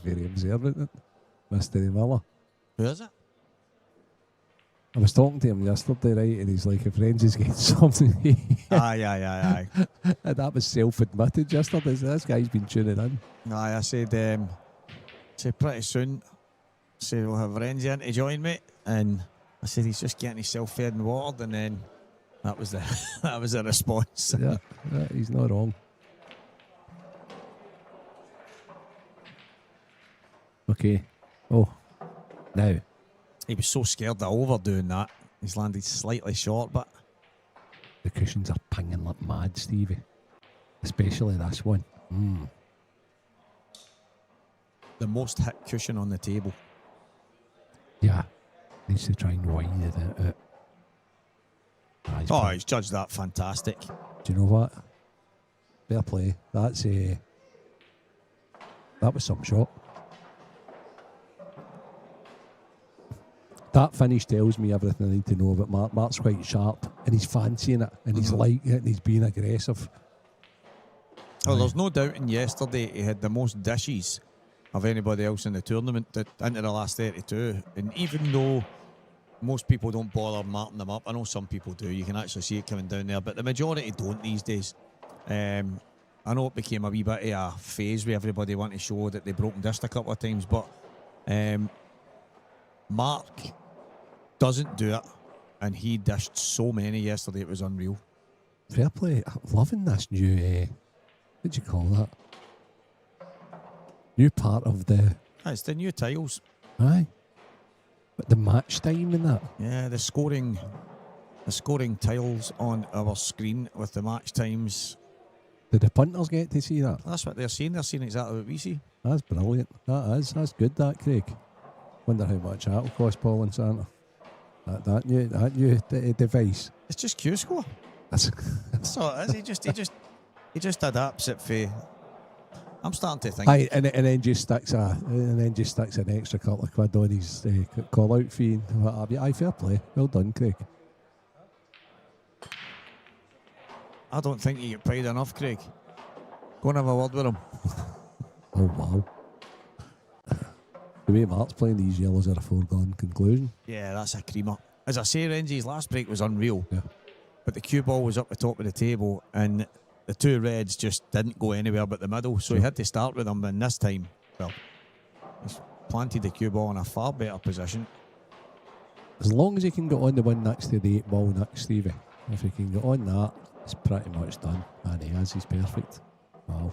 very observant, Mr. Miller. Who is it? I was talking to him yesterday, right, and he's like, if friends is getting something. Aye. And that was self-admitted yesterday. So this guy's been tuning in. Aye, I said pretty soon, we'll have Renzi in to join me, and I said he's just getting himself fed and watered, and then that was the response. Yeah, he's not wrong. Okay. Oh, now. He was so scared of overdoing that. He's landed slightly short, but... The cushions are pinging like mad, Stevie. Especially this one. The most hit cushion on the table. Yeah. Needs to try and wind it out. He's judged that fantastic. Do you know what? Fair play. That was some shot. That finish tells me everything I need to know about Mark. Mark's quite sharp, and he's fancying it, and he's liking it, and he's being aggressive. Well, there's no doubting yesterday he had the most dishes of anybody else in the tournament into the last 32. And even though most people don't bother marking them up, I know some people do, you can actually see it coming down there, but the majority don't these days. I know it became a wee bit of a phase where everybody wanted to show that they broken disc a couple of times, but Mark doesn't do it, and he dished so many yesterday, it was unreal. Fair play. I'm loving this new, what do you call that? New part of the... It's the new tiles. Aye. But the match time and that. Yeah, the scoring the scoring tiles on our screen with the match times. Did the punters get to see that? That's what they're saying. They're saying exactly what we see. That's brilliant. That is. That's good, that, Craig. Wonder how much that will cost Paul and Santa. That new device. It's just Q-score. That's That's all it is. He just adapts it for. I'm starting to think. Aye, and then just sticks an extra couple of quid on his call out fee and what have you. Aye, fair play. Well done, Craig. I don't think you get paid enough, Craig. Go and have a word with him. Oh wow. The way Mark's playing, these yellows are a foregone conclusion. Yeah, that's a creamer. As I say, Renzi's last break was unreal. Yeah. But the cue ball was up the top of the table and the two reds just didn't go anywhere but the middle. So he had to start with them, and this time, well, he's planted the cue ball in a far better position. As long as he can get on the one next to the 8 ball next, Stevie. If he can get on that, it's pretty much done. And he has, he's perfect. Wow.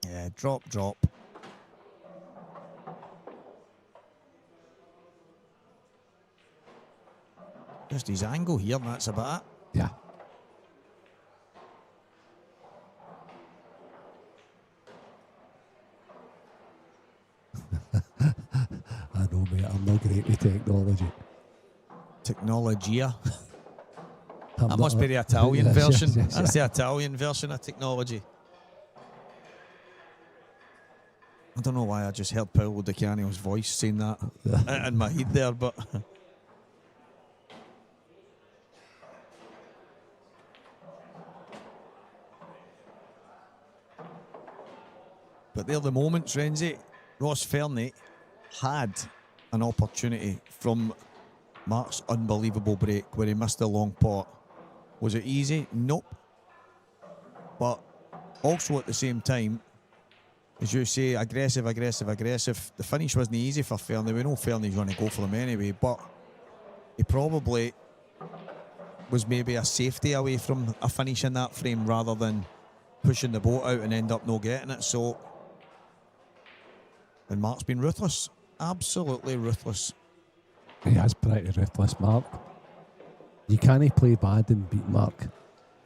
Yeah, drop. Just his angle here, and that's about it. Yeah. I know, mate. I'm not great with technology. Technologia. I'm That must not- be the Italian Yes, version. yes, That's the Italian version of technology. I don't know why I just heard Paolo Di Canio's voice saying that in my head there, but they're the moments, Renzi. Ross Fernie had an opportunity from Mark's unbelievable break where he missed a long pot. Was it easy? Nope. But also at the same time, as you say, aggressive. The finish wasn't easy for Fernie. We know Fernie's going to go for him anyway, but he probably was maybe a safety away from a finish in that frame rather than pushing the boat out and end up not getting it. So, and Mark's been ruthless. Absolutely ruthless. He has pretty ruthless, Mark. You can't play bad and beat Mark.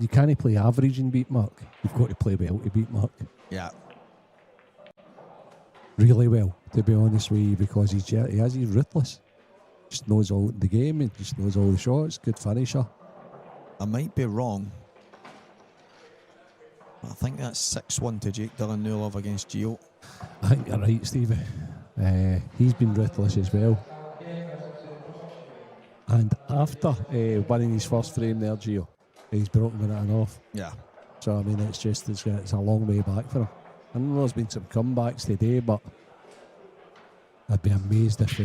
You can't play average and beat Mark. You've got to play well to beat Mark. Yeah. Really well, to be honest with you, because he's ruthless. Just knows all the game and just knows all the shots. Good finisher. I might be wrong. I think that's 6-1 to Jake Dillon Newlove against Gio. I think you're right, Stevie. He's been ruthless as well. And after winning his first frame there, Gio, he's broken it off. Yeah. So, I mean, it's a long way back for him. I know there's been some comebacks today, but I'd be amazed if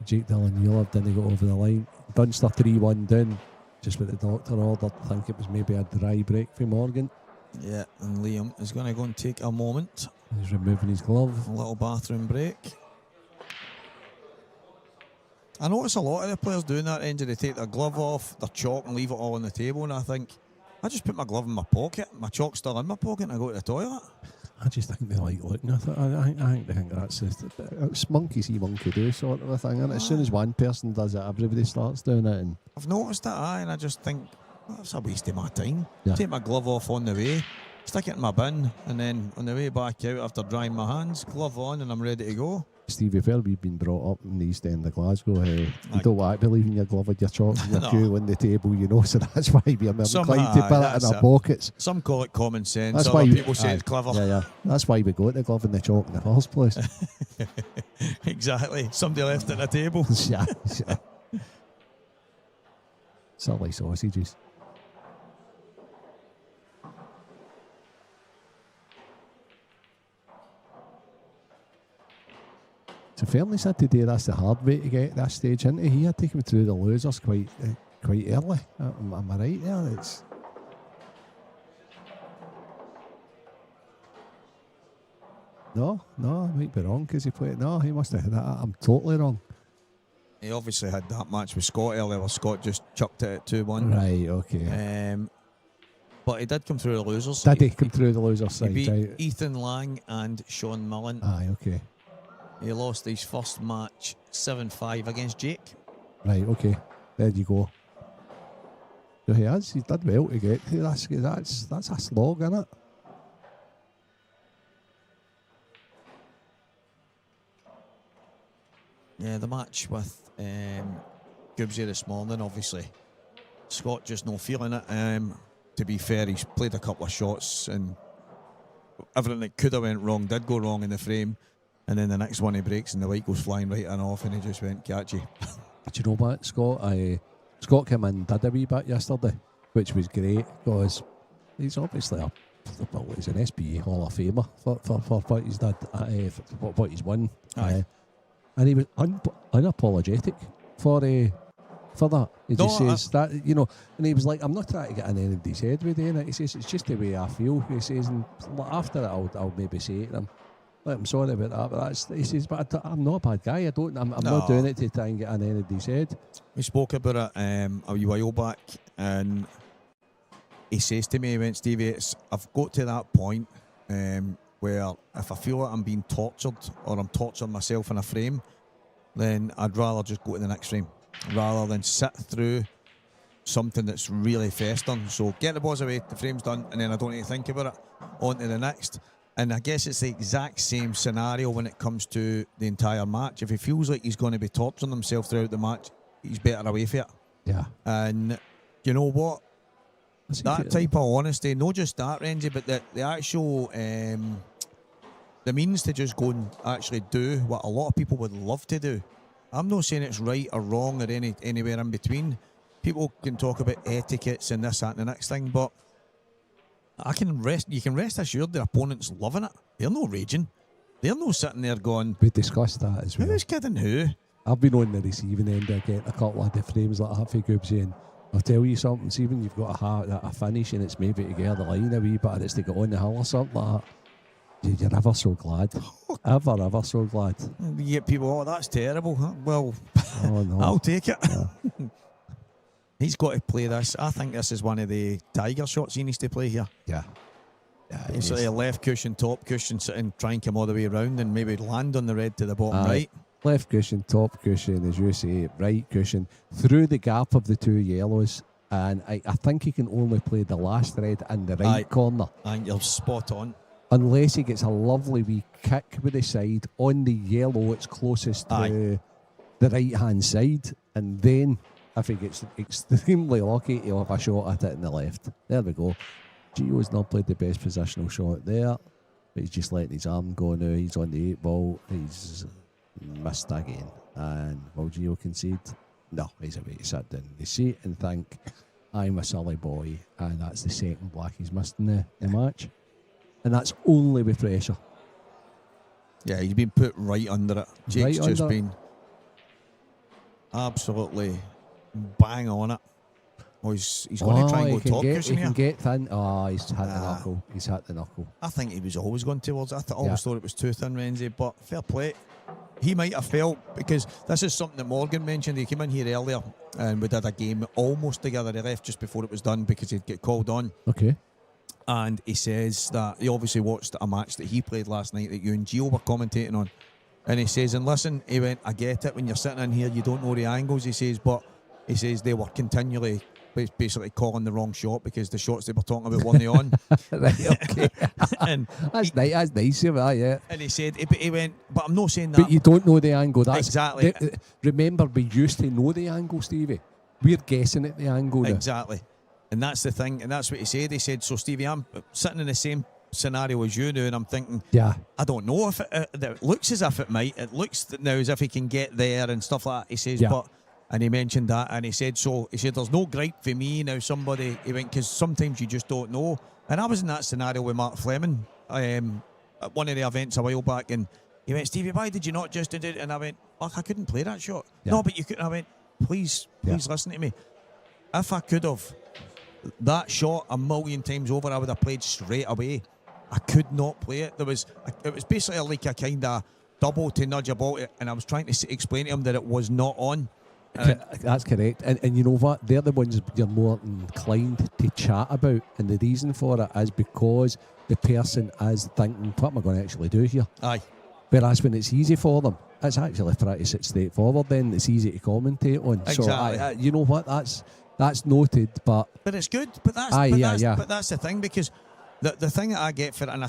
Jake Dillon Newlove didn't go over the line. Dunster 3-1 down, just what the doctor ordered. I think it was maybe a dry break for Morgan. Yeah, and Liam is going to go and take a moment. He's removing his glove. A little bathroom break. I notice a lot of the players doing that, Angie. They take their glove off, their chalk, and leave it all on the table. And I think, I just put my glove in my pocket, my chalk's still in my pocket, and I go to the toilet. I just think they like looking at it. I think that's just it's monkey see, monkey do sort of a thing. And as soon as one person does it, everybody starts doing it. And I've noticed that, and I just think, well, that's a waste of my time. Yeah. Take my glove off on the way, stick it in my bin, and then on the way back out after drying my hands, glove on, and I'm ready to go. Stevie, where we've been brought up in the East End of Glasgow, you don't want to be leaving your glove with your chalk and your No. cue on the table, you know, so that's why we're inclined to put it that's in our it. pockets. Some call it common sense, That's other why people say it's clever. Yeah. That's why we got the glove and the chalk in the first place. Exactly. Somebody left it on the table. yeah. Silly sausages. So Fernie's had to do this the hard way to get this stage into. He had to come through the losers quite early. Am I right there? It's No, I might be wrong because he played. No, he must have had that. I'm totally wrong. He obviously had that match with Scott earlier where Scott just chucked it at 2-1. Right, okay. But he did come through the losers. Did he come through the losers He side? beat Right. Ethan Lang and Sean Mullen. Aye, okay. He lost his first match 7-5 against Jake. Right, okay. There you go. So he has. He's done well to get. That's a slog, isn't it? Yeah, the match with Gibbsy this morning, obviously. Scott just no feeling it. To be fair, he's played a couple of shots and everything that could have went wrong did go wrong in the frame. And then the next one he breaks and the white goes flying right and off and he just went catchy. Do you know what, Scott? Scott came in and did a wee bit yesterday, which was great because he's obviously he's an SBA Hall of Famer for what he's done, for what he's won. And he was unapologetic for that. He just says that, and he was like, I'm not trying to get in anybody's head with it. He says, it's just the way I feel. He says, and after it, I'll maybe say to him, like, I'm sorry about that, but he says, but I'm not a bad guy. I'm not doing it to try and get in anybody's head. We spoke about it a wee while back, and he says to me, he went, Stevie, I've got to that point where if I feel like I'm being tortured or I'm torturing myself in a frame, then I'd rather just go to the next frame rather than sit through something that's really festering. So get the balls away, the frame's done, and then I don't need to think about it. On to the next. And I guess it's the exact same scenario when it comes to the entire match. If he feels like he's going to be torturing himself throughout the match, he's better away from it. Yeah. And you know what? That type of honesty, not just that, Renzi, but the actual the means to just go and actually do what a lot of people would love to do. I'm not saying it's right or wrong or anywhere in between. People can talk about etiquettes and this, that, and the next thing, but you can rest assured the opponent's loving it. They're not raging. They're not sitting there going, we discussed that as well. Who's kidding who? I've been on the receiving end of getting a couple of the frames like that for Gibbsy, and I'll tell you something, see when you've got a finish and it's maybe to get the line a wee bit, it's to get on the hill or something like that, you're ever so glad. ever so glad. You get people, that's terrible. Huh? Well, no. I'll take it. Yeah. He's got to play this. I think this is one of the Tiger shots he needs to play here. Yeah. Basically a left cushion, top cushion, sit and try and come all the way around and maybe land on the red to the bottom right. Left cushion, top cushion, as you say, right cushion, through the gap of the two yellows. And I think he can only play the last red in the right corner. And you're spot on. Unless he gets a lovely wee kick with the side on the yellow, it's closest to the right-hand side. And then, if he gets extremely lucky, he'll have a shot at it in the left. There we go. Gio's not played the best positional shot there, but he's just letting his arm go now. He's on the 8 ball. He's missed again. And will Gio concede? No, he's away to sit down in the seat and think, I'm a silly boy. And that's the second black he's missed in the match. And that's only with pressure. Yeah, he's been put right under it. Jake's Right just under been absolutely bang on it. Oh, he's going to try and go top cushion here. He can get thin. Oh, he's hit the knuckle. He's hit the knuckle. I think he was always going towards it. I always thought it was too thin, Renzi, but fair play. He might have felt, because this is something that Morgan mentioned. He came in here earlier and we did a game almost together. He left just before it was done because he'd get called on. Okay. And he says that he obviously watched a match that he played last night that you and Gio were commentating on. And he says, and listen, he went, I get it, when you're sitting in here, you don't know the angles, he says, but he says they were continually basically calling the wrong shot because the shots they were talking about weren't they on. Right, okay. And that's nice of that, yeah. And he said, he went, but I'm not saying that. But you don't know the angle. That's exactly. Remember, we used to know the angle, Stevie. We're guessing at the angle now. Exactly. And that's the thing, and that's what he said. He said, so Stevie, I'm sitting in the same scenario as you now, and I'm thinking, I don't know if it looks as if it might. It looks now as if he can get there and stuff like that. He says, but, and he mentioned that, and he said, there's no gripe for me now. Somebody, he went, because sometimes you just don't know. And I was in that scenario with Mark Fleming at one of the events a while back, and he went, Stevie, why did you not just do it? And I went, I couldn't play that shot. No, but you couldn't. I went, please listen to me. If I could have that shot a million times over, I would have played straight away. I could not play it. It was basically like a kind of double to nudge a ball, and I was trying to explain to him that it was not on. That's correct. And you know what? They're the ones you're more inclined to chat about, and the reason for it is because the person is thinking, what am I going to actually do here? Aye. Whereas when it's easy for them, it's actually pretty straightforward. Then it's easy to commentate on. So Exactly. you know what? That's noted. But it's good. But that's but that's the thing, because the thing that I get for it, and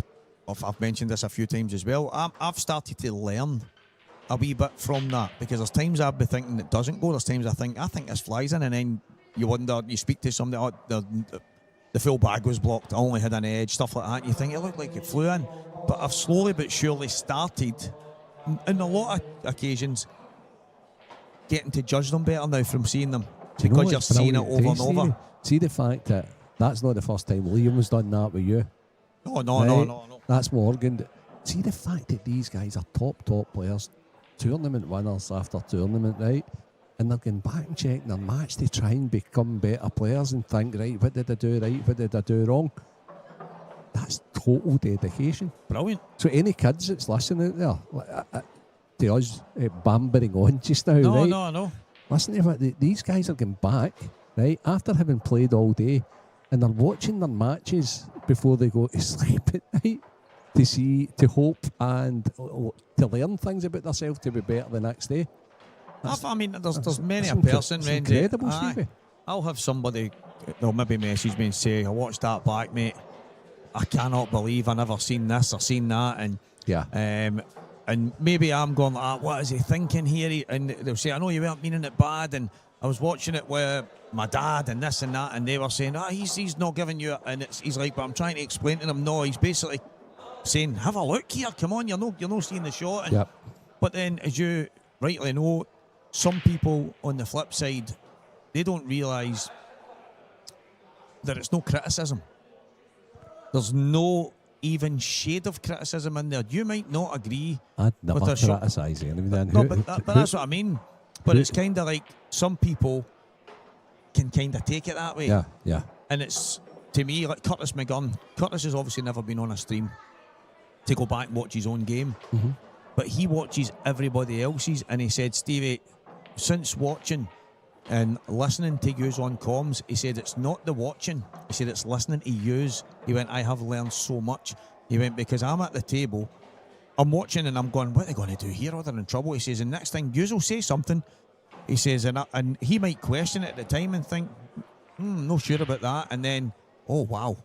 I've mentioned this a few times as well. I've started to learn a wee bit from that, because there's times I've been thinking it doesn't go. There's times I think this flies in, and then you wonder, you speak to somebody, the full bag was blocked, I only had an edge, stuff like that. And you think it looked like it flew in. But I've slowly but surely started, in a lot of occasions, getting to judge them better now from seeing them, because you're seeing it over and over. See the fact that that's not the first time Liam has done that with you. No. That's Morgan. See the fact that these guys are top players, tournament winners after tournament, right? And they're going back and checking their match to try and become better players and think, right, what did I do right, what did I do wrong? That's total dedication. Brilliant. So any kids that's listening out there, to us bambering on just now, right? No. Listen to what these guys are going back, right, after having played all day, and they're watching their matches before they go to sleep at night to hope and to learn things about themselves to be better the next day. There's many a person, it's Renzi. incredible, Stevie. I'll have somebody, they'll maybe message me and say, I watched that back, mate. I cannot believe I never seen this or seen that. And and maybe I'm going like, what is he thinking here? And they'll say, I know you weren't meaning it bad, and I was watching it with my dad and this and that, and they were saying, he's not giving you, and he's like, but I'm trying to explain to them, no, he's basically saying, have a look here, come on, you're not seeing the shot. And, but then, as you rightly know, some people on the flip side, they don't realise that it's no criticism. There's no even shade of criticism in there. You might not agree. I'd never with criticise anything. But that's what I mean. But it's kind of like some people can kind of take it that way. Yeah. And it's, to me, like Curtis McGunn. Curtis has obviously never been on a stream to go back and watch his own game. Mm-hmm. But he watches everybody else's, and he said, Stevie, since watching and listening to yous on comms, he said it's not the watching, he said it's listening to yous. He went, I have learned so much. He went, because I'm at the table, I'm watching and I'm going, what are they going to do here? Or they're in trouble. He says, and next thing yous will say something. He says, and he might question it at the time and think, no sure about that. And then, oh wow,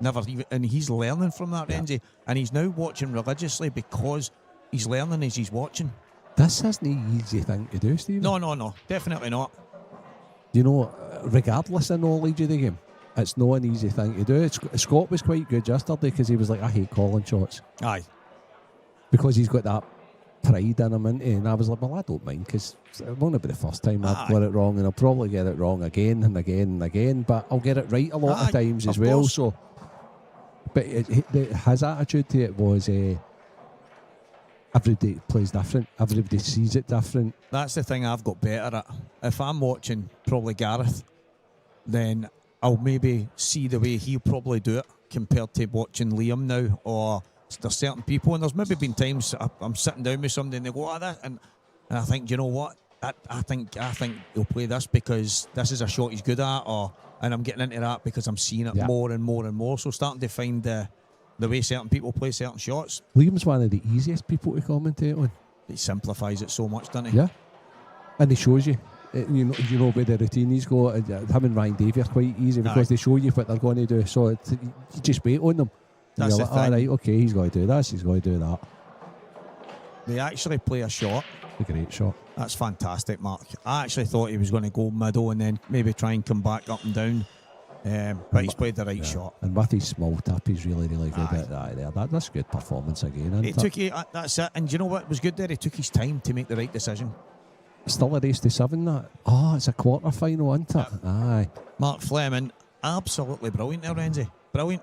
never even. And he's learning from that, Renzi, and he's now watching religiously because he's learning as he's watching. This isn't an easy thing to do, Steve. No, definitely not. You know, regardless of knowledge of the game, it's not an easy thing to do. Scott was quite good yesterday because he was like, I hate calling shots. Aye. Because he's got that pride in him, and I was like, well, I don't mind, because it won't be the first time I've got it wrong, and I'll probably get it wrong again and again and again, but I'll get it right a lot of times as well. Course. So, but his attitude to it was, everybody plays different. Everybody sees it different. That's the thing I've got better at. If I'm watching probably Gareth, then I'll maybe see the way he'll probably do it compared to watching Liam now. Or there's certain people, and there's maybe been times I'm sitting down with somebody and they go, that, and I think, do you know what? I think he'll play this because this is a shot he's good at, and I'm getting into that because I'm seeing it more and more and more. So starting to find the way certain people play certain shots. Liam's one of the easiest people to commentate on. He simplifies it so much, doesn't he? Yeah. And he shows you. You know where the routine he's got. Him and Ryan Davey are quite easy because they show you what they're going to do. So you just wait on them. That's the like, thing. all right, okay, he's going to do this, he's going to do that. They actually play a shot. A great shot. That's fantastic, Mark. I actually thought he was going to go middle and then maybe try and come back up and down. But he's played the right shot. And with his small tap, he's really, really good at that there. That's good performance again. That's it. And do you know what was good there? He took his time to make the right decision. Still a race to 7, that. Oh, it's a quarter final, isn't it? Aye. Mark Fleming, absolutely brilliant there, Renzi. Brilliant.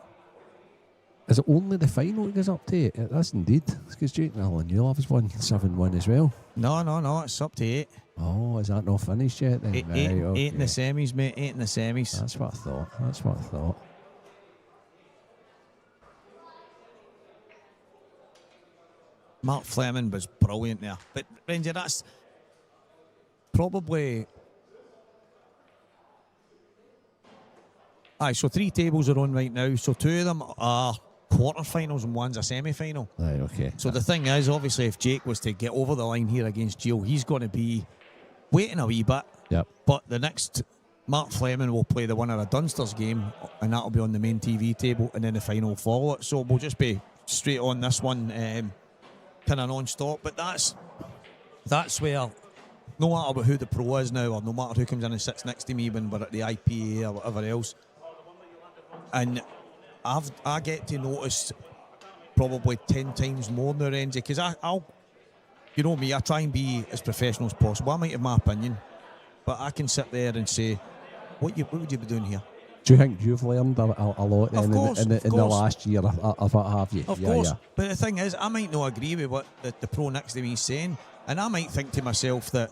Is it only the final he goes up to 8? It is indeed. It's because Jake Allen Newlove's won 7-1 as well. No, it's up to 8. Oh, is that not finished yet then? Eight in the semis, mate. 8 in the semis. That's what I thought. Mark Fleming was brilliant there. But, Renzi, that's probably... Aye, so 3 tables are on right now. So 2 of them are quarterfinals and one's a semi-final. Right, okay. So the thing is, obviously, if Jake was to get over the line here against Gio, he's going to be waiting a wee bit. Yep. But the next, Mark Fleming will play the winner of Dunster's game, and that'll be on the main TV table, and then the final will follow it. So we'll just be straight on this one, kind of non-stop. But that's where, no matter who the pro is now, or no matter who comes in and sits next to me when we're at the IPA or whatever else, and I get to notice probably 10 times more now, Renzi, because I'll, you know me, I try and be as professional as possible. I might have my opinion, but I can sit there and say, what would you be doing here? Do you think you've learned a lot then in the last year of what have you? Of course. But the thing is, I might not agree with what the pro next to me is saying, and I might think to myself that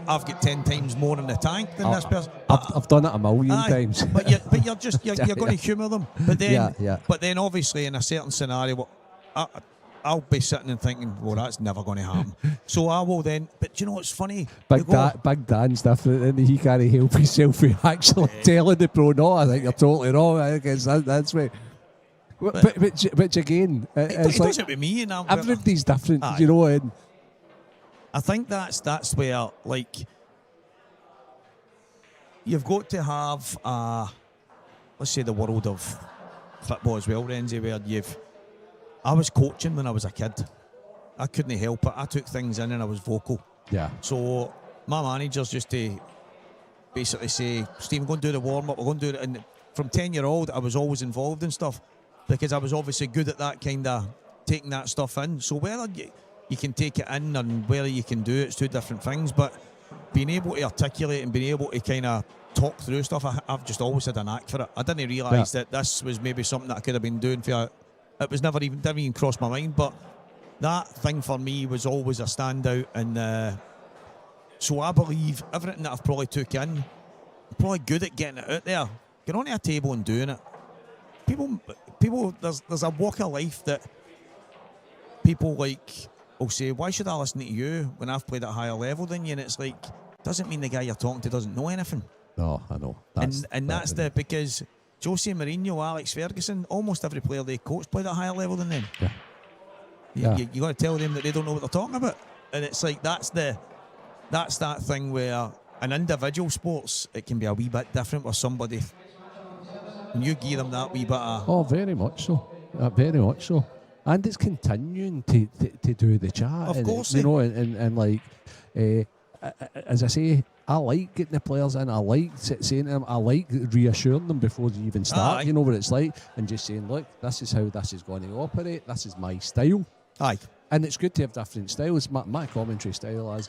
I've got 10 times more in the tank than this person. I've done it a million times. but you're going to humour them. But then obviously in a certain scenario, I'll be sitting and thinking, well, that's never going to happen. So I will then. But you know what's funny? Big Dan's different, and he can't help himself with actually telling the pro, no, I think you're totally wrong. I guess that's right. But again, it's he like does it with me, and everybody's different, you know. And I think that's where, like, you've got to have let's say the world of football as well, Renzi, where I was coaching when I was a kid. I couldn't help it. I took things in and I was vocal. Yeah. So my managers used to basically say, Steve, we're going to do the warm-up, we're going to do it. And from 10-year-old, I was always involved in stuff because I was obviously good at that kind of taking that stuff in. So whether you can take it in and whether you can do it's two different things. But being able to articulate and being able to kind of talk through stuff, I've just always had a knack for it. I didn't realise that this was maybe something that I could have been doing for it was didn't even cross my mind, but that thing for me was always a standout, and so I believe everything that I've probably took in, I'm probably good at getting it out there, get onto a table and doing it. People, there's a walk of life that people like will say, why should I listen to you when I've played at a higher level than you? And it's like, doesn't mean the guy you're talking to doesn't know anything. No, I know. That's because Jose Mourinho, Alex Ferguson, almost every player they coach played at a higher level than them. Yeah. You got to tell them that they don't know what they're talking about, and it's like that's that thing where in individual sports it can be a wee bit different with somebody. When you give them that wee bit of very much so, very much so, and it's continuing to do the chat. Of course, you know, and like as I say, I like getting the players in. I like saying to them, I like reassuring them before they even start. You know what it's like, and just saying, look, this is how this is going to operate. This is my style. Aye. And it's good to have different styles. My commentary style is,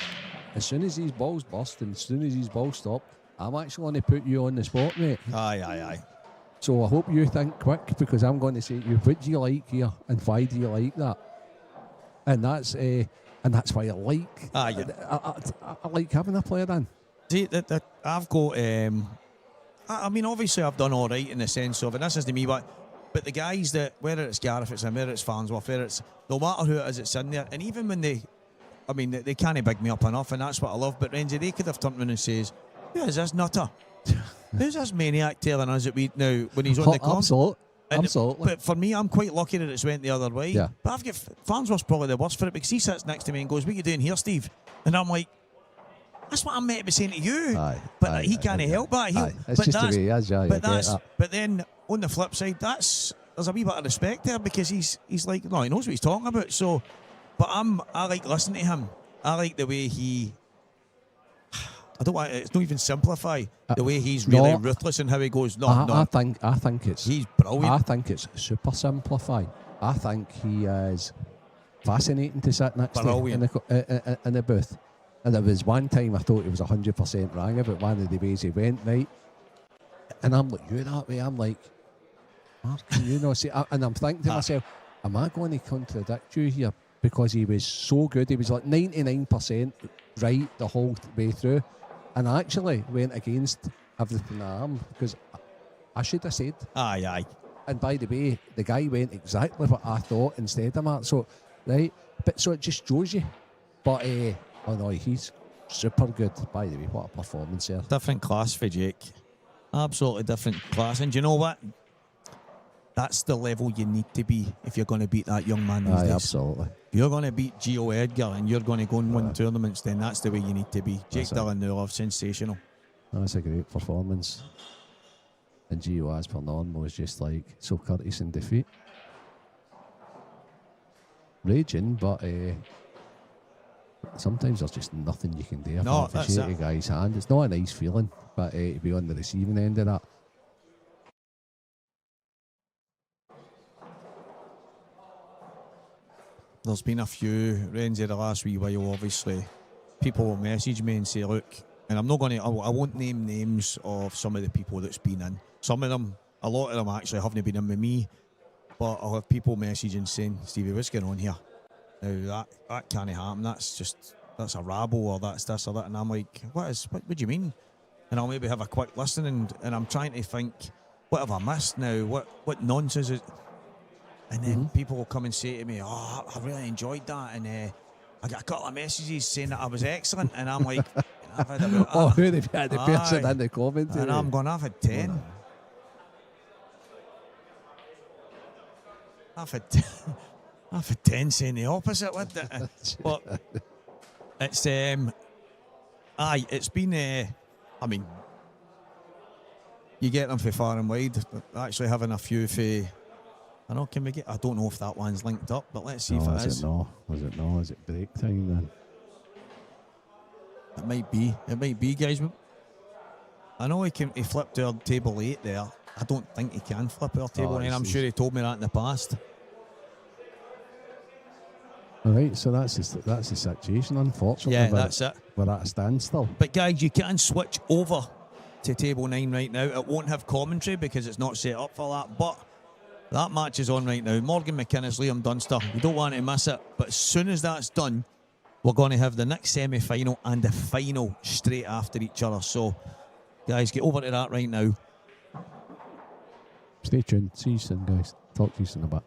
as soon as these balls burst and as soon as these balls stop, I'm actually going to put you on the spot, mate. Aye. So I hope you think quick, because I'm going to say to you, what do you like here and why do you like that? And that's why I like. I like having a player in. See, I've got. I mean, obviously, I've done all right in the sense of, and this isn't me, but the guys that, whether it's Gareth, it's him, whether it's Farnsworth, whether it's, no matter who it is, it's in there. And even when they can't big me up enough, and that's what I love. But Renzi, they could have turned around and says, "Who is this nutter? Who's this maniac telling us that we now when he's on the comms?" Absolutely. But for me, I'm quite lucky that it's went the other way. Yeah. But I've got Farnsworth's probably the worst for it, because he sits next to me and goes, "What are you doing here, Steve?" And I'm like, that's what I'm meant to be saying to you. But he can't help that. It's just the way he is, But then on the flip side, there's a wee bit of respect there, because he's like, no, he knows what he's talking about. So, but I like listening to him. I like the way he. I don't want. It's not even simplify the way he's really ruthless in how he goes. I think it's. He's brilliant. I think it's super simplified. I think he is fascinating to sit next to in the booth. And there was one time I thought he was 100% wrong about one of the ways he went, right? And I'm like, you that way? I'm like, Mark, can you not see? And I'm thinking to myself, am I going to contradict you here? Because he was so good. He was like 99% right the whole way through. And I actually went against everything I am, because I should have said. Aye. And by the way, the guy went exactly what I thought instead of that. So, right? But so it just shows you. But, oh no, he's super good. By the way, what a performance there. Different class for Jake. Absolutely different class. And do you know what? That's the level you need to be if you're going to beat that young man these Aye, days. absolutely. If you're going to beat Gio Edgar and you're going to go and win tournaments, then that's the way you need to be. Jake That's it. Dillingham, sensational. That's a great performance. And Gio, as per normal, was just like so courteous in defeat. Raging, but sometimes there's just nothing you can do No, apart from that's shake it. a guy's hand. It's not a nice feeling, but to be on the receiving end of that. There's been a few, Renzi, the last wee while, obviously. People will message me and say, look, and I'm not going to, I won't name names of some of the people that's been in. Some of them, a lot of them actually haven't been in with me, but I'll have people messaging saying, Stevie, what's going on here? Now, that can't happen. That's a rabble, or that's this or that. And I'm like, what do you mean? And I'll maybe have a quick listen, and I'm trying to think, what have I missed now? What nonsense is. And then people will come and say to me, oh, I really enjoyed that. And I got a couple of messages saying that I was excellent. And I'm like, I've had about... Oh, who they've had the person in the comments. And I'm going, I've had 10. I've had 10 saying the opposite. But it's... it's been... I mean, you get them for far and wide. Actually having a few for... I know, can we get... I don't know if that one's linked up, but let's see if it is. Is it break time then? It might be, guys. I know he flipped our table 8 there. I don't think he can flip our table 9. I'm sure he told me that in the past. All right, so that's the situation, unfortunately. Yeah, that's it. We're at a standstill. But guys, you can switch over to table 9 right now. It won't have commentary because it's not set up for that, but that match is on right now. Morgan McInnes, Liam Dunster. You don't want to miss it. But as soon as that's done, we're going to have the next semi-final and the final straight after each other. So, guys, get over to that right now. Stay tuned. See you soon, guys. Talk to you soon about.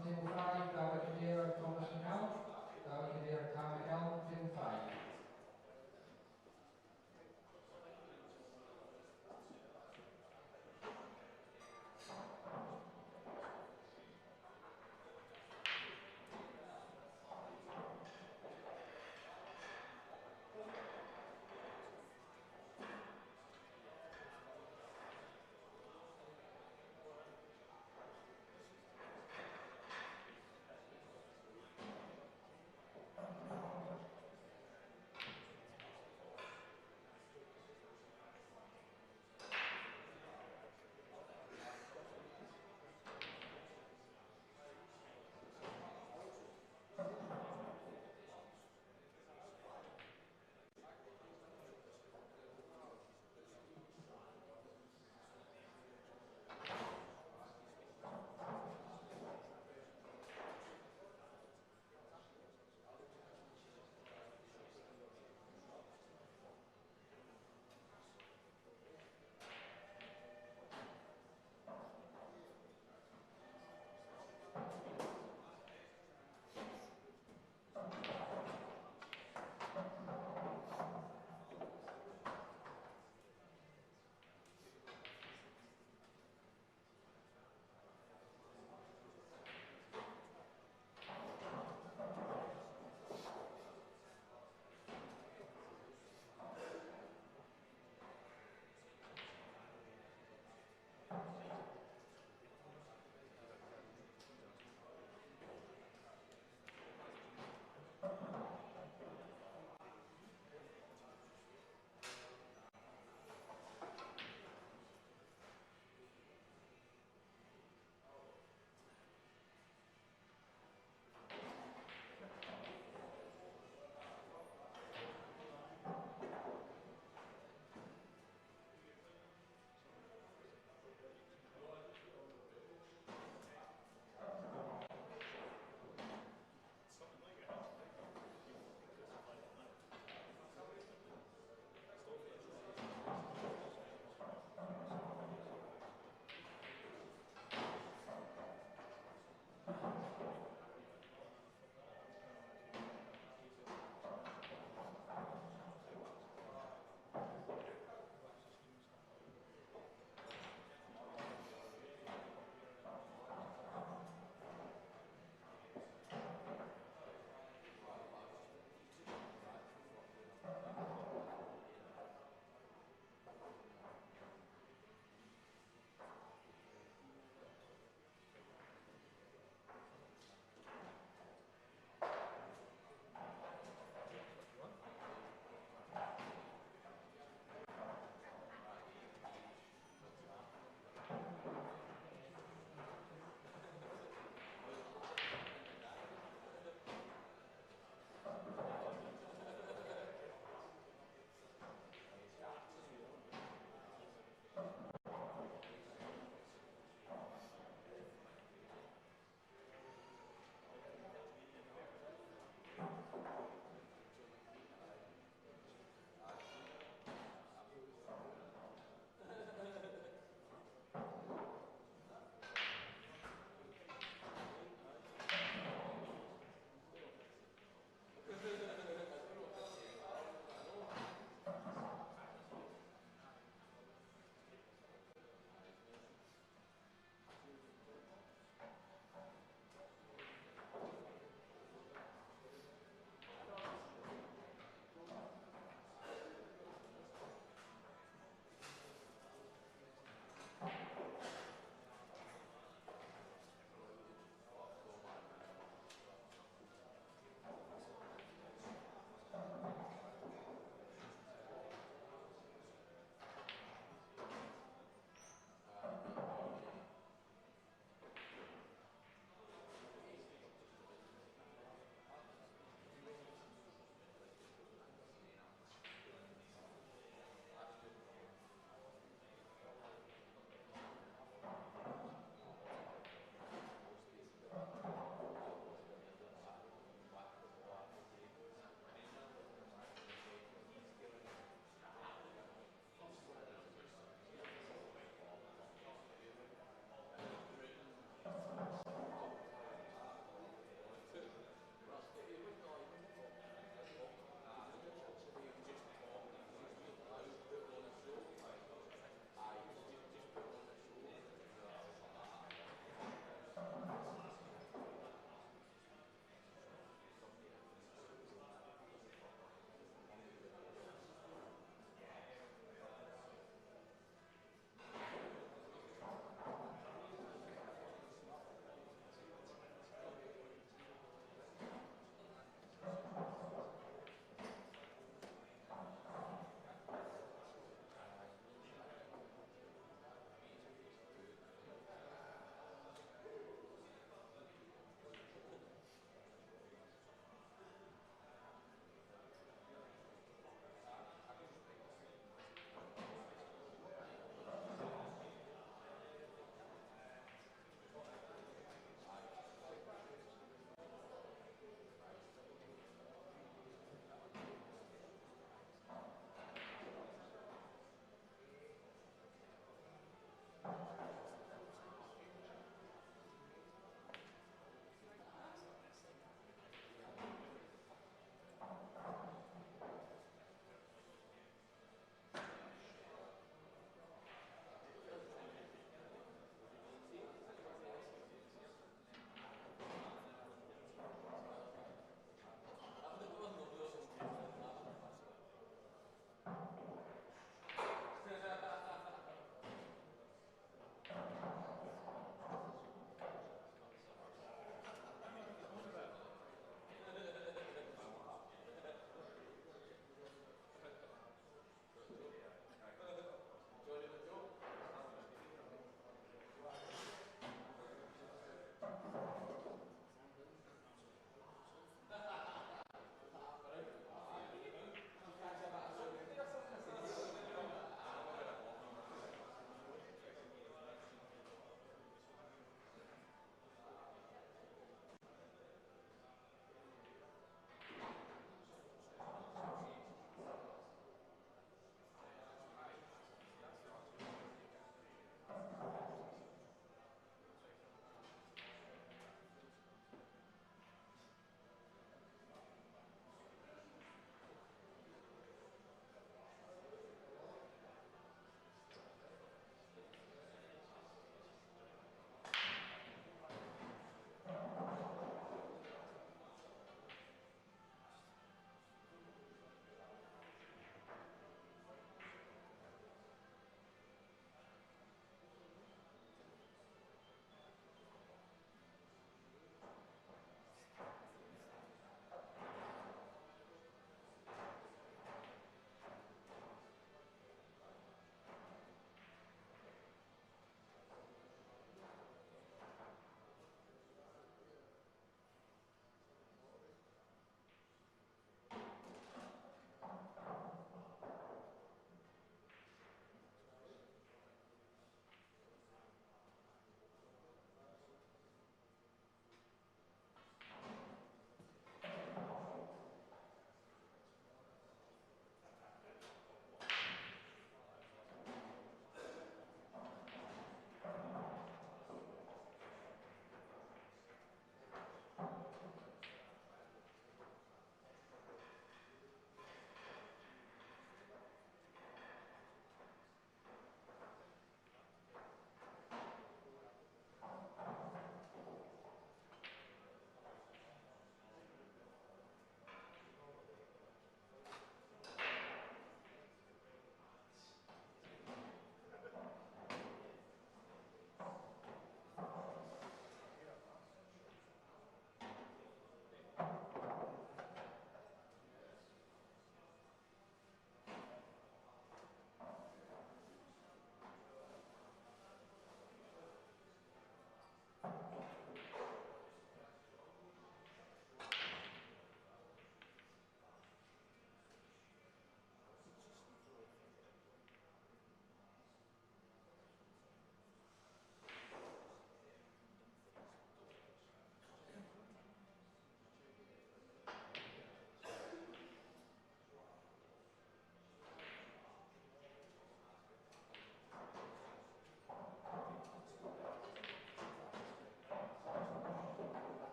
on table 5, David Adair, Thomas McCallum. David Adair, Tom McCallum, table 5.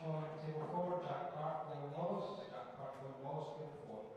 on table 4, Jack Clark, Glenn Wallace. Jack Clark, Glenn Wallace, table 4.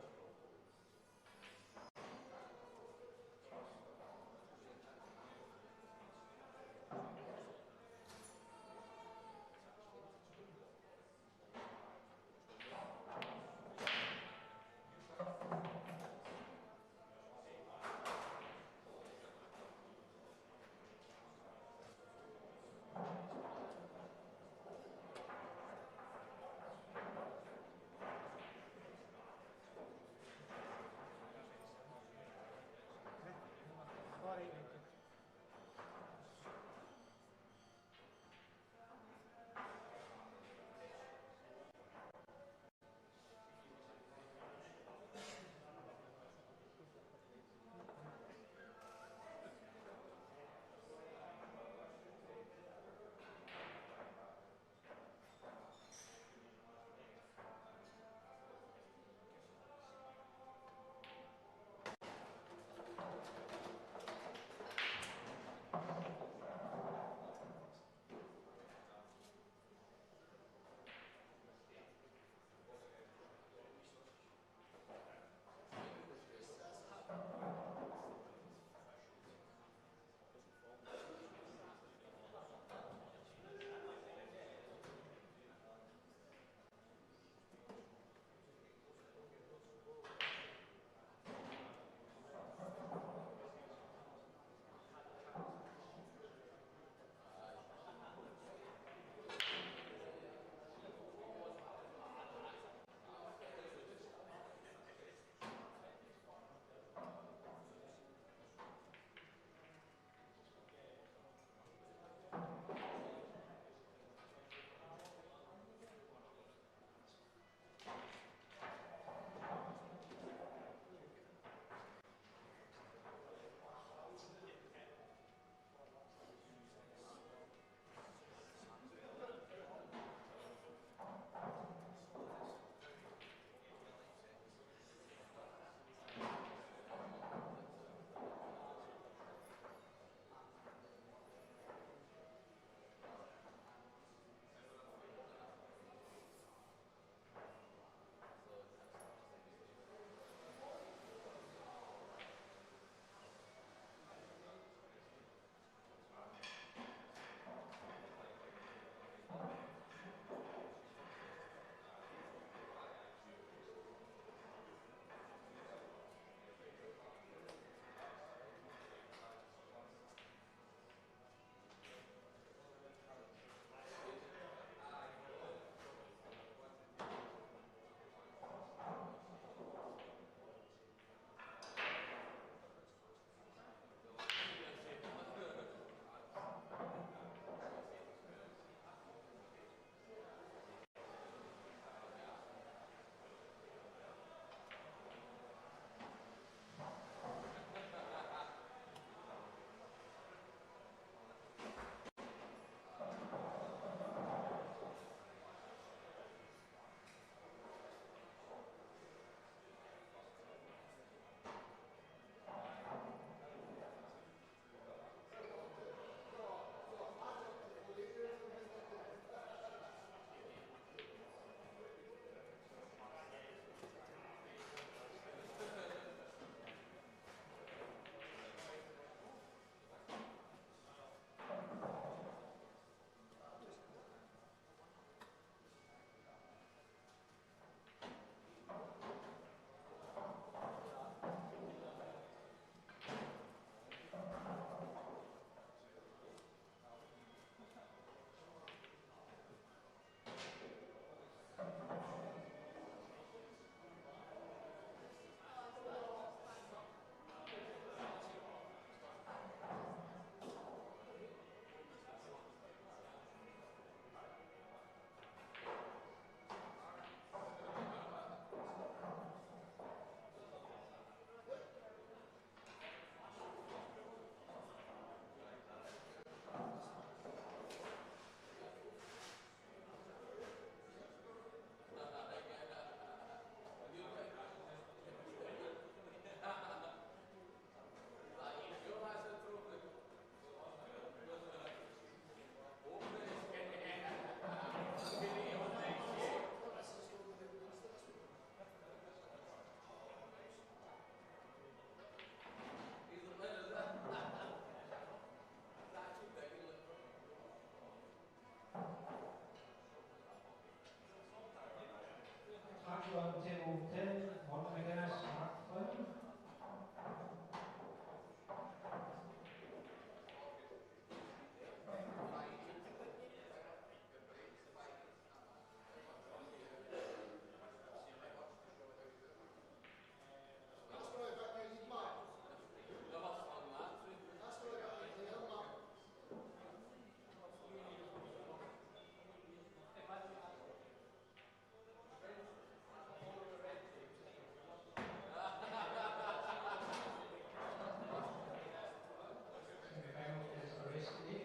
on table 10, Morgan McGuinness, Mark Flynn. Semi-final is a race today.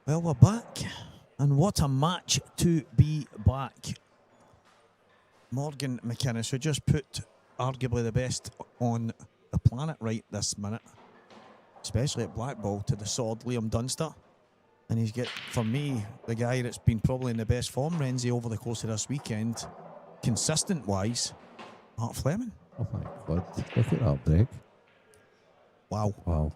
Well, we're back, and what a match to be back. Morgan McInnes, who just put arguably the best on the planet right this minute, especially at black ball, to the sword, Liam Dunster. And he's got, for me, the guy that's been probably in the best form, Renzi, over the course of this weekend, consistent-wise, Mark Fleming. Oh my God, look at that break. Wow. Wow.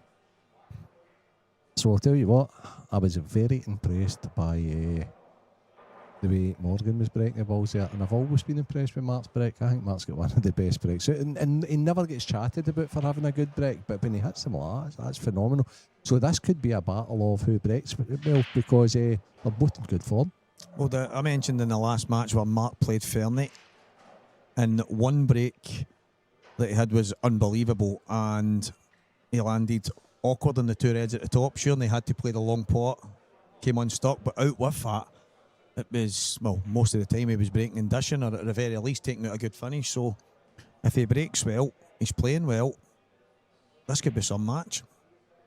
So I'll tell you what, I was very impressed by the way Morgan was breaking the balls there, and I've always been impressed with Mark's break. I think Mark's got one of the best breaks, and he never gets chatted about for having a good break, but when he hits them like that, that's phenomenal. So this could be a battle of who breaks well, because they're both in good form. Well, I mentioned in the last match where Mark played Fernie, and one break that he had was unbelievable, and he landed awkward on the two reds at the top. Sure, and they had to play the long pot, came unstuck, but out with that, it was, well, most of the time he was breaking and dishing, or at the very least taking out a good finish. So if he breaks well, he's playing well, this could be some match.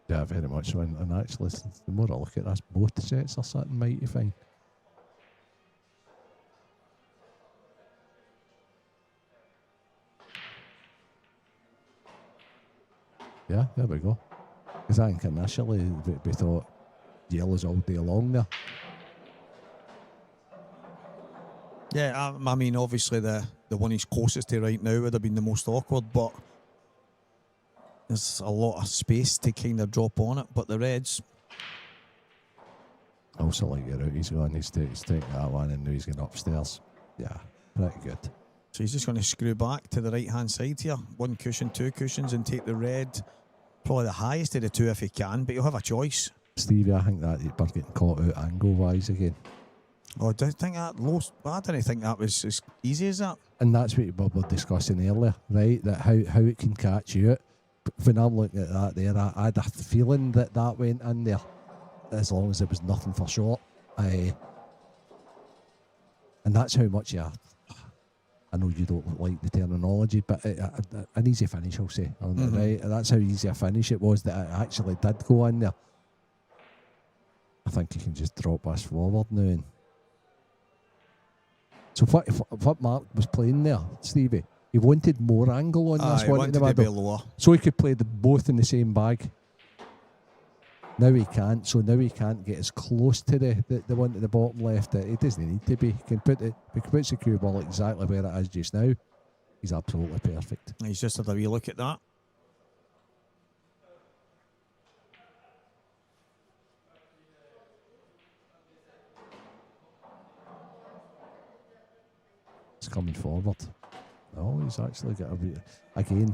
Yeah, very much so. And actually, the more I look at this, both sets are sitting mighty fine. Yeah, there we go. Because I think initially we thought yellows all day long there. Yeah, I mean, obviously the one he's closest to right now would have been the most awkward, but there's a lot of space to kind of drop on it. But the Reds, Also like your route he's gone, he's taking that one and now he's going upstairs. Yeah, pretty good. so he's just going to screw back to the right-hand side here. One cushion, two cushions, and take the red. Probably the highest of the two if he can, but he'll have a choice. Stevie, I think that we're getting caught out angle-wise again. Oh, do you think that low? I didn't think that was as easy as that. And that's what we were discussing earlier, right? That how it can catch you out. When I'm looking at that there, I had a feeling that went in there, as long as there was nothing for short. And that's how much I know you don't like the terminology, but an easy finish, I'll say. Right? And that's how easy a finish it was that it actually did go in there. I think you can just drop us forward now. And so what Mark was playing there, Stevie, he wanted more angle on this one in the to be middle, lower. so he could play both in the same bag. Now he can't, so now he can't get as close to the one at the bottom left. It doesn't need to be. He can put the cue ball exactly where it is just now. He's absolutely perfect. He's just had a wee look at that. It's coming forward. Oh, he's actually got a bit again.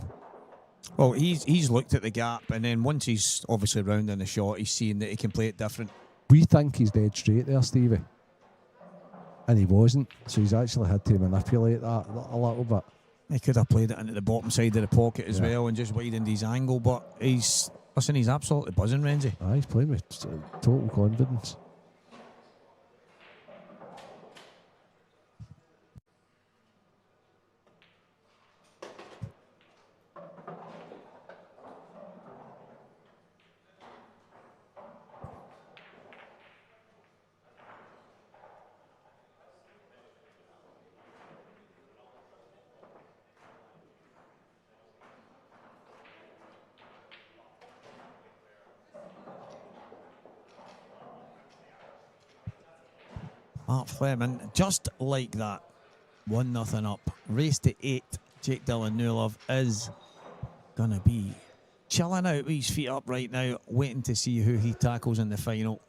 Well, he's looked at the gap, and then once he's obviously rounding the shot, he's seen that he can play it different. We think he's dead straight there, Stevie, and he wasn't. So he's actually had to manipulate that a little bit. He could have played it into the bottom side of the pocket as well, and just widened his angle. But he's absolutely buzzing, Renzi. He's playing with total confidence. Mark Fleming, just like that, 1-0 up. Race to 8. Jake Dillon Newlove is going to be chilling out with his feet up right now, waiting to see who he tackles in the final.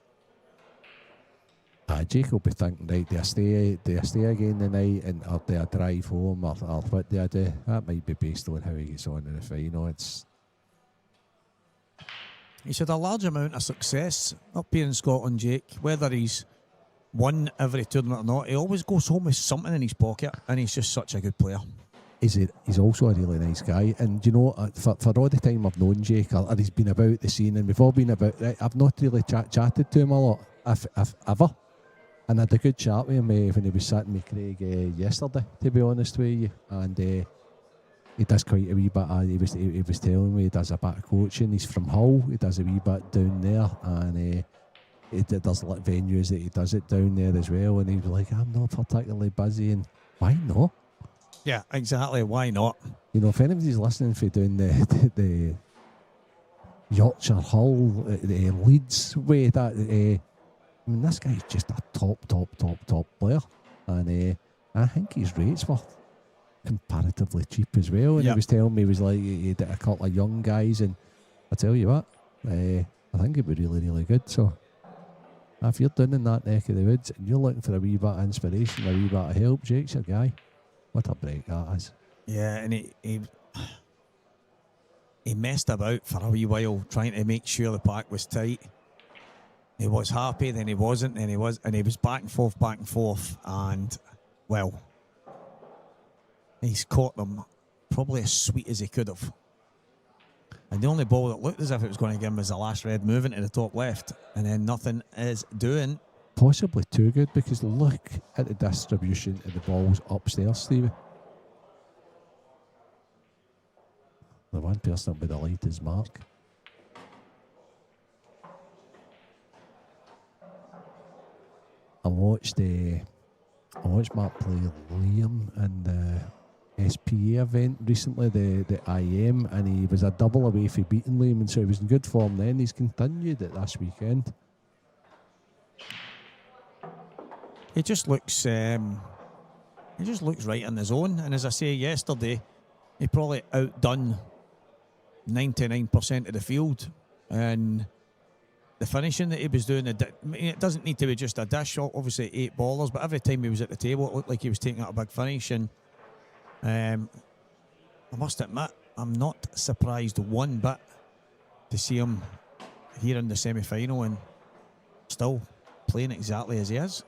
Jake will be thinking, right, do I stay again tonight, or do I drive home, or what do I do? That might be based on how he gets on in the final. He's had a large amount of success up here in Scotland, Jake. Whether he's won every tournament or not, he always goes home with something in his pocket, and he's just such a good player. He's also a really nice guy, and you know, for all the time I've known Jake, or he's been about the scene, and we've all been about, I've not really chatted to him a lot, if ever. And I had a good chat with him when he was sitting with Craig yesterday, to be honest with you. And he does quite a wee bit. He was telling me he does a bit of coaching. He's from Hull. He does a wee bit down there, and he does venues that he does it down there as well. And he was like, "I'm not particularly busy," and why not? Yeah, exactly. Why not? You know, if anybody's listening for doing the Yorkshire Hull, the Leeds way, that. I mean, this guy's just a top player, and I think his rates were comparatively cheap as well. And he was telling me, he was like, he did a couple of young guys, and I tell you what, I think it'd be really, really good. So, if you're down in that neck of the woods and you're looking for a wee bit of inspiration, a wee bit of help, Jake's your guy. What a break that is. Yeah, and he messed about for a wee while trying to make sure the pack was tight. He was happy, then he wasn't, then he was, and he was back and forth, and well, he's caught them probably as sweet as he could have. And the only ball that looked as if it was going to give him was the last red move into the top left, and then nothing is doing. Possibly too good, because look at the distribution of the balls upstairs, Stevie. The one person with the light is Mark. I watched Mark play Liam in the SPA event recently, the IM, and he was a double away for beating Liam, and so he was in good form then. He's continued it this weekend. He just looks right in his own, and as I say yesterday, he probably outdone 99% of the field, and the finishing that he was doing, it doesn't need to be just a dish. Obviously 8 ballers, but every time he was at the table, it looked like he was taking out a big finish. And I must admit, I'm not surprised one bit to see him here in the semi-final and still playing exactly as he is.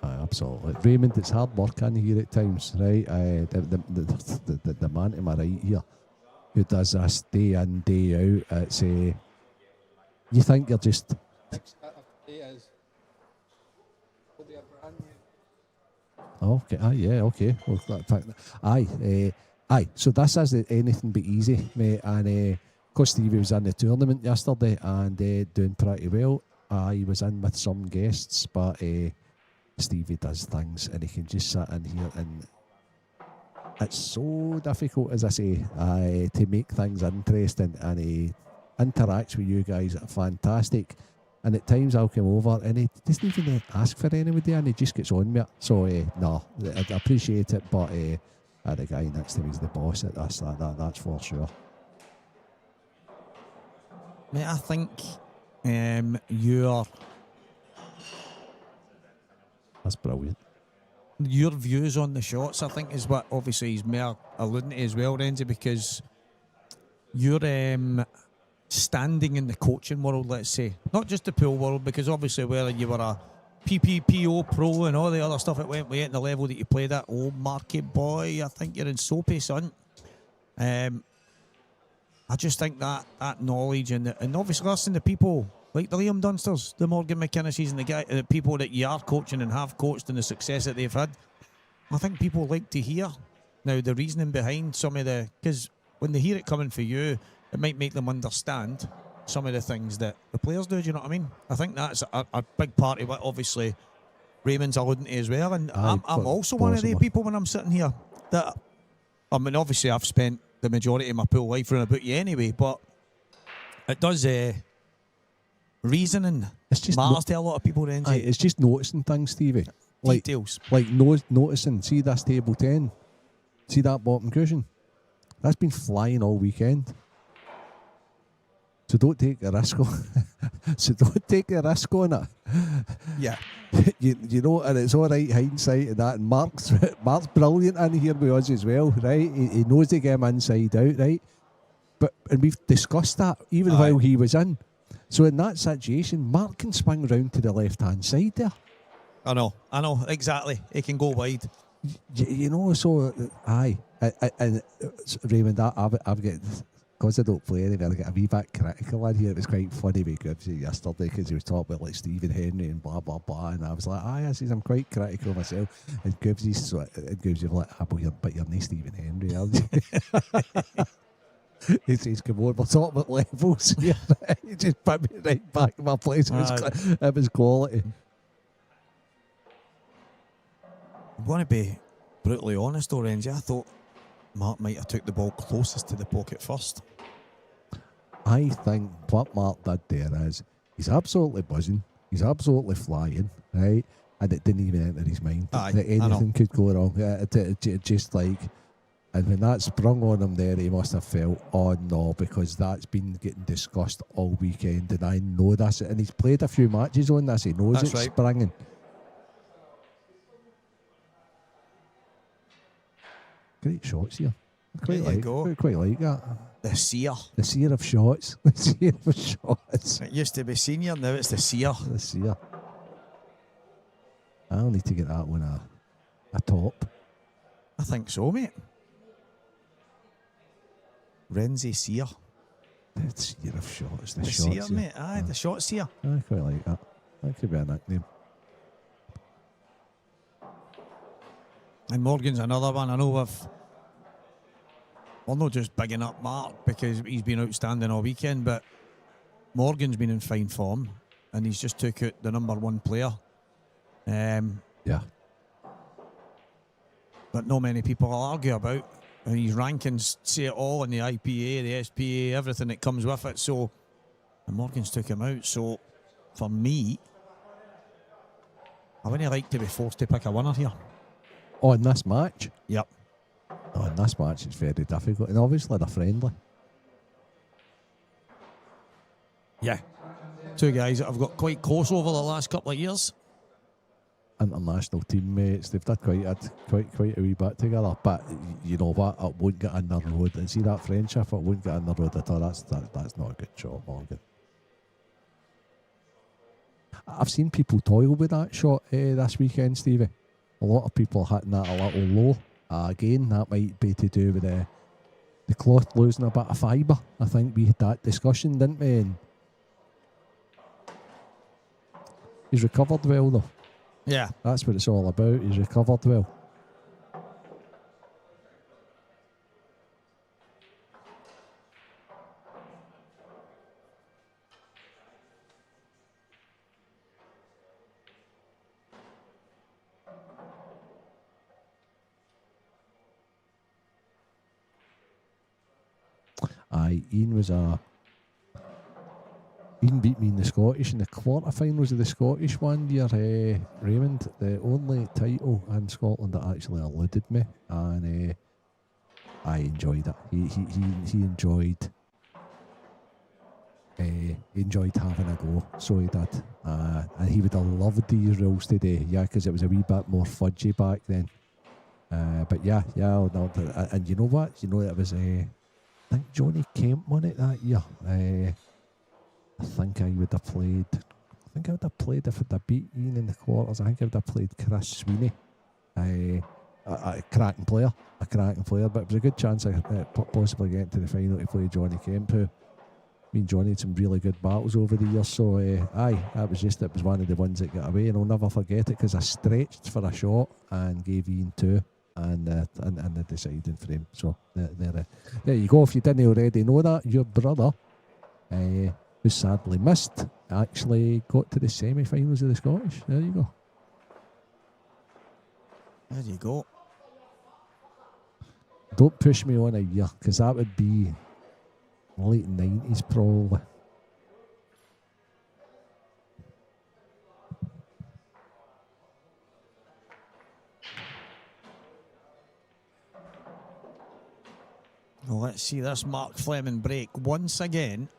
Absolutely, Raymond. It's hard work in here at times, right? The man to my right here, who does this day in, day out. It's you think you're just. Okay. Yeah. Okay. Well, aye. So this is anything but easy, mate. And of course, Stevie was in the tournament yesterday and doing pretty well. He was in with some guests, but Stevie does things, and he can just sit in here, and it's so difficult, as I say, to make things interesting, and he interacts with you guys fantastic. And at times I'll come over and he doesn't even ask for anybody, and he just gets on with it. So no, I appreciate it, but the guy next to me is the boss at this, that's for sure. Mate, I think that's brilliant. Your views on the shots, I think, is what obviously he's more alluding to as well, Renzi, because you're standing in the coaching world, let's say, not just the pool world, because obviously whether you were a PPPO pro and all the other stuff that went way at the level that you played at, oh market boy, I think you're in soapy, son. I just think that knowledge and obviously listen to people like the Liam Dunsters, the Morgan McInneses, and the people that you are coaching and have coached and the success that they've had. I think people like to hear now the reasoning behind some of because when they hear it coming for you, it might make them understand some of the things that the players do. Do you know what I mean? I think that's a big part of what obviously Raymond's alluding to as well. And I'm also one of the people when I'm sitting here that, I mean, obviously I've spent the majority of my pool life running about you anyway, but it does reasoning matters to a lot of people. It's just noticing things, Stevie. Details. Like noticing, see this table 10, see that bottom cushion? That's been flying all weekend. So don't take the risk on it. Yeah. you know, and it's all right hindsight and that. And Mark's brilliant in here with us as well, right? He knows the game inside out, right? And we've discussed that even while he was in. So in that situation, Mark can swing round to the left-hand side there. I know, exactly. He can go wide. You know, so aye. And Raymond, I've got, because I don't play anywhere, I get a wee bit critical in here. It was quite funny with Gibbsy yesterday because he was talking about like Stephen Henry and blah blah blah, and I was like, I says I'm quite critical myself. And Gibbsy's like, but you're not Stephen Henry, are you? He says, come on, we're talking about levels here. He just put me right back in my place. It was quality. I'm going to be brutally honest, Orange. I thought Mark might have took the ball closest to the pocket first. I think what Mark did there is he's absolutely buzzing, he's absolutely flying, right? And it didn't even enter his mind that anything could go wrong. Just like And when that sprung on him there, he must have felt, oh no, because that's been getting discussed all weekend, and I know this. And he's played a few matches on this. He knows That's it's right. springing. Great shots here. There you go. Quite like that. The seer. The seer of shots. The seer of shots. It used to be senior, now it's the seer. The seer. I'll need to get that one a top. I think so, mate. Renzi seer. The seer of shots. The The shots seer, here. mate. Aye, the shot seer. I quite like that. That could be a nickname. And Morgan's another one. I know we're not just bigging up Mark because he's been outstanding all weekend, but Morgan's been in fine form and he's just took out the number one player. Yeah. But not many people will argue about. And his rankings say it all in the IPA, the SPA, everything that comes with it. So, and Morgan's took him out. So, for me, I wouldn't like to be forced to pick a winner here. Oh, in this match? Yep. Oh, in this match it's very difficult. And obviously they're friendly. Yeah. Two guys that have got quite close over the last couple of years. International teammates. They've done quite a wee bit together. But you know what? It won't get in the road. And see that friendship? It won't get in the road at all. That's not a good shot, Morgan. I've seen people toil with that shot this weekend, Stevie. A lot of people hitting that a little low. Again, that might be to do with the cloth losing a bit of fibre. I think we had that discussion, didn't we? And he's recovered well, though. Yeah. That's what it's all about. He's recovered well. Aye, Ian beat me in the Scottish in the quarterfinals of the Scottish one year. Raymond, the only title in Scotland that actually eluded me, and I enjoyed it. He enjoyed having a go, so he did. And he would have loved these rules today, yeah, because it was a wee bit more fudgy back then. But yeah, no, and you know what? You know, it was I think Johnny Kemp won it that year. I think I would have played. If I'd have beat Ian in the quarters. I think I would have played Chris Sweeney. A cracking player. But it was a good chance I possibly getting to the final to play Johnny Kemp, who me and Johnny had some really good battles over the years. So it was one of the ones that got away, and I'll never forget it because I stretched for a shot and gave Ian two. And the deciding frame. So there you go. If you didn't already know that, your brother, who sadly missed, actually got to the semi-finals of the Scottish. There you go. There you go. Don't push me on a year, because that would be late 90s probably. Well, let's see this Mark Fleming break once again.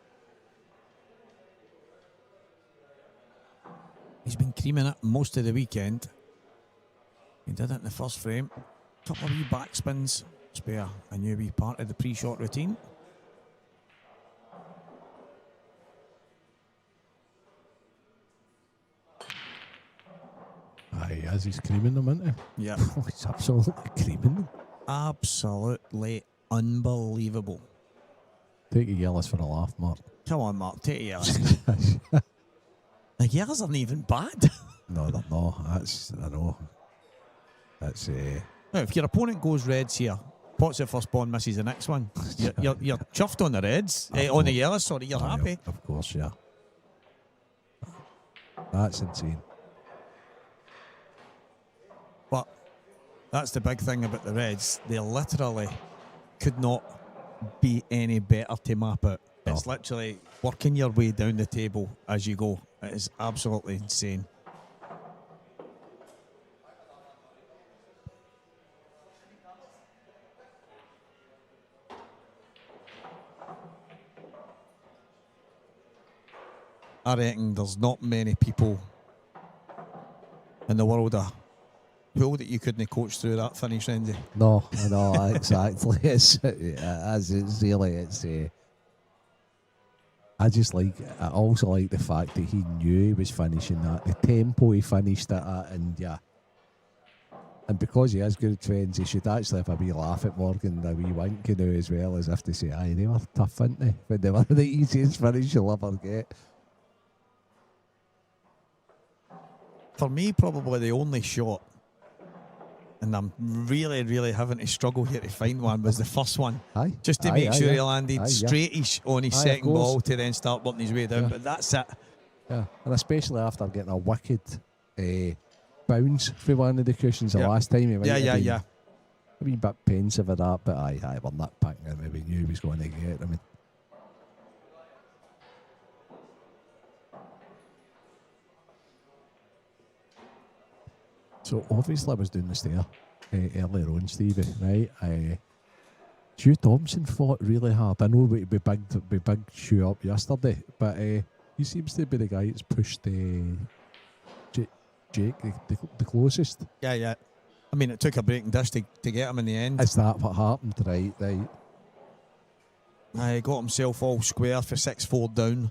He's been creaming it most of the weekend. He did it in the first frame. Couple of wee backspins. Spare a new wee part of the pre-shot routine. Aye, as he's creaming them, isn't he? Yeah. He's absolutely creaming them. Absolutely unbelievable. Take your yellows for a laugh, Mark. Come on, Mark, take it yellows. The yellows aren't even bad. No, they're not. I know. That's Now, if your opponent goes reds here, pots the first ball and misses the next one, you're chuffed on the reds, on the yellows, sorry, you're happy. Of course, yeah. That's insane. But that's the big thing about the reds. They literally could not be any better to map it. No. It's literally working your way down the table as you go. It is absolutely insane. I reckon there's not many people in the world of pool that you couldn't coach through that finish, Renzi. No, exactly. It's really. I also like the fact that he knew he was finishing that, the tempo he finished it at, and and because he has good friends, he should actually have a wee laugh at Morgan, a wee wink, as well, as if to say, aye, they were tough, weren't they? But they were the easiest finish you'll ever get. For me, probably the only shot, and I'm really, really having to struggle here to find one, was the first one. Aye. Just to make sure he landed Aye, straightish on his second ball to then start working his way down. Yeah. But that's it. Yeah, and especially after getting a wicked bounce for one of the cushions the last time. He might have been a wee bit pensive of that, but aye, we're not picking him. We knew he was going to get. I mean, so obviously I was doing the stair earlier on, Stevie, right? Hugh Thompson fought really hard. I know we big Hugh up yesterday, but he seems to be the guy that's pushed Jake the closest. Yeah. I mean, it took a breaking dish to get him in the end. Is that what happened? Right. He got himself all square for 6-4 down.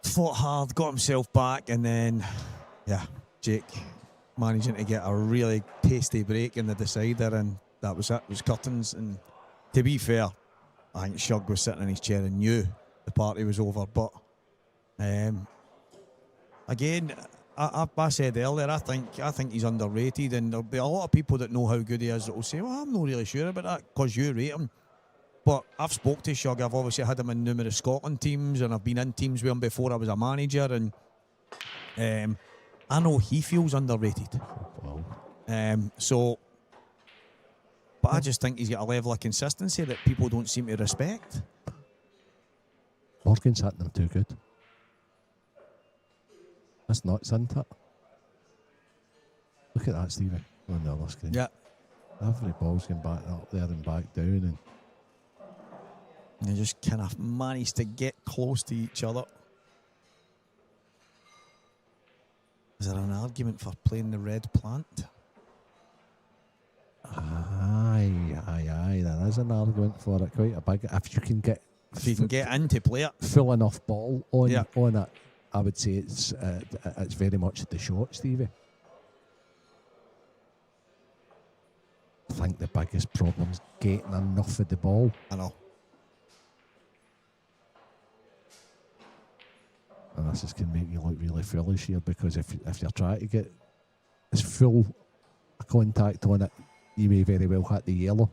Fought hard, got himself back, and then, Jake managing to get a really tasty break in the decider, and that was it. It was curtains. And to be fair, I think Shug was sitting in his chair and knew the party was over. But again, I said earlier, I think he's underrated, and there'll be a lot of people that know how good he is that will say, well, I'm not really sure about that because you rate him. But I've spoke to Shug. I've obviously had him in numerous Scotland teams, and I've been in teams with him before I was a manager, and I know he feels underrated. Wow. But I just think he's got a level of consistency that people don't seem to respect. Morgan's hitting them too good. That's nuts, isn't it? Look at that, Stevie, on the other screen. Yeah. Every ball's going back up there and back down, and they just kind of managed to get close to each other. Is there an argument for playing the red plant? Aye. There is an argument for it. Quite a big. If you can get in to play it, full enough ball on it, I would say it's very much the shot, Stevie. I think the biggest problem is getting enough of the ball. I know. And this is going to make you look really foolish here, because if you're trying to get as full a contact on it, you may very well hit the yellow.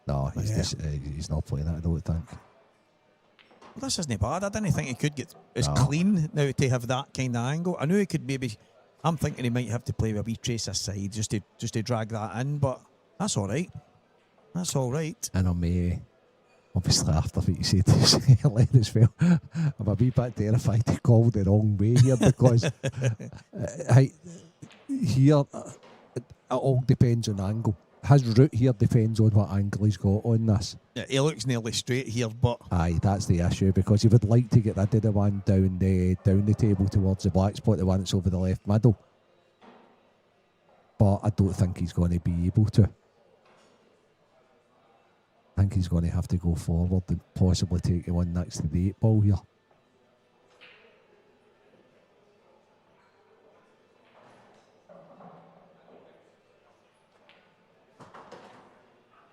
No, he's not playing that, I don't think. Well, this isn't bad. I didn't think he could get as clean now to have that kind of angle. I knew he could maybe. I'm thinking he might have to play with a wee trace aside just to drag that in, but that's all right. That's all right. And I'm obviously after what you said to Len as well, I'm a wee bit terrified to call the wrong way here, because here it all depends on angle. His route here depends on what angle he's got on this. Yeah, he looks nearly straight here, but aye, that's the issue, because he would like to get rid of the one down the table towards the black spot, the one that's over the left middle. But I don't think he's going to be able to. I think he's going to have to go forward and possibly take the one next to the 8 ball here.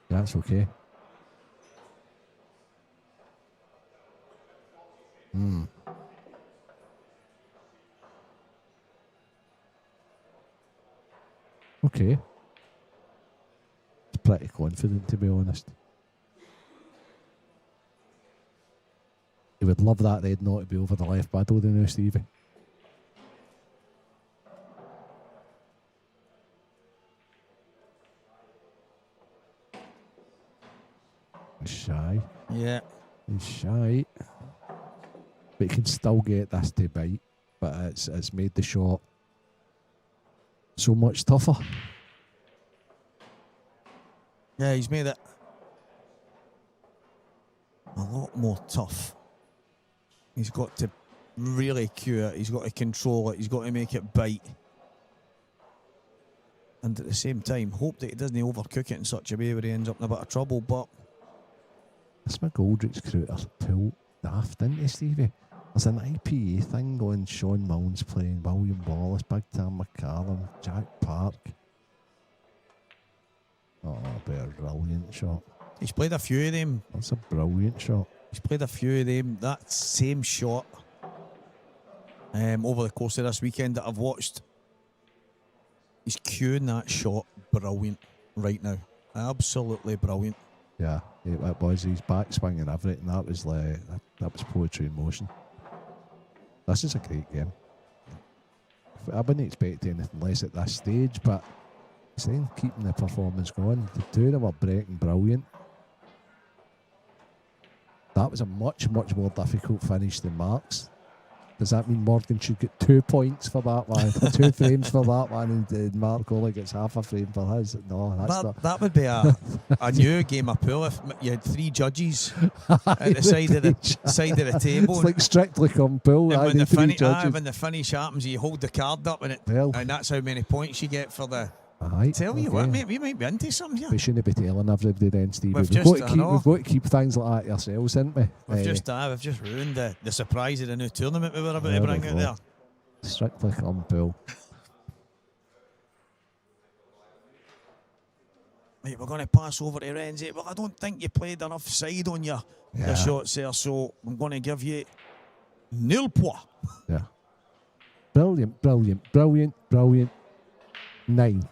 That's okay. Okay. It's pretty confident, to be honest. He would love that red not to be over the left middle, don't you, Stevie? He's shy. yeah. He's shy. But he can still get this to bite. But it's made the shot so much tougher. Yeah, he's made it a lot more tough. He's got to really cue it. He's got to control it. He's got to make it bite. And at the same time, hope that he doesn't overcook it in such a way where he ends up in a bit of trouble. But this McGoldrick's crew are pulled daft, isn't they, Stevie? There's an IPA thing going. Sean Milne's playing, William Wallace, Big Tam McCallum, Jack Park. Oh, brilliant shot. he's played a few of them. That's a brilliant shot. He's played a few of them. That same shot over the course of this weekend that I've watched. He's cueing that shot brilliant right now. Absolutely brilliant. Yeah, it was. His backswing and everything. That was like that was poetry in motion. This is a great game. I wouldn't expect anything less at this stage, but saying keeping the performance going. The two of them are breaking brilliant. That was a much more difficult finish than Mark's. Does that mean Morgan should get 2 points for that one, 2 frames for that one, and Mark only gets half a frame for his? No, that's not. That would be a new game of pool if you had 3 judges at the side of the table. It's like Strictly Come Pool. And when when the finish happens, you hold the card up and that's how many points you get for the. Tell you what, mate, we might be into something here. We shouldn't be telling everybody then, Steve. We've got to keep things like that ourselves, haven't we? We've just ruined the surprise of the new tournament we were about to bring out there. Strictly Come Pool. Mate, we're going to pass over to Renzi. Well, I don't think you played enough side on your shots there, so I'm going to give you nil points. Yeah. Brilliant. 9.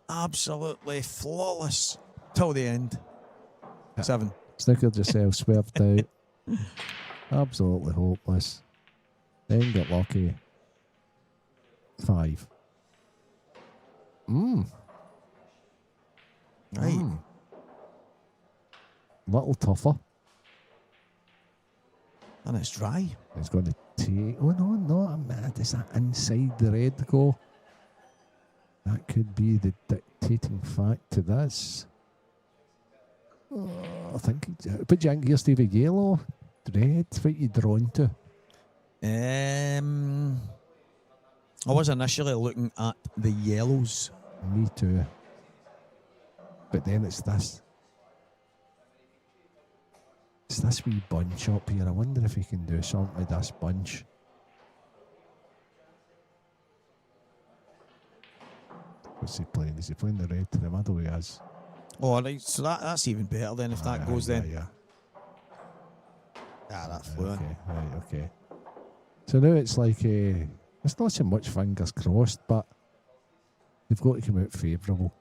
Absolutely flawless till the end. 7. Snickered yourself, swerved out. Absolutely hopeless. Then get lucky. 5. Right. Little tougher. And it's dry. It's going to take. Oh no! I'm mad. Is that inside the red go? That could be the dictating fact to this. Oh, I think. But you think here, Stevie, yellow, red. What you drawn to? I was initially looking at the yellows. Me too. But then it's this. It's this wee bunch up here. I wonder if he can do something with this bunch. What's he playing? Is he playing the red to the middle? He has. Oh, right. So that's even better then if that goes then. Yeah. That's fluent. Okay, right, okay. So now it's like it's not so much fingers crossed, but they've got to come out favourable.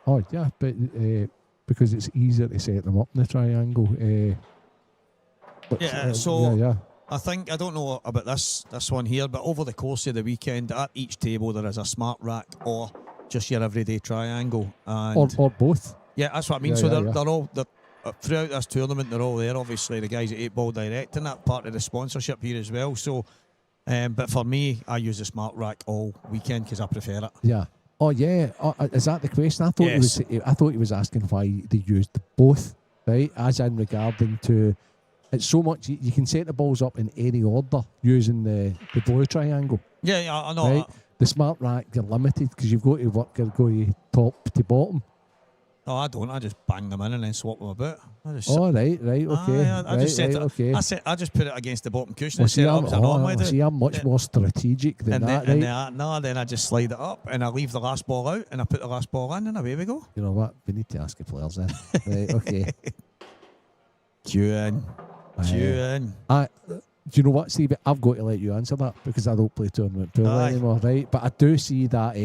Oh yeah, but because it's easier to set them up in the triangle. I think, I don't know about this one here, but over the course of the weekend, at each table there is a smart rack or just your everyday triangle, and or both. Yeah, that's what I mean. They're all throughout this tournament. They're all there. Obviously, the guys at 8 Ball Direct and that part of the sponsorship here as well. So, but for me, I use the smart rack all weekend because I prefer it. Yeah. Oh yeah, is that the question? I thought yes. I thought he was asking why they used both, right? As in regarding to, it's so much you can set the balls up in any order using the blue triangle. Yeah, I know. Right? The smart rack, you're limited because you've got to go top to bottom. No, I don't. I just bang them in and then swap them about. Right, okay. I just set it. Okay. I just put it against the bottom cushion and set it up as I normally do. See, I'm much more strategic than that, right? Then I just slide it up and I leave the last ball out and I put the last ball in and away we go. You know what? We need to ask the players then. Right, okay. Cue in. Do you know what, Steve? I've got to let you answer that because I don't play tournament pool anymore, right? But I do see that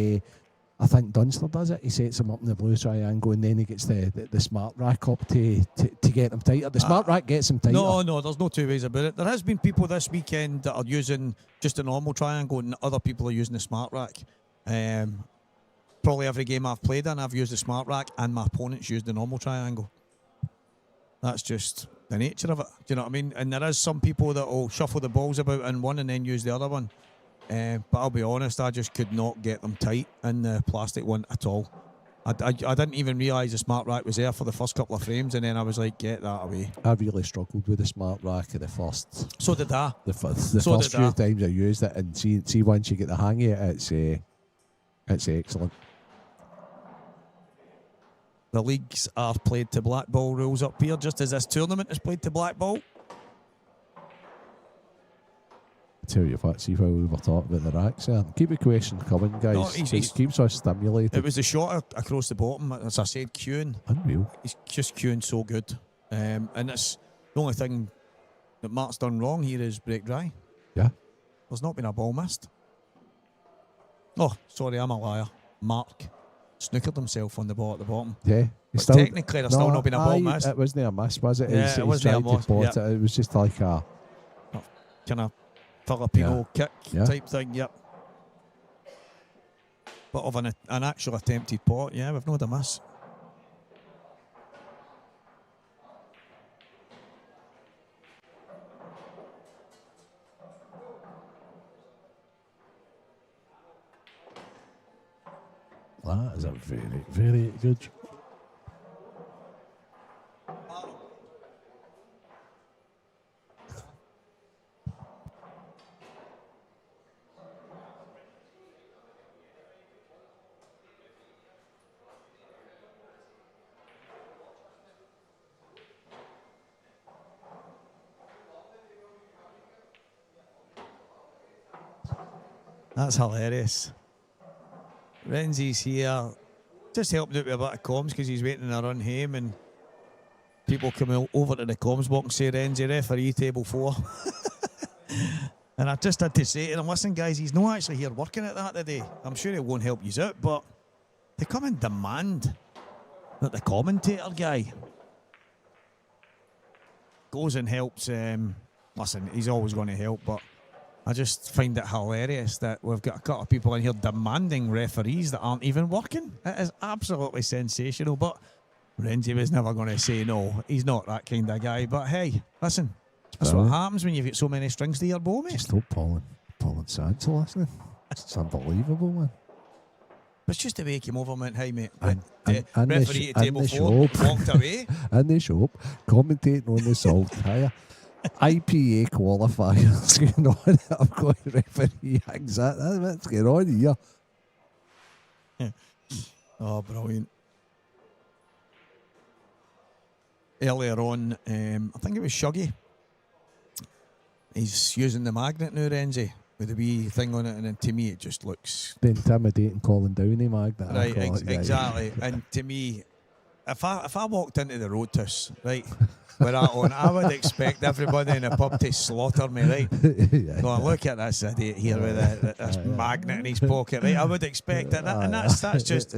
I think Dunster does it. He sets them up in the blue triangle and then he gets the smart rack up to get them tighter. The smart rack gets them tighter. No, there's no two ways about it. There has been people this weekend that are using just a normal triangle and other people are using the smart rack. Probably every game I've played in, I've used the smart rack and my opponents used the normal triangle. That's just the nature of it. Do you know what I mean? And there is some people that will shuffle the balls about in one and then use the other one. But I'll be honest, I just could not get them tight in the plastic one at all. I didn't even realise the smart rack was there for the first couple of frames, and then I was like, get that away. I really struggled with the smart rack at the first. So did I. The first did few I. times I used it, and see once you get the hang of it, it's excellent. The leagues are played to black ball rules up here, just as this tournament is played to black ball. Tell you what, see while we were talking about the racks there. Keep the questions coming, guys. No, he's- It keeps us stimulated. It was the shot across the bottom, as I said, queuing. Unreal. He's just queuing so good. And it's the only thing that Mark's done wrong here is break dry. Yeah. There's not been a ball missed. Oh, sorry, I'm a liar. Mark snookered himself on the ball at the bottom. Yeah. But technically, there's still not been a ball missed. It wasn't a miss, was it? Yeah, He's it wasn't a tried to miss, bot yeah. it. It was just like a... Kind of Filipino kick Yeah. type thing, yep. But of an actual attempted pot, yeah, we've not had a miss. That is a very, very good... That's hilarious. Renzi's here, just helping out with a bit of comms because he's waiting to run home, and people come over to the comms box and say, Renzi, referee table 4. And I just had to say to him, listen guys, he's not actually here working at that today. I'm sure he won't help you out, but they come and demand that the commentator guy goes and helps. Listen, he's always going to help, but I just find it hilarious that we've got a couple of people in here demanding referees that aren't even working. It is absolutely sensational, but Renzi was never going to say no. He's not that kind of guy. But hey, listen, that's what happens when you've got so many strings to your bow, mate. Just hope Paul and Sands are listening. It's unbelievable, man. It's just the way he came over and went, hey, mate, And referee the at table 4 shop. walked away. In the shop, commentating on the Saltire. IPA qualifiers going on. I've got referee hangs that. What's going on here? Oh, brilliant. Earlier on, I think it was Shuggy. He's using the magnet now, Renzi, with the wee thing on it, and then to me it just looks... The intimidating calling down the magnet. Right, exactly. And to me, if I walked into the Roadhouse, right, with that on, I would expect everybody in the pub to slaughter me, right? Yeah. Going, look at this idiot here with this magnet in his pocket, right? I would expect it, and that's just...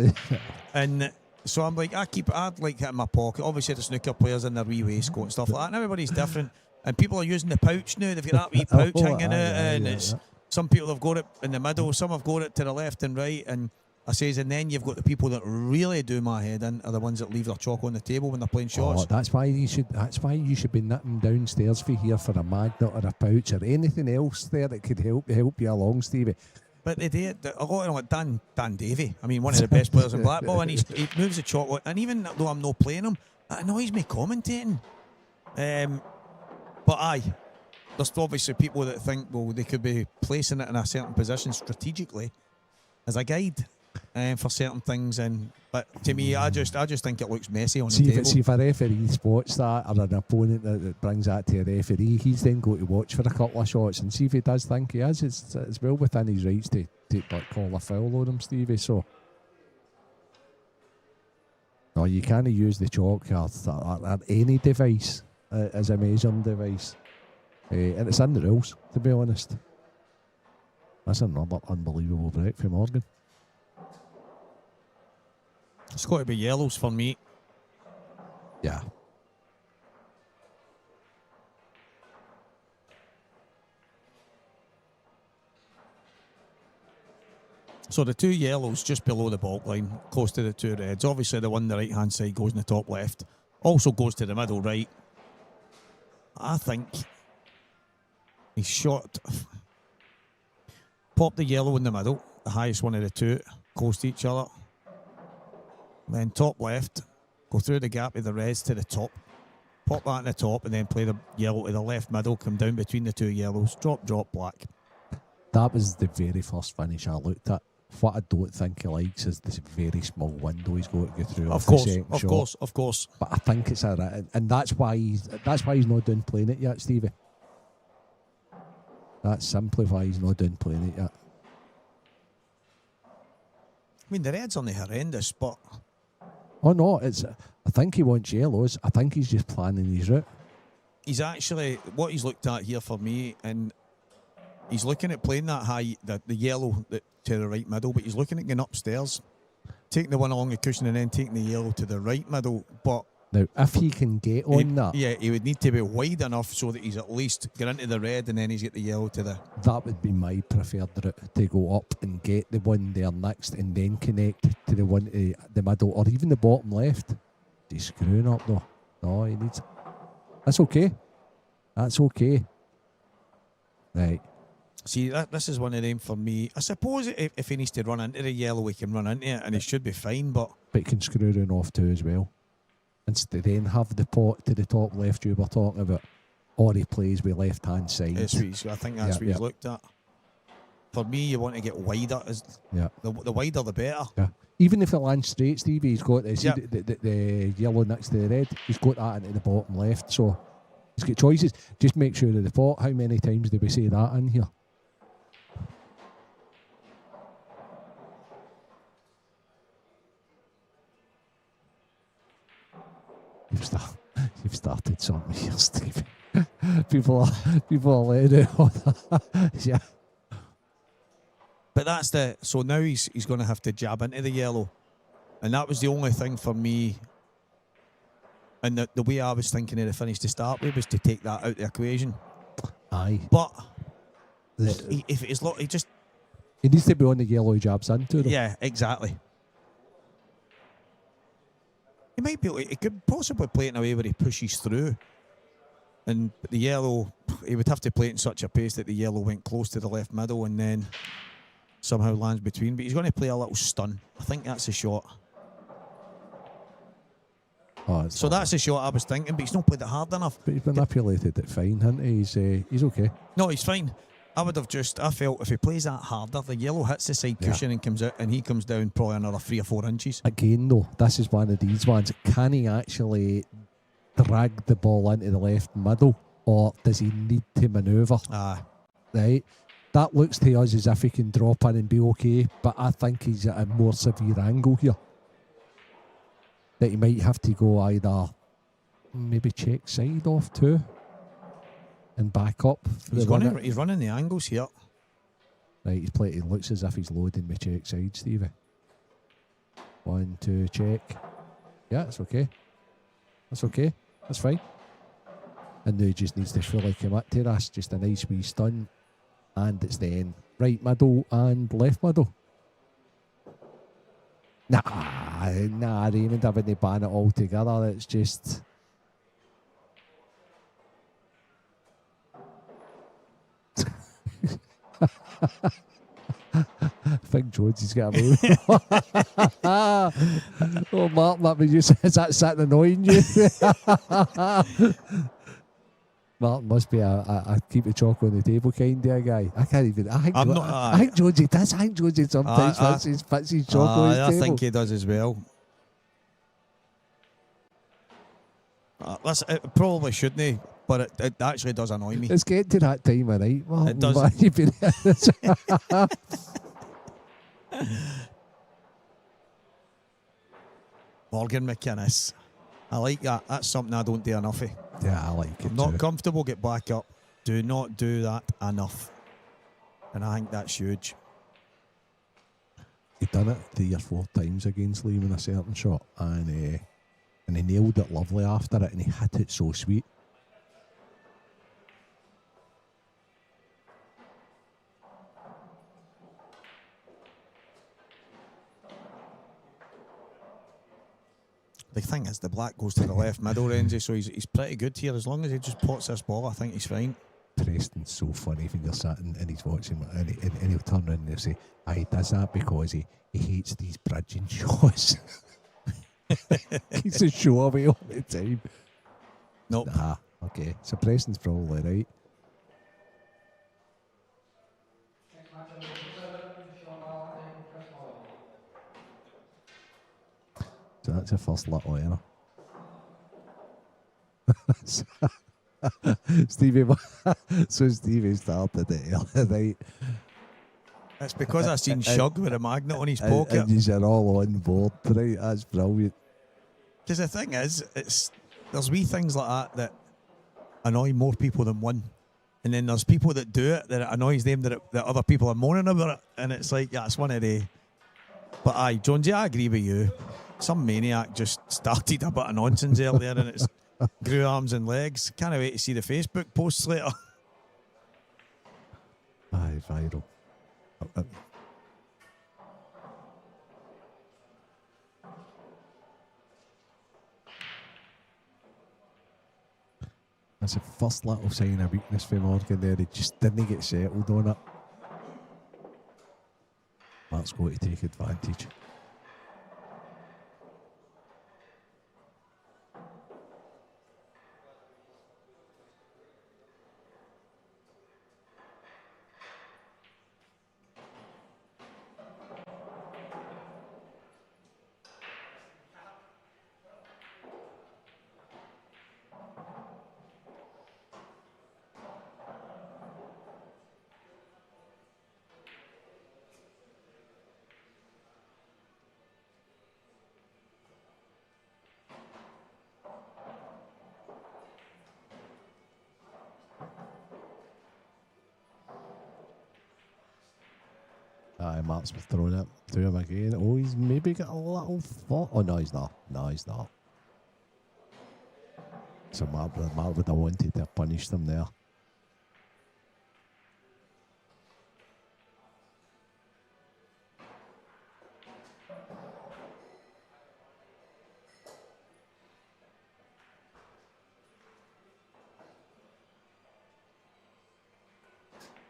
And so I'm like, I'd like it in my pocket. Obviously, the snooker players in their wee waistcoat and stuff like that, and everybody's different. And people are using the pouch now. They've got that wee pouch hanging out, and it's some people have got it in the middle, some have got it to the left and right. And I says, and then you've got the people that really do my head in are the ones that leave their chalk on the table when they're playing shots. That's why you should be nipping downstairs for here for a magnet or a pouch or anything else there that could help you along, Stevie. But they did a lot of like Dan Davey. I mean, one of the best players in Blackball, and he moves the chalk. And even though I'm not playing him, it annoys me commentating. But aye, there's obviously people that think, well, they could be placing it in a certain position strategically as a guide for certain things. But to me, I just think it looks messy on the table. See if a referee spots that, or an opponent that brings that to a referee, he's then got to watch for a couple of shots and see if he does think he is. It's well within his rights to call a foul on him, Stevie. So no, you can't use the chalk or any device as a measuring device, and it's in the rules, to be honest. That's another unbelievable break for Morgan. It's got to be yellows for me. Yeah. So the two yellows just below the baulk line, close to the two reds. Obviously the one on the right hand side goes in the top left. Also goes to the middle right. I think he's shot. Pop the yellow in the middle, the highest one of the two, close to each other. Then top left, go through the gap of the reds to the top. Pop that in the top and then play the yellow to the left middle, come down between the two yellows, drop, black. That was the very first finish I looked at. What I don't think he likes is this very small window he's got to go through. Of course. But I think it's and that's why he's not done playing it yet, Stevie. That's simply why he's not done playing it yet. I mean, the reds aren't horrendous, but Oh no, I think he wants yellows. I think he's just planning his route. he's actually, what he's looked at here for me, and he's looking at playing that high, the yellow to the right middle, but he's looking at going upstairs, taking the one along the cushion and then taking the yellow to the right middle. But Now, if he can get on that, yeah, he would need to be wide enough so that he's at least get into the red and then he's got the yellow to the... that would be my preferred route, to go up and get the one there next and then connect to the one to the middle or even the bottom left. He's screwing up though. No, he needs... That's okay. That's okay. Right. See, this is one of them for me. I suppose if he needs to run into the yellow, he can run into it and he should be fine, but He can screw around off too as well. Instead then have the pot to the top left you were talking about, or he plays with left hand side. I think that's what he's looked at. For me, you want to get wider. The wider the better. Yeah. Even if it lands straight, Stevie, he's got the yellow next to the red. He's got that into the bottom left, so he's got choices. Just make sure of the pot. How many times do we say that in here? You've started something here, Stevie. People are letting it. Yeah. But that's so now he's going to have to jab into the yellow, and that was the only thing for me. And the way I was thinking of the finish to start with was to take that out of the equation. Aye. But if it's he needs to be on the yellow he jabs into. Though. Yeah, exactly. He might be. He could possibly play it in a way where he pushes through, and the yellow. He would have to play it in such a pace that the yellow went close to the left middle and then somehow lands between. But he's going to play a little stun. I think that's a shot. Oh, so that's a shot I was thinking, but he's not played it hard enough. But he's manipulated it fine, hasn't he? He's okay. No, he's fine. I felt if he plays that harder, the yellow hits the side cushion and comes out, and he comes down probably another 3 or 4 inches. Again, though, this is one of these ones. Can he actually drag the ball into the left middle, or does he need to manoeuvre? Right. That looks to us as if he can drop in and be okay, but I think he's at a more severe angle here. That he might have to go either maybe check side off too and back up. He's running the angles here. Right, he looks as if he's loading my check side, Stevie. 1, 2, check. Yeah, it's okay. That's okay. That's fine. And now he just needs to fully commit to this. Just a nice wee stun. And it's then right middle and left middle. Nah, Raymond, I wouldn't ban it all together. It's just... I think Jonesy's got away with it. Oh, Martin, is that sitting annoying you? Martin must be a keep the chalk on the table kind of guy. I can't even. I think Jonesy does. I think Jonesy sometimes puts his chalk on his table. I think he does as well. It probably shouldn't, but it actually does annoy me. It's getting to that time of night. Well, it does. Morgan McInnes. I like that. That's something I don't do enough of. Yeah, I like it. Not too. comfortable, get back up. Do not do that enough. And I think that's huge. He done it 3 or 4 times against Liam in a certain shot, and he nailed it lovely after it, and he hit it so sweet. The thing is, the black goes to the left middle, Renzi, so he's pretty good here. As long as he just pots this ball, I think he's fine. Preston's so funny when you're sitting and he's watching and he'll turn around and he'll say, he does that because he hates these bridging shows. He's a show away all the time. Nope. Nah, okay. So Preston's probably right. Next match on the 7, Sean Ball and Chris Mullin. So that's your first little error. Stevie started it earlier, right? It's because I seen Shug with a magnet on his pocket. And you're all on board, right? That's brilliant. Because the thing is, there's wee things like that annoy more people than one. And then there's people that do it that it annoys them that other people are moaning about it. And it's like, yeah, it's one of the... But aye, Jonesy, I agree with you. Some maniac just started a bit of nonsense earlier and it's grew arms and legs. Can't wait to see the Facebook posts later. Aye, viral. That's the first little sign of weakness for Morgan there. He just didn't get settled on it. Mark's got to take advantage. Mark's throwing it to him again. Oh, he's maybe got a little thought. Oh, no, he's not. No, he's not. So Mark would have wanted to punish them there.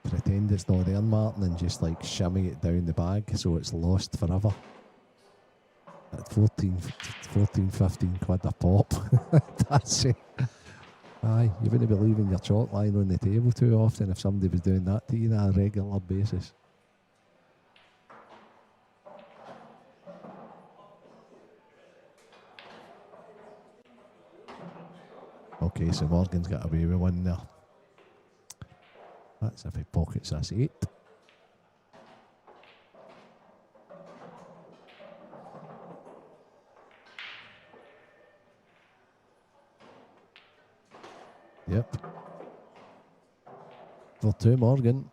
Pretend it's not there, Martin, and just like shimmy it down the bag so it's lost forever. At 14, 15 quid a pop. That's it. Aye, you wouldn't be leaving your chalk lying on the table too often if somebody was doing that to you on a regular basis. Okay, so Morgan's got away with one there. That's if he pockets this 8. Yep. For 2 Morgan.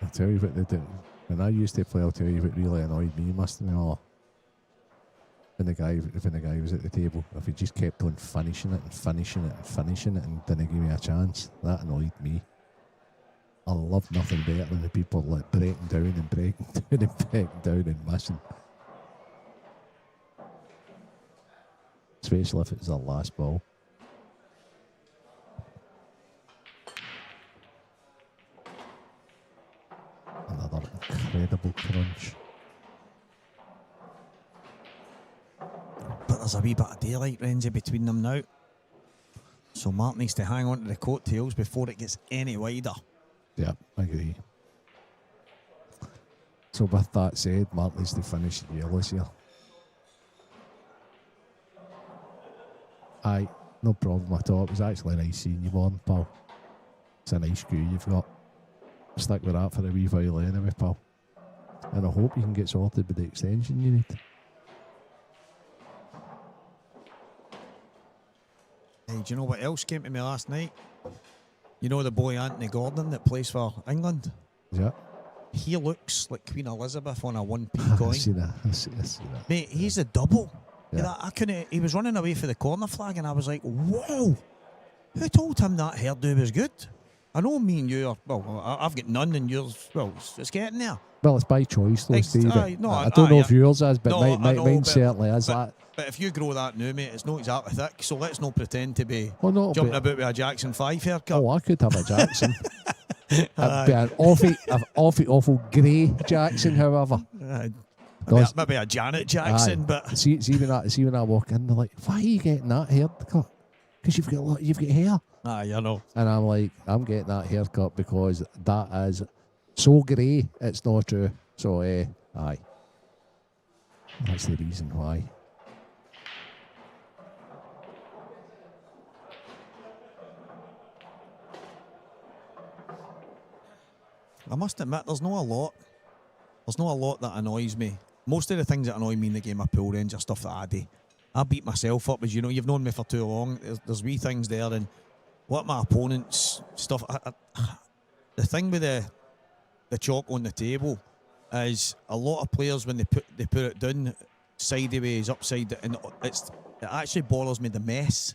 I'll tell you what they do. When I used to play, I'll tell you what really annoyed me, must be all. When the guy was at the table, if he just kept on finishing it and finishing it and finishing it and didn't give me a chance, that annoyed me. I love nothing better than the people like breaking down and breaking down and breaking down and missing. Especially if it's their last ball. Another incredible crunch. But there's a wee bit of daylight, Renzi, between them now. So Mark needs to hang on to the coattails before it gets any wider. Yeah, I agree. So with that said, Mark needs to finish the yellows here. Aye, no problem at all. It was actually nice seeing you on, pal. It's a nice crew you've got. stick with that for a wee while anyway, pal. And I hope you can get sorted with the extension you need. Hey, do you know what else came to me last night? You know the boy Anthony Gordon that plays for England? Yeah. He looks like Queen Elizabeth on a 1p I coin. see that. I see that. Mate, he's a double. Yeah. I couldn't. He was running away for the corner flag, and I was like, "Whoa! Who told him that hairdo was good?" I know me and you are. Well, I've got none, and yours. Well, it's getting there. Well, it's by choice, though, Steve. no, I don't know yeah. if yours is, but No, mine, I know, mine but- certainly is that. But if you grow that now, mate, it's not exactly thick. So let's not pretend to be Oh, no, jumping but- about with a Jackson 5 haircut. Oh, I could have a Jackson. It'd be an awful grey Jackson, however. Maybe a Janet Jackson, Aye. but see when I walk in, they're like, "Why are you getting that haircut? Because you've got hair." you know. And I'm like, "I'm getting that haircut because that is so grey, it's not true." So, aye, that's the reason why. I must admit, there's not a lot. There's not a lot that annoys me. Most of the things that annoy me in the game of pool range are stuff that I do. I beat myself up, as you know. You've known me for too long. There's wee things there, and what my opponent's stuff. The thing with the chalk on the table is a lot of players when they put it down sideways, upside down, and it actually bothers me the mess.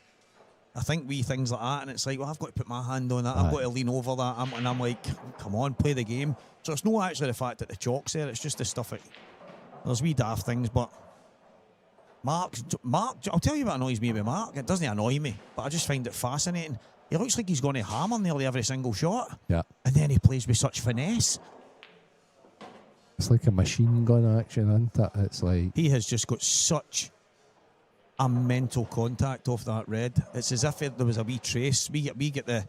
I think wee things like that, and it's like, well, I've got to put my hand on that. I've got to lean over that, and I'm like, come on, play the game. So it's not actually the fact that the chalk's there; it's just the stuff. There's wee daft things, but Mark, I'll tell you what annoys me with Mark. It doesn't annoy me, but I just find it fascinating. He looks like he's going to hammer nearly every single shot. Yeah. And then he plays with such finesse. It's like a machine gun action, isn't it? It's like He has just got such a mental contact off that red. It's as if there was a wee trace. We get the,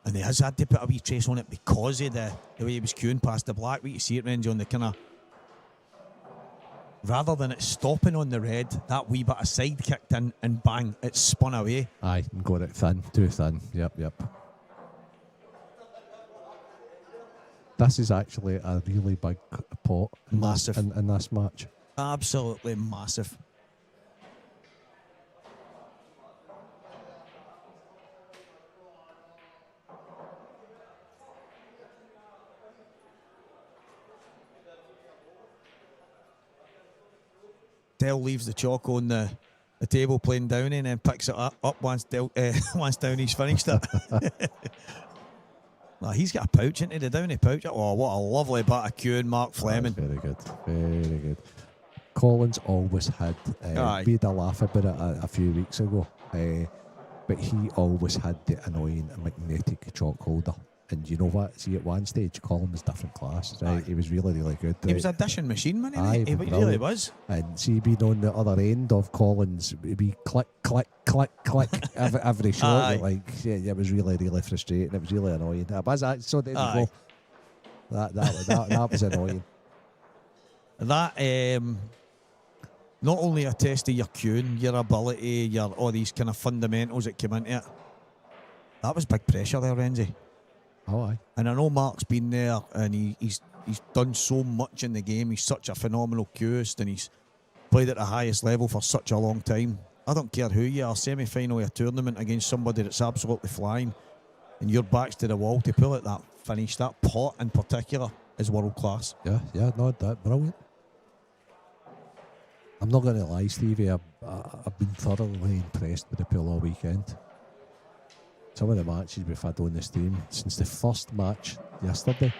and he has had to put a wee trace on it because of the way he was queuing past the black. We see it, Renzi, on the kind of, rather than it stopping on the red, that wee bit of side kicked in and bang, it spun away. aye, got it thin, too thin. Yep. This is actually a really big pot. Massive. in this match. Absolutely massive. Dell leaves the chalk on the table playing Downey and then picks it up once Downey's finished it. Well, he's got a pouch into the Downey pouch. Oh, what a lovely bit of queuing, Mark Fleming. Very good, very good. Collins always had, Aye. we had a laugh about it a few weeks ago, but he always had the annoying magnetic chalk holder. And you know what? See, at one stage, Colin was different class, right? Aye. He was really, really good. He right? was a dishing machine, man. Aye, He brilliant. really was. And see, being on the other end of Collins, it'd be click, click, click, click every shot. Aye. Like, yeah, it was really, really frustrating. It was really annoying. So there you Aye. go. That was annoying. That not only a test of your queuing, your ability, your all these kind of fundamentals that came into it. That was big pressure there, Renzi. Oh, aye. And I know Mark's been there, and he's done so much in the game. He's such a phenomenal queuist, and he's played at the highest level for such a long time. I don't care who you are, semi-final of a tournament against somebody that's absolutely flying, and your back's to the wall to pull at that finish. That pot in particular is world class. Yeah, no, that brilliant. I'm not going to lie, Stevie. I've been thoroughly impressed with the pool all weekend. Some of the matches we've had on this team since the first match yesterday,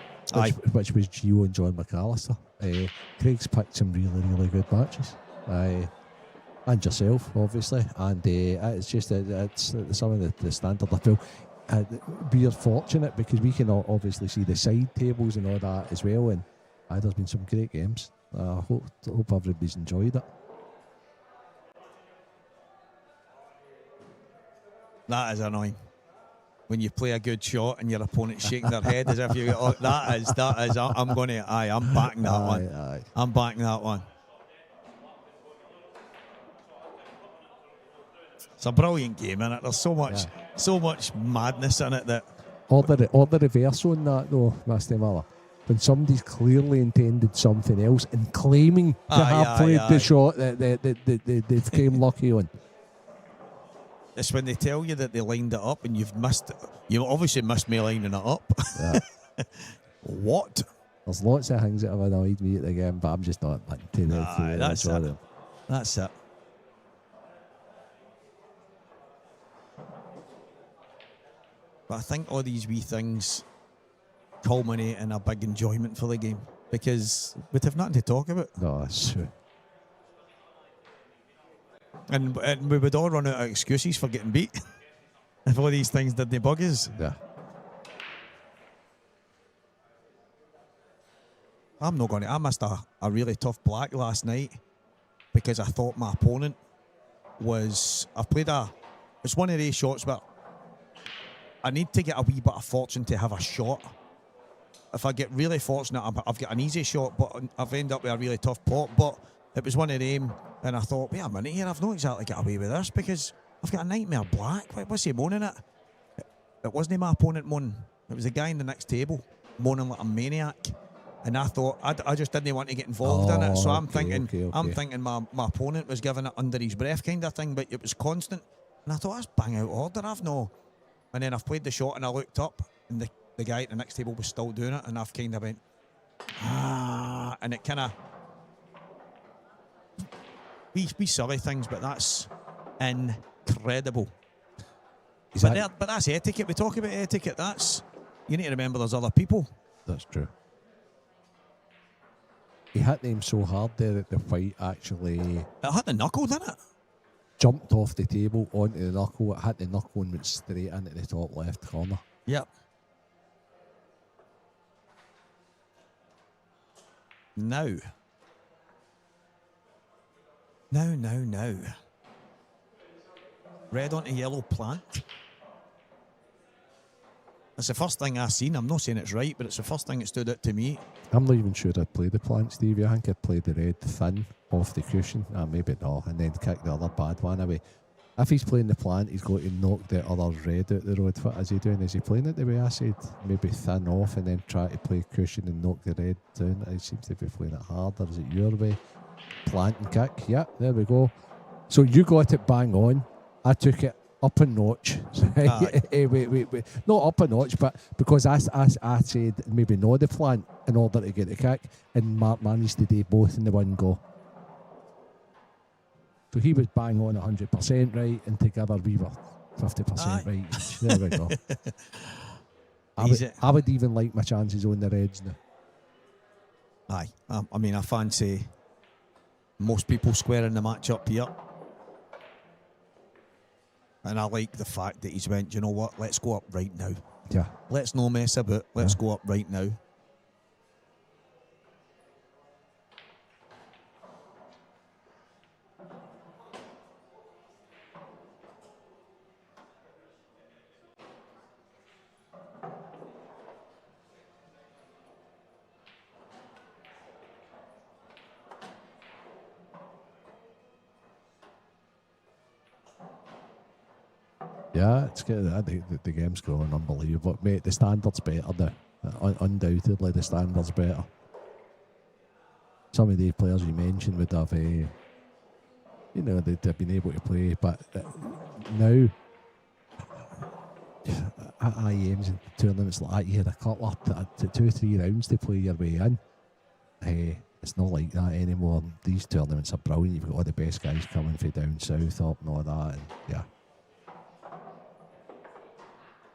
which was Gio and John McAllister. Craig's picked some really, really good matches. And yourself, obviously. And it's just it's some of the standard. I feel we are fortunate because we can obviously see the side tables and all that as well. And there's been some great games. I hope everybody's enjoyed it. That is annoying. When you play a good shot and your opponent's shaking their head as if you that is I'm backing that one. Aye. I'm backing that one. It's a brilliant game, innit? There's so much madness in it that or the reverse on that though, Mr. Miller. When somebody's clearly intended something else and claiming to have played the shot that they came lucky on. It's when they tell you that they lined it up and you've missed it. You obviously missed me lining it up. Yeah. What? There's lots of things that have annoyed me at the game, but I'm just not into That's it. That's it. But I think all these wee things culminate in a big enjoyment for the game because we'd have nothing to talk about. No, that's true. And we would all run out of excuses for getting beat if all these things didn't bug us. Yeah. I'm not going to. I missed a really tough black last night because I thought my opponent was. It's one of these shots where I need to get a wee bit of fortune to have a shot. If I get really fortunate, I've got an easy shot, but I've ended up with a really tough pot. But it was one of them, and I thought, wait a minute here, I've not exactly got away with this because I've got a nightmare black. What's he moaning at? It wasn't my opponent moaning. It was the guy in the next table moaning like a maniac. And I thought I just didn't want to get involved in it. So I'm thinking my opponent was giving it under his breath kind of thing, but it was constant. And I thought, that's bang out order. And then I've played the shot and I looked up and the guy at the next table was still doing it, and I've kind of went, and it kind of we silly things, but that's incredible. But that's etiquette. We talk about etiquette. You need to remember there's other people. That's true. He hit them so hard there that the fight actually... It hit the knuckle, didn't it? Jumped off the table onto the knuckle. It hit the knuckle and went straight into the top left corner. Yep. Now. Red onto yellow plant. That's the first thing I've seen. I'm not saying it's right, but it's the first thing that stood out to me. I'm not even sure I'd play the plant, Stevie. I think I'd play the red thin off the cushion. Maybe not, and then kick the other bad one away. If he's playing the plant, he's got to knock the other red out the road. What is he doing? Is he playing it the way I said? Maybe thin off and then try to play cushion and knock the red down. He seems to be playing it harder. Is it your way? Plant and kick. Yeah, there we go. So you got it bang on. I took it up a notch. Wait. Not up a notch, but because I said maybe no the plant in order to get the kick, and Mark managed to do both in the one go. So he was bang on 100% right, and together we were 50% right each. There we go. I would even like my chances on the Reds now. Aye. I mean, I fancy most people squaring the match up here. And I like the fact that he's went, you know what, let's go up right now. Yeah. Let's no mess about. Let's go up right now. Yeah, it's good. I think the game's going unbelievable. Mate, the standard's better now. Undoubtedly, the standard's better. Some of the players you mentioned would have, they'd have been able to play, but now, at IEMs and tournaments like that, you had a couple of 2 or 3 rounds to play your way in. It's not like that anymore. These tournaments are brilliant. You've got all the best guys coming from down south, up and all that, and yeah.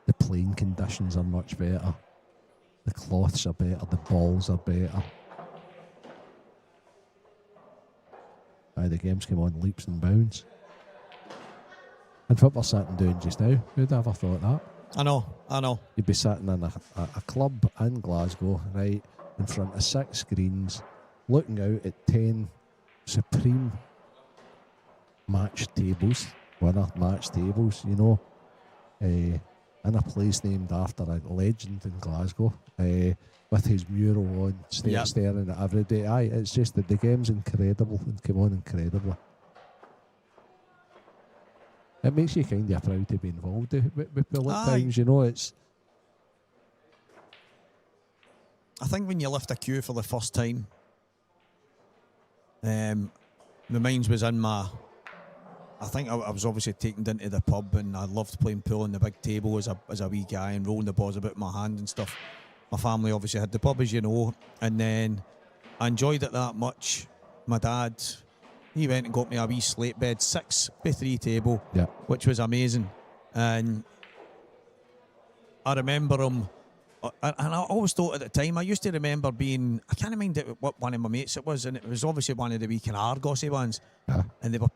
The playing conditions are much better. The cloths are better. The balls are better. The games come on leaps and bounds. And what we're sitting doing just now, who'd ever thought that? I know. You'd be sitting in a club in Glasgow, right, in front of 6 screens, looking out at 10 supreme match tables, winner match tables, in a place named after a legend in Glasgow, with his mural on, staring at every day. Aye, it's just that the game's incredible and come on incredibly. It makes you kind of proud to be involved with Bill at times, it's I think when you lift a cue for the first time, my mind was in my. I think I was obviously taken into the pub, and I loved playing pool on the big table as a wee guy and rolling the balls about in my hand and stuff. My family obviously had the pub, as you know, and then I enjoyed it that much. My dad, he went and got me a wee slate bed, 6x3 table, which was amazing. And I remember him, and I always thought at the time, I used to remember being, I can't remember what one of my mates it was, and it was obviously one of the wee kind of Argosy ones. And they were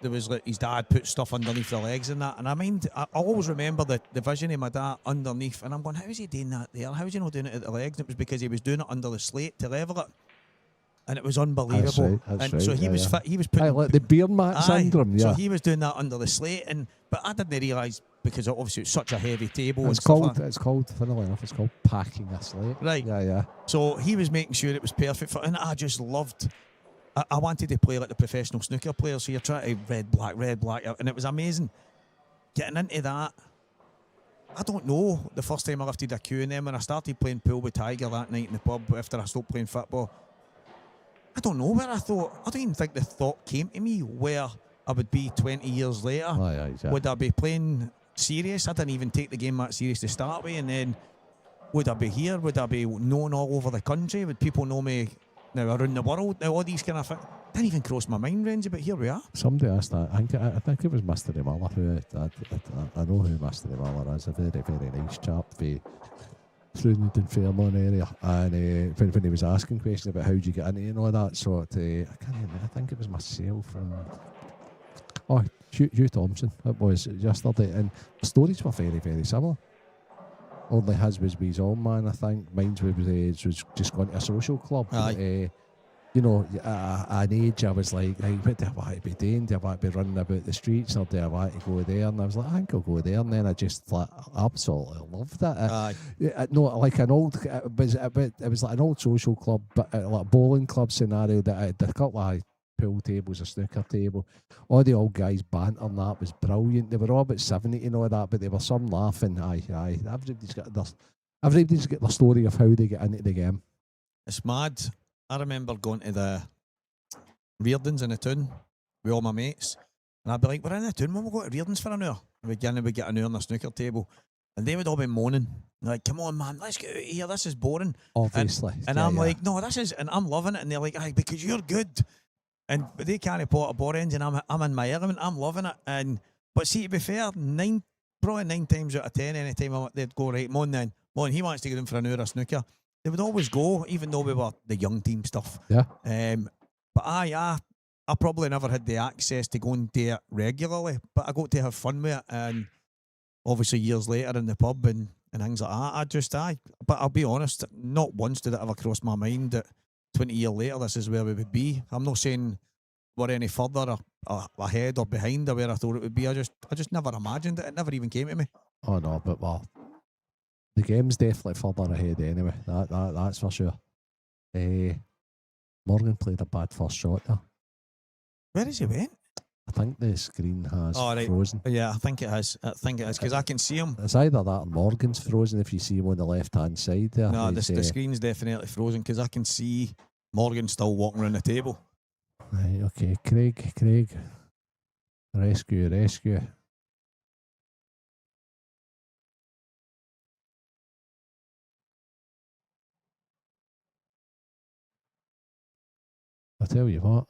there was like his dad put stuff underneath the legs and that. And I always remember the vision of my dad underneath, and I'm going, how is he doing that there? How is he not doing it at the legs? And it was because he was doing it under the slate to level it. And it was unbelievable. That's right. So he was fit. He was putting like the beer mat syndrome. Yeah. So he was doing that under the slate, but I didn't realise because obviously it's such a heavy table. It's called, funnily enough, it's called packing a slate. Right. Yeah. So he was making sure it was perfect and I just loved. I wanted to play like the professional snooker players. So you're trying to red black, and it was amazing getting into that. I don't know the first time I lifted a cue, and then when I started playing pool with Tiger that night in the pub after I stopped playing football. I don't know where I don't even think the thought came to me where I would be 20 years later. Would I be playing serious? I didn't even take the game that serious to start with. And then would I be here? Would I be known all over the country? Would people know me now around the world? Now all these kind of things didn't even cross my mind, Renzi, but here we are. Somebody asked that. I think it was Mr. Muller I know who Mr. Muller is. A very, very nice chap through the Dunfermline area, and when he was asking questions about how do you get into it and all that sort, I can't remember. I think it was myself and Hugh Thompson. It was yesterday, and the stories were very, very similar. Only his was with his own man. I think mine was just going to a social club. At an age I was like, what do I want to be doing? Do I want to be running about the streets, or do I want to go there? And I was like, I think I'll go there. And then I just absolutely loved it. Like an old, it was like an old social club, but like a bowling club scenario that I had a couple of pool tables, a snooker table. All the old guys bantering, that was brilliant. They were all about 70 and all that, but there were some laughing. Everybody's got the story of how they get into the game. It's mad. I remember going to the Reardons in the town with all my mates, and I'd be like, we're in the town, we'll go to Reardons for an hour. And we'd get an hour on the snooker table, and they would all be moaning, like, come on man, let's get out of here, this is boring. Obviously. And I'm like, no, this is, and I'm loving it, and they're like, aye, because you're good. But they can't put a ball end, and I'm in my element, I'm loving it. But see, to be fair, probably 9 times out of 10, any time they'd go, right, Mon, he wants to get in for an hour of snooker. They would always go, even though we were the young team stuff. Yeah. But I probably never had the access to go and do it regularly, but I got to have fun with it. And obviously years later in the pub and things like that, but I'll be honest, not once did it ever cross my mind that 20 years later this is where we would be. I'm not saying we're any further or ahead or behind of where I thought it would be. I just never imagined it. It never even came to me. Oh no, but the game's definitely further ahead anyway. That's for sure. Morgan played a bad first shot there. Where is he went? I think the screen has frozen. Yeah, I think it has. Because I can see him. It's either that or Morgan's frozen if you see him on the left-hand side there. No, the screen's definitely frozen because I can see Morgan still walking around the table. Right, okay. Craig. Rescue. I tell you what,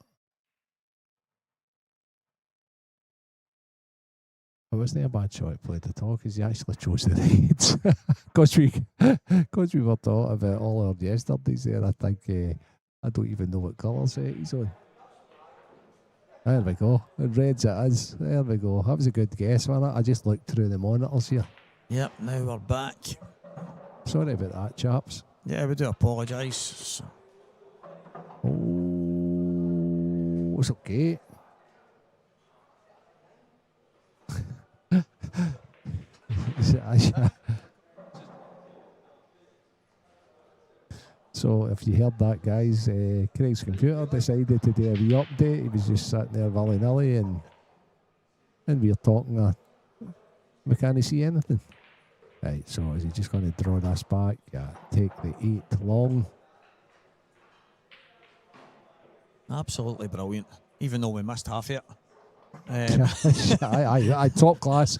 it wasn't a bad shot he played at all because he actually chose the Reds. Because we were talking about all our yesterdays there, I think I don't even know what colour set he's on. There we go. Reds it is. There we go. That was a good guess, wasn't it? I just looked through the monitors here. Yep, now we're back. Sorry about that, chaps. Yeah, we do apologise. Oh, it's okay. So if you heard that, guys, Craig's computer decided to do a wee update. He was just sitting there willy-nilly and we were talking. We can't see anything. Right, so is he just going to draw this back? Yeah, take the 8 long. Absolutely brilliant. Even though we missed half it. Aye, top class.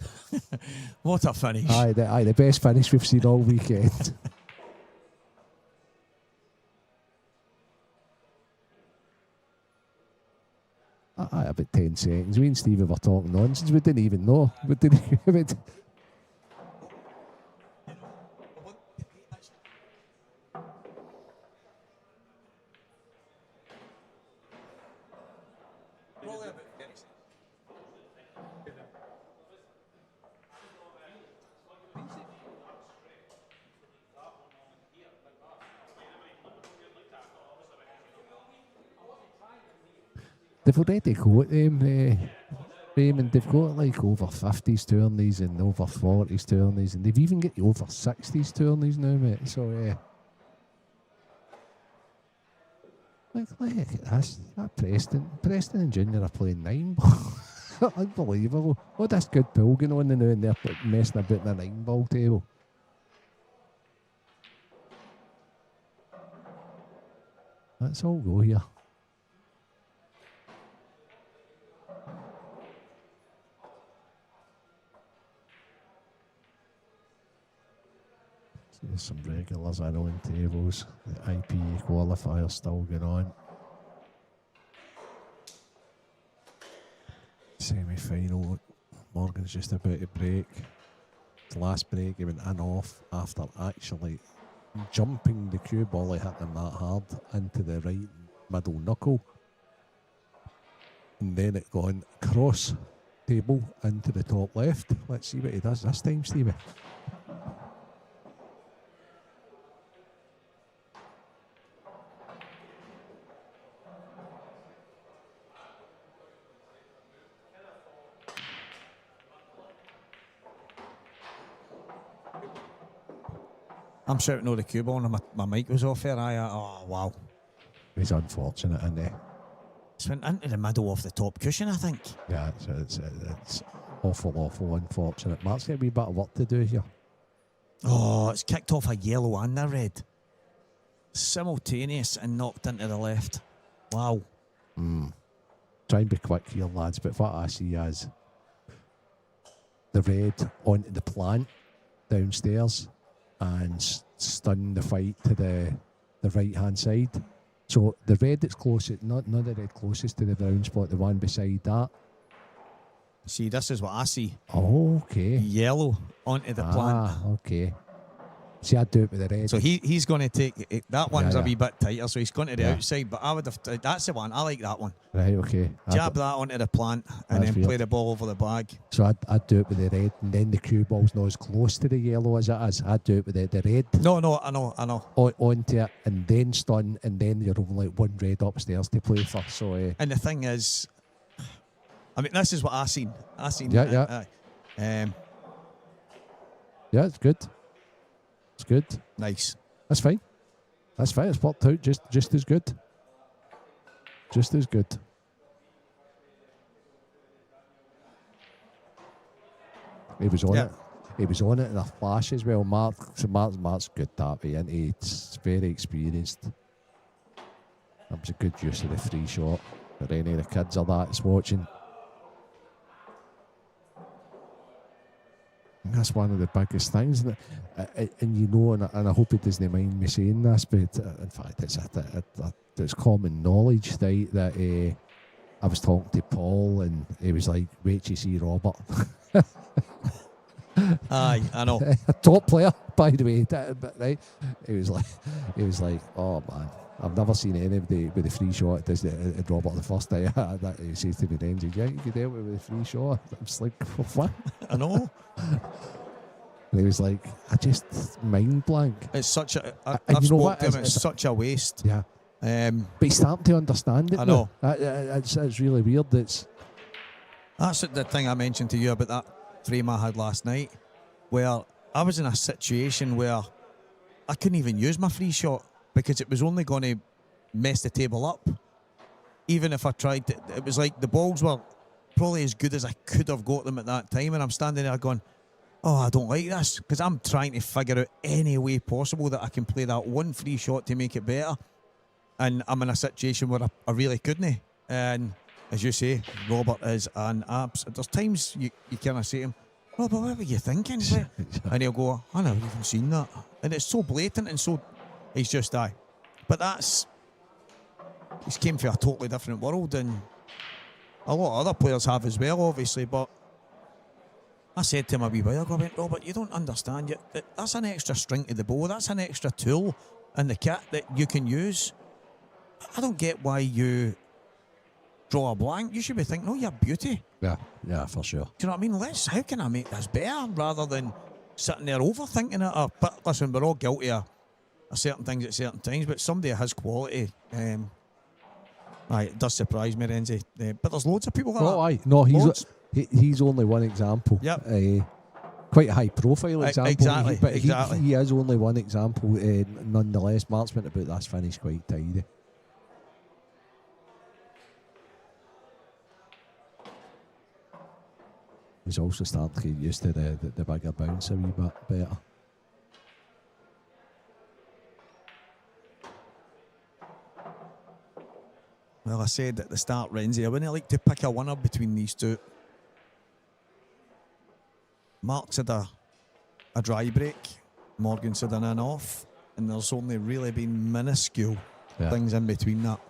What a finish. Aye, the best finish we've seen all weekend. Aye, about 10 seconds. Me and Stevie were talking nonsense. We didn't even know. We didn't even... They've already got them, Raymond, they've got like over 50s tourneys and over 40s tourneys, and they've even got the over 60s tourneys now, mate. So, look at this. That Preston and Junior are playing 9 ball. Unbelievable. Oh, that's good pool going on now, and they're messing about in the 9 ball table. Let's all go here. There's some regulars I know in tables. The IPA qualifier still going on. Semi-final. Morgan's just about to break. The last break he went in off after actually jumping the cue ball. He hit him that hard into the right middle knuckle. And then it gone cross table into the top left. Let's see what he does this time, Stevie. I'm shouting all the cue ball and my mic was off there. Oh, wow. He's unfortunate, isn't he? It's went into the middle of the top cushion, I think. Yeah, it's awful unfortunate. Mark's got a wee bit of work to do here. Oh, it's kicked off a yellow and a red. Simultaneous and knocked into the left. Wow. Try and be quick here, lads, but what I see is the red onto the plant downstairs and stun the fight to the right hand side. So the red that's closest, not the red closest to the brown spot, the one beside that. See, this is what I see. Oh, okay. Yellow onto the plant. Okay. See, I'd do it with the red. So he's going to take it. That one's Yeah. a wee bit tighter, so he's going to the Yeah. outside. But I would have. That's the one. I like that one. Right, okay. Jab that onto the plant and That's then play weird. the ball over the bag. So I'd do it with the red, and then the cue ball's not as close to the yellow as it is. I'd do it with the red. No, I know. Onto it, and then stun, and then you're only like one red upstairs to play for. So, And the thing is, I mean, this is what I seen. Yeah. Yeah. Yeah, it's good. It's good. Nice. That's fine. It's worked out just as good. Just as good. He was on Yeah. it. He was on it in a flash as well. Mark's good that way, and he's very experienced. That was a good use of the free shot for any of the kids or that's watching. And that's one of the biggest things, and you know, and I hope he doesn't mind me saying this, but in fact, it's common knowledge, right, that I was talking to Paul, and he was like, "Wait till you see Robert." Aye, I know. A top player, by the way, but right, he was like, "Oh man, I've never seen anybody with a free shot does it, Robert the first day." That he says to me then, "Yeah, you could help me with a free shot." I'm just like, "What?" I know. And he was like, "I just mind blank." It's such a. And I've you know spoken what? to him. It's- It's such a waste. Yeah, But but he's starting to understand it. I know. now. It's really weird. That's the thing I mentioned to you about that frame I had last night, where I was in a situation where I couldn't even use my free shot because it was only going to mess the table up. Even if I tried to, it was like the balls were probably as good as I could have got them at that time, and I'm standing there going, oh, I don't like this, because I'm trying to figure out any way possible that I can play that one free shot to make it better. And I'm in a situation where I really couldn't. And as you say, Robert is an abs. There's times you kind of say to him, Robert, what were you thinking? And he'll go, I never even seen that. And it's so blatant and so, he's just die. But he's came from a totally different world, and a lot of other players have as well, obviously. But I said to him a wee while ago, I went, Robert, you don't understand. That's an extra string to the bow. That's an extra tool in the kit that you can use. I don't get why you draw a blank. You should be thinking, oh, you're beauty. Yeah, for sure. Do you know what I mean? How can I make this better, rather than sitting there overthinking it? But listen, we're all guilty of certain things at certain times, but somebody of his quality, it does surprise me, Renzi. But there's loads of people like that. No, Loads. he's only one example. Yep. Quite a high profile example. Exactly, But exactly. he is only one example. Nonetheless, Mark's went about this finish quite tidy. He's also starting to get used to the bigger bounce a wee bit better. Well, I said at the start, Renzi, I wouldn't like to pick a winner between these two. Mark's had a dry break, Morgan's had an off, and there's only really been minuscule things in between that.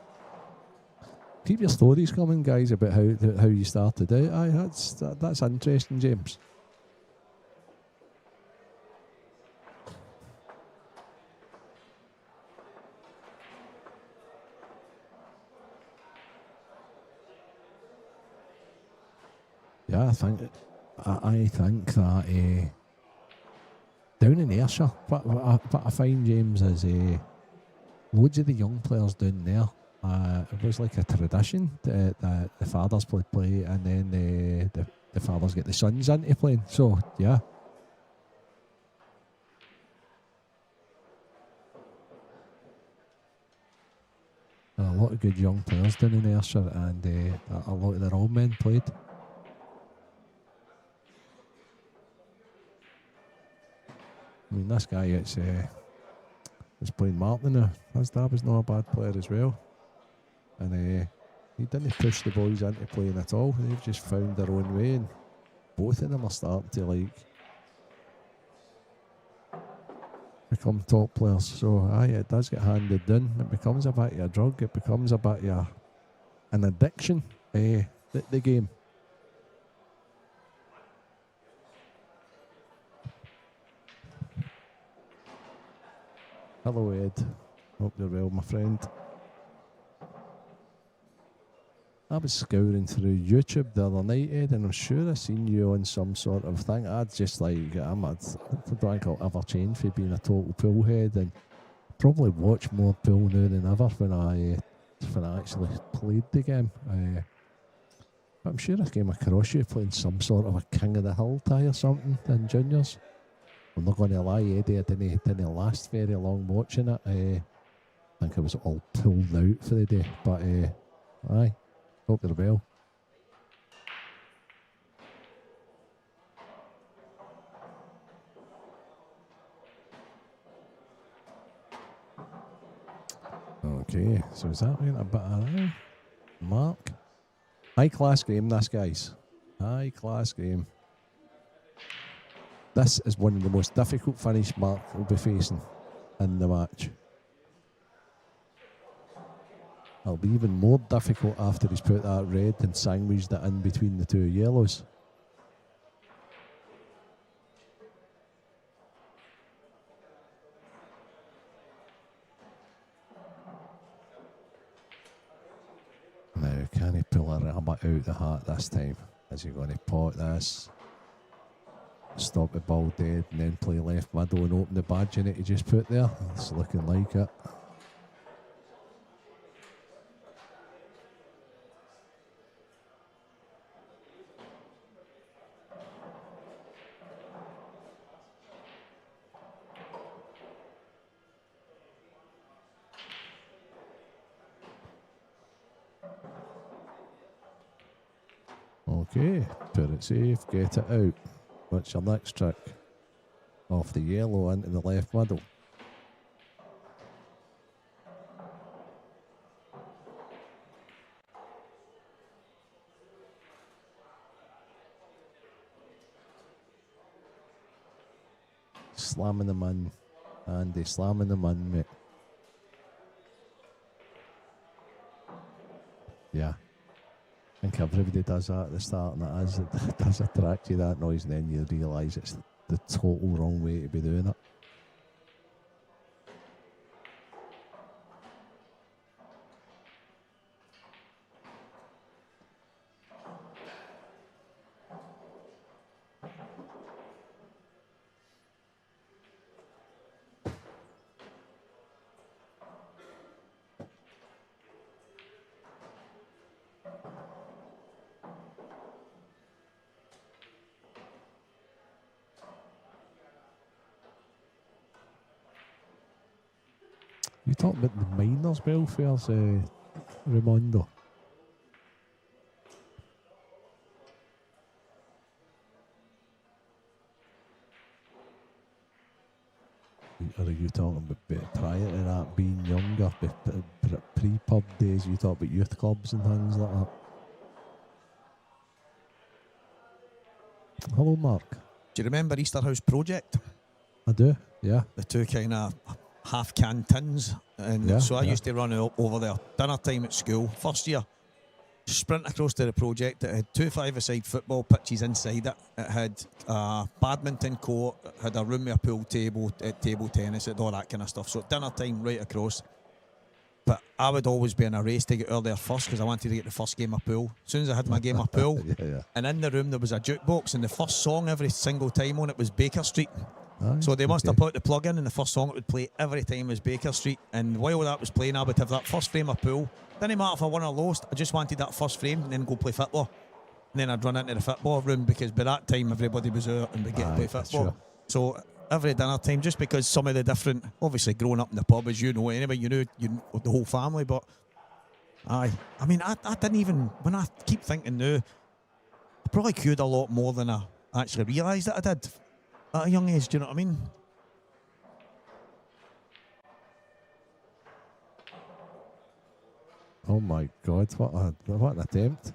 Keep your stories coming, guys, about how you started out. Aye, that's interesting, James. Yeah, I think that down in Ayrshire, what I find, James, is loads of the young players down there. It was like a tradition that the fathers play, and then the fathers get the sons into playing. So yeah. And a lot of good young players down in Ayrshire, and a lot of their old men played. I mean, this guy is playing Martin now. His dad was not a bad player as well. And he didn't push the boys into playing at all. They've just found their own way, and both of them are starting to become top players. So it does get handed down. It becomes a bit of a drug. It becomes a bit of an addiction. The game. Hello, Ed. Hope you're well, my friend. I was scouring through YouTube the other night, Ed, and I'm sure I seen you on some sort of thing. I don't think I'll ever change for being a total pool head, and probably watch more pool now than ever when I actually played the game. But I'm sure I came across you playing some sort of a King of the Hill tie or something in juniors. I'm not going to lie, Eddie, I didn't last very long watching it. I think I was all pulled out for the day, but aye. Hope you're well. Okay, so is that right? A bit of Mark? High class game, this, guys. High class game. This is one of the most difficult finish Mark will be facing in the match. It'll be even more difficult after he's put that red and sandwiched it in between the two yellows. Now, can he pull a rabbit out the hat this time? Is he going to pot this? Stop the ball dead and then play left middle and open the badge in it he just put there? It's looking like it. Okay, put it safe, get it out. What's your next trick? Off the yellow into the left middle. Slamming them in. Andy slamming them in, mate. Yeah. I think everybody does that at the start, and it does attract you, that noise, and then you realise it's the total wrong way to be doing it. You talking about the miners' welfares, Raimondo? Or are you talking about prior to that, being younger, pre-pub days, you talk about youth clubs and things like that? Hello, Mark. Do you remember Easter House Project? I do, yeah. The two kind of half-can tins. And Yeah, so I yeah. used to run it over there. Dinner time at school. First year, sprint across to the project. It had 2 5-a-side football pitches inside it. It had a badminton court. It had a room with a pool table, table tennis, all that kind of stuff. So dinner time right across. But I would always be in a race to get out there first because I wanted to get the first game of pool. As soon as I had my game of pool, Yeah. and in the room there was a jukebox, and the first song every single time on it was Baker Street. Aye, So they must okay. have put the plug in, and the first song it would play every time was Baker Street. And while that was playing, I would have that first frame of pool. Didn't matter if I won or lost, I just wanted that first frame and then go play football. And then I'd run into the football room because by that time everybody was out and we get to play that's football. true. So every dinner time, just because some of the different, obviously growing up in the pub, as you know anyway, you knew the whole family, but aye. I mean, I didn't even, when I keep thinking now, I probably queued a lot more than I actually realised that I did at a young age, do you know what I mean? Oh my God, what an attempt.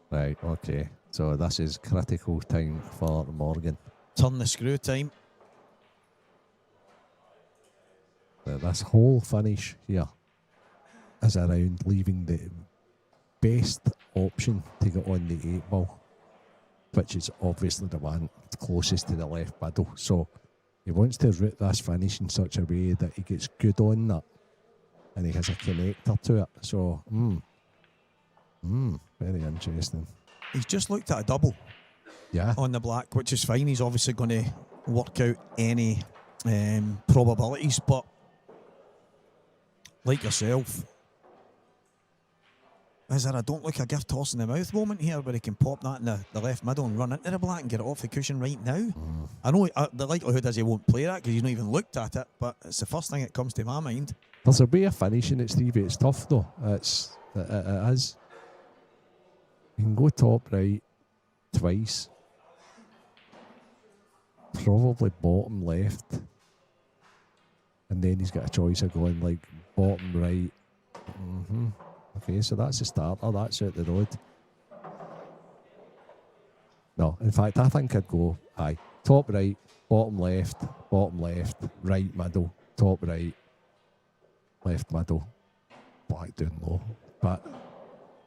Right, okay. So this is critical time for Morgan. Turn the screw time. This whole finish here is around leaving the best option to get on the 8 ball, which is obviously the one closest to the left middle. So he wants to route this finish in such a way that he gets good on that and he has a connector to it. So, very interesting. He's just looked at a double Yeah. on the black, which is fine. He's obviously going to work out any probabilities, but like yourself, is there a don't look a gift toss in the mouth moment here where he can pop that in the left middle and run into the black and get it off the cushion right now? I know the likelihood is he won't play that because he's not even looked at it, but it's the first thing that comes to my mind. There's a way of finishing it, Stevie. It's tough though. It is. You can go top right twice. Probably bottom left. And then he's got a choice of going like bottom right. Okay, so that's the starter. That's out the road. No, in fact, I think I'd go, top right, bottom left, right middle, top right, left middle, black down low. But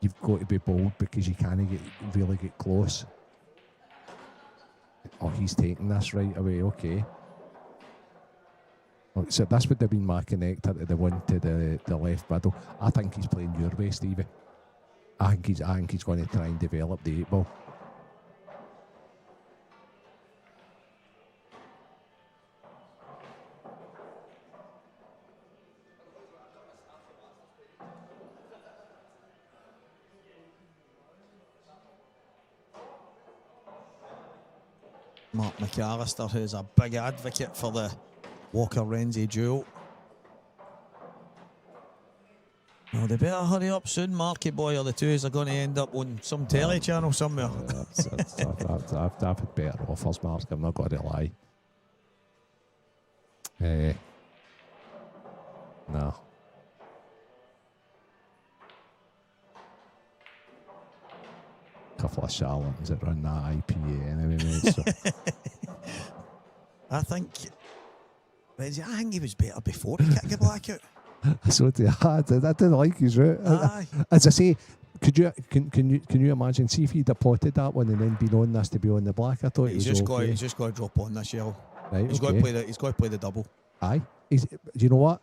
you've got to be bold because you can't really get close. Oh, he's taking this right away, okay. Oh, so this would have been my connector to the one to the left middle. I think he's playing your way, Stevie. I think he's going to try and develop the 8 ball. Mark McAllister, who's a big advocate for the Walker-Renzi duel. Well, they better hurry up soon, Marky Boy, or the twos are going to end up on some telly channel somewhere. I've had better offers, Mark. I'm not going to lie. No. Couple of charlatans that run that IPA anyway, mate. So. I think he was better before he kicked the blackout. So I didn't like his route. Aye. As I say, can you imagine? See if he'd have potted that one and then been on this to be on the black. I thought He's just got to drop on this yellow. Right, He's got to play the double. Aye. Do you know what?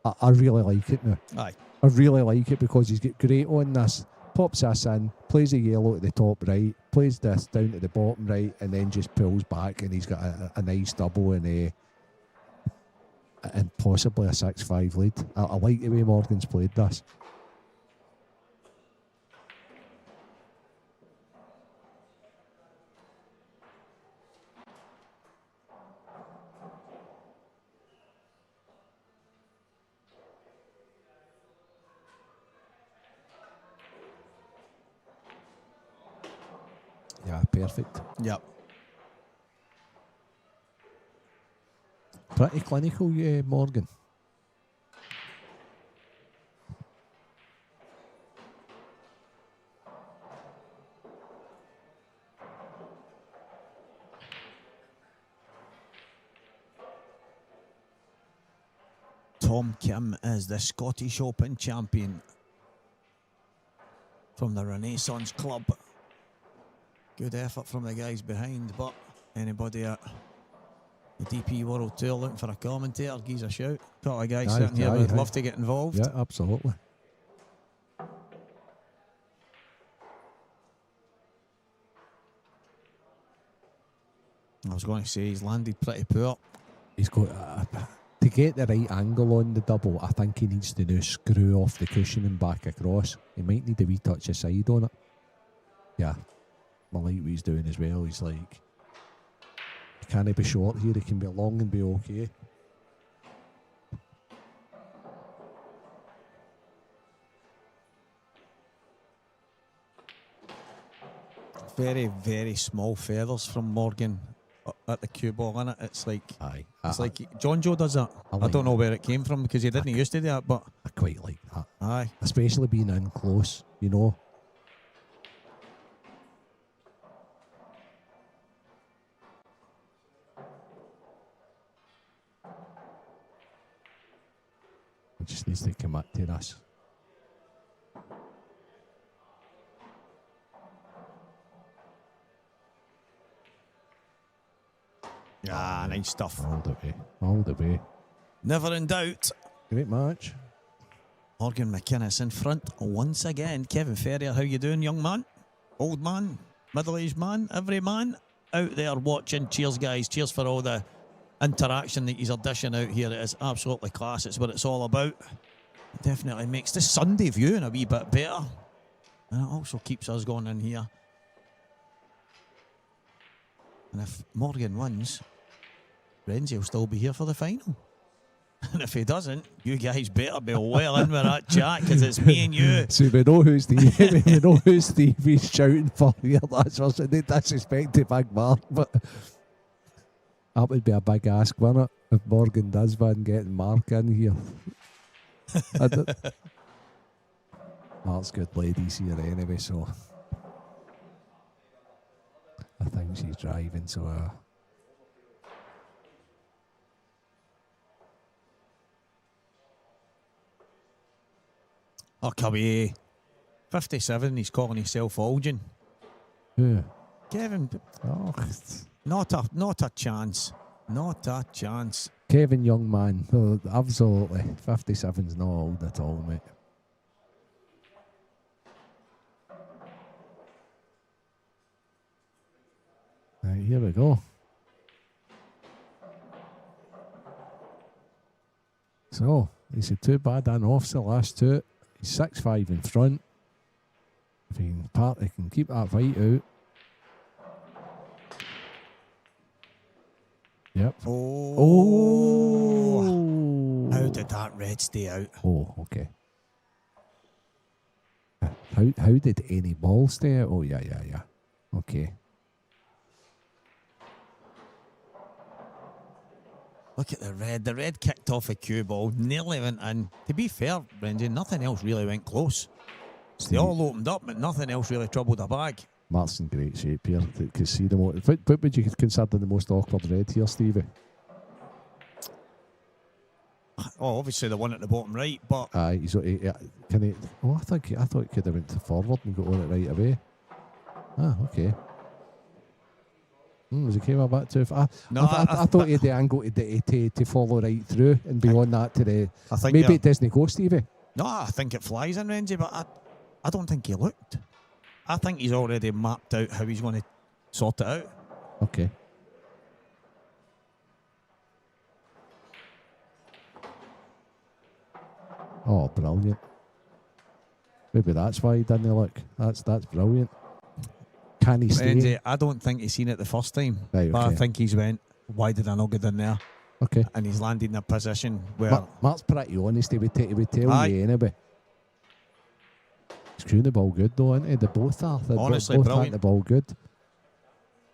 I really like it now. Aye. I really like it because he's got great on this. Pops this in, plays a yellow at the top right, plays this down to the bottom right, and then just pulls back, and he's got a nice double and possibly a 6-5 lead. I like the way Morgan's played this. Yeah, perfect. Yep. Pretty clinical, yeah, Morgan. Tom Kim is the Scottish Open champion from the Renaissance Club. Good effort from the guys behind, but anybody at the DP World Tour looking for a commentator, give us a shout. Couple of guys sitting here would love to get involved. Yeah, absolutely. I was going to say he's landed pretty poor. He's got to get the right angle on the double. I think he needs to now screw off the cushion and back across. He might need a wee touch of side on it. Yeah, I like what he's doing as well. He's like, he can't be short here. He can be long and be okay. Very, very small feathers from Morgan at the cue ball, innit? It's like, it's like John Joe does that. I don't know where it came from because he didn't used to do that, but I quite like that. Aye. Especially being in close, you know. He just needs to commit to this. Yeah, nice stuff. All the way. All the way. Never in doubt. Great match. Morgan McInnes in front once again. Kevin Ferrier, how you doing, young man? Old man? Middle-aged man? Every man out there watching. Cheers, guys. Cheers for all the interaction that you're dishing out here. It is absolutely class. It's what it's all about. It definitely makes the Sunday viewing a wee bit better. And it also keeps us going in here. And if Morgan wins, Renzi will still be here for the final. And if he doesn't, you guys better be well in with that chat because it's me and you. So we know who Stevie's shouting for here. That's what's they disrespect to Big Mark, but that would be a big ask, wouldn't it? If Morgan does win, getting Mark in here. Mark's good ladies here anyway, so I think she's driving, so Oh, Cubby. 57, he's calling himself Algin. who? Kevin, Oh, not a chance. Not a chance. Kevin, young man. Oh, absolutely. 57's not old at all, mate. Right, here we go. So, he's a too bad and off the last two. He's 6-5 in front. If he can keep that fight out. Yep. Oh. How did that red stay out? Oh, okay. How did any ball stay out? Oh, yeah. Okay. Look at the red. The red kicked off a cue ball, nearly went in. To be fair, Renzi, nothing else really went close. They all opened up, but nothing else really troubled the bag. Mark's in great shape here. Because see the what would you consider the most awkward red here, Stevie? Oh, obviously the one at the bottom right, but He's can he? Oh, I thought he could have went to forward and got on it right away. Okay. Was he came back too far? I thought he had the angle to follow right through and beyond that to the. I think maybe it doesn't go, Stevie. No, I think it flies in Renzi, but I don't think he looked. I think he's already mapped out how he's going to sort it out. Okay. Oh, brilliant. Maybe that's why he didn't look. That's brilliant. Can he stay? Renzi, I don't think he's seen it the first time. Right, but okay. I think he's went, why did I not get in there? Okay. And he's landed in a position where... Mark's pretty honest. He would tell Aye. you anyway. He's screwing the ball good though, isn't he? They both are. They Honestly, both brilliant. the ball good.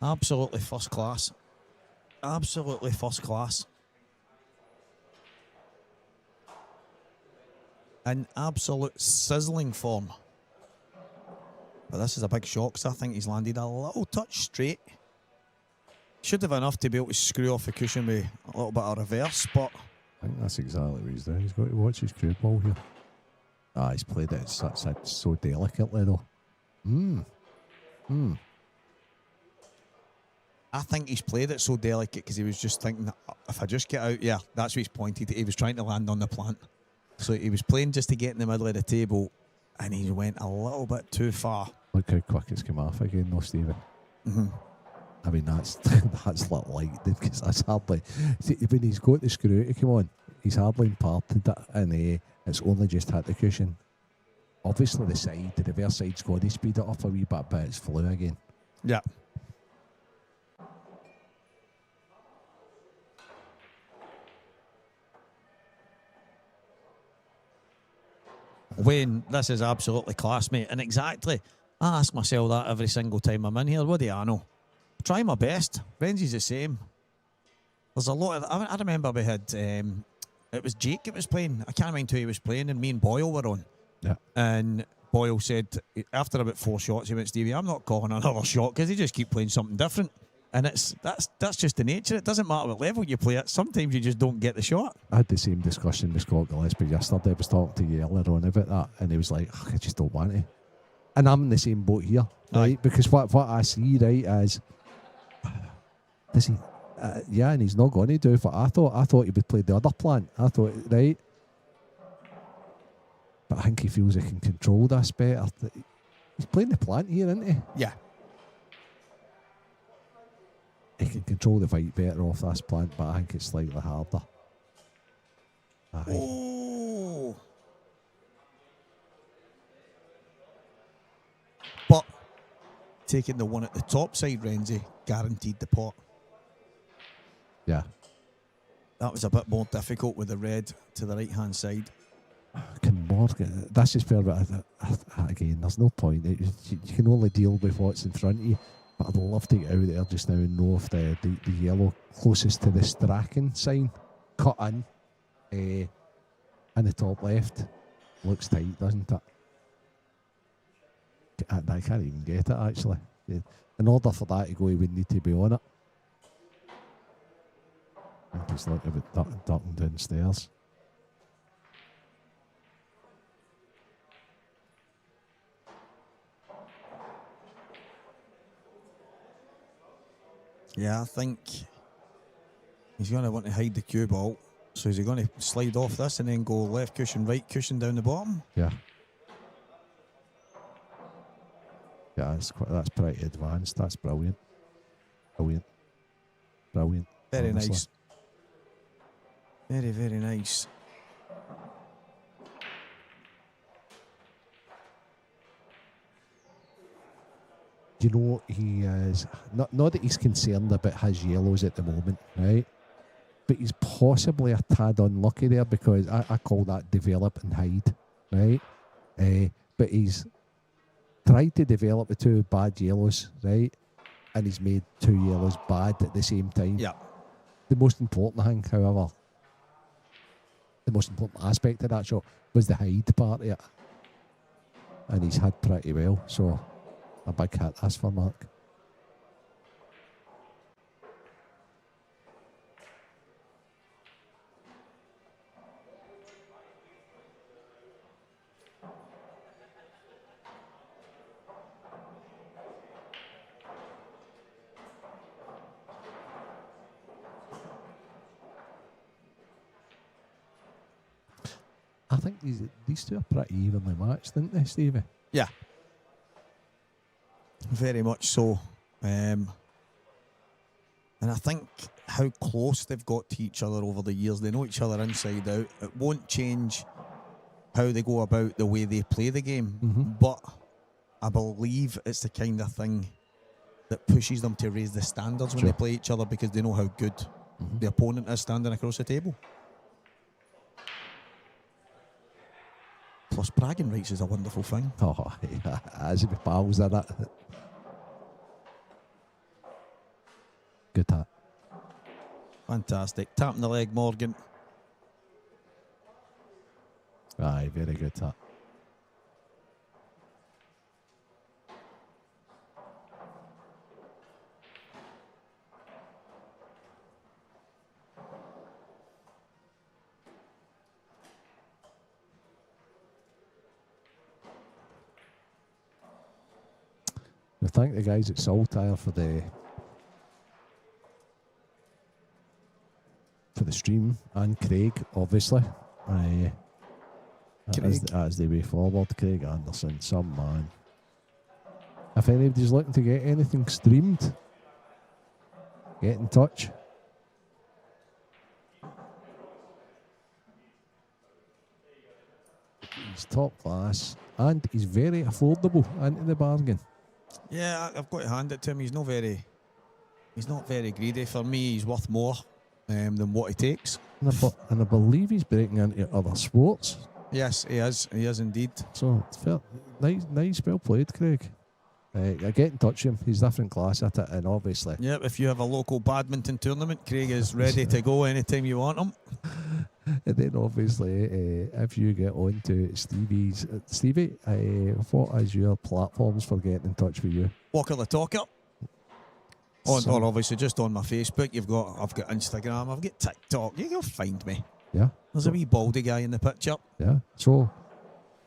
Absolutely first class. Absolutely first class. In absolute sizzling form. But this is a big shock because I think he's landed a little touch straight. Should have enough to be able to screw off the cushion with a little bit of reverse, but... I think that's exactly what he's doing. He's got to watch his cue ball here. He's played it so delicately though. I think he's played it so delicate because he was just thinking, if I just get out, yeah, that's what he's pointed to. He was trying to land on the plant. So he was playing just to get in the middle of the table and he went a little bit too far. Look how quick it's come off again though, Stephen. Mm-hmm. I mean, that's light because that's hardly... See, when he's got the screw to come on, he's hardly imparted it and it's only just hit the cushion. Obviously the reverse side's got to speed it up a wee bit, but it's flew again. Yeah. Wayne, this is absolutely class, mate. And exactly, I ask myself that every single time I'm in here. What do I know? Try my best. Renzi's the same. There's a lot of... I remember we had... it was Jake that was playing. I can't mind who he was playing, and me and Boyle were on. Yeah. And Boyle said, after about 4 shots, he went, Stevie, I'm not calling another shot because he just keep playing something different. And that's just the nature. It doesn't matter what level you play at. Sometimes you just don't get the shot. I had the same discussion with Scott Gillespie yesterday. I was talking to you earlier on about that, and he was like, I just don't want to. And I'm in the same boat here, right? Aye. Because what I see, right, is... Does he... yeah, and he's not going to do what I thought. I thought he would play the other plant. I thought, right? But I think he feels he can control this better. He's playing the plant here, isn't he? Yeah. He can control the fight better off this plant, but I think it's slightly harder. Aye. Oh. But taking the one at the top side, Renzi, guaranteed the pot. Yeah. That was a bit more difficult with the red to the right-hand side. Can Morgan... This is fair, but again, there's no point. You can only deal with what's in front of you. But I'd love to get out there just now and know if the yellow closest to the Strachan sign cut in the top left looks tight, doesn't it? I can't even get it actually. In order for that to go, he would need to be on it. I think he's like a bit ducking downstairs. Yeah, I think he's going to want to hide the cue ball. So is he going to slide off this and then go left cushion, right cushion down the bottom? Yeah. Yeah, that's pretty advanced. That's brilliant. Brilliant. Very honestly. nice. Very, very nice. You know, he is not that he's concerned about his yellows at the moment, right? But he's possibly a tad unlucky there because I call that develop and hide, right? But he's tried to develop the 2 bad yellows, right? And he's made 2 yellows bad at the same time. Yeah. The most important thing, however, the most important aspect of that shot was the hide part of it. And he's had pretty well, so a big hit that's for Mark. I think these two are pretty evenly matched, didn't they, Stevie? Yeah. Very much so. And I think how close they've got to each other over the years. They know each other inside out. It won't change how they go about the way they play the game. But I believe it's the kind of thing that pushes them to raise the standards when they play each other, because they know how good the opponent is standing across the table. Plus, bragging rights is a wonderful thing. Oh, yeah, as if pals are that. Good hat. Fantastic. Tapping the leg, Morgan. Aye, very good hat. I thank the guys at Saltire for the stream, and Craig, obviously. As the way forward. Craig Anderson, some man. If anybody's looking to get anything streamed, get in touch. He's top class and he's very affordable into the bargain. Yeah, I've got to hand it to him. He's not very greedy. For me, he's worth more than what he takes. And I believe he's breaking into other sports. Yes, he is. He is indeed. So it's fair. Nice, well played, Craig. I get in touch with him. He's different class at it, and obviously. Yep. If you have a local badminton tournament, Craig is ready to go anytime you want him. And then obviously, if you get on to Stevie, what is your platforms for getting in touch with you? Walker the Talker. Or obviously just on my Facebook. I've got Instagram. I've got TikTok. You can find me. Yeah. There's a wee baldy guy in the picture. Yeah. So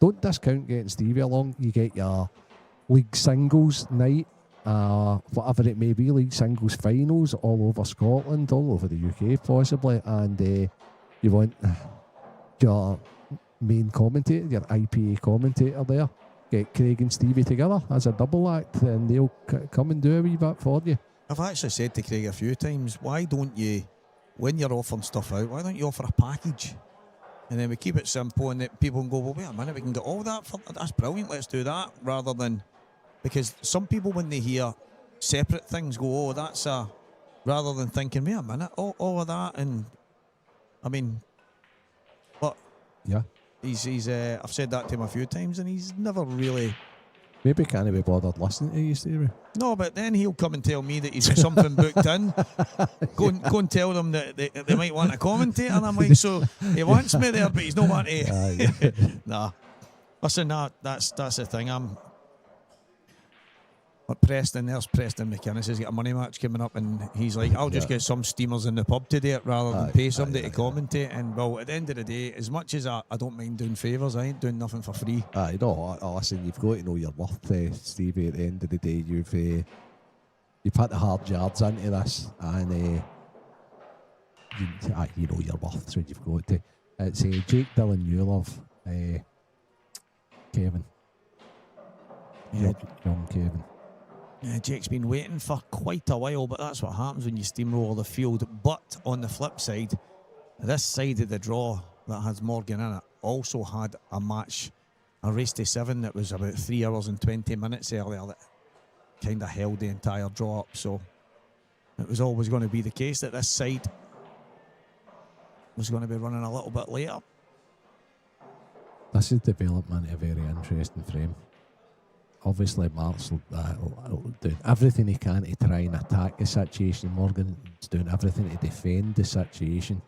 don't discount getting Stevie along. You get your league singles night, whatever it may be, league singles finals all over Scotland, all over the UK possibly, and you want your main commentator, your IPA commentator there. Get Craig and Stevie together as a double act, and they'll come and do a wee bit for you. I've actually said to Craig a few times, why don't you, when you're offering stuff out, why don't you offer a package? And then we keep it simple, and people can go, well, wait a minute, we can get all that. That's brilliant, let's do that. Rather than, because some people, when they hear separate things, go, oh, that's a, rather than thinking, wait a minute, all of that. And I mean, but yeah, he's I've said that to him a few times, and he's never really. Maybe can't be bothered listening to you, Stevie. No, but then he'll come and tell me that he's got something booked in. Go and tell them that they might want a commentator, and I'm like, so he wants me there, but he's not wanting to. Nah. Listen, that's the thing. I'm at Preston. There's Preston McInnes. He's got a money match coming up, and he's like, I'll just get some steamers in the pub to do it rather than pay somebody to commentate. And well, at the end of the day, as much as I don't mind doing favours, I ain't doing nothing for free. Listen, you've got to know your worth, Stevie. At the end of the day, you've put the hard yards into this, and you know your worth, so you've got to. It's Jake Dillon Newlove, Kevin. Young Kevin. Yeah, Jake's been waiting for quite a while, but that's what happens when you steamroll the field. But on the flip side, this side of the draw that has Morgan in it also had a match, a race to 7 that was about 3 hours and 20 minutes earlier that kind of held the entire draw up. So it was always going to be the case that this side was going to be running a little bit later. This is development a very interesting frame. obviously Mark's doing everything he can to try and attack the situation. Morgan's doing everything to defend the situation.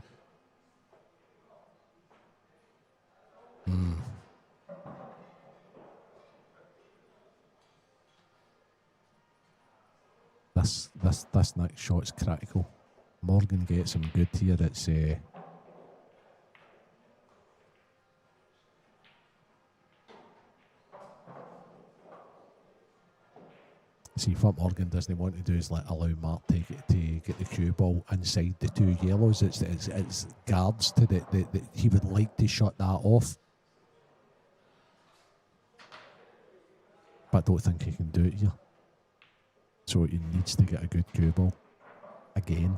This next shot's critical. Morgan gets him good here. It's see, what Morgan doesn't want to do is allow Mark to get the cue ball inside the two yellows. It's guards to the he would like to shut that off, but I don't think he can do it here. So he needs to get a good cue ball again.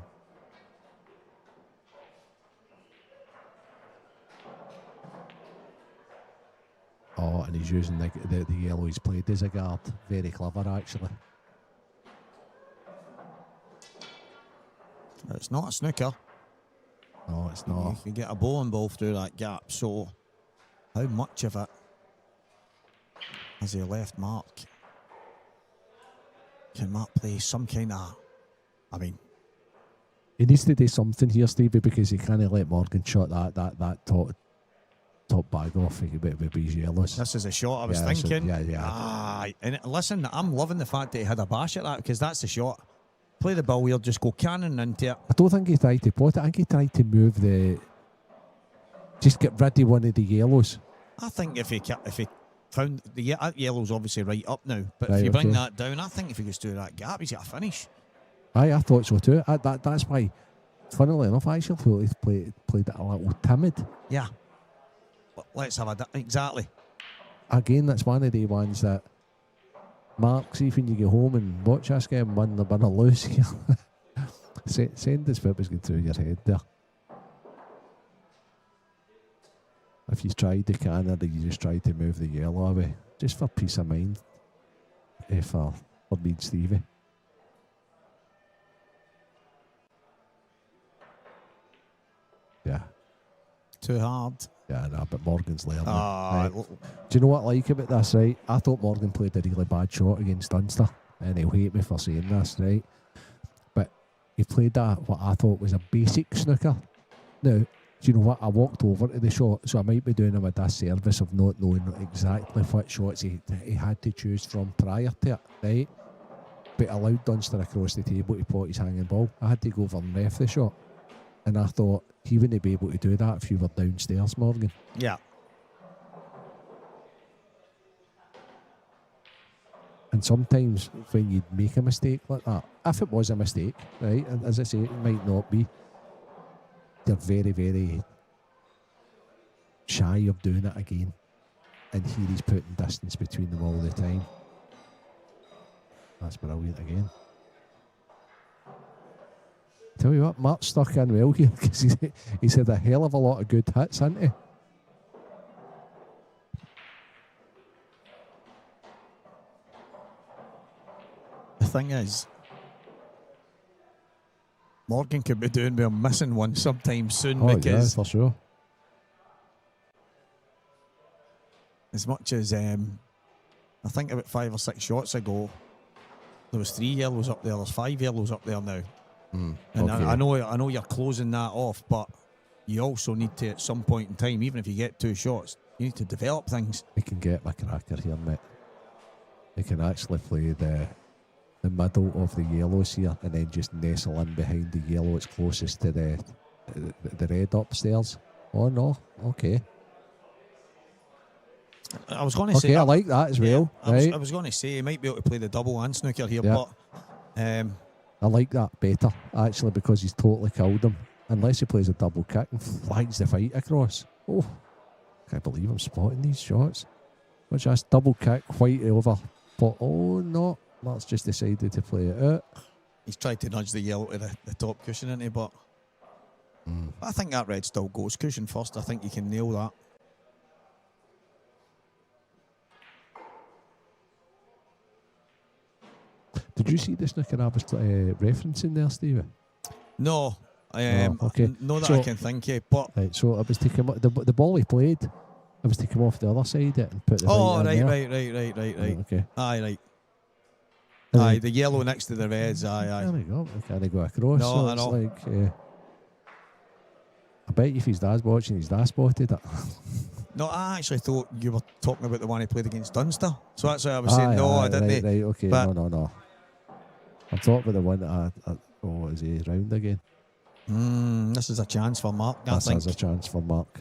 Oh, and he's using the yellow he's played as a guard. Very clever, actually. It's not a snooker. No, it's not. You can get a bowling ball through that gap. So, how much of it has he left Mark? Can Mark play some kind of... I mean... He needs to do something here, Stevie, because he can't let Morgan shot that top bag off with his yellows. This is a shot I was thinking. And listen, I'm loving the fact that he had a bash at that, because that's the shot. Play the ball here, just go cannon into it. I don't think he tried to pot it. I think he tried to move just get rid of one of the yellows. I think if he found that yellow's obviously right up now, but Right, if you bring okay. that down, I think if he goes through that gap, he's got a finish. I thought so too. That's why, funnily enough, I actually feel he played it a little timid. Yeah. Let's have exactly. Again, that's one of the ones that Mark, see if when you get home and watch this game, win or lose here. Send this what was going through your head there. If you tried the cannon, you just tried to move the yellow away, just for peace of mind. For me and Stevie. Yeah. Too hard. Yeah, no, but Morgan's learning. Right. Do you know what I like about this, right? I thought Morgan played a really bad shot against Dunster, and he'll hate me for saying this, right? But he played what I thought was a basic snooker. Now, do you know what? I walked over to the shot, so I might be doing him a disservice of not knowing exactly what shots he had to choose from prior to it, right? But it allowed Dunster across the table to pot his hanging ball. I had to go over and ref the shot. And I thought he wouldn't be able to do that if you were downstairs, Morgan. Yeah. And sometimes when you make a mistake like that, if it was a mistake, right, and as I say, it might not be, they're very, very shy of doing it again. And here he's putting distance between them all the time. That's brilliant again. Tell you what, Mark's stuck in well here because he's had a hell of a lot of good hits, hasn't he? The thing is, Morgan could be doing with missing one sometime soon because for sure. as much as I think about 5 or 6 shots ago, there was 3 yellows up there. There's 5 yellows up there now. And okay. I know you're closing that off, but you also need to, at some point in time, even if you get 2 shots, you need to develop things. He can get my cracker here, mate. He can actually play the middle of the yellows here and then just nestle in behind the yellow that's closest to the red upstairs. Oh no, okay. I was going to say... Okay, I like that as well. I right. was going to say he might be able to play the double and snooker here, Yeah. but... I like that better, actually, because he's totally killed him. Unless he plays a double kick and flags the fight across. Oh, can't believe I'm spotting these shots. Watch this, double kick, white over. But oh no, Mark's just decided to play it out. He's tried to nudge the yellow to the top cushion, isn't he? But I think that red still goes cushion first. I think you can nail that. Did you see the snooker I was referencing there, Stevie? No, okay. no that So- I can think of. But Right, so I was taking the ball he played I was to come off the other side it and put the Oh, white in right, there. right. Okay. Aye, right. And Aye, then- the yellow next to the reds, aye. There we go. We can't go across. No, so I it's know. like, I bet if his dad's watching, his dad spotted it. No, I actually thought you were talking about the one he played against Dunster. So that's why I was saying, no, I didn't. Right, okay. But- No. I'm talking about the one that is he round again? This is a chance for Mark, I This think. is a chance for Mark.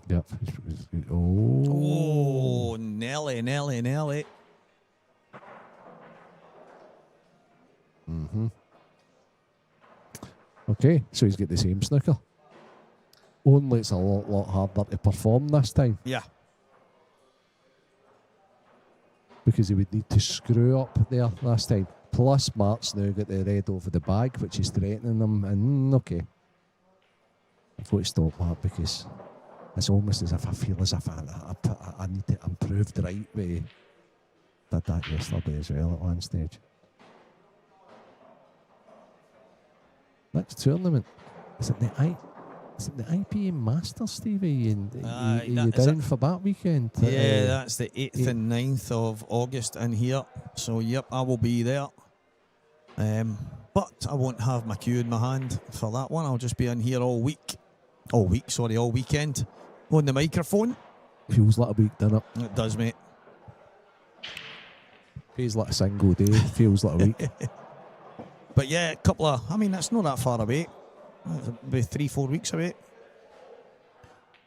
Yep. Oh, Nelly. Mm-hmm. Okay, so he's got the same snooker. Only it's a lot harder to perform this time Yeah. because he would need to screw up there last time. Plus, Mark's now got the red over the bag, which is threatening him. And okay, I've got to stop that because it's almost as if I feel as if I need to improve the right way. Did that yesterday as well at one stage. Next tournament, is it the iBeam Masters, Stevie? And are you down for that weekend? Yeah, that's the 8th and 9th of August in here. So, yep, I will be there. But I won't have my cue in my hand for that one. I'll just be in here all weekend on the microphone. Feels like a week, doesn't it? It does, mate. Feels like a single day. Feels like a week. But yeah, it's not that far away. It'll be 3-4 weeks away.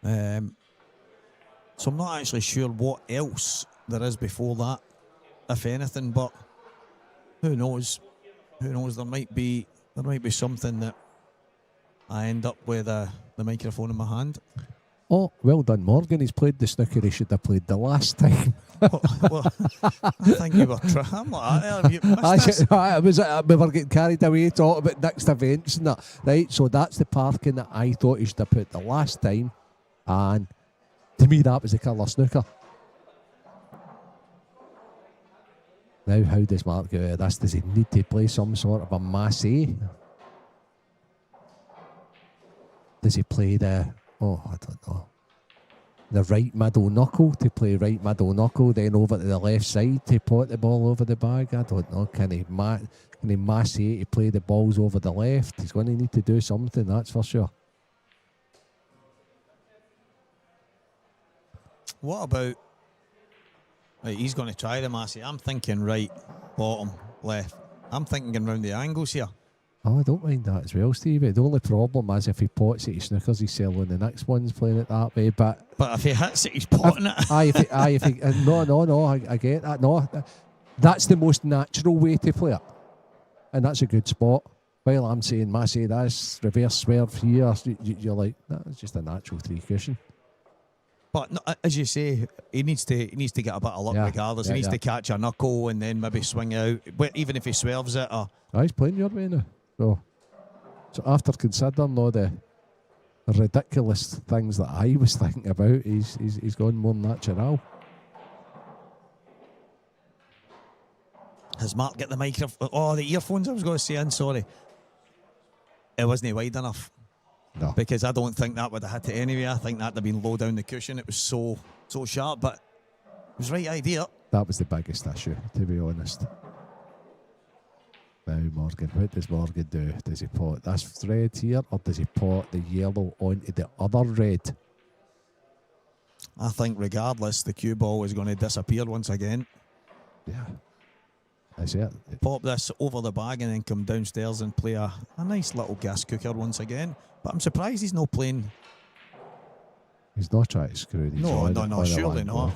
So I'm not actually sure what else there is before that, if anything, but who knows? Who knows? There might be something that I end up with the microphone in my hand. Oh, well done, Morgan. He's played the snooker he should have played the last time. Well, I think you were trying. I'm like, have you missed this? We were getting carried away talking about next events and that. Right, so that's the parking that I thought he should have put the last time. And to me, that was the colour snooker. Now, how does Mark go out of this? Does he need to play some sort of a massé? Does he play I don't know. The right middle knuckle to play right middle knuckle, then over to the left side to pot the ball over the bag. I don't know. Can he massé to play the balls over the left? He's going to need to do something, that's for sure. What about... Right, he's going to try the massey. I'm thinking right, bottom, left. I'm thinking around the angles here. Oh, I don't mind that as well, Stevie. The only problem is if he pots it, he snookers, he's selling the next one's playing it that way. But if he hits it, he's potting it. No, I get that. No, that's the most natural way to play it. And that's a good spot. While I'm saying Massey, that's reverse swerve here, you're like, that's just a natural three cushion. But no, as you say, he needs to get a bit of luck regardless. He needs to catch a knuckle and then maybe swing out, even if he swerves it. He's playing your way now. So after considering all the ridiculous things that I was thinking about, he's gone more natural. Has Mark get the microphone? Oh, the earphones I was going to say in, sorry. It wasn't wide enough. No. Because I don't think that would have hit it anyway. I think that would have been low down the cushion. It was so sharp, but it was the right idea. That was the biggest issue, to be honest. Now, Morgan, what does Morgan do? Does he pot this red here, or does he pot the yellow onto the other red? I think regardless, the cue ball is going to disappear once again. Yeah. That's it. Pop this over the bag and then come downstairs and play a nice little gas cooker once again. But I'm surprised he's not playing. He's not trying to screw these No, on surely not.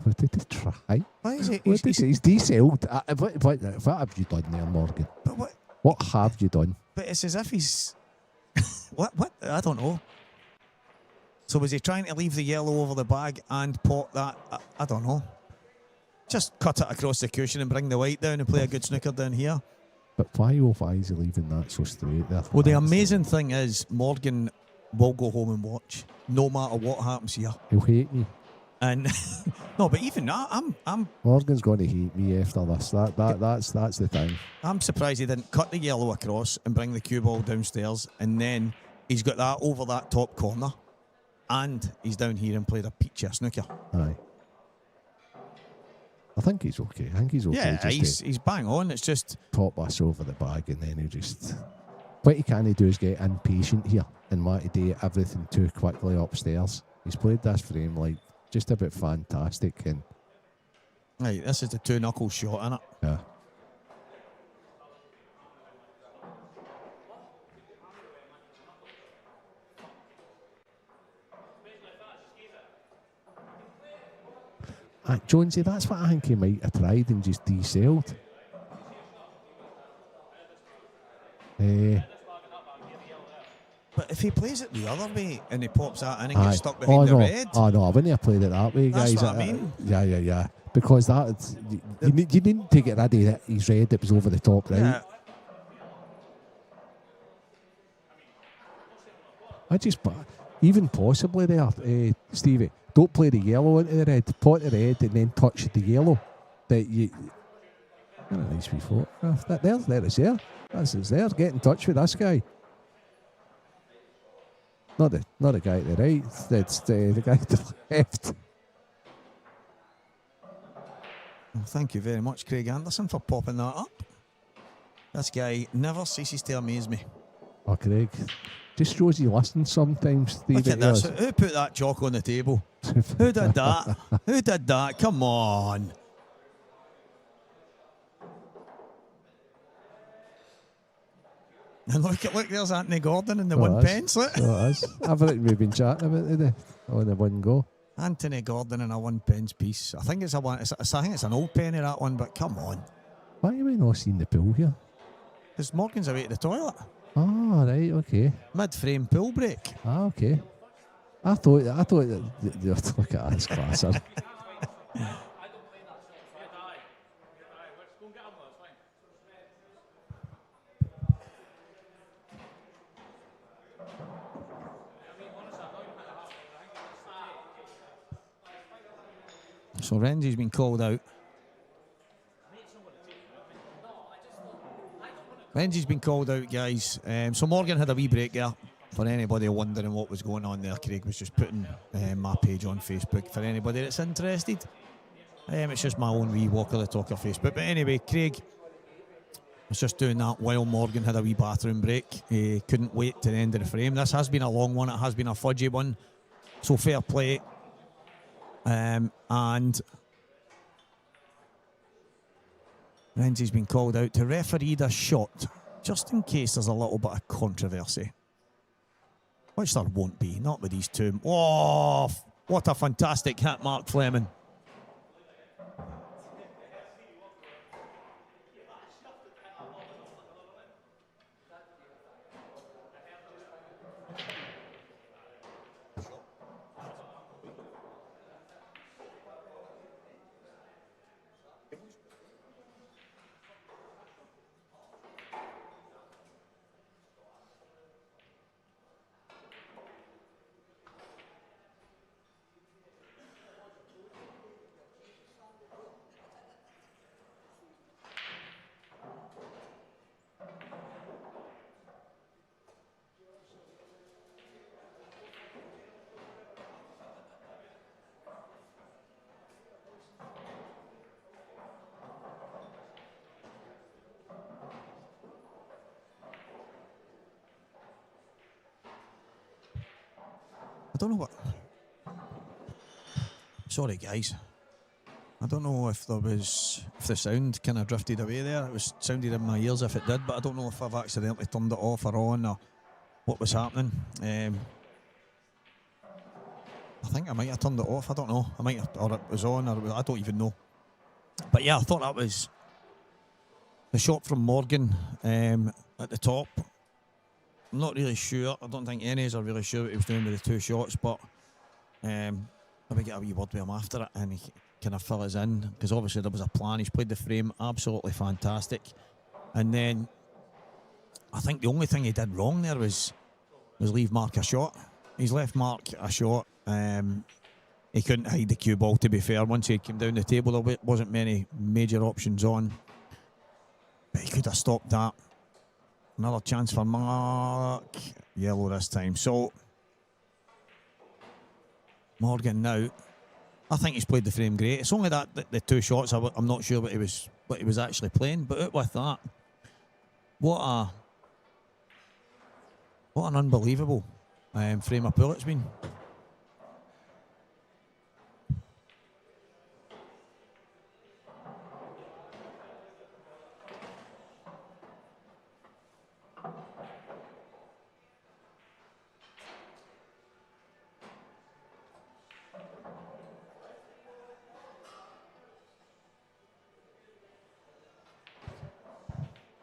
What did he try? Why is it? What did he say? He's de-sailed. What have you done there, Morgan? But what have you done? But it's as if he's... What? I don't know. So was he trying to leave the yellow over the bag and pot that? I don't know. Just cut it across the cushion and bring the white down and play a good snooker down here. But why is he leaving that so straight there? Well, the amazing thing is Morgan will go home and watch, no matter what happens here. He'll hate me. And no, but even that, I'm Morgan's going to hate me after this. That's the thing. I'm surprised he didn't cut the yellow across and bring the cue ball downstairs, and then he's got that over that top corner, and he's down here and played a peach of snooker. Aye. I think he's okay. Yeah, Just he's bang on. It's just pop us over the bag, and then he just... What he can't do is get impatient here and want to do everything too quickly upstairs. He's played this frame like just a bit fantastic, and right. This is the 2-knuckle shot, innit? yeah. Jonesy, that's what I think he might have tried and just decelled. But if he plays it the other way and he pops that in and gets stuck behind the red, oh no, I wouldn't have played it that way, guys. That's what I mean. Yeah. Because that you didn't take it ready that he's red. It was over the top, right? yeah, I just even possibly there, Stevie. Don't play the yellow into the red. Pot the red and then touch the yellow. That you. A nice wee photograph. There it's there. It's there. Get in touch with this guy. Not the guy to the right. That's the guy to the left. well, thank you very much, Craig Anderson, for popping that up. This guy never ceases to amaze me. Oh, Craig. Just shows you listen sometimes, Stevie. Look at this. Who put that chalk on the table? Who did that? Who did that? Come on. And look, there's Anthony Gordon in the one pence. Look. So it is. Everything we've been chatting about today on the one go. Anthony Gordon in a 1 pence piece. I think it's a one. I think it's an old penny, that one. But come on, Why are we not seeing the pool here? because Morgan's away to the toilet. Oh, right, okay. Mid-frame pool break. Ah, okay. I thought look at this class. So Renzi's been called out. Renzi's been called out, guys. So Morgan had a wee break there. For anybody wondering what was going on there, Craig was just putting my page on Facebook for anybody that's interested. It's just my own wee Walker the Talker Facebook. But anyway, Craig was just doing that while Morgan had a wee bathroom break. He couldn't wait to the end of the frame. This has been a long one. It has been a fudgy one. So fair play. And Renzi's been called out to referee the shot, just in case there's a little bit of controversy. Which there won't be, not with these two. Oh, what a fantastic hit, Mark Fleming. I don't know what. Sorry, guys. I don't know if the sound kind of drifted away there. It was sounded in my ears if it did, but I don't know if I've accidentally turned it off or on or what was happening. I think I might have turned it off. I don't know. I might have, or it was on, or I don't even know. But yeah, I thought that was the shot from Morgan at the top. I'm not really sure. I don't think any of us are really sure what he was doing with the two shots, but maybe get a wee word with him after it and he kind of fill us in, because obviously there was a plan. He's played the frame absolutely fantastic. And then I think the only thing he did wrong there was was leave Mark a shot. He's left Mark a shot. He couldn't hide the cue ball, to be fair. Once he came down the table, there wasn't many major options on. But he could have stopped that. Another chance for Mark. Yellow this time. So, Morgan now. I think he's played the frame great. It's only that the two shots, I'm not sure what he was actually playing. But out with that, what an unbelievable frame of pull it's been.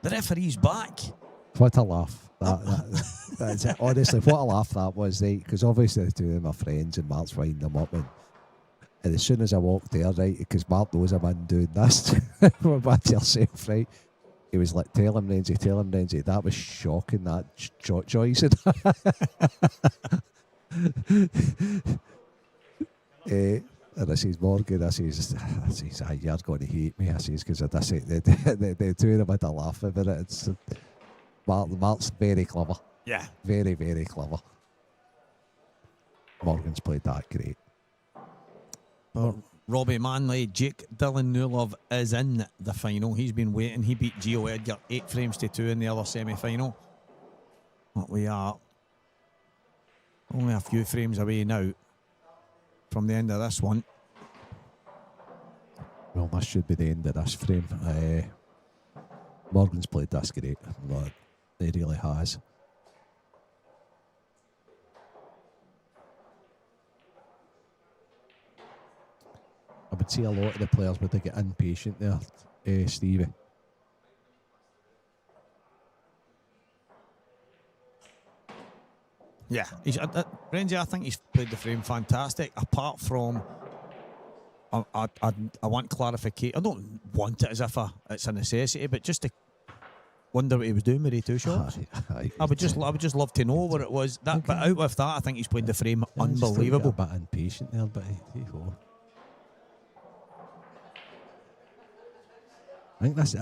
The referee's back. What a laugh. That's it. Honestly, what a laugh that was, right? Because obviously the two of them are friends and Mark's winding them up. And as soon as I walked there, right, because Mark knows I'm in doing this, we're back to yourself, right? He was like, tell him, Renzi. That was shocking, that shot choice. And I says, Morgan, I says, you're going to hate me. I says, because the two of them had a laugh about it. It's, Mark's very clever. Yeah. Very, very clever. Morgan's played that great. Well, Robbie Manley, Jake Dylan Newlove is in the final. He's been waiting. He beat Gio Edgar 8 frames to 2 in the other semi-final. But we are only a few frames away now from the end of this one. Well, this should be the end of this frame. Morgan's played this great. But he really has. I would say a lot of the players would get impatient there, Stevie. Yeah, Renzi, I think he's played the frame fantastic. Apart from, I want clarification. I don't want it as if it's a necessity, but just to wonder what he was doing with the two shots. I would just love to know what it was. But out with that, I think he's played the frame unbelievable. A bit impatient there, but I think that's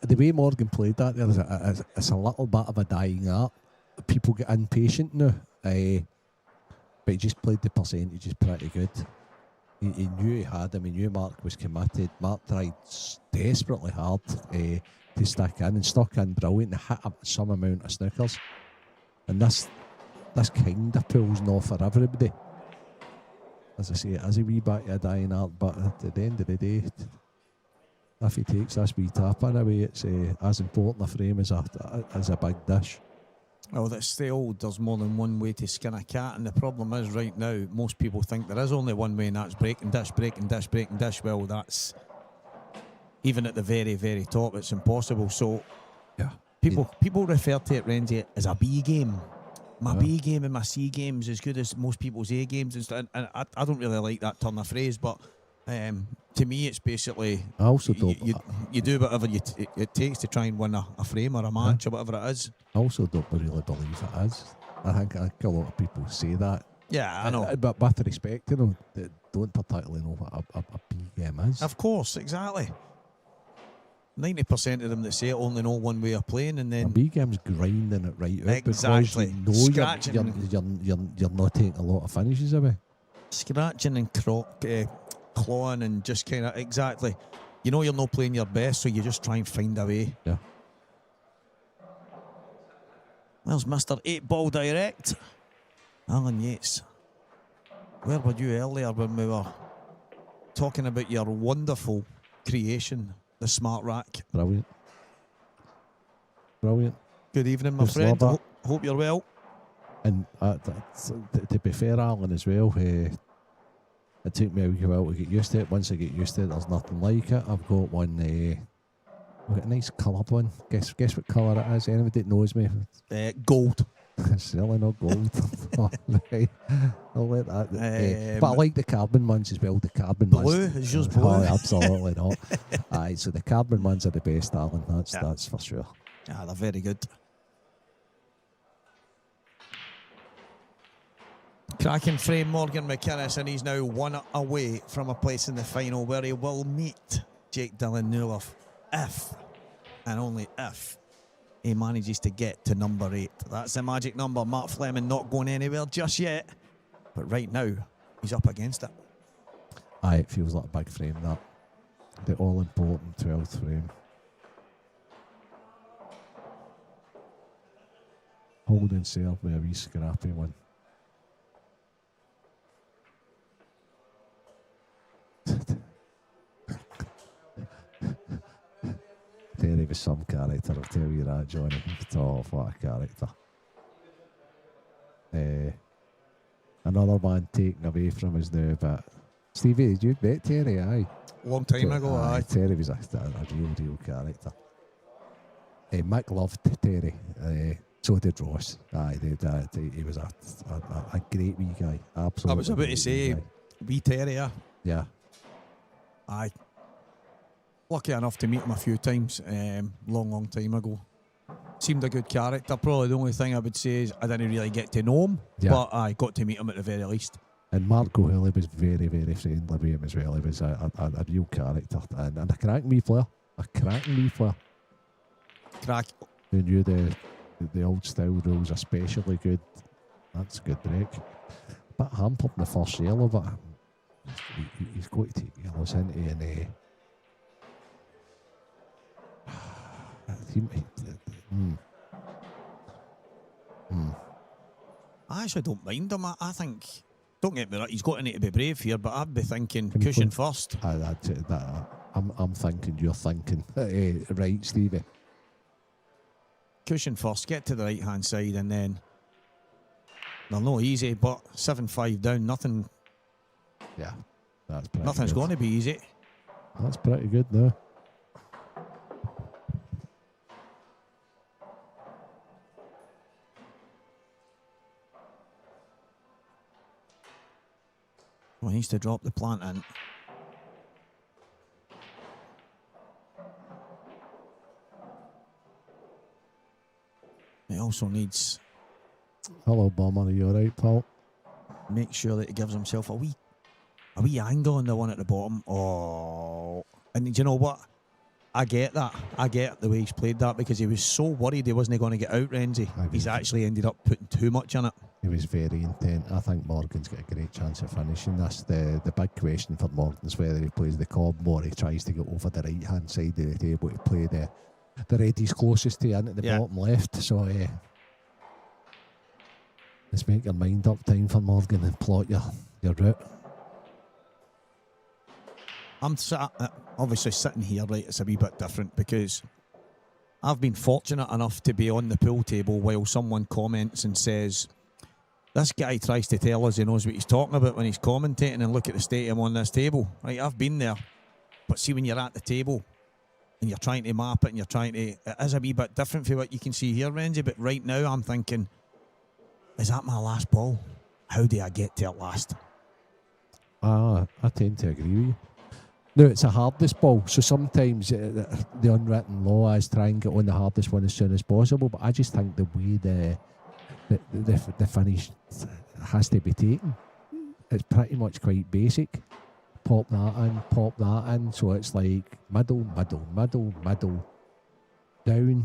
the way Morgan played that. It's a little bit of a dying art. People get impatient now, but he just played the percentages pretty good. He knew he had him. He knew Mark was committed. Mark tried desperately hard to stick in and stuck in brilliant and hit some amount of snookers. And this kind of pulls off for everybody. As I say, it is a wee bit of a dying art, but at the end of the day, if he takes this wee tap away, it's as important a frame as a big dish. Well, that's the old, there's more than one way to skin a cat, and the problem is right now, most people think there is only one way, and that's break and dish. Well, that's, even at the very, very top, it's impossible. So, yeah, people refer to it, Renzi, as a B game. My B game and my C game is as good as most people's A games, and I don't really like that turn of phrase, but to me, it's basically I also don't. You do whatever it takes to try and win a frame or a match or whatever it is. I also don't really believe it is. I think a lot of people say that. Yeah, I know. But with respect to them, they don't particularly know what a B game is. Of course, exactly. 90% of them that say it only know one way of playing, and then a B game's grinding it right out. Exactly. Because you know you're not taking a lot of finishes away. Scratching and clawing and just kind of exactly. You know you're not playing your best, so you just try and find a way. Yeah. There's Mr. 8-Ball Direct. Alan Yates. Where were you earlier when we were talking about your wonderful creation, the Smart Rack? Brilliant. Good evening, my friend. Hope you're well. And to be fair, Alan, as well, it took me a wee while to get used to it. Once I get used to it, there's nothing like it. I've got one, I've got a nice coloured one. Guess what colour it is? Anybody that knows me? Gold. It's really not gold. Oh, right. I'll let that. But I like the carbon ones as well. The carbon blue? ones. Is yours blue? Oh, absolutely not. Aye, so the carbon ones are the best, Alan. That's for sure. Yeah, they're very good. Cracking frame, Morgan McInnes, and he's now one away from a place in the final where he will meet Jake Dylan Newloff if, and only if, he manages to get to number 8. That's the magic number. Mark Fleming not going anywhere just yet, but right now he's up against it. Aye, it feels like a big frame, that. The all-important 12th frame. Holding serve with a wee scrappy one. Terry was some character, I'll tell you that, Johnny. Oh, what a character. Another man taken away from us now, but Stevie, did you bet Terry? Aye. Long time ago, aye. Terry was a real character. Mick loved Terry. So did Ross. Aye, he was a great wee guy. Absolutely. I was about to say, wee Terrier. Yeah. Aye. Lucky enough to meet him a few times, long time ago. Seemed a good character. Probably the only thing I would say is I didn't really get to know him, but I got to meet him at the very least. And Mark O'Hilly was very, very friendly with him as well. He was a real character and a cracking wee player. Crack. Who knew the old style rules especially good. That's a good break. But hampered in the first yellow, but he's got to take yellows into and I actually don't mind him. I think, don't get me wrong, he's got to need to be brave here, but I'd be thinking cushion first. I'm thinking you're thinking. Right, Stevie. Cushion first, get to the right hand side, and then they're no easy, but 7-5 down, nothing. Yeah, that's pretty nothing's good. going to be easy. That's pretty good now. Well, he needs to drop the plant in. He also needs. Hello, Bomber. Are you alright, pal? Make sure that he gives himself a wee angle on the one at the bottom. Oh, and do you know what? I get that. I get the way he's played that because he was so worried he wasn't going to get out, Renzi. He's actually ended up putting too much in it. He was very intent. I think Morgan's got a great chance of finishing this. The big question for Morgan's whether he plays the combo or he tries to get over the right hand side of the table to play the red he's closest to in at the bottom left. So let's make your mind up time for Morgan and plot your route. I'm obviously sitting here, right, it's a wee bit different because I've been fortunate enough to be on the pool table while someone comments and says, this guy tries to tell us he knows what he's talking about when he's commentating, and look at the state of him on this table. Right, I've been there. But see, when you're at the table and you're trying to map it and you're trying to... It is a wee bit different from what you can see here, Renzi, but right now I'm thinking, is that my last ball? How do I get to it last? I tend to agree with you. No, it's a hardest ball, so sometimes the unwritten law is try and get on the hardest one as soon as possible, but I just think the way the finish has to be taken, it's pretty much quite basic. Pop that in, so it's like middle, down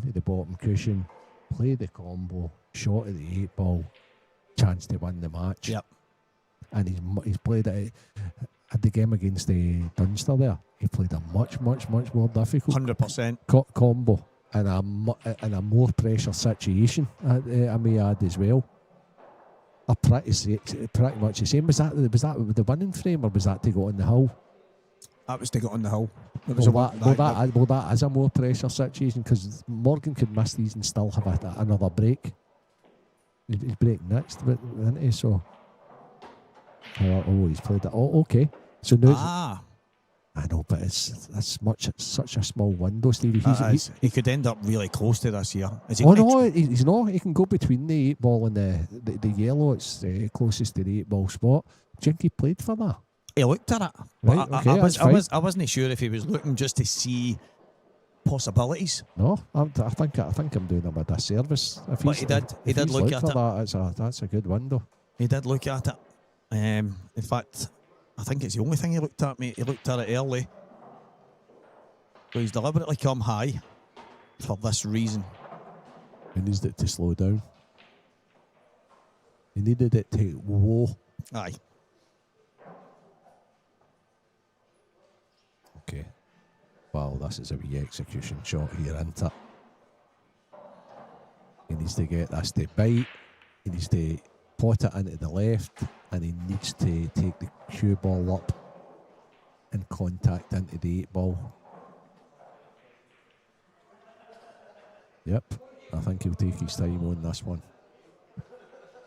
at the bottom cushion, play the combo, shot at the 8 ball, chance to win the match. Yep. And he's played it at the game against the Dunster there. He played a much more difficult 100% combo and a more pressure situation. I may add as well. Pretty much the same. Was that the winning frame, or was that to go on the hull? That was to get on the hull. That is a more pressure situation because Morgan could miss these and still have another break. He's breaking next, isn't he? So. He's played that. Oh, okay. So now, I know, but it's such a small window, Stevie. He could end up really close to this here. No, he's not. He can go between the 8 ball and the yellow. It's closest to the 8 ball spot. Do you think he played for that? He looked at it. Right, but okay, I wasn't sure if he was looking just to see possibilities. No, I think I'm doing him a disservice. But he did look at it. That's a good window. He did look at it. In fact, I think it's the only thing he looked at, mate. He looked at it early. So he's deliberately come high for this reason. He needs it to slow down. He needed it to whoa. Aye. Okay. Well, this is a wee execution shot here, isn't it? He needs to get this to bite. He needs to pot it into the left, and he needs to take the cue ball up and contact into the 8 ball. Yep, I think he'll take his time on this one.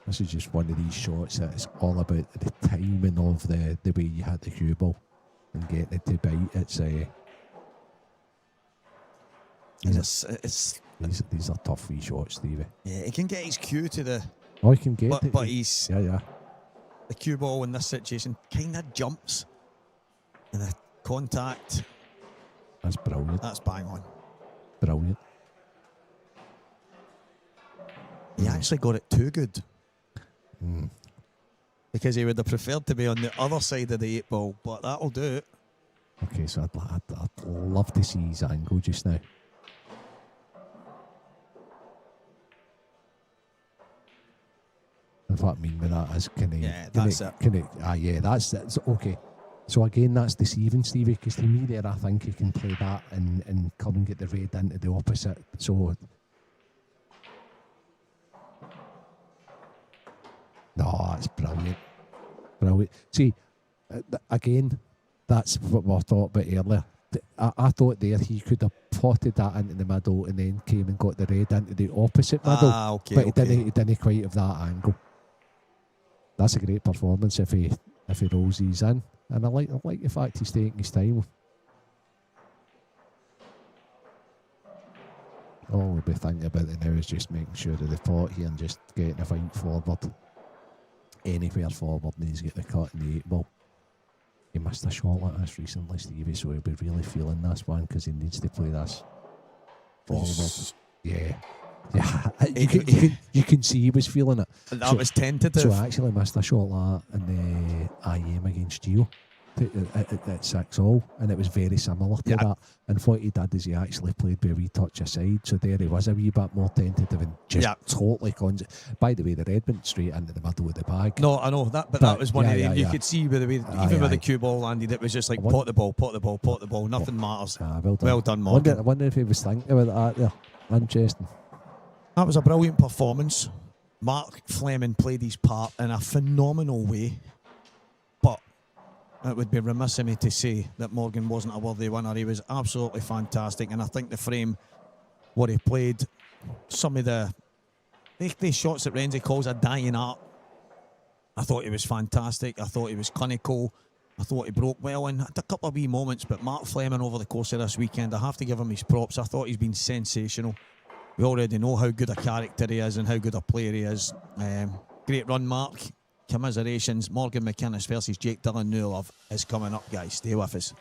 This is just one of these shots that is all about the timing of the way you hit the cue ball and getting it to bite. These are tough wee shots, Stevie. Yeah, he can get his cue to the... Oh, he can get it. But he's... Yeah. The cue ball in this situation kind of jumps. And the contact... That's brilliant. That's bang on. Brilliant. He actually got it too good. Mm. Because he would have preferred to be on the other side of the 8 ball, but that'll do it. Okay, so I'd love to see his angle just now. And what I mean by that is, that's it. So, okay. So again, that's deceiving, Stevie, because to me there, I think he can play that and come and get the red into the opposite. So, no, that's brilliant. Brilliant. See, again, that's what we thought about earlier. I thought there he could have potted that into the middle and then came and got the red into the opposite middle. Okay, but he didn't quite have that angle. That's a great performance if he rolls these in. And I like the fact he's taking his time. All we'll be thinking about it now is just making sure of the pot here and just getting the fight forward. Anywhere forward, and he's got the cut in the 8 ball. He missed a shot like this recently, Stevie, so he'll be really feeling this one because he needs to play this forward. Yeah. You can see he was feeling it. That was tentative. So I actually missed a shot like that in the IM against Gio at 6-all, and it was very similar to that. And what he did is he actually played with a wee touch aside, so there he was a wee bit more tentative and just totally By the way, the red went straight into the middle of the bag. No, I know that, but that was one of them. You could see with the way, even with the cue ball landed, it was just like pot the ball. Nothing matters. Well done, Morgan. I wonder if he was thinking about that there. Interesting. That was a brilliant performance. Mark Fleming played his part in a phenomenal way, but it would be remiss of me to say that Morgan wasn't a worthy winner. He was absolutely fantastic, and I think the frame, what he played, some of the shots that Renzi calls a dying art, I thought he was fantastic. I thought he was clinical. I thought he broke well and had a couple of wee moments, but Mark Fleming over the course of this weekend, I have to give him his props. I thought he's been sensational. We already know how good a character he is and how good a player he is. Great run, Mark. Commiserations. Morgan McInnes versus Jake Dillon Newlove is coming up, guys. Stay with us.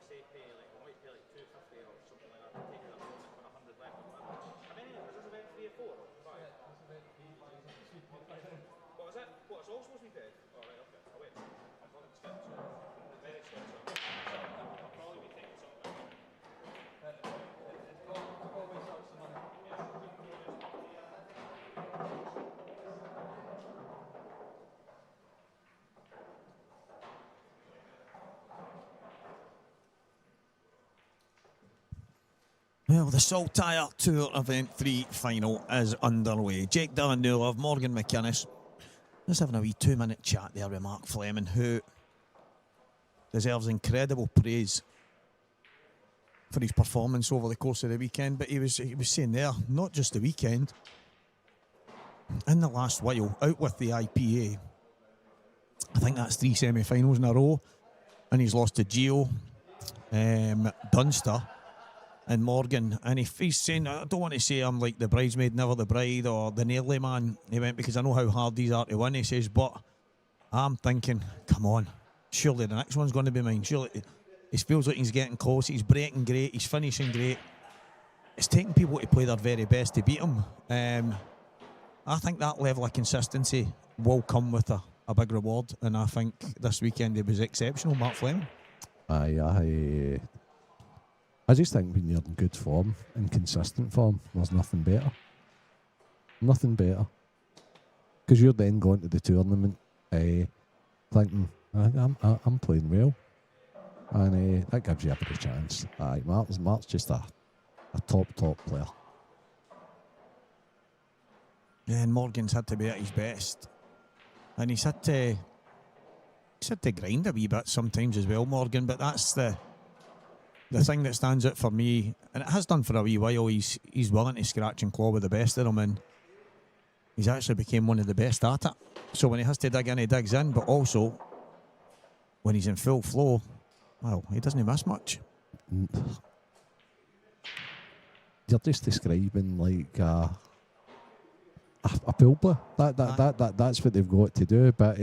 say pay like we might pay like 250 or something like that to take it up with 100 left or whatever. How many is this event 3 or 4 or 5? What was it? What, it's all supposed to be paid? Oh right, okay. I'll wait. I thought it was fixed. Very expensive. I'll probably be taking something. Well, the Saltire Tour Event 3 final is underway. Jake Dillon-Newlove, Morgan McInnes. Just having a wee 2-minute chat there with Mark Fleming, who deserves incredible praise for his performance over the course of the weekend. But he was saying there, not just the weekend, in the last while, out with the IPA, I think that's 3 semi-finals in a row, and he's lost to Gio, Dunster, and Morgan. And if he's saying, I don't want to say I'm like the bridesmaid, never the bride, or the nearly man, he went, because I know how hard these are to win, he says, but I'm thinking, come on, surely the next one's going to be mine. Surely he feels like he's getting close. He's breaking great, he's finishing great. It's taking people to play their very best to beat him. I think that level of consistency will come with a big reward, and I think this weekend it was exceptional, Mark Fleming. I just think when you're in good form and consistent form, there's nothing better. Nothing better. Because you're then going to the tournament thinking, I'm playing well. And that gives you every chance. Mark's just a top player. Yeah, and Morgan's had to be at his best. And he's had to grind a wee bit sometimes as well, Morgan, but that's the thing that stands out for me, and it has done for a wee while. He's willing to scratch and claw with the best of them, and he's actually became one of the best at it. So when he has to dig in, he digs in, but also when he's in full flow, well, he doesn't miss much. You're just describing like a pool player. That's what they've got to do, but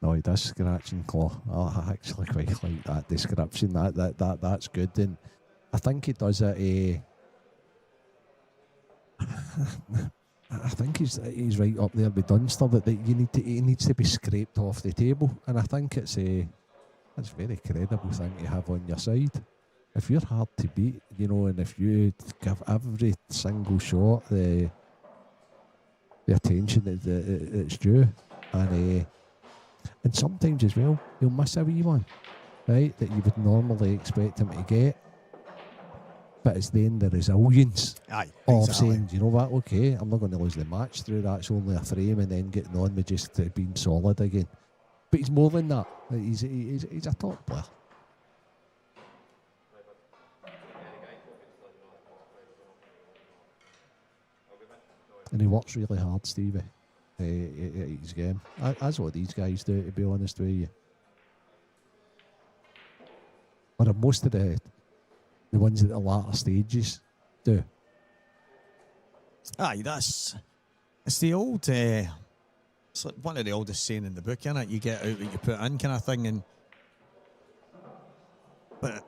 no, he does scratch and claw. I actually quite like that description. That's good, and I think he does it. I think he's right up there with Dunster. That he needs to be scraped off the table, and I think it's a very credible thing to have on your side. If you're hard to beat, and if you give every single shot the attention that it's due, and sometimes as well, he'll miss a wee one, right, that you would normally expect him to get. But it's then the resilience of saying, you know what, okay, I'm not going to lose the match through that. It's only a frame, and then getting on with just being solid again. But he's more than that. He's a top player. And he works really hard, Stevie. His game, as what these guys do, to be honest with you. Or most of the ones at the latter stages do. Aye, it's the old, it's like one of the oldest saying in the book, isn't it? You get out what you put in, kind of thing. But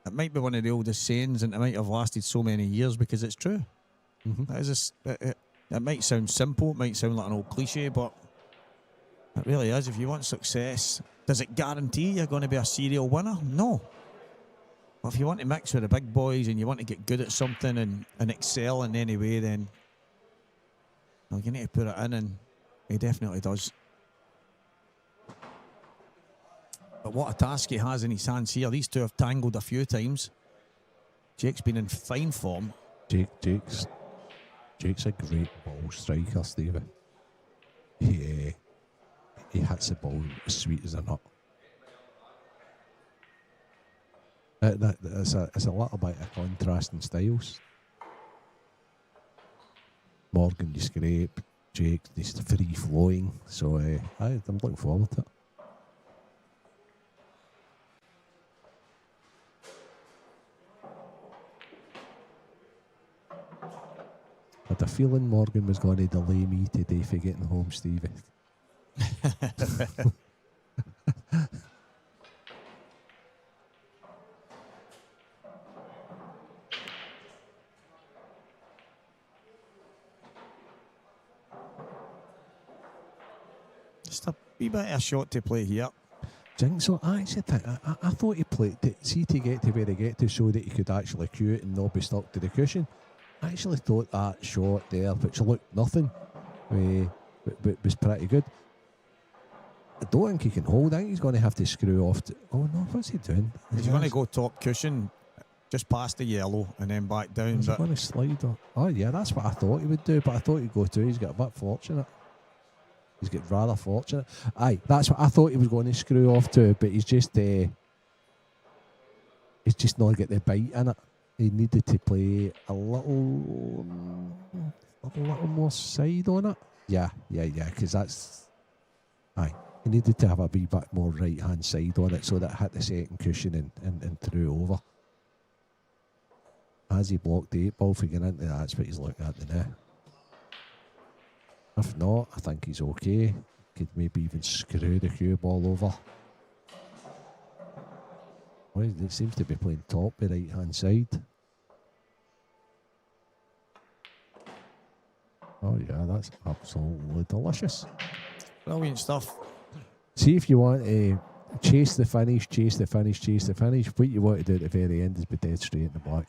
it might be one of the oldest sayings, and it might have lasted so many years because it's true. Mm-hmm. It might sound simple, it might sound like an old cliche, but it really is. If you want success, does it guarantee you're going to be a serial winner? No. But if you want to mix with the big boys and you want to get good at something and excel in any way, then you need to put it in, and he definitely does. But what a task he has in his hands here. These two have tangled a few times. Jake's been in fine form. Jake's a great ball striker, Stevie. He hits the ball as sweet as a nut. It's a little bit of contrast in styles. Morgan, you scrape. Jake, just free flowing. So I'm looking forward to it. I had a feeling Morgan was going to delay me today for getting home, Stevie. Just a wee bit of a shot to play here. Jinx, so I actually think I thought he played to see to get to where he get to so that he could actually cue it and not be stuck to the cushion. I actually thought that shot there, which looked nothing, was pretty good. I don't think he can hold. I think he's going to have to screw off. Oh no, what's he doing? He's going to go top cushion, just past the yellow, and then back down. He's going to slide on. Oh yeah, that's what I thought he would do, but I thought he'd go to. He's got a bit fortunate. He's got rather fortunate. Aye, that's what I thought he was going to screw off to, but he's just not got the bite in it. He needed to play a little more side on it. Yeah, because that's aye. He needed to have a wee bit more right hand side on it so that it hit the second cushion and threw over. As he blocked the 8 ball for getting into that, that's what he's looking at now. If not, I think he's okay. Could maybe even screw the cue ball over. Well, it seems to be playing top the right hand side. Oh yeah, that's absolutely delicious. Brilliant stuff. See if you want to chase the finish. What you want to do at the very end is be dead straight in the black.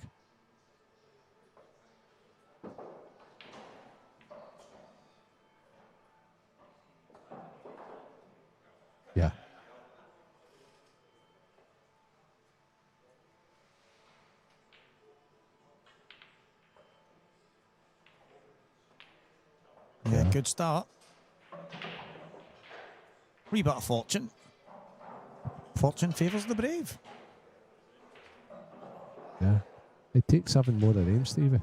Yeah. Yeah, good start. Wee bit of fortune. Fortune favours the brave. Yeah. It takes 7 more of them, Stevie.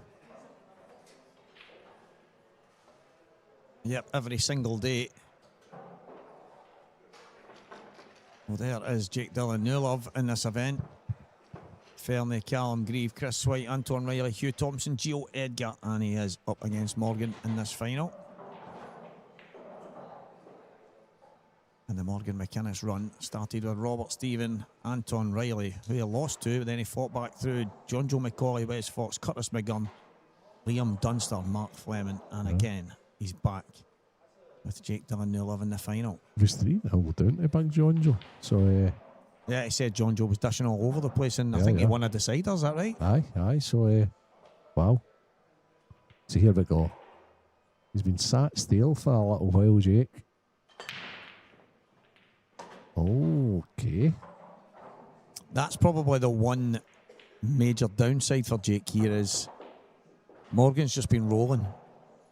Yep, every single day. Well, there is Jake Dillon, Newlove in this event. Fernie, Callum Grieve, Chris White, Anton Riley, Hugh Thompson, Gio Edgar, and he is up against Morgan in this final. And the Morgan McInnes run started with Robert Stephen, Anton Riley, who he lost to, but then he fought back through John Joe McCauley, Wes Fox, Curtis McGunn, Liam Dunster, Mark Fleming, and again, he's back with Jake Dillon Newlove in the final. It was 3-0 down to Big John Joe. So, yeah, he said John Joe was dishing all over the place, and I think he won a decider, is that right? Aye. So, wow. So here we go. He's been sat still for a little while, Jake. Okay. That's probably the one major downside for Jake here is Morgan's just been rolling.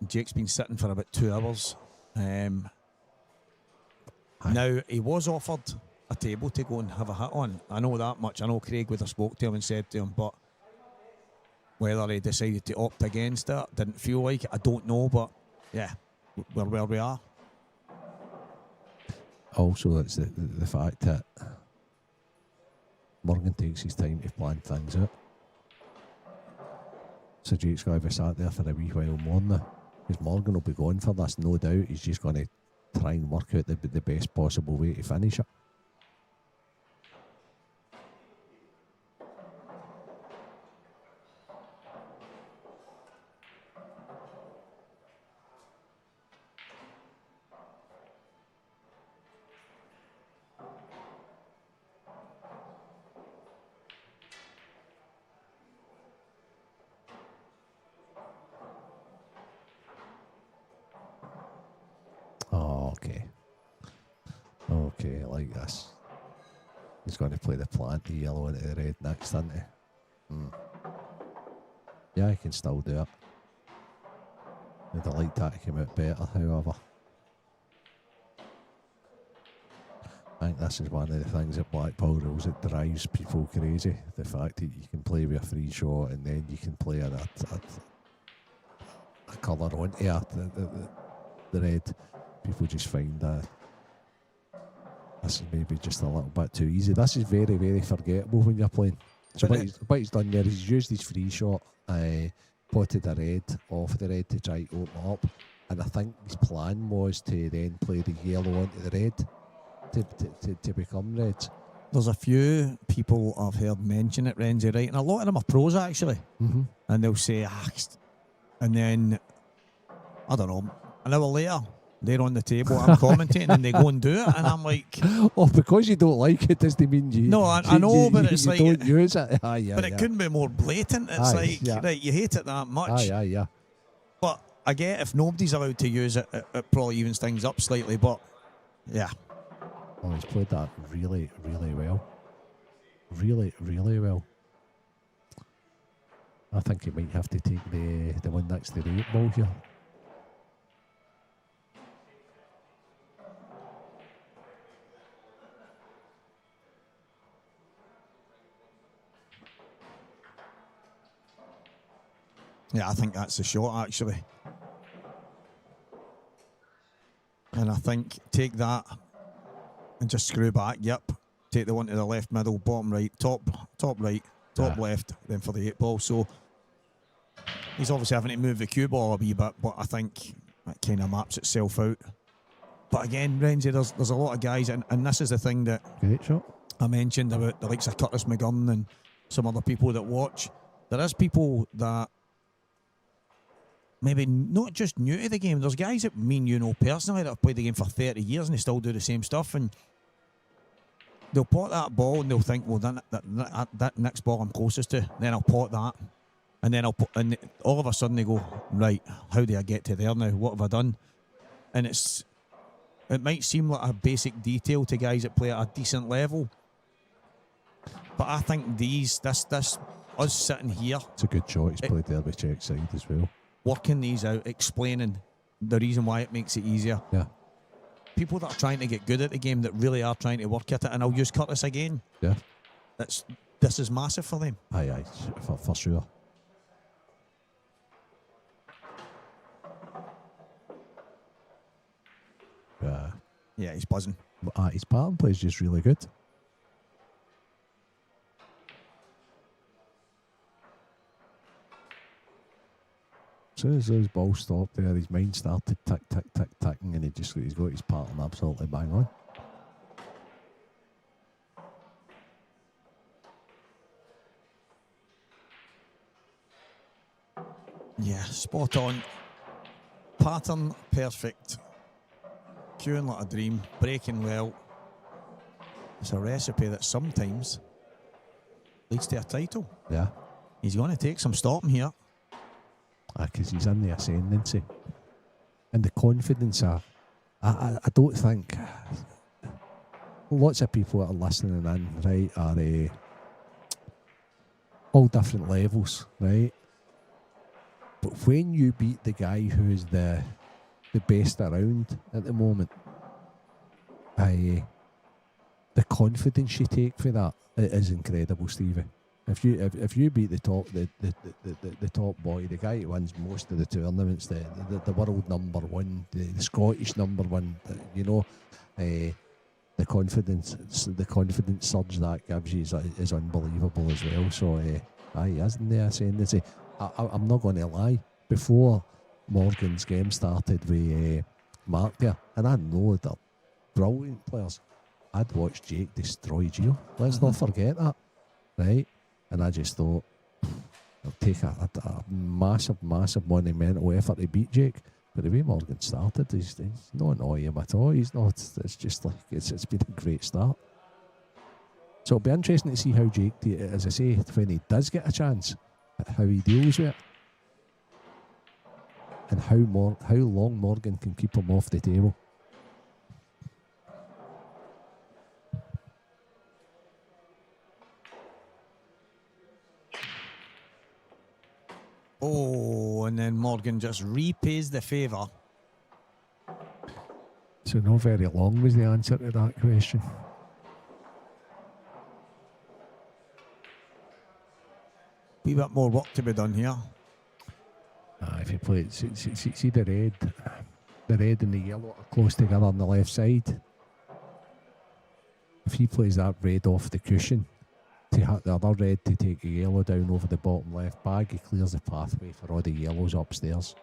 Jake's been sitting for about 2 hours. Now, he was offered a table to go and have a hit on. I know that much. I know Craig would have spoke to him and said to him, but whether he decided to opt against it, didn't feel like it, I don't know, but yeah, we're where we are. Also, it's the fact that Morgan takes his time to plan things out. So Jake's going to be sat there for a wee while more now. Because Morgan will be going for this, no doubt. He's just going to try and work out the best possible way to finish it. Okay, like this. He's going to play the plant, the yellow into the red next, isn't he? Yeah, he can still do it. I'd have liked that to come out better, however. I think this is one of the things at Blackpool rules that drives people crazy. The fact that you can play with a free shot and then you can play a colour onto it, the red. People just find that this is maybe just a little bit too easy. This is very, very forgettable when you're playing. So what he's done there, he's used his free shot, potted the red off the red to try to open up. And I think his plan was to then play the yellow onto the red to become red. There's a few people I've heard mention it, Renzi, right? And a lot of them are pros, actually. Mm-hmm. And they'll say, and then, I don't know, an hour later, they're on the table, I'm commentating, and they go and do it, and I'm like, Oh, because you don't like it doesn't mean you. No, I know, but it's you like- don't use it. Aye, but it couldn't be more blatant. It's Aye, like, yeah. right, you hate it that much. Yeah. But I get if nobody's allowed to use it, it probably evens things up slightly. But yeah, Oh, he's played that really, really well. Really, really well. I think he might have to take the one next to the 8 ball here. yeah, I think that's the shot actually. And I think take that and just screw back. Yep, take the one to the left, middle, bottom right, top right, top left, then for the 8 ball. So he's obviously having to move the cue ball a wee bit, but I think that kind of maps itself out. But again, Renzi, there's a lot of guys, and this is the thing that Great shot. I mentioned about the likes of Curtis McGurn and some other people that watch. There is people that maybe not just new to the game. There's guys that me and you know personally that have played the game for 30 years and they still do the same stuff, and they'll pot that ball and they'll think, well, that next ball I'm closest to, then I'll pot that, and then and all of a sudden they go, right, how do I get to there now? What have I done? And it might seem like a basic detail to guys that play at a decent level, but I think this us sitting here It's a good shot. He's played there by check side as well. working these out, explaining the reason why it makes it easier. Yeah. People that are trying to get good at the game, that really are trying to work at it, and I'll use Curtis again. Yeah. This is massive for them. Aye, for sure. Yeah, he's buzzing. But his pattern play is just really good. As soon as those balls stopped there, his mind started tick, tick, tick, ticking, and he's got his pattern absolutely bang on. Yeah, spot on. Pattern perfect. Cueing like a dream, breaking well. It's a recipe that sometimes leads to a title. Yeah. He's going to take some stopping here. Because he's in the ascendancy. And the confidence, I don't think lots of people that are listening in, right, are all different levels, right? But when you beat the guy who is the best around at the moment, the confidence you take for that is incredible, Stevie. If you beat the top boy, the guy who wins most of the tournaments, the world number one, the Scottish number one, the confidence surge that gives you is unbelievable as well. So he is in the ascendancy. I'm not going to lie. Before Morgan's game started with Mark there, and I know they're brilliant players, I'd watched Jake destroy Gio. Let's not forget that, right? And I just thought, it'll take a massive, massive monumental effort to beat Jake. But the way Morgan started, he's not annoying him at all. He's not. It's just like it's been a great start. So it'll be interesting to see how Jake, as I say, when he does get a chance, how he deals with it, and how long Morgan can keep him off the table. Oh, and then Morgan just repays the favour. So not very long was the answer to that question. Wee bit more work to be done here. If you play it, see the red and the yellow are close together on the left side. If he plays that red off the cushion to hit the other red to take the yellow down over the bottom left bag, he clears the pathway for all the yellows upstairs.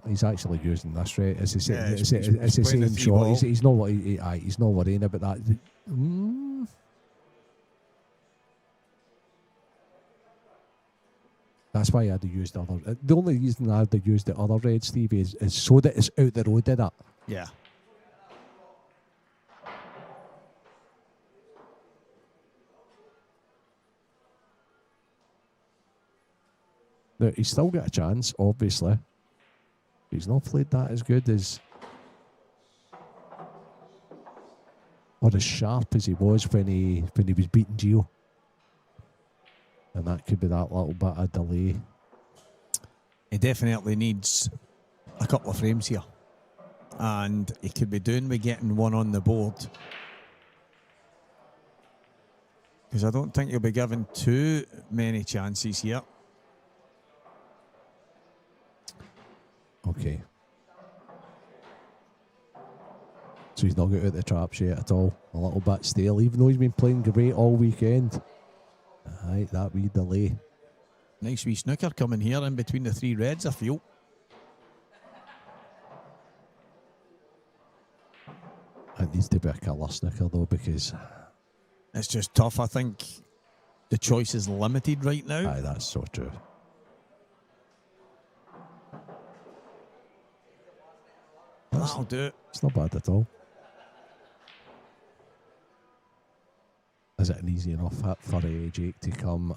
He's actually using this, right? It's the same shot. He's not worrying about that. That's why I'd have used the other. The only reason I'd have used the other red, Stevie, is so that it's out the road, did it? Yeah. Now, he's still got a chance, obviously. He's not played that as good as, or as sharp as he was when he was beating Gio. And that could be that little bit of delay. He definitely needs a couple of frames here. And he could be doing with getting one on the board. Because I don't think he'll be given too many chances here. Okay. So he's not got out the traps yet at all. A little bit stale, even though he's been playing great all weekend. Aye, that wee delay. Nice wee snooker coming here in between the three reds, I feel. It needs to be a killer snooker though, because It's just tough. I think the choice is limited right now. aye, that's so true. That'll do it. It's not bad at all. Is it an easy enough hit for Jake to come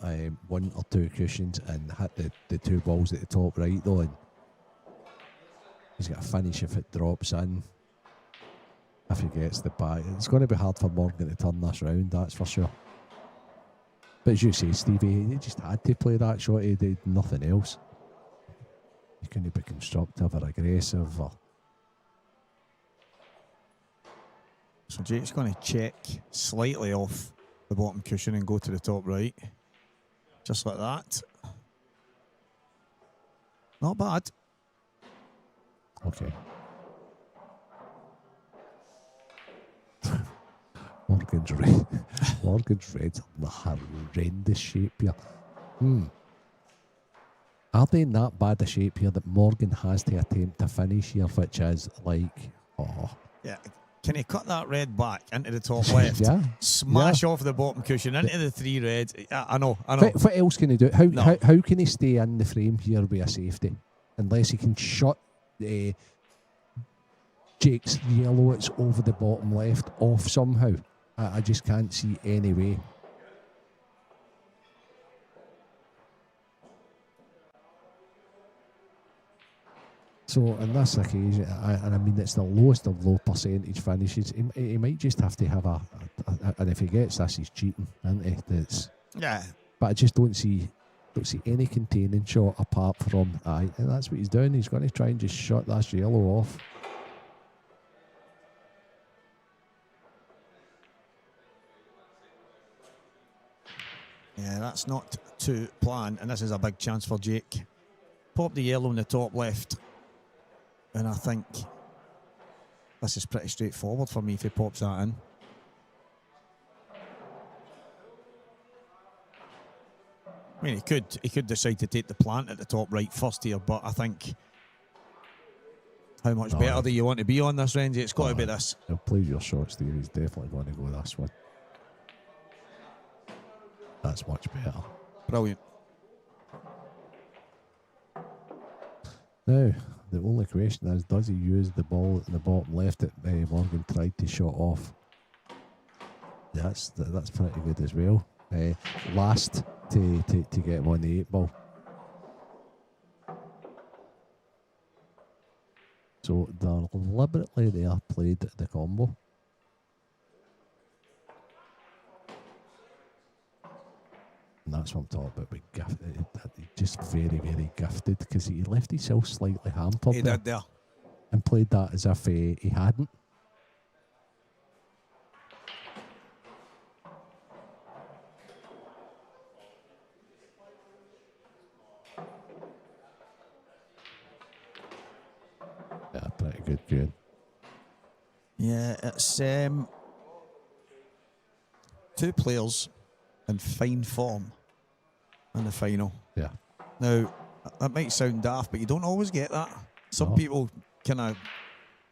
1 or 2 cushions and hit the 2 balls at the top right though? And he's got to finish if it drops in. If he gets the back, it's going to be hard for Morgan to turn this round, that's for sure. But as you say, Stevie, he just had to play that shot. He did nothing else. He couldn't be constructive or aggressive. Or So Jake's going to check slightly off the bottom cushion and go to the top right. Just like that. Not bad. okay. Morgan's reds are in a horrendous shape here. Are they in that bad a shape here that Morgan has to attempt to finish here, which is like, oh. Yeah. Can he cut that red back into the top left? Yeah. Smash off the bottom cushion into the 3 reds. Yeah, I know. What else can he do? No. How can he stay in the frame here with a safety? Unless he can shut Jake's yellow, it's over the bottom left, off somehow. I just can't see any way. So in this occasion, and I mean it's the lowest of low percentage finishes, he might just have to have and if he gets this, he's cheating, isn't he? Yeah. But I just don't see any containing shot apart from and that's what he's doing. He's going to try and just shut that yellow off. Yeah, that's not to plan, and this is a big chance for Jake. Pop the yellow in the top left, and I think this is pretty straightforward for me if he pops that in. I mean, he could decide to take the plant at the top right first here, but I think how much better do you want to be on this range? It's got to be this. He'll play your shots there. He's definitely going to go this one. That's much better. Brilliant. Now, the only question is, does he use the ball in the bottom left that Morgan tried to shot off? That's pretty good as well. Last to get him on the 8 ball. So deliberately they are played the combo. And that's what I'm talking about with gifted. Just very, very gifted, because he left himself slightly hampered. He there did there. and played that as if he hadn't. Yeah, pretty good. Yeah, it's 2 players in fine form in the final. Yeah. Now, that might sound daft, but you don't always get that. Some No. people kind of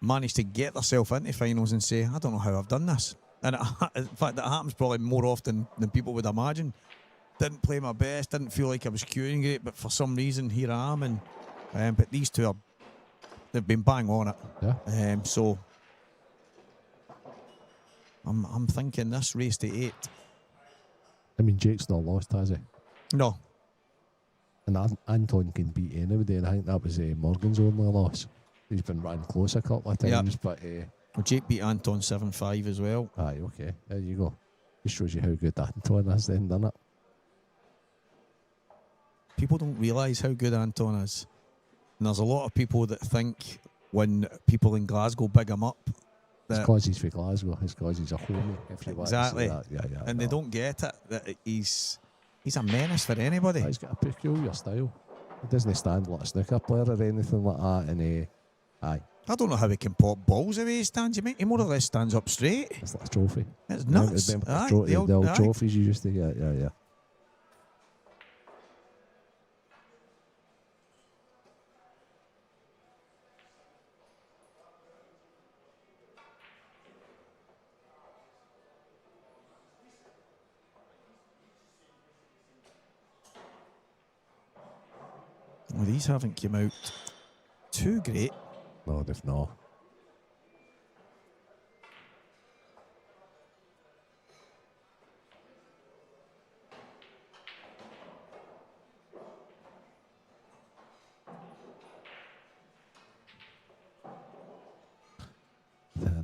manage to get themselves into finals and say, I don't know how I've done this. And in fact, that happens probably more often than people would imagine. didn't play my best, didn't feel like I was queuing great, but for some reason here I am. And but these two they've been bang on it. Yeah. So I'm thinking this race to 8. I mean, Jake's not lost, has he? No, And Anton can beat anybody, and I think that was Morgan's only loss. He's been running close a couple of times, but well, Jake beat Anton 7-5 as well. aye, okay, there you go. Just shows you how good Anton is then, doesn't it? People don't realise how good Anton is. And there's a lot of people that think when people in Glasgow big him up, It's that because he's for Glasgow. It's because he's a homie, if you want to exactly, say that. Yeah, and they don't get it, that he's a menace for anybody. He's got a peculiar style. He doesn't stand like a snooker player or anything like that, and aye, I don't know how he can pop balls the way he stands. He more or less stands up straight. it's like a trophy. It's nuts. Remember Aye, the old aye. trophies you used to get? Yeah. Well, these haven't come out too great. No, they've not.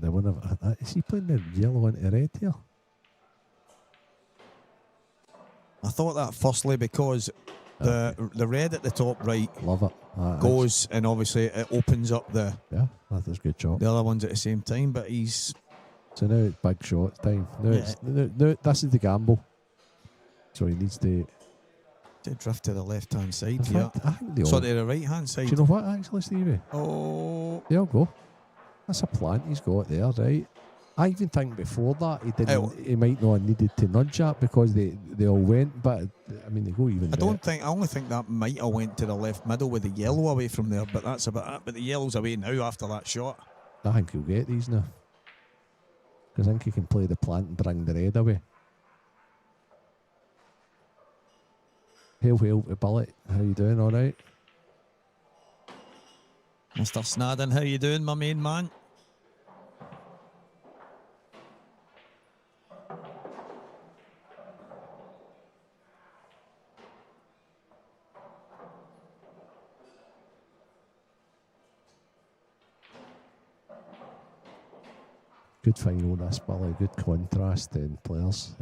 The one of is he playing the yellow into red here? I thought that firstly because the red at the top right Love it. goes, and obviously it opens up the That is a good job. other ones at the same time. But he's So now it's big shot time. Now this is the gamble. So he needs to. to drift to the left hand side In here. fact, I think they all. So to the right hand Do side. you know what, actually, Stevie? Oh, There you go. That's a plant he's got there, right? I even think before that he didn't. He might not have needed to nudge that because they all went. But I mean, they go even. I only think that might have went to the left middle with the yellow away from there. But that's about it. But the yellow's away now after that shot. I think he'll get these now. Because I think he can play the plant and bring the red away. Hail to Billet. How you doing? All right? Mr. Snadden, how you doing, my main man? Good final this, Billy. Good contrast in players.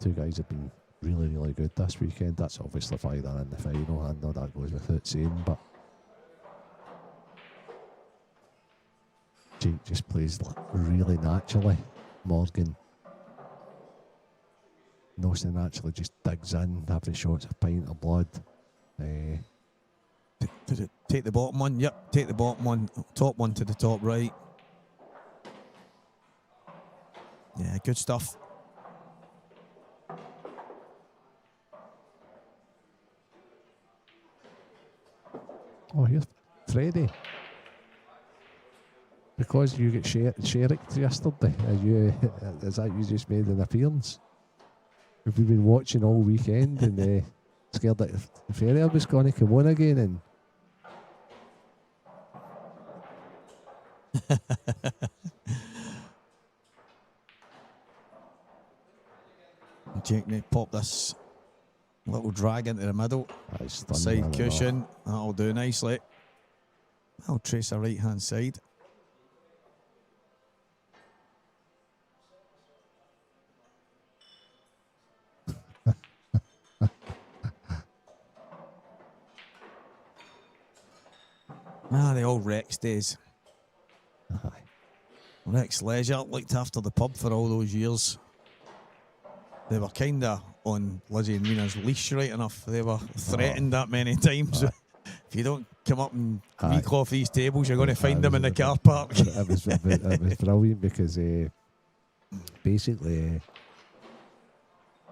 Two guys have been really, really good this weekend. That's obviously why they're in the final. I know that goes without saying, but Jake just plays really naturally. Morgan Nothing naturally just digs in. Every shot's a pint of blood. Take the bottom one. Yep, take the bottom one. Top one to the top right. Yeah, good stuff. Oh, here's Freddie. Because you get Sherrick yesterday, is that you just made an appearance? We've been watching all weekend and scared that Ferrier was going to come on again and Jake may pop this little drag into the middle. Side cushion. That'll do nicely. I'll trace a right hand side. The old Rex days. Rex Leisure looked after the pub for all those years. They were kind of on Lizzie and Mina's leash right enough. They were threatened that many times. If you don't come up and week off these tables, you're going to find them in the car park. It was brilliant because basically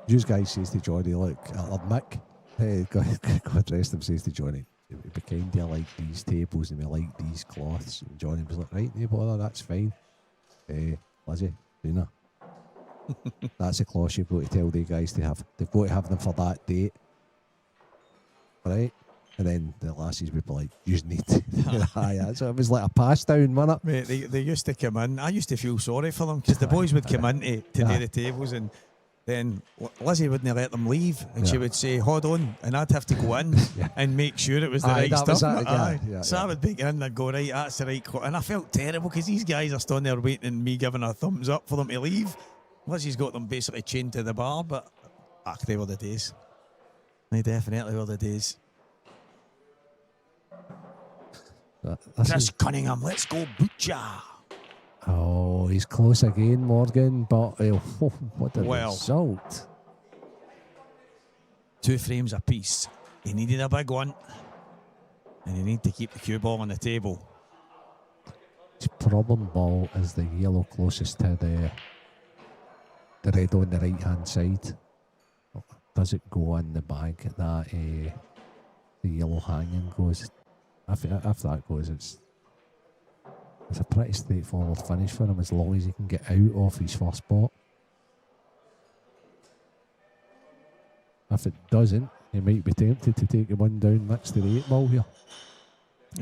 you guys says to Johnny, look, or Mick, God rest him, says to Johnny, we kind of like these tables and we like these cloths. And Johnny was like, right, no bother, that's fine. Lizzie, Rena, That's a clause you've got to tell the guys to have. They've got to have them for that date. Right? And then the lassies would be like, you need to. Aye, so it was like a pass down, wasn't it? Mate, they used to come in. I used to feel sorry for them because the boys would come in to do the tables, and then Lizzie wouldn't let them leave, and she would say, hold on, and I'd have to go in and make sure it was the right that was stuff. that, So I would be in and I'd go, right, that's the right call. And I felt terrible because these guys are standing there waiting and me giving a thumbs up for them to leave. Lizzie's got them basically chained to the bar, but they were the days. They definitely were the days. Chris Cunningham, let's go Butcher. Oh, he's close again, Morgan, but what a result. 2 frames apiece. He needed a big one, and he needed to keep the cue ball on the table. His problem ball is the yellow closest to the red on the right hand side. Does it go in the bag that the yellow hanging goes? If that goes, it's a pretty straightforward finish for him as long as he can get out of his first spot. If it doesn't, he might be tempted to take the one down next to the 8 ball here.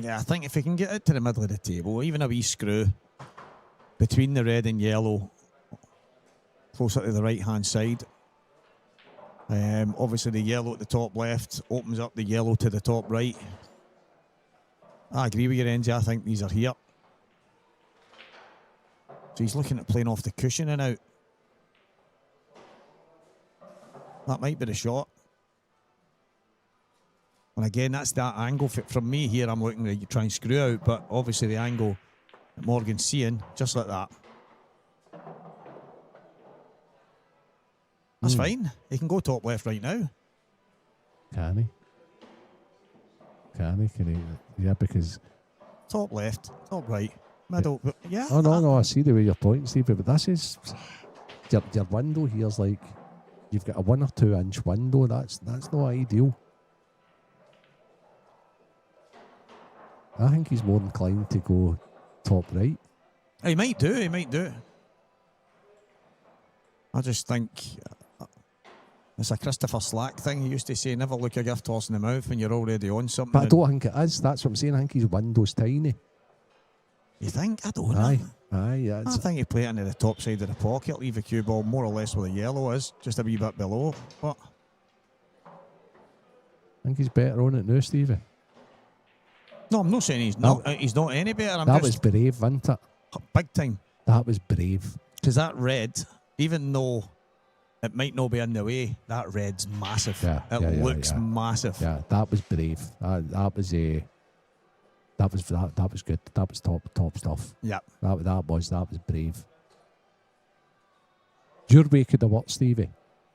Yeah, I think if he can get it to the middle of the table, even a wee screw between the red and yellow, closer to the right hand side. Obviously the yellow at the top left opens up the yellow to the top right. I agree with you, Renzi. I think these are here. So he's looking at playing off the cushion and out. That might be the shot. And again, that's that angle. From me here, I'm looking to try and screw out, but obviously the angle that Morgan's seeing, just like that. That's fine. He can go top left right now. Can he? Can he? Yeah, because... Top left, top right, middle. Yeah. Oh, no, I see the way you're pointing, Steve, but this is... Your window here's like... You've got a 1 or 2 inch window. That's not ideal. I think he's more inclined to go top right. He might do. I just think it's a Christopher Slack thing. He used to say, never look a gift horse in the mouth when you're already on something. But I don't think it is. That's what I'm saying. I think his window's tiny. You think? I don't know. Aye. I think he play it into the top side of the pocket, leave the cue ball more or less where the yellow is, just a wee bit below. But I think he's better on it now, Stevie. No, I'm not saying he's not. He's not any better. That was brave, wasn't it? Big time. That was brave. Because that red, even though it might not be in the way, that red's massive. It looks massive. Yeah, that was brave. That was good. That was top stuff. Yeah. That was brave. Your way could have worked, Stevie.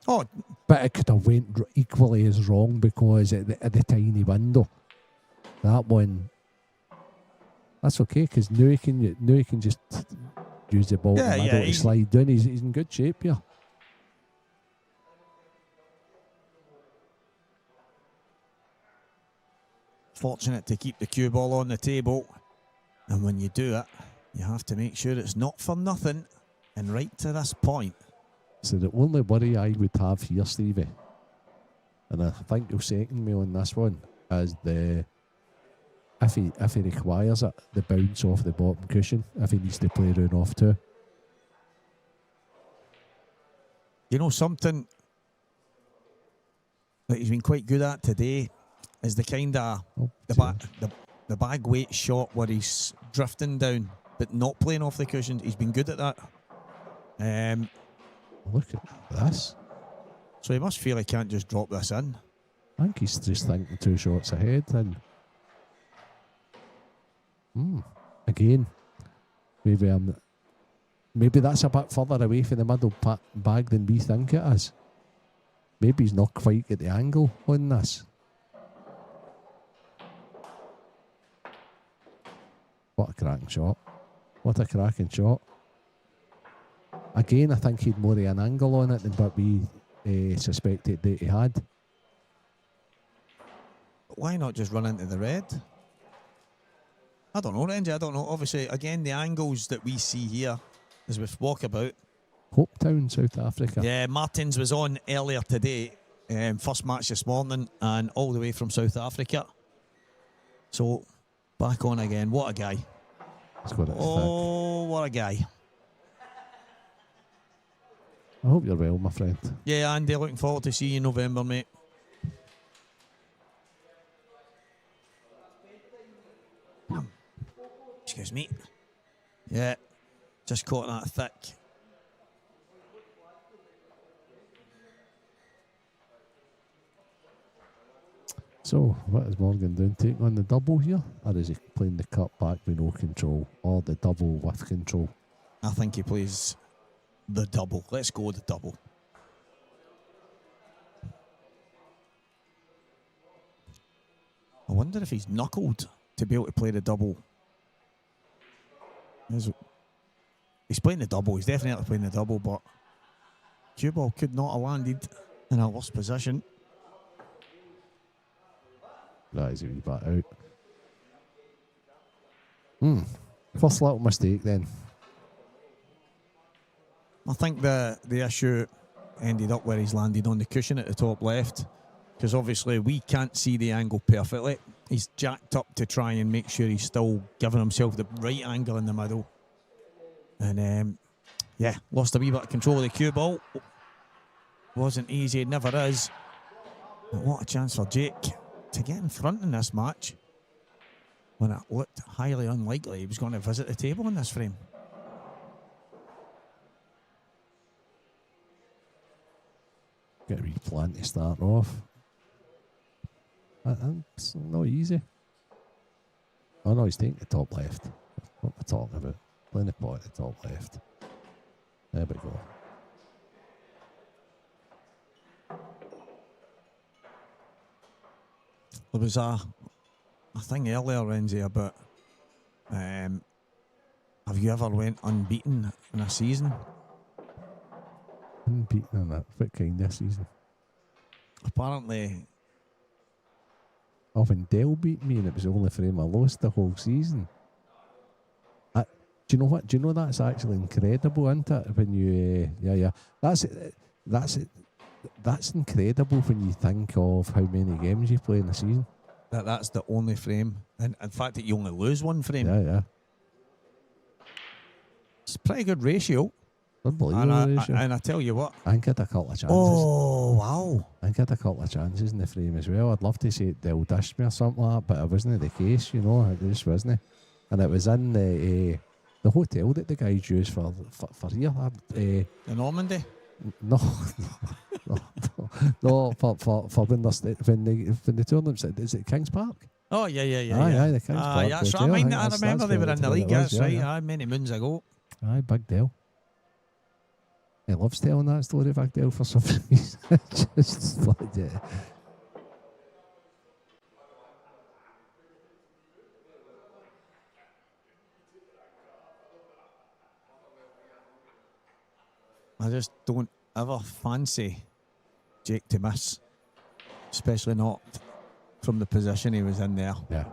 Oh, but it could have went equally as wrong because of the tiny window. That one, that's okay because now he can just use the ball in the middle to slide down. He's in good shape here. Fortunate to keep the cue ball on the table, and when you do it, you have to make sure it's not for nothing. And right to this point. So the only worry I would have here, Stevie, and I think you'll second me on this one, is if he requires it, the bounce off the bottom cushion, if he needs to play around off too. You know, something that he's been quite good at today is the kind of the bag weight shot where he's drifting down but not playing off the cushion. He's been good at that. Look at this. So he must feel he can't just drop this in. I think he's just thinking 2 shots ahead and again, maybe that's a bit further away from the middle bag than we think it is. Maybe he's not quite at the angle on this. What a cracking shot. What a cracking shot. Again, I think he'd more of an angle on it than what we suspected that he had. Why not just run into the red? I don't know, Renji. I don't know. Obviously, again, the angles that we see here is with walkabout. Hope Town, South Africa. Yeah, Martins was on earlier today. First match this morning, and all the way from South Africa. So, back on again. What a guy. It's got it Oh, what a guy. thick. I hope you're well, my friend. Yeah, Andy, looking forward to seeing you in November, mate. Excuse me. Yeah, just caught that thick. So, what is Morgan doing? Taking on the double here? Or is he playing the cut back with no control? Or the double with control? I think he plays the double. Let's go with the double. I wonder if he's knuckled to be able to play the double. He's playing the double. He's definitely playing the double, but cue ball could not have landed in a worse position. That is a wee bit out. First little mistake then. I think the issue ended up where he's landed on the cushion at the top left, because obviously we can't see the angle perfectly. He's jacked up to try and make sure he's still giving himself the right angle in the middle. And yeah, lost a wee bit of control of the cue ball. Wasn't easy, it never is. But what a chance for Jake to get in front in this match when it looked highly unlikely he was going to visit the table in this frame. Get a wee plan to start off. It's not easy. Oh no, he's taking the top left. What am I talking about? Playing the pot at the top left. There we go. There was a thing earlier, Renzi, about have you ever went unbeaten in a season? Unbeaten in that. What kind of season? Apparently, When Dell beat me and it was the only frame I lost the whole season. Do you know what? Do you know that's actually incredible, isn't it? When you, That's incredible when you think of how many games you play in a season. that's the only frame. And in fact, that you only lose one frame. Yeah. It's a pretty good ratio. Unbelievable ratio. And I tell you what. I think I had a couple of chances. Oh, wow. I think I had a couple of chances in the frame as well. I'd love to say they'll dish me or something like that, but it wasn't the case, you know. It just wasn't. And it was in the hotel that the guys used for here. The Normandy? No, for when the tournaments, is it Kings Park? Oh, yeah. Aye, the Kings Park. That's Hotel. right. I That's remember they were in the league. That's right. Yeah. Aye, many moons ago. Aye, Big Dell. He loves telling that story, Big Dell, for some reason. Just like that. I just don't ever fancy Jake to miss, especially not from the position he was in there. Yeah.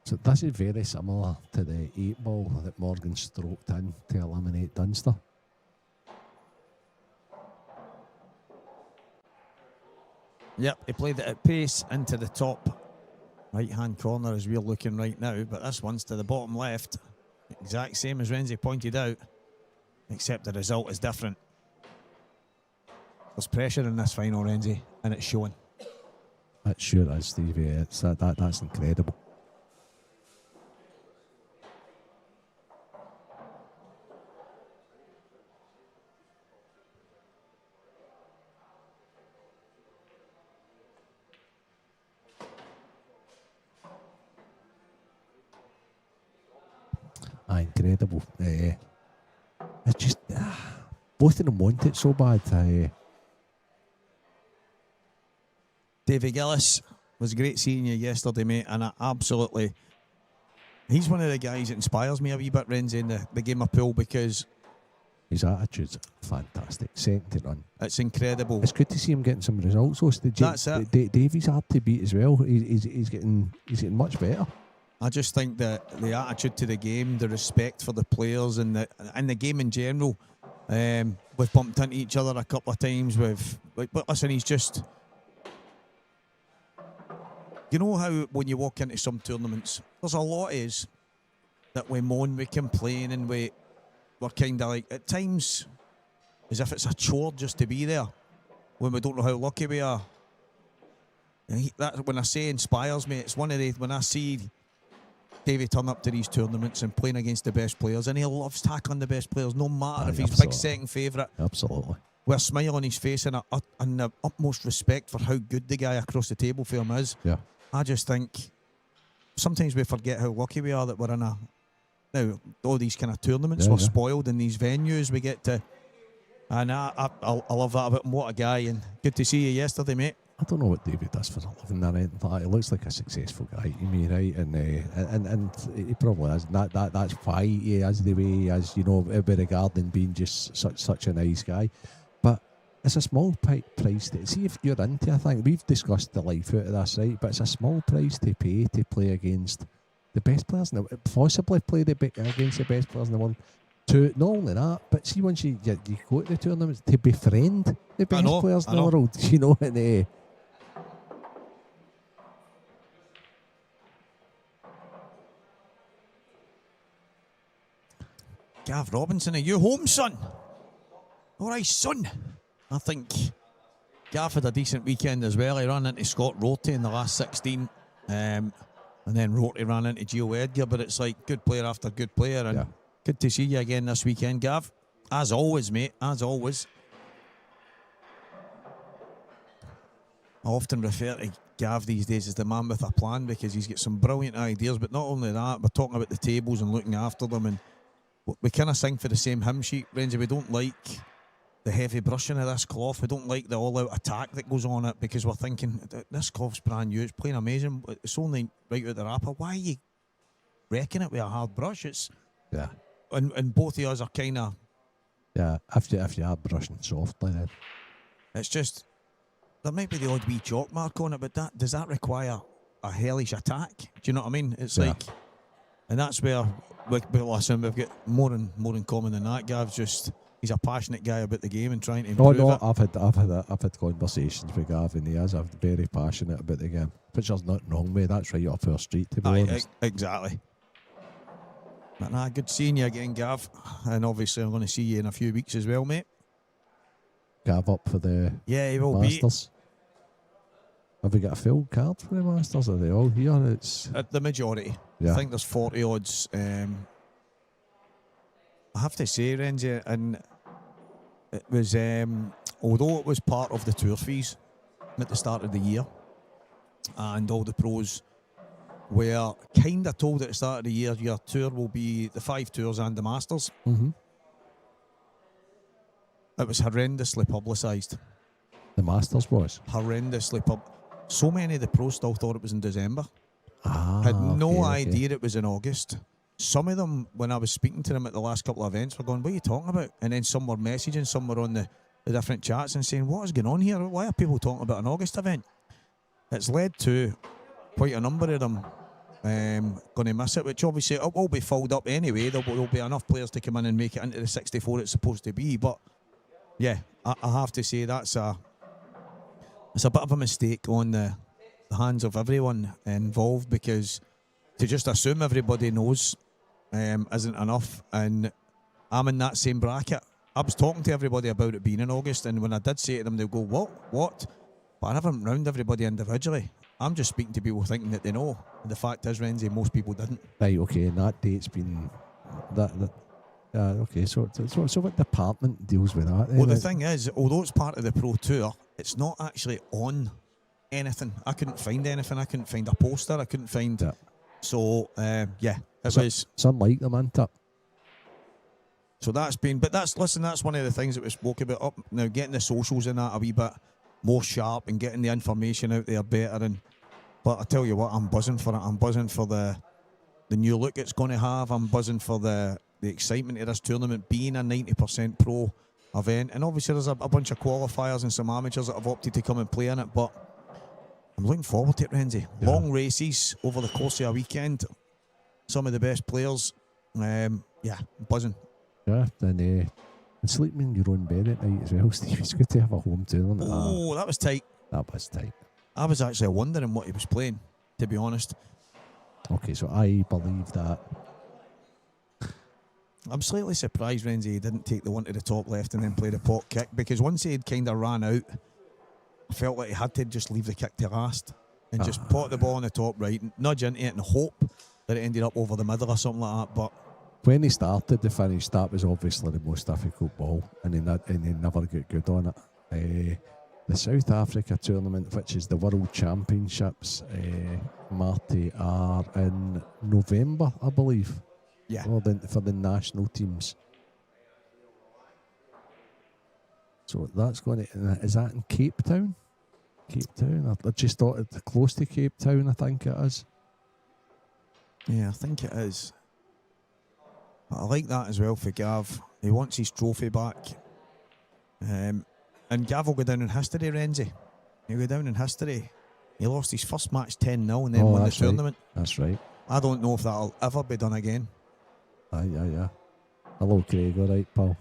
So this is very similar to the 8-ball that Morgan stroked in to eliminate Dunster. Yep, he played it at pace into the top right-hand corner as we're looking right now, but this one's to the bottom left. Exact same as Renzi pointed out, except the result is different. There's pressure in this final, Renzi, and it's showing. It sure is, Stevie. It's that's incredible. Incredible. It's just both of them want it so bad. Davy Gillis, was great seeing you yesterday, mate, and he's one of the guys that inspires me a wee bit, Renzi, in the game of pool, because his attitude's fantastic. Second to none. It's incredible. It's good to see him getting some results. So That's it. Davy's hard to beat as well. He's getting much better. I just think that the attitude to the game, the respect for the players, and the game in general. We've bumped into each other a couple of times. But listen, he's just. You know how when you walk into some tournaments, there's a lot of us that we moan, we complain, and we're kind of like, at times, as if it's a chore just to be there, when we don't know how lucky we are. And that, when I say inspires me, it's one of the, when I see Davey turn up to these tournaments and playing against the best players, and he loves tackling the best players, no matter if he's big second favourite. Absolutely. With a smile on his face and the utmost respect for how good the guy across the table for him is. Yeah. I just think sometimes we forget how lucky we are that we're in now all these kind of tournaments. We're spoiled in these venues. We get to, and I love that about him. What a guy, and good to see you yesterday, mate. I don't know what David does for a living or anything like that. He looks like a successful guy to me, right? And he probably is. That's why he is the way he is, you know, regarding being just such a nice guy. But it's a small price to see if you're into. I think we've discussed the life out of this, right? But it's a small price to pay to play against the best players in the world, possibly play against the best players in the world. To not only that, but see, once you go to the tournaments, to befriend the best players in the world, you know, and Gav Robinson, are you home, son? All right, son. I think Gav had a decent weekend as well. He ran into Scott Rorty in the last 16, and then Rorty ran into Gio Edgar, but it's like good player after good player, and good to see you again this weekend, Gav. As always, mate, as always. I often refer to Gav these days as the man with a plan because he's got some brilliant ideas, but not only that, we're talking about the tables and looking after them, and we kind of sing for the same hymn sheet, Renzi. We don't like the heavy brushing of this cloth. We don't like the all-out attack that goes on it because we're thinking, this cloth's brand new, it's playing amazing, it's only right out the wrapper. Why are you wrecking it with a hard brush? It's and both of us are kind of if you are brushing softly, then it's just there might be the odd wee chalk mark on it, but does that require a hellish attack? Do you know what I mean? It's like, and that's where we've got more in common than that. Gav's just, he's a passionate guy about the game and trying to improve it. I've had conversations with Gav, and he is very passionate about the game, which there's nothing wrong with. That's right up our street, to be honest. Exactly. But good seeing you again, Gav, and obviously I'm going to see you in a few weeks as well, mate. Gav up for the he will Masters. Have we got a full card for the Masters? Are they all here? It's at the majority. I think there's 40 odds. I have to say, Renzi, and it was although it was part of the tour fees at the start of the year, and all the pros were kind of told at the start of the year your tour will be the 5 tours and the Masters. Mm-hmm. It was horrendously publicised. The Masters was horrendously so many of the pros still thought it was in December. Had no idea it was in August. Some of them, when I was speaking to them at the last couple of events, were going, what are you talking about? And then some were messaging, some were on the different chats and saying, what is going on here? Why are people talking about an August event? It's led to quite a number of them going to miss it, which obviously it will be filled up anyway. There'll be enough players to come in and make it into the 64 it's supposed to be. But yeah, I have to say it's a bit of a mistake on the hands of everyone involved, because to just assume everybody knows isn't enough. And I'm in that same bracket. I was talking to everybody about it being in August, and when I did say to them, they'll go, what? But I haven't round everybody individually. I'm just speaking to people thinking that they know. And the fact is, Renzi, most people didn't. Right, okay, and that date's been okay, so what department deals with that? Well, the thing is, although it's part of the Pro Tour, it's not actually on anything. I couldn't find anything. I couldn't find a poster. I couldn't find... Yeah. So, it was... It's unlike them, isn't it? So that's been... But that's one of the things that we spoke about. Up now, getting the socials in that a wee bit more sharp and getting the information out there better. But I tell you what, I'm buzzing for it. I'm buzzing for the new look it's going to have. I'm buzzing for the excitement of this tournament being a 90% pro event. And obviously there's a bunch of qualifiers and some amateurs that have opted to come and play in it. But I'm looking forward to it, Renzi. Yeah. Long races over the course of a weekend. some of the best players. Yeah, buzzing. Yeah, and sleeping in your own bed at night as well, Steve. It's good to have a home tournament. Oh, that was tight. That was tight. I was actually wondering what he was playing, to be honest. Okay, so I believe that. I'm slightly surprised, Renzi, he didn't take the one to the top left and then play the pot kick, because once he had kind of ran out, I felt like he had to just leave the kick to last and just pot the ball on the top right, nudge into it and hope that it ended up over the middle or something like that. But when he started the finish, that was obviously the most difficult ball, and he never got good on it. The South Africa tournament, which is the World Championships, Marty, are in November, I believe. yeah, For the national teams. So that's going to... Is that in Cape Town? Cape Town? I just thought it's close to Cape Town, I think it is. yeah, I think it is. I like that as well for Gav. He wants his trophy back. And Gav will go down in history, Renzi. He'll go down in history. He lost his first match 10-0 and then won the tournament. That's right. I don't know if that'll ever be done again. Yeah. Hello, Craig. All right, pal.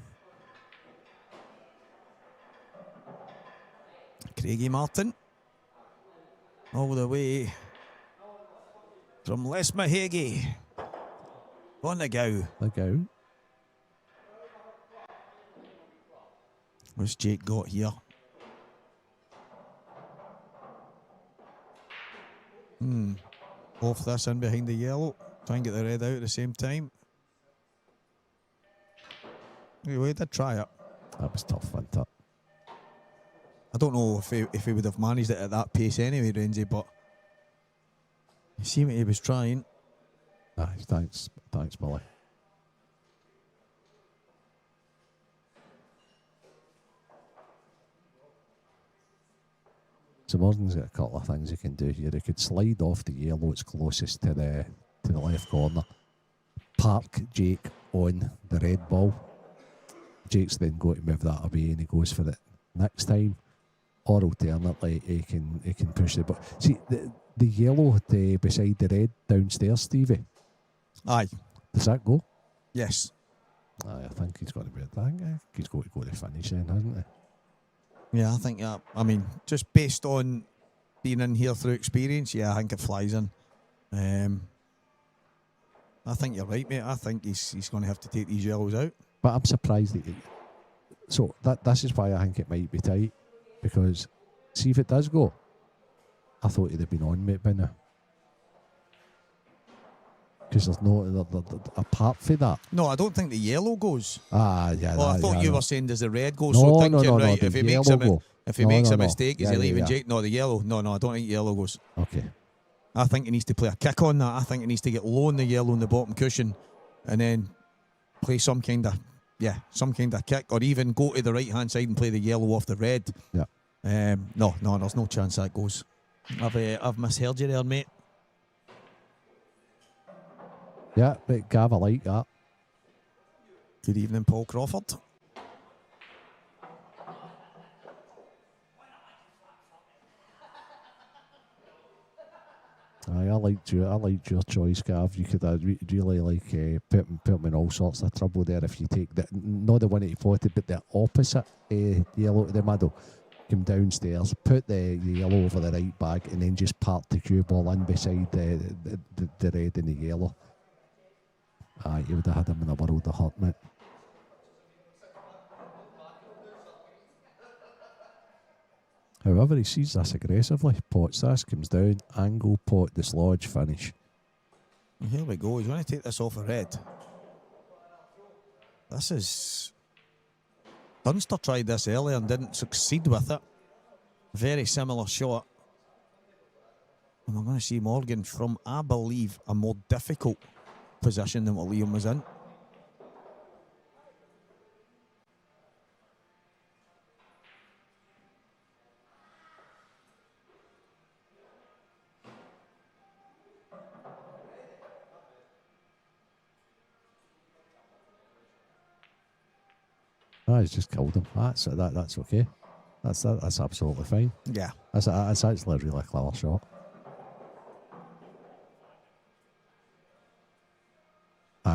Craigie Martin. All the way from Lesmahegi. On the go. What's Jake got here? Off this in behind the yellow. Try and get the red out at the same time. Anyway, did try it. That was tough, wasn't it? I don't know if he would have managed it at that pace anyway, Renzi, but you see what he was trying. Thanks, Billy. So Morgan's got a couple of things he can do here. He could slide off the yellow, it's closest to the left corner. Park Jake on the red ball. Jake's then going to move that away and he goes for it next time. Or alternately, he can push it. But see, the yellow beside the red downstairs, Stevie. Aye. Does that go? Yes. I think he's got to be. I think he's got to go to finish then, hasn't he? Yeah, I think, yeah. I mean, just based on being in here through experience, yeah, I think it flies in. I think you're right, mate. I think he's going to have to take these yellows out. But I'm surprised that. So this is why I think it might be tight, because see if it does go. I thought he'd have been on, mate, by now. Because there's no apart from that. No, I don't think the yellow goes. Yeah. Well, I thought you were saying does the red go? No, So thinking no, right. if he makes a mistake, is he leaving Jake? No, the yellow. No, I don't think yellow goes. Okay. I think he needs to play a kick on that. I think he needs to get low on the yellow on the bottom cushion, and then play some kind of kick, or even go to the right hand side and play the yellow off the red. Yeah. No, there's no chance that goes. I've misheard you there, mate. Yeah, but Gav, I like that. Good evening, Paul Crawford. I liked your choice, Gav. You could really put him in all sorts of trouble there if you take not the one that he potted, but the opposite yellow to the middle. Come downstairs, put the yellow over the right bag, and then just park the cue ball in beside the red and the yellow. You would have had him in a world of hurt, mate. However, he sees this aggressively, pots this, comes down, angle, pot, dislodge, finish. Here we go. He's going to take this off a red. This is... Dunster tried this earlier and didn't succeed with it. Very similar shot. And we're going to see Morgan from, I believe, a more difficult position than what Liam was in. He's just killed him. That's okay. That's absolutely fine. Yeah. That's actually a really clever shot.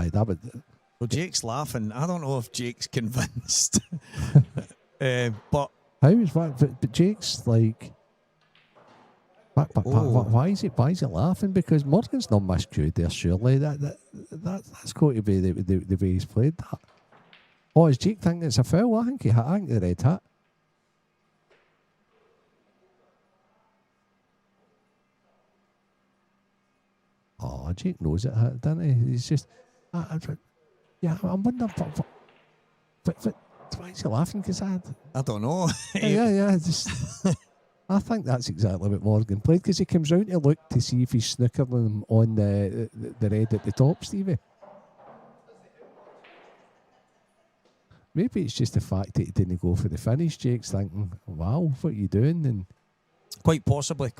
Aye, that would. Well, Jake's laughing. I don't know if Jake's convinced. But How is what? But Jake's like. Why is he laughing? Because Morgan's not miscued there. Surely that's got to be the way he's played that. Oh, is Jake thinking it's a foul? I think the red hat. Oh, Jake knows it, doesn't he? He's just, I'm wondering, but why is he laughing? Because I don't know. yeah. Just, I think that's exactly what Morgan played, because he comes round to look to see if he's snookering him on the red at the top, Stevie. Maybe it's just the fact that he didn't go for the finish. Jake's thinking, wow, what are you doing? And quite possibly,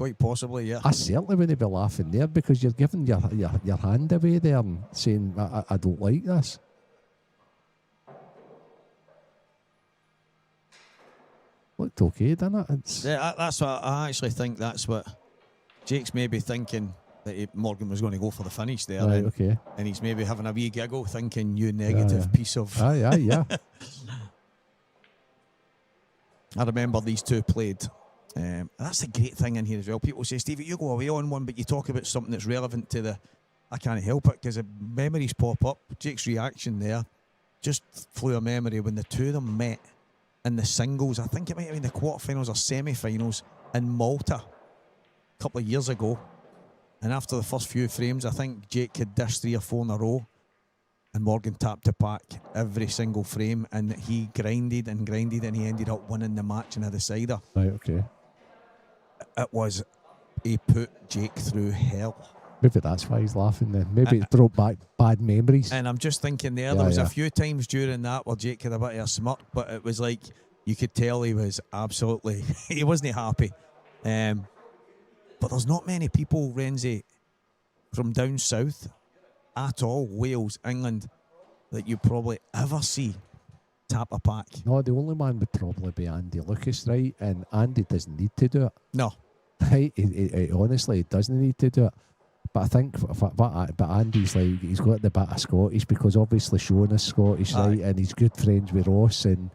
yeah. I certainly wouldn't be laughing there, because you're giving your hand away there and saying, I don't like this. Looked okay, didn't it? That's what I actually think. That's what Jake's maybe thinking, that Morgan was going to go for the finish there. Right, okay. And he's maybe having a wee giggle, thinking, you negative piece of... Yeah. I remember these two played. That's the great thing in here as well. People say, Stevie, you go away on one, but you talk about something that's relevant to the... I can't help it, because memories pop up. Jake's reaction there just flew a memory when the two of them met in the singles. I think it might have been the quarterfinals or semi-finals in Malta a couple of years ago. And after the first few frames, I think Jake had dished 3 or 4 in a row, and Morgan tapped to pack every single frame, and he grinded, and he ended up winning the match and a decider. Right, okay. He put Jake through hell. Maybe that's why he's laughing then. Maybe it brought back bad memories. And I'm just thinking there was a few times during that where Jake had a bit of a smirk, but it was like you could tell he was absolutely, he wasn't happy. But there's not many people, Renzi, from down south at all, Wales, England, that you probably ever see tap a pack. No, the only man would probably be Andy Lucas, right? And Andy doesn't need to do it. No. Right? He honestly doesn't need to do it. But I think, but Andy's like, he's got the bit of Scottish, because obviously Sean is Scottish, right? And he's good friends with Ross, and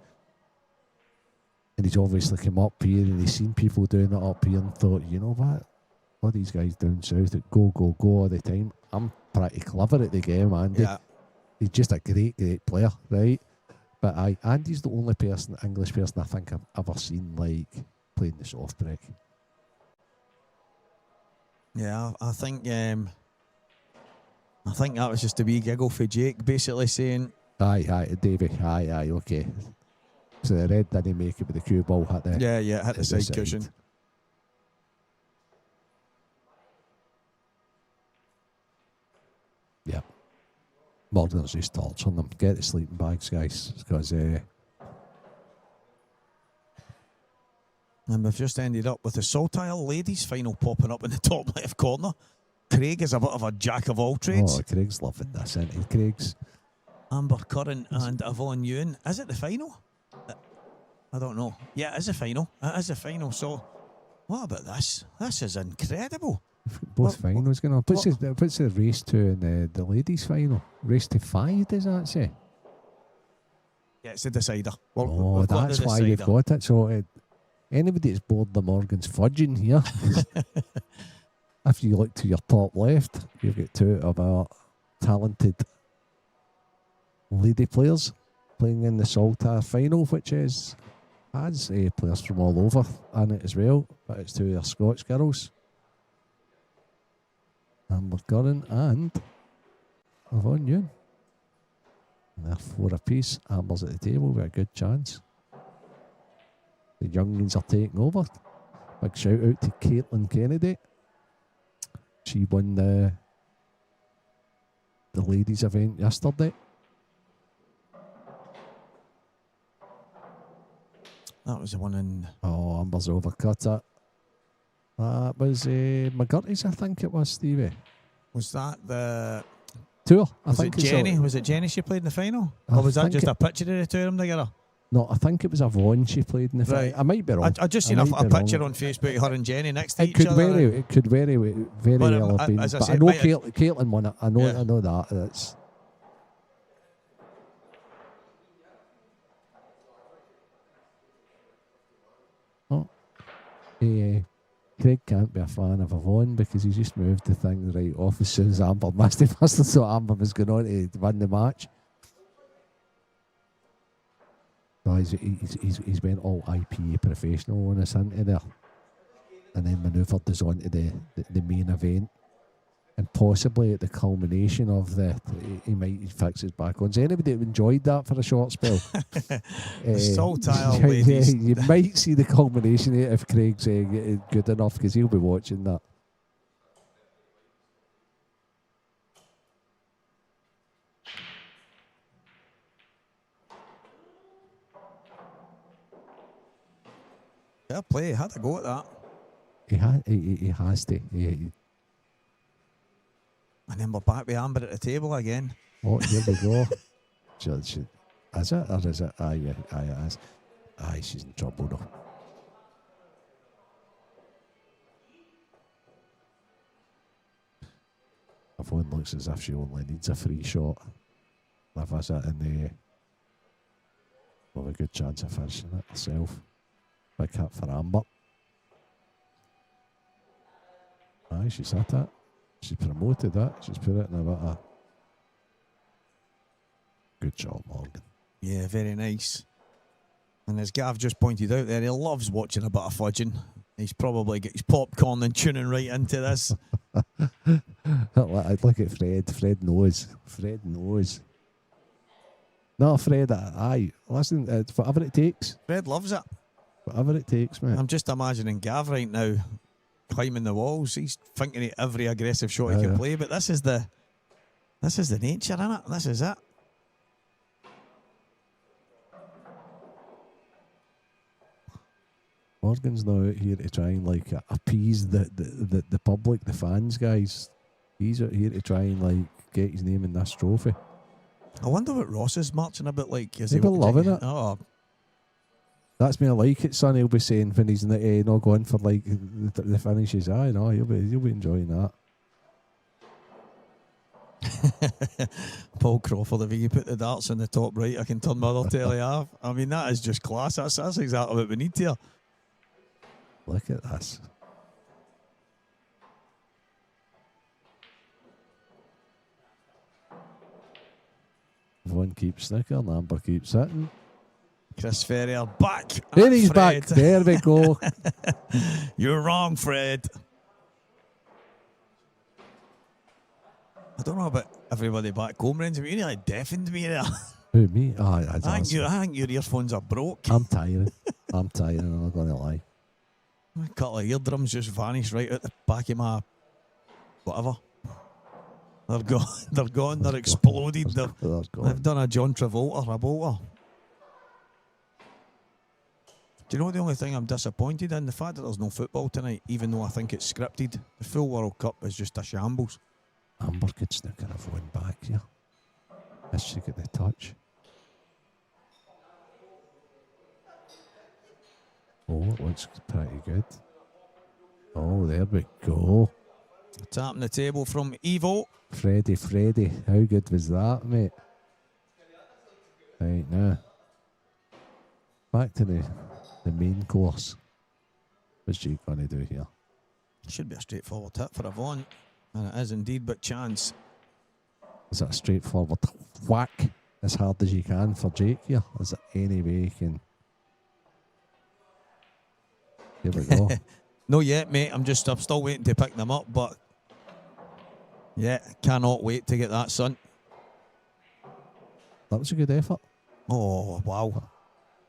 he's obviously come up here and he's seen people doing it up here and thought, you know what? All these guys down south that go all the time. I'm pretty clever at the game, Andy. Yeah. He's just a great player, right? But Andy's the only English person I think I've ever seen like playing the soft break. Yeah, I think that was just a wee giggle for Jake, basically saying, Aye, Davey, aye, okay. So the red didn't make it, with the cue ball hit the... Yeah, hit the side cushion. Yeah. Morgan's just torturing them. Get the sleeping bags, guys, because... And we've just ended up with the Saltire ladies final popping up in the top left corner. Craig is a bit of a jack of all trades. Oh, Craig's loving this, isn't he? Craig's... Amber Curran and Yvonne Ewan. Is it the final? I don't know. Yeah, it is a final. So, what about this? This is incredible. Both finals going on. What's the race to in the ladies' final? Race to 5, does that say? Yeah, it's a decider. That's why you've got it. So, anybody that's bored the Morgan's fudging here, if you look to your top left, you've got 2 of our talented lady players playing in the Saltire final, which has players from all over in it as well, but it's 2 of their Scotch girls, Amber Curran and Yvonne Ewan. And they're 4 apiece. Amber's at the table with a good chance. The younglings are taking over. Big shout out to Caitlin Kennedy. She won the ladies event yesterday. That was the one in... Oh, Amber's overcut it. That was McGoldrick, I think it was, Stevie. Was that the... Tour? Was it Jenny? Was it Jenny she played in the final? Or was that just a picture of the 2 of them together? No, I think it was Yvonne she played in the final. I might be wrong. I just seen a picture on Facebook of her and Jenny next to each other. It could very well have been. But I know Caitlin won it. I know that. Craig can't be a fan of Avon because he's just moved the thing right off as soon as Amber missed it. Must have thought Amber was going on to win the match. No, he's went all IPA professional on us into there, and then manoeuvred us onto the main event, and possibly at the culmination of he might fix his back on. So anybody that enjoyed that for a short spell, Saltire ladies. you might see the culmination of it if Craig's good enough, because he'll be watching that. Fair play, had to go at that. He has to. And then we're back with Amber at the table again. Oh, here we go. Is it or is it? Aye, it is. Aye, she's in trouble though. Everyone looks as if she only needs a free shot. A visit and have a good chance of finishing it herself. Big hit for Amber. Aye, she's hit it. She's promoted it. She's put it in a bit of... Good job, Morgan. Yeah, very nice. And as Gav just pointed out there, he loves watching a bit of fudging. He's probably got his popcorn and tuning right into this. I'd look at Fred. Fred knows. Fred knows. No, Fred, aye. Listen, it's whatever it takes. Fred loves it. Whatever it takes, man. I'm just imagining Gav right now climbing the walls. He's thinking of every aggressive shot he can play, but this is the nature, innit? This is it. Morgan's now out here to try and appease the public, the fans, guys. He's out here to try and get his name in this trophy. I wonder what Ross is marching a bit like. Is He'll be loving it. Oh, that's me. I like it, son. He'll be saying when he's not going for the finishes. Aye, no, he'll be enjoying that. Paul Crawford, if you put the darts on the top right, I can turn my other telly off. I mean, that is just class. That's exactly what we need here. Look at this. One keeps snickering, Amber keeps sitting. Chris Ferrier back. There he's Fred. back. There we go. You're wrong, Fred. I don't know about everybody back home, Renzi, but you nearly deafened me there. Who, me? I think your earphones are broke. I'm tired. I'm not going to lie. A couple of eardrums just vanished right out the back of my whatever. They're gone. They're gone. They're exploded. They've done a John Travolta. Do you know the only thing I'm disappointed in? The fact that there's no football tonight, even though I think it's scripted. The full World Cup is just a shambles. Amber could snick her of one back here. Has she got the touch? Oh, it looks pretty good. Oh, there we go. Tapping the table from Evo. Freddie, how good was that, mate? Right, now. Back to the main course. What's Jake going to do here? Should be a straightforward hit for Avon. And it is indeed, but chance. Is that a straightforward whack as hard as you can for Jake here? Is there any way you can... Here we go. No yet, mate. I'm still waiting to pick them up, but yeah, cannot wait to get that, son. That was a good effort. Oh, wow.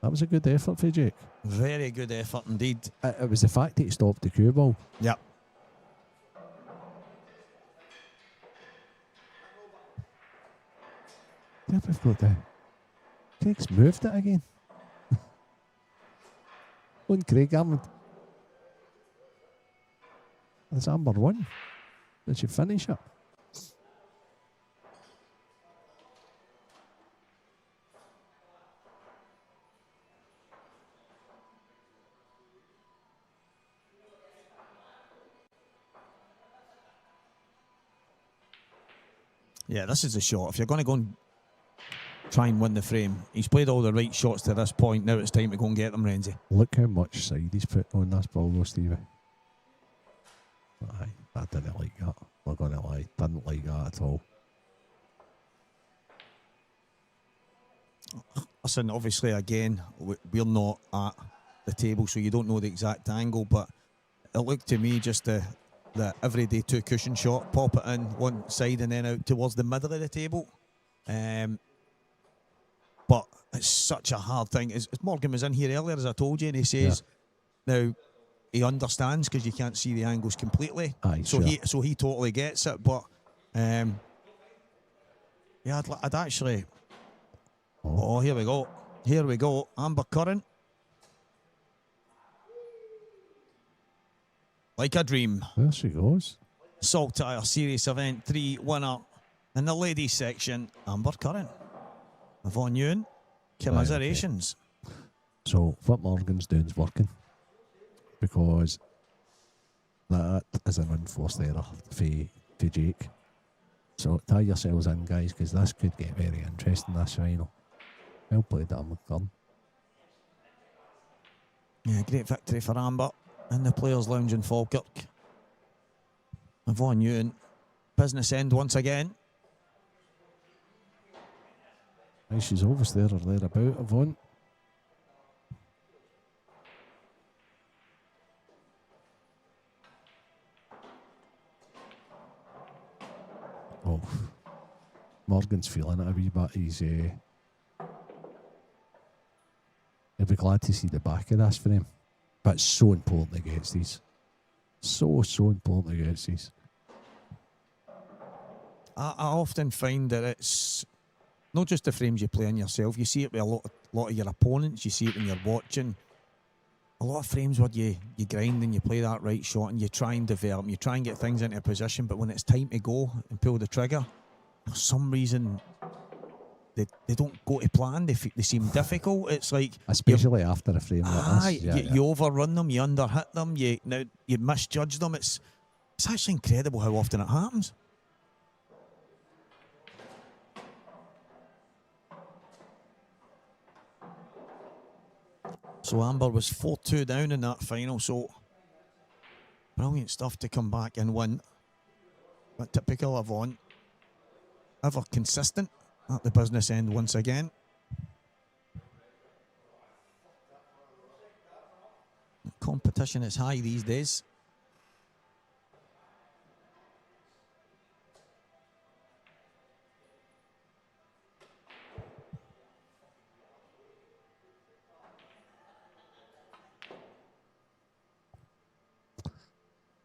That was a good effort for Jake. Very good effort indeed. It was the fact that he stopped the cue ball. Yep. There we've got the... Craig's moved it again. On Craig Hammond. That's Amber 1. Did she finish it? Yeah, this is a shot. If you're going to go and try and win the frame. He's played all the right shots to this point. Now it's time to go and get them, Renzi. Look how much side he's put on this ball, though, Stevie. Aye, I didn't like that. I'm not going to lie. Didn't like that at all. Listen, obviously, again, we're not at the table, so you don't know the exact angle, but it looked to me just the everyday two cushion shot, pop it in one side and then out towards the middle of the table. But it's such a hard thing. As Morgan was in here earlier, as I told you, and he says, now, he understands because you can't see the angles completely. Aye, so sure. he totally gets it, but yeah, I'd actually... Oh, here we go. Here we go. Amber Curran. Like a dream. There she goes. Saltire Series Event 3 winner in the ladies section, Amber Curran. Yvonne Ewan, commiserations. Right, okay. So what Morgan's doing is working, because that is an unforced error for Jake. So tie yourselves in, guys, because this could get very interesting, this final. Well played, Amber Curran. Yeah, great victory for Amber in the Players' Lounge in Falkirk. Yvonne Ewan, business end once again. Aye, she's always there or thereabout, Yvonne. Oh, Morgan's feeling it a wee bit. He'll be glad to see the back of this for him. But it's so important he gets these. So important he gets these. I often find that it's not just the frames you play on yourself. You see it with a lot of your opponents. You see it when you're watching. A lot of frames where you grind and you play that right shot and you try and develop, you try and get things into a position, but when it's time to go and pull the trigger, for some reason they don't go to plan. They seem difficult. It's like, especially after a frame like this. You overrun them, you underhit them, you misjudge them. It's actually incredible how often it happens. So Amber was 4-2 down in that final, so brilliant stuff to come back and win. But typical Yvonne, ever consistent at the business end once again. Competition is high these days.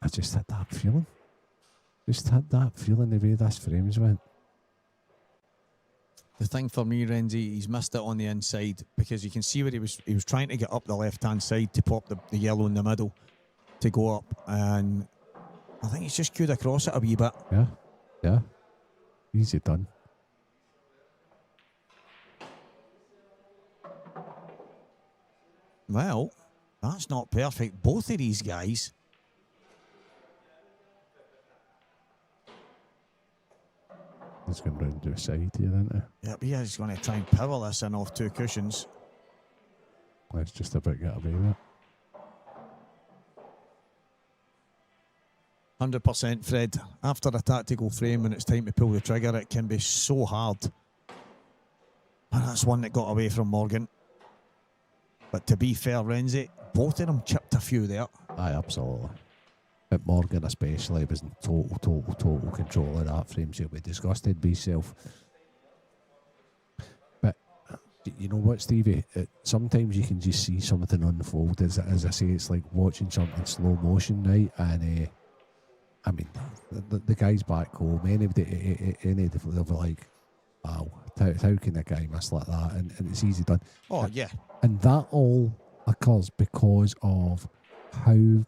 I just had that feeling. The way this frames went. The thing for me, Renzi, he's missed it on the inside because you can see where he was trying to get up the left-hand side to pop the yellow in the middle to go up, and I think he's just queued across it a wee bit. Yeah. Easy done. Well, that's not perfect. Both of these guys. He's going round to the side here, isn't he? Yep, he is going to try and power this in off two cushions. Let's just about get away with it. 100%, Fred. After a tactical frame, when it's time to pull the trigger, it can be so hard. And that's one that got away from Morgan. But to be fair, Renzi, both of them chipped a few there. Aye, absolutely. But Morgan especially was in total control of that frame, so he'll be disgusted by himself. But you know what, Stevie? Sometimes you can just see something unfold. As I say, it's like watching something in slow motion, right? And I mean, the guy's back home. Anybody they'll be like, wow, how can a guy miss like that? And it's easy done. Oh, yeah. And that all occurs because of how, in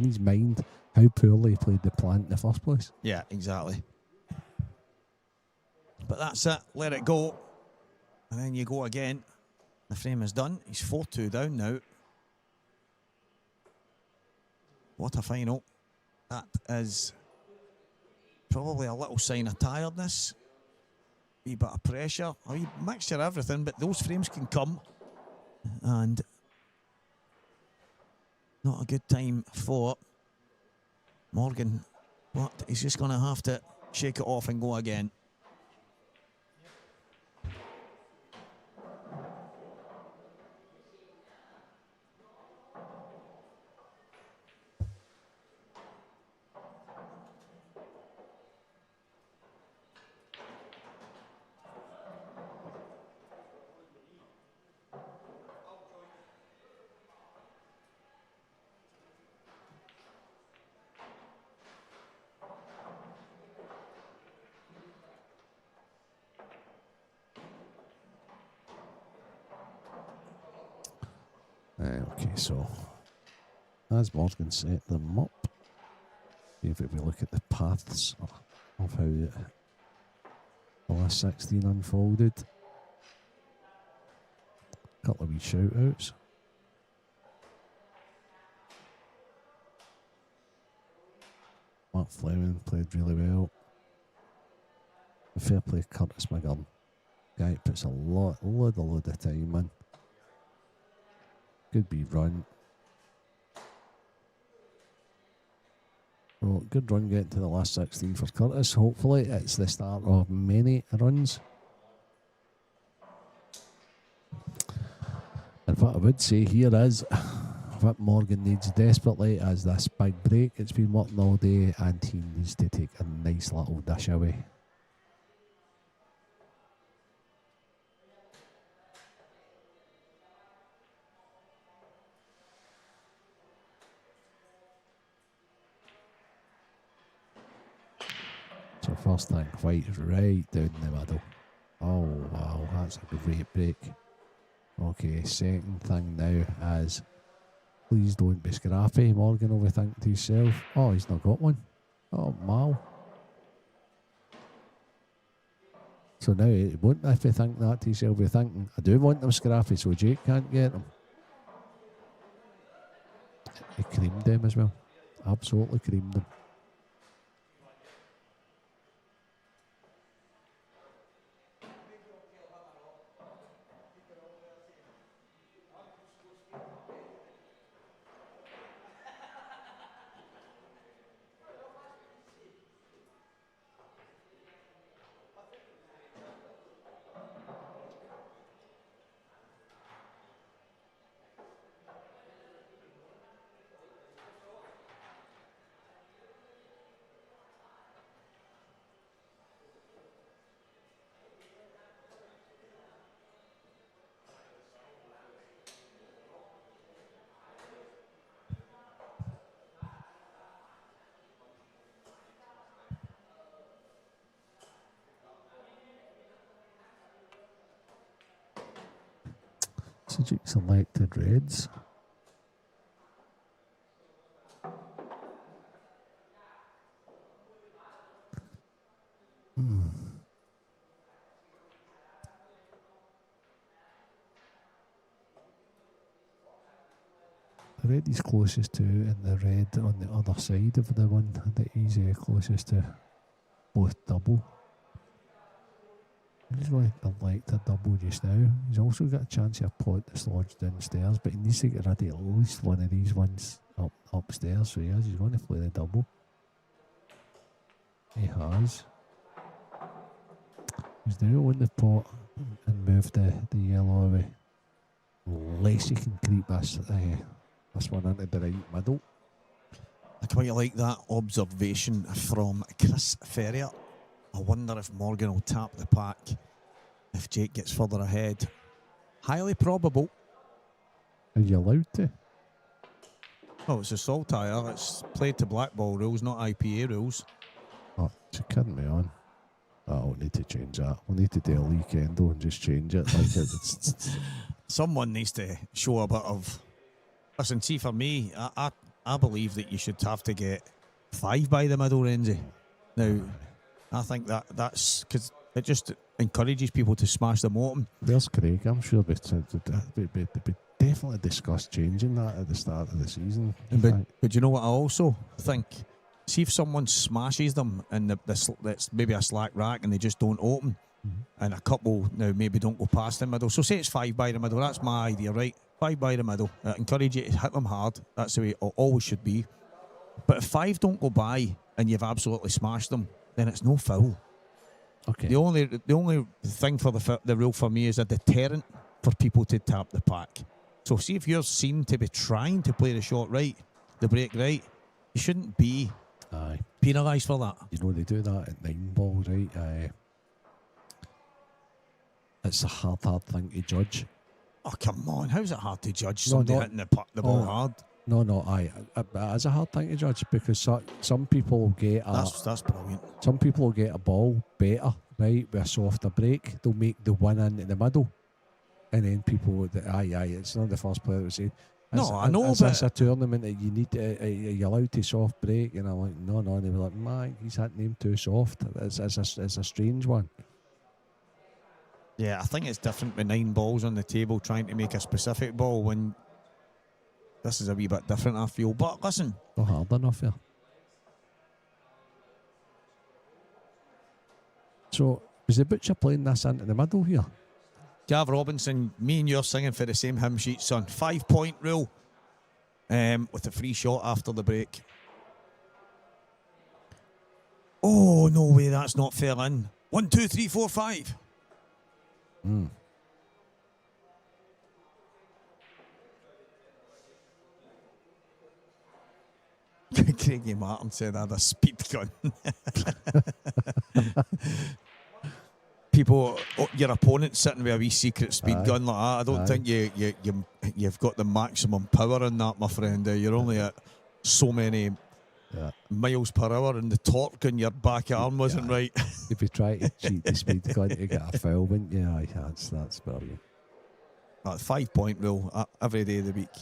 his mind, how poorly he played the plant in the first place. Yeah, exactly. But that's it. Let it go. And then you go again. The frame is done. He's 4-2 down now. What a final. That is probably a little sign of tiredness. wee bit of pressure, a wee mixture of everything, but those frames can come. And not a good time for Morgan, but he's just going to have to shake it off and go again. Okay, so as Morgan set them up, if we look at the paths of how the last 16 unfolded, a couple of wee shout outs. Mark Fleming played really well. Fair play Curtis McGoldrick. Guy puts a lot of time in. Good wee run. Well, good run getting to the last 16 for Curtis. Hopefully it's the start of many runs. And what I would say here is what Morgan needs desperately is this big break. It's been working all day and he needs to take a nice little dish away. So first thing, White right down the middle. Oh wow, that's a great break. Okay, second thing now is please don't be scrappy. Morgan will be thinking to himself, oh, he's not got one. Oh, wow. So now he won't have to think that to himself, be thinking, I do want them scrappy so Jake can't get them. He creamed them as well. Absolutely creamed them. So Jake selected reds. The red he's closest to and the red on the other side of the one that he's closest to, both double. He's going to elect a double just now. He's also got a chance of a pot that's lodged downstairs, but he needs to get ready at least one of these ones upstairs. So he's going to play the double. He has. He's now on the pot and move the yellow away. Unless he can creep this one into the right middle. I quite like that observation from Chris Ferrier. I wonder if Morgan will tap the pack if Jake gets further ahead. Highly probable. Are you allowed to? Oh, it's a Saltire. It's played to black ball rules, not IPA rules. Oh, you're kidding me on. Oh, we'll need to change that. We'll need to do a weekendo and just change it. Like it's Someone needs to show a bit of... Listen, see, for me, I believe that you should have to get 5 by the middle, Renzi. Now, I think that's because it just encourages people to smash them open. There's Craig. I'm sure we definitely discussed changing that at the start of the season. But you know what I also think? See if someone smashes them and that's maybe a slack rack and they just don't open. and a couple now maybe don't go past the middle. So say it's 5 by the middle. That's my idea, right? 5 by the middle. Encourage you to hit them hard. That's the way it always should be. But if 5 don't go by and you've absolutely smashed them, then it's no foul. Okay. The only thing for the rule for me is a deterrent for people to tap the pack. So see if you're seen to be trying to play the shot right, the break right, you shouldn't be penalised for that. You know, they do that at 9 ball, right? It's a hard thing to judge. Oh, come on. How's it hard to judge No, somebody no. hitting the ball hard? No, it is a hard thing to judge because some people will get That's brilliant. some people will get a ball better, right, with a softer break. They'll make the one into the middle, and then people, it's not the first player that would say. No, I know, It's but a tournament that you need. You're allowed to soft break, and I'm like, no. And they were like, man, he's hitting him too soft. It's a strange one. yeah, I think it's different with 9 balls on the table trying to make a specific ball when this is a wee bit different, I feel. But listen, Not hard enough here. So was the butcher playing this into the middle here? Gav Robinson, me and you're singing for the same hymn sheet, son. 5-point rule with a free shot after the break. Oh, no way, that's not fell in. 1, 2, 3, 4, 5. Craigie Martin said I had a speed gun. People, your opponent sitting with a wee secret speed gun like that. I don't think you've got the maximum power in that, my friend. You're only at so many miles per hour, and the torque in your back arm wasn't right. If you try to cheat the speed gun to get a foul, wouldn't you? Aye, that's brilliant. That 5-point rule every day of the week.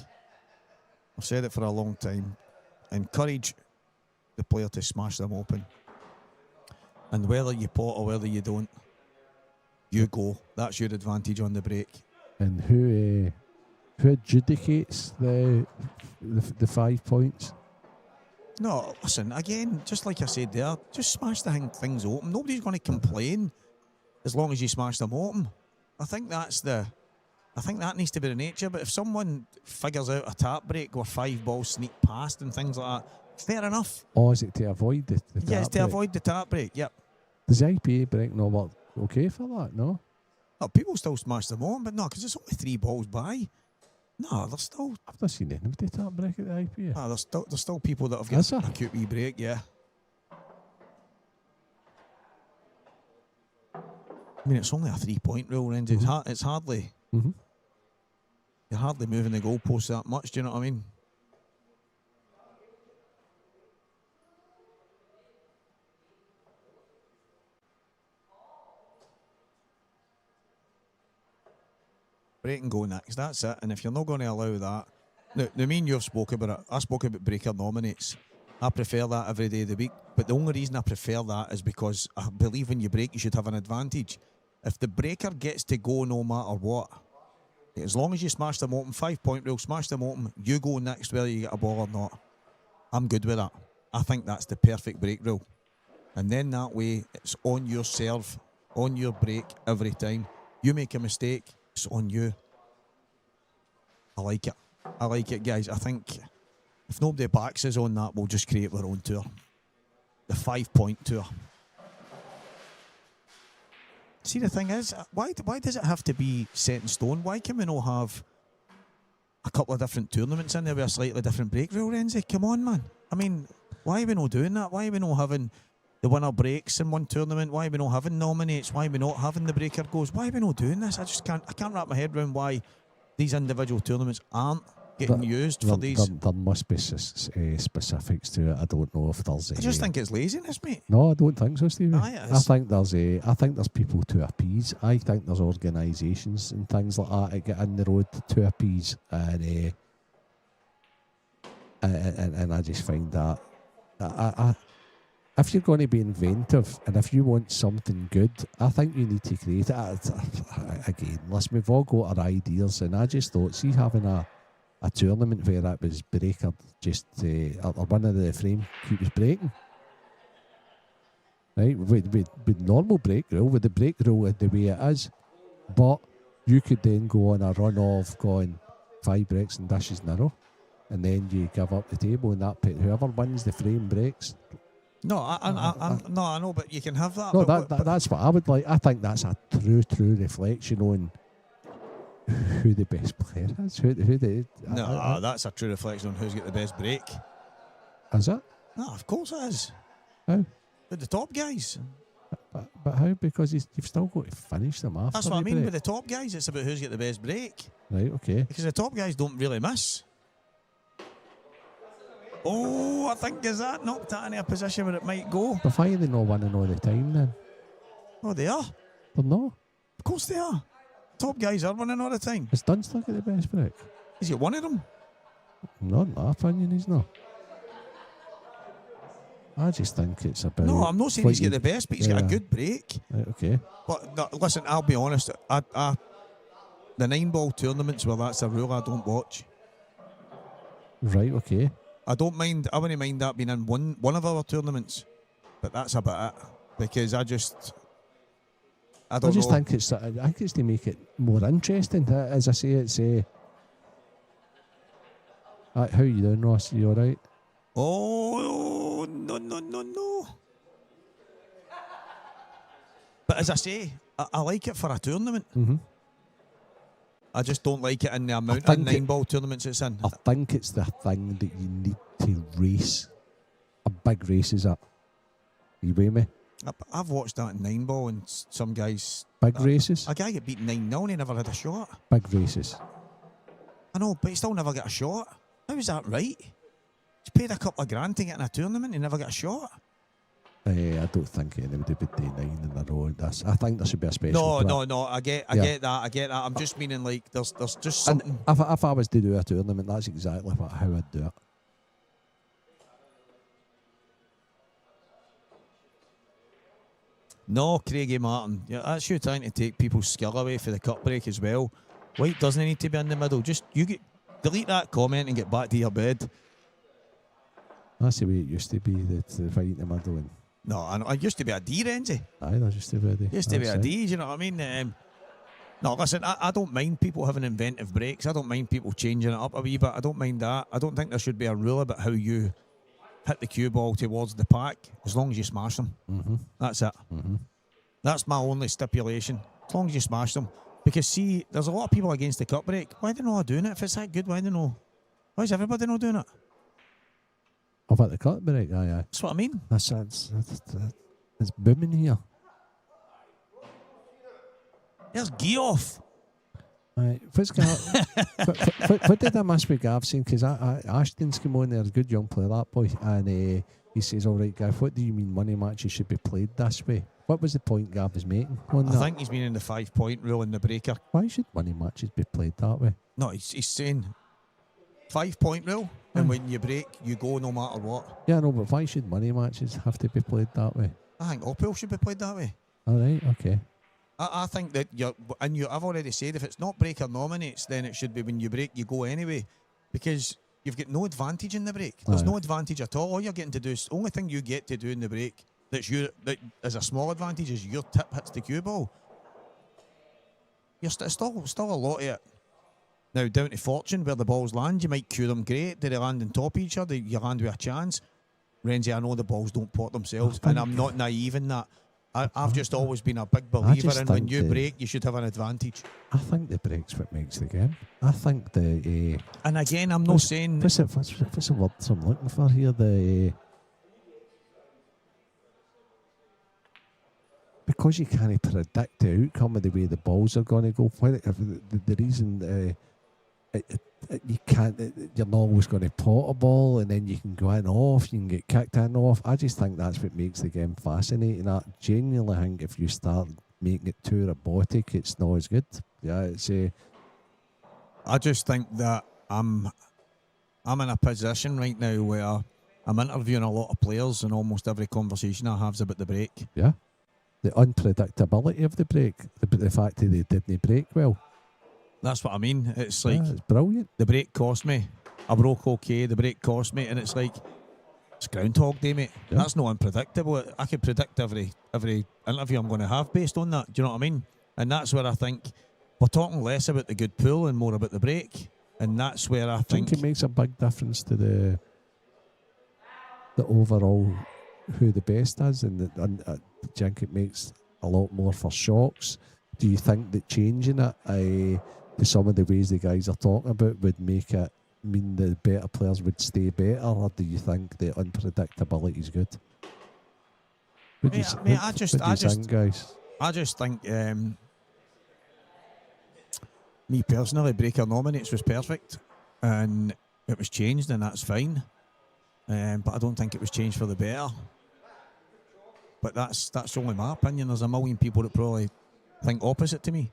I've said it for a long time. Encourage the player to smash them open. And whether you pot or whether you don't, you go. That's your advantage on the break. And who adjudicates the 5 points? No, listen, again, just like I said there, just smash the things open. Nobody's going to complain as long as you smash them open. I think that needs to be the nature. But if someone figures out a tap break where 5 balls sneak past and things like that, fair enough. Or is it to avoid the tap Yes, to break? avoid the tap break, yep. Does the IPA break not work okay for that? No? No, people still smash them on, but no, because it's only 3 balls by. No, there's still... I've not seen anybody tap break at the IPA. No, there's still people that have Is got there? a cute wee break, yeah. I mean, it's only a 3-point rule, and it's hardly... Mm-hmm. You're hardly moving the goalpost that much, do you know what I mean? Break and go next, that's it. And if you're not going to allow that... Now, me and you have spoken about it. I spoke about breaker nominates. I prefer that every day of the week. But the only reason I prefer that is because I believe when you break, you should have an advantage. If the breaker gets to go no matter what, as long as you smash them open, 5-point rule, smash them open, you go next whether you get a ball or not. I'm good with that. I think that's the perfect break rule. And then that way, it's on your serve, on your break every time. You make a mistake, it's on you. I like it. I like it, guys. I think if nobody backs us on that, we'll just create our own tour. The 5-point tour. See, the thing is, why does it have to be set in stone? Why can we not have a couple of different tournaments in there with a slightly different break rule, Renzi? Come on, man. I mean, why are we not doing that? Why are we not having the winner breaks in one tournament? Why are we not having nominates? Why are we not having the breaker goes? Why are we not doing this? I can't wrap my head around why these individual tournaments aren't getting used for these. There must be specifics to it. I don't know if there's. I just think it's laziness, mate. No, I don't think so, Stevie. Aye, it is. I think there's people to appease. I think there's organisations and things like that that get in the road to appease, and I just find that if you're going to be inventive and if you want something good, I think you need to create it. Again, listen, we've all got our ideas, and I just thought, see, having a tournament where that was breaker, just or one of the frame keeps breaking, right? With normal brake rule, with the brake rule the way it is, but you could then go on a run of going 5 brakes and dashes in a row, and then you give up the table, and whoever wins the frame breaks. No, I know, but you can have that. No, but that's what I would like. I think that's a true reflection on who the best player is. That's a true reflection on who's got the best break. Is it? No, of course it is. How? With the top guys. But how? Because you've still got to finish them after. That's what I mean. break. With the top guys, it's about who's got the best break. Right, okay. Because the top guys don't really miss. Oh, I think is that knocked that into a position where it might go. But why are they not winning all the time then? Oh, they are. They're not. Of course they are. Top guys are winning all the time. Is Dunstall got the best break? Is he one of them? Not in my opinion, he's not. I just think it's about... No, I'm not saying he's got the best, but he's got a good break. Right, okay. But no, listen, I'll be honest. The 9-ball tournaments where that's a rule, I don't watch. Right, okay. I wouldn't mind that being in one of our tournaments, but that's about it. Because I just know. think it's to make it more interesting. As I say, it's how you doing, Ross? You all right? Oh no. But as I say, I like it for a tournament. Mm-hmm. I just don't like it in the amount of 9-ball tournaments it's in. I think it's the thing that you need to race. A big race is up. You with me? I've watched that in 9-ball and some guys... Big races? A guy got beaten 9-0 and he never had a shot. Big races. I know, but he still never got a shot. How is that right? He's paid a couple of grand to get in a tournament and never got a shot. I don't think anybody would do 9 in a row. I think there should be a special. No. I get that. I'm just meaning like there's just something. And if I was to do a tournament, that's exactly how I'd do it. No, Craigie Martin. Yeah, that's you trying to take people's skill away for the cut break as well. White doesn't need to be in the middle. Just delete that comment and get back to your bed. That's the way it used to be. The fight in the middle. And no, I used to be a D, Renzi. Aye, that used to be a D. Used to be a D, you know what I mean? No, listen, I don't mind people having inventive breaks. I don't mind people changing it up a wee bit. I don't mind that. I don't think there should be a rule about how you hit the cue ball towards the pack, as long as you smash them. Mm-hmm. That's it. Mm-hmm. That's my only stipulation. As long as you smash them. Because, see, there's a lot of people against the cut break. Why are they not doing it? If it's that good, why is everybody not doing it? I've at the cut break, aye. That's what I mean. It's booming here. There's Geoff. Right, what did I miss with Gav saying? Because Ashton's come on there, a good young player, that boy, and he says, "All right, Gav, what do you mean money matches should be played this way?" What was the point Gav was making on that? I think he's meaning the 5-point rule in the breaker. Why should money matches be played that way? No, he's saying 5-point rule, and when you break, you go no matter what. Yeah, no, but why should money matches have to be played that way? I think all pool should be played that way. All right, okay. I think that I've already said if it's not breaker nominates, then it should be when you break, you go anyway, because you've got no advantage in the break. There's no advantage at all. All you're getting to do is the only thing you get to do in the break that is a small advantage is your tip hits the cue ball. You're still a lot of it. Now down to fortune where the balls land, you might cue them great. Do they land on top of each other? You land with a chance. Renzi, I know the balls don't pot themselves, and I'm not naive in that. I've just always been a big believer in when you break, you should have an advantage. I think the break's what makes the game. I think the... and again, I'm not saying... What's the word I'm looking for here? Because you can't predict the outcome of the way the balls are going to go. The reason... you can't. You're not always going to pot a ball, and then you can go in off. You can get kicked in off. I just think that's what makes the game fascinating. I genuinely think if you start making it too robotic, it's not as good. Yeah, it's. I just think that I'm in a position right now where I'm interviewing a lot of players, and almost every conversation I have is about the break. Yeah, the unpredictability of the break, the fact that they didn't break well. That's what I mean. It's like it's brilliant. The break cost me. I broke okay. The break cost me, and it's like It's Groundhog Day, mate. Yeah. That's not unpredictable. I could predict every interview I'm going to have based on that. Do you know what I mean? And that's where I think we're talking less about the good pull and more about the break. And that's where I think it makes a big difference to the overall who the best is, and I think it makes a lot more for shocks. Do you think that changing it to some of the ways the guys are talking about would make it mean the better players would stay better, or do you think the unpredictability is good? What do you think, guys? I just think me personally, Breaker Nominates was perfect, and it was changed, and that's fine. But I don't think it was changed for the better. But that's only my opinion. There's a million people that probably think opposite to me,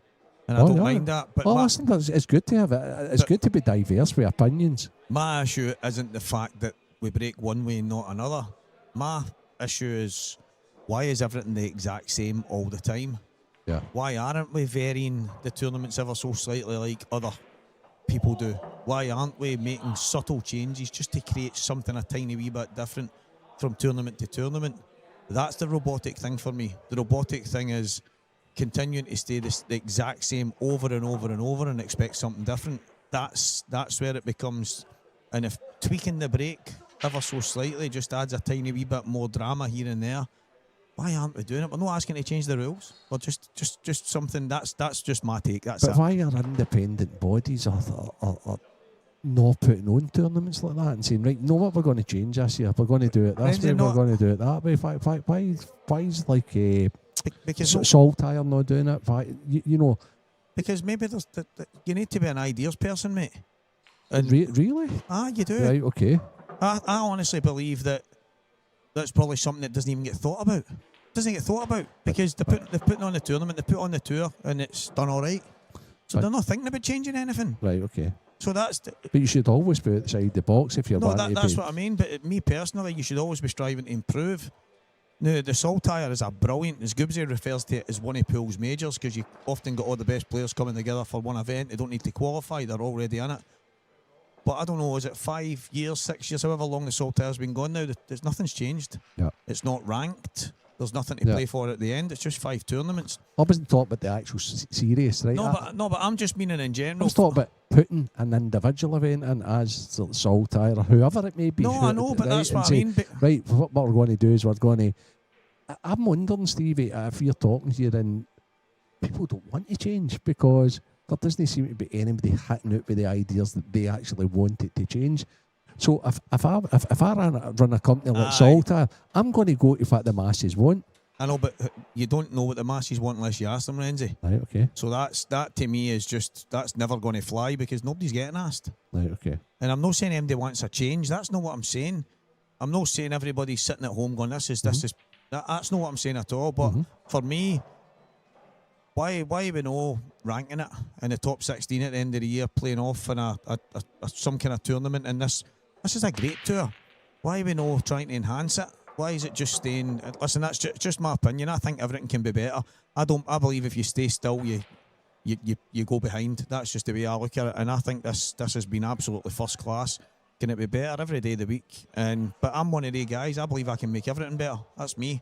and I don't mind that. But listen, it's good to have it. It's good to be diverse with opinions. My issue isn't the fact that we break one way and not another. My issue is, why is everything the exact same all the time? Yeah. Why aren't we varying the tournaments ever so slightly like other people do? Why aren't we making subtle changes just to create something a tiny wee bit different from tournament to tournament? That's the robotic thing for me. The robotic thing is continuing to stay the exact same over and over and over and expect something different. That's where it becomes. And if tweaking the break ever so slightly just adds a tiny wee bit more drama here and there, why aren't we doing it? We're not asking to change the rules. Or just something. That's just my take. That's but it. why are independent bodies are not putting on tournaments like that and saying, right, you know what, we're going to change this year. We're going to do it this way. We're going to do it that way. Why is like because Saltire not doing it? Why, you know? Because maybe you need to be an ideas person, mate. And really? You do. Right. Okay. I honestly believe that's probably something that doesn't even get thought about. Doesn't get thought about because they're putting on the tournament, they put on the tour, and it's done all right. So they're not thinking about changing anything. Right. Okay. So that's. But you should always be outside the box if you're. No, that's what I mean. But me personally, you should always be striving to improve. Now, the Saltire is a brilliant, as Goobsy refers to it, as one of Pool's majors, because you often got all the best players coming together for one event. They don't need to qualify; they're already in it. But I don't know, is it 5 years, 6 years, however long the Saltire's been gone now? There's nothing's changed. Yeah. It's not ranked. There's nothing to play for at the end. It's just 5 tournaments. I wasn't talking about the actual series, right? No, but I'm just meaning in general. I was talking about putting an individual event in as the Saltire or whoever it may be. No, I know, but that's what I mean. Right, what we're going to do is we're going to... I'm wondering, Stevie, if you're talking here and people don't want to change because there doesn't seem to be anybody hitting out with the ideas that they actually want it to change. So if I run a company like Saltire, I'm going to go to what the masses want. I know, but you don't know what the masses want unless you ask them, Renzi. Right, okay. So that to me is just, that's never going to fly because nobody's getting asked. Right, okay. And I'm not saying anybody wants a change. That's not what I'm saying. I'm not saying everybody's sitting at home going, this is. That's not what I'm saying at all. But for me, why are we not ranking it in the top 16 at the end of the year, playing off in a some kind of tournament? And this is a great tour. Why are we not trying to enhance it? Why is it just staying? Listen, that's just my opinion. I think everything can be better. I believe if you stay still, you go behind. That's just the way I look at it. And I think this has been absolutely first class. Can it be better every day of the week? But I'm one of the guys. I believe I can make everything better. That's me.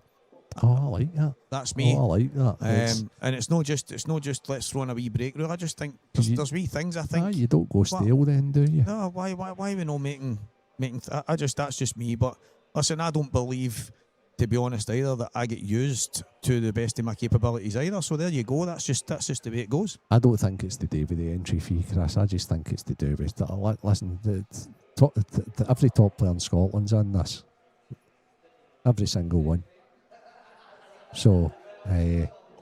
Oh, I like that. That's me. Oh, I like that. And it's not just let's throw in a wee break rule. I just think there's wee things. I think. You don't go stale then, do you? No. Why are we not making? That's just me. But listen, I don't believe, to be honest, either that I get used to the best of my capabilities either. So there you go. That's just the way it goes. I don't think it's to do with the entry fee, Chris. I just think it's to do with listen. Every top player in Scotland's on this. Every single one. So,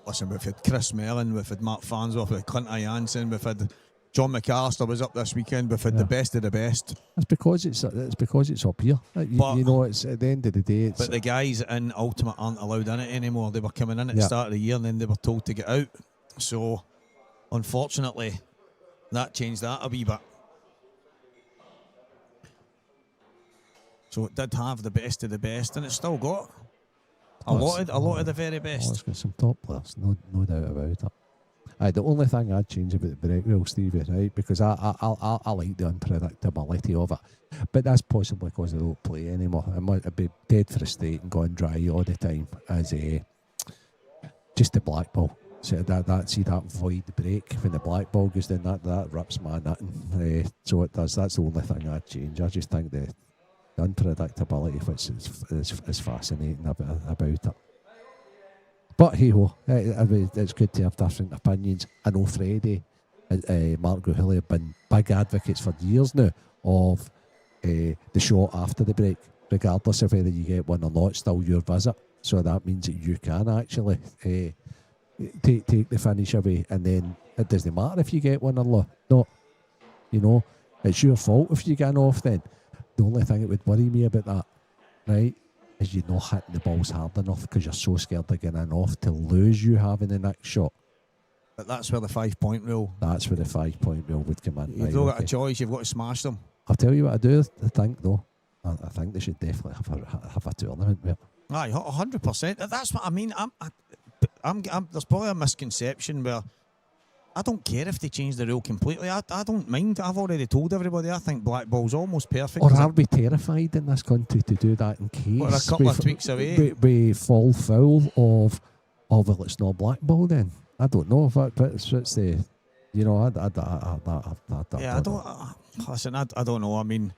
listen, we've had Chris Mellon, we've had Mark Farnsworth, we've had Clinton Jansen, we've had John McAllister was up this weekend. We've had the best of the best. It's because it's up here. You know, it's at the end of the day. But the guys in Ultimate aren't allowed in it anymore. They were coming in at the start of the year and then they were told to get out. So, unfortunately, that changed that a wee bit. So it did have the best of the best, and it's still got a lot of the very best. It's got some top players, no doubt about it. The only thing I'd change about the break rule, Stevie, right? Because I like the unpredictability of it. But that's possibly because they don't play anymore. It'd be dead frustrating going dry all the time as just the black ball. So that void break when the black ball goes in, that rips my nutting. So it does. That's the only thing I'd change. I just think the unpredictability, which is fascinating about it. But hey ho, it's good to have different opinions. I know Freddie, Mark Guhilly have been big advocates for years now of the shot after the break, regardless of whether you get one or not, still your visit. So that means that you can actually take the finish away, and then it doesn't matter if you get one or not. You know, it's your fault if you get off then. The only thing that would worry me about that, right, is you're not hitting the balls hard enough because you're so scared of getting off to lose you having the next shot. But that's where the 5-point rule. That's where the 5-point rule would come in. You've not got a choice. You've got to smash them. I'll tell you what I do think though. I think they should definitely have a tournament. Mate. Aye, 100%. That's what I mean. There's probably a misconception where I don't care if they change the rule completely. I don't mind. I've already told everybody I think black ball's almost perfect. Or are we terrified in this country to do that in case we're a couple of tweaks away? We fall foul of well, it's not black ball then. I don't know if but it's the, you know, I don't know. I mean,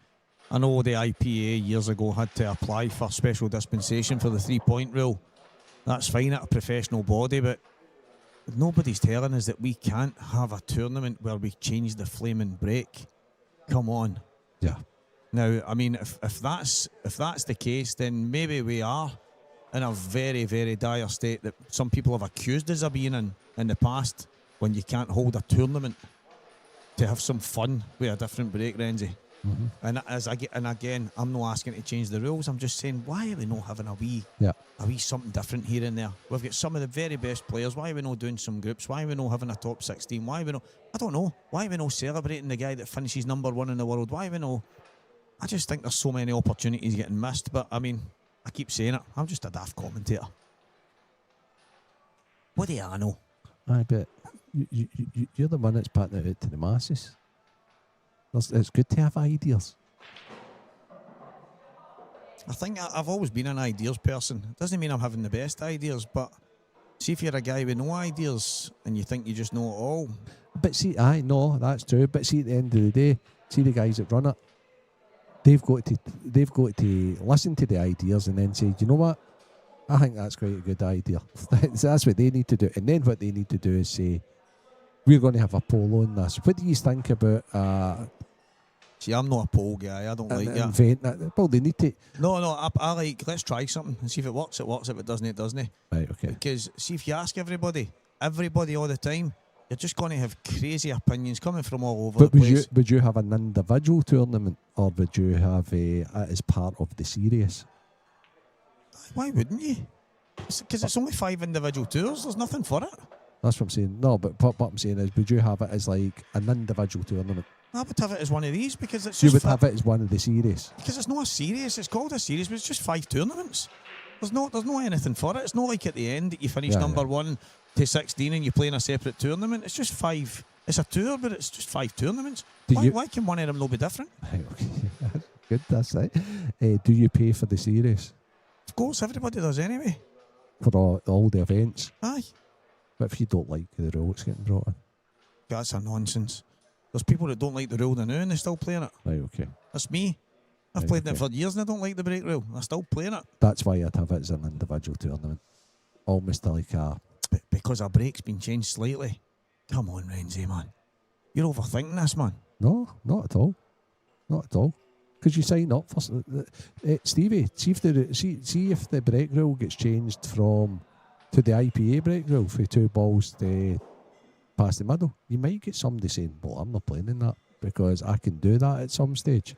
I know the IPA years ago had to apply for special dispensation for the 3-point rule. That's fine at a professional body, but nobody's telling us that we can't have a tournament where we change the flaming break. Come on. Yeah. Now, I mean, if that's the case, then maybe we are in a very, very dire state that some people have accused us of being in the past, when you can't hold a tournament to have some fun with a different break, Renzi. Mm-hmm. And again, I'm not asking to change the rules. I'm just saying, why are we not having a wee something different here and there? We've got some of the very best players. Why are we not doing some groups? Why are we not having a top 16? Why are we not? I don't know. Why are we not celebrating the guy that finishes number 1 in the world? Why are we not? I just think there's so many opportunities getting missed. But I mean, I keep saying it. I'm just a daft commentator. What do I know? Aye, but you're the one that's putting it out to the masses. It's good to have ideas. I think I've always been an ideas person. It doesn't mean I'm having the best ideas, but see if you're a guy with no ideas and you think you just know it all. But see, I know that's true. But see, at the end of the day, see the guys that run it, they've got to listen to the ideas and then say, do you know what? I think that's quite a good idea. So that's what they need to do. And then what they need to do is say, we're going to have a poll on this. What do you think about... See, I'm not a poll guy. I don't like that. Well, they need to... No, I like, let's try something and see if it works, it works. If it doesn't, it doesn't. Right, okay. Because, see, if you ask everybody all the time, you're just going to have crazy opinions coming from all over the place. Would you have an individual tournament, or would you have it as part of the series? Why wouldn't you? Because it's only 5 individual tours. There's nothing for it. That's what I'm saying. No, but what I'm saying is, would you have it as like an individual tournament? I would have it as one of these because it's you just... would have it as one of the series? Because it's not a series. It's called a series, but it's just 5 tournaments. There's no anything for it. It's not like at the end that you finish number 1 to 16 and you play in a separate tournament. It's just 5. It's a tour, but it's just 5 tournaments. Why can one of them not be different? Good, that's right. Do you pay for the series? Of course, everybody does anyway. For all the events? Aye. But if you don't like the rule it's getting brought in? That's a nonsense. There's people that don't like the rule now and they're still playing it. Right, okay. That's me. I've played it for years and I don't like the break rule. I'm still playing it. That's why I'd have it as an individual tournament. Almost like a... But because a break's been changed slightly. Come on, Renzi, man. You're overthinking this, man. No, not at all. Not at all. Because you sign up for... Stevie, see if the break rule gets changed to the IPA break rule for 2 balls to past the middle. You might get somebody saying, well, I'm not playing in that because I can do that at some stage.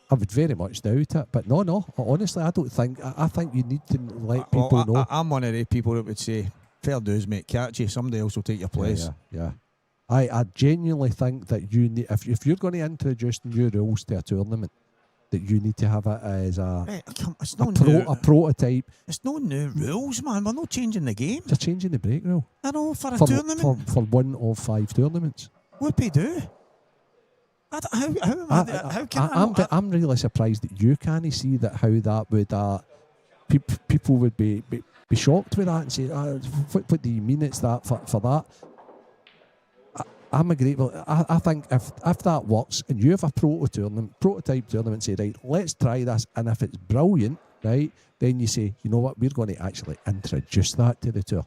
I would very much doubt it. But no, honestly, I don't think... I think you need to let people know. I'm one of the people that would say, fair dues, mate, catch you. Somebody else will take your place. Yeah. I genuinely think that you need... If you're going to introduce new rules to a tournament, that you need to have it as It's a, no new, a prototype. it's no new rules, man. We're not changing the game. They're changing the break rule I know, for a for, tournament. for one of 5 tournaments. What do they do? I'm really surprised that you can't see that how that would people would be shocked with that and say, what do you mean it's that for that? I'm agreeable. I think if that works and you have a prototype tournament, say, right, let's try this, and if it's brilliant, right, then you say, you know what, we're going to actually introduce that to the tour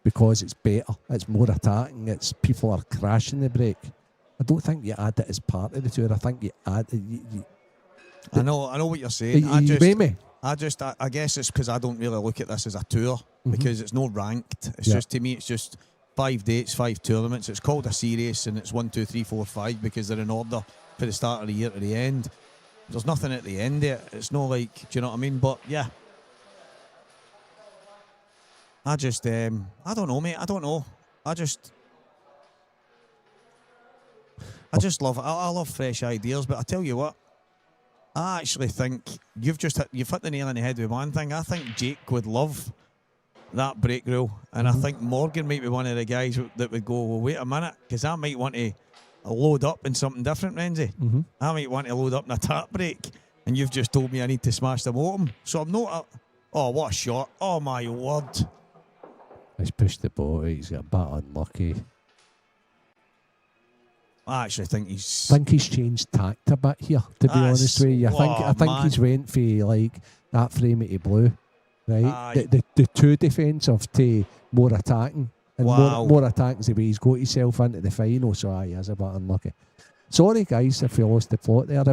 because it's better, it's more attacking, it's people are crashing the break. I don't think you add it as part of the tour. I think you add it. I know what you're saying. I guess it's because I don't really look at this as a tour because it's not ranked. It's just, to me, it's just 5 dates, 5 tournaments. It's called a series and it's 1, 2, 3, 4, 5 because they're in order for the start of the year to the end. There's nothing at the end of it. It's not like, do you know what I mean? But yeah. I just, I don't know, mate. I don't know. I just love it. I love fresh ideas, but I tell you what, I actually think you've hit the nail on the head with one thing. I think Jake would love that break rule, and I think Morgan might be one of the guys that would go, well, wait a minute, because I might want to load up in something different, Renzi. I might want to load up in a tap break, and you've just told me I need to smash the bottom. So I'm not. Oh, what a shot! Oh my word! He's pushed the ball. He's got a bit unlucky. I actually think he's changed tact a bit here, to be honest with you. I think he's went for like that frame to blue, right? The two defensive to more attacking. And more attacking is the way he's got himself into the final, so he is a bit unlucky. Sorry guys if we lost the plot there. It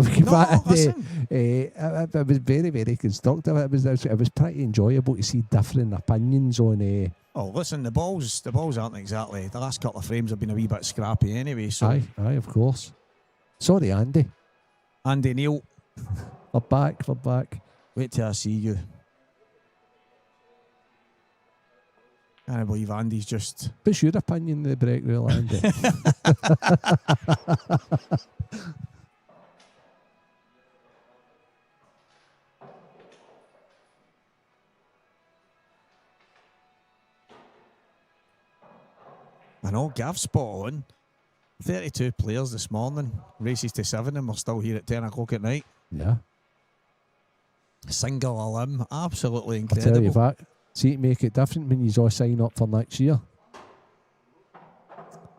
was very, very constructive. It was pretty enjoyable to see different opinions on Oh, listen, the balls aren't exactly. The last couple of frames have been a wee bit scrappy anyway. So aye, of course. Sorry, Andy. Andy Neil. We're back. Wait till I see you. Can't believe Andy's just... What's your opinion of the break rule, Andy? I know, Gav's spot on. 32 players this morning. Races to 7 and we're still here at 10 o'clock at night. Yeah. Single a limb. Absolutely incredible. I'll tell you that. See it make it different when you all sign up for next year.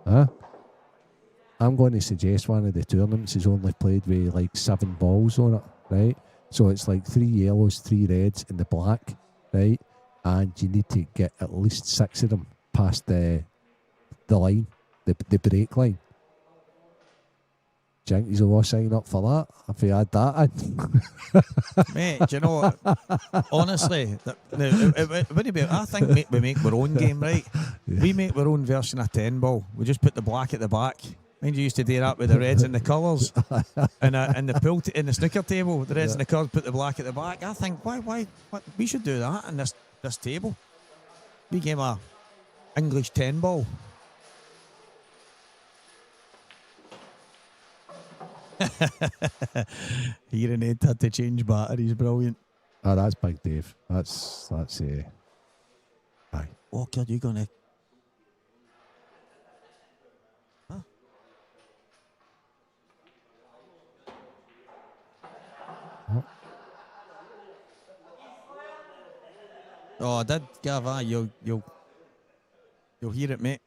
I'm going to suggest one of the tournaments is only played with like 7 balls on it, right? So it's like 3 yellows, 3 reds and the black, right? And you need to get at least 6 of them past the line, the break line. Do you think you'll all sign up for that? If you had that in? Mate, do you know what? Honestly, it wouldn't be. I think we make our own game, right? Yeah. We make our own version of 10 ball. We just put the black at the back. Mind you used to do that with the reds and the colours. and the pool in the snooker table, the reds and the colours, put the black at the back. I think, why we should do that in this table. We gave a English 10 ball. Hearing Ed had to change batteries, brilliant. Oh, that's Big Dave. That's aye. Walker, you gonna? Huh? What? Oh, I did, Gav. You'll hear it, mate.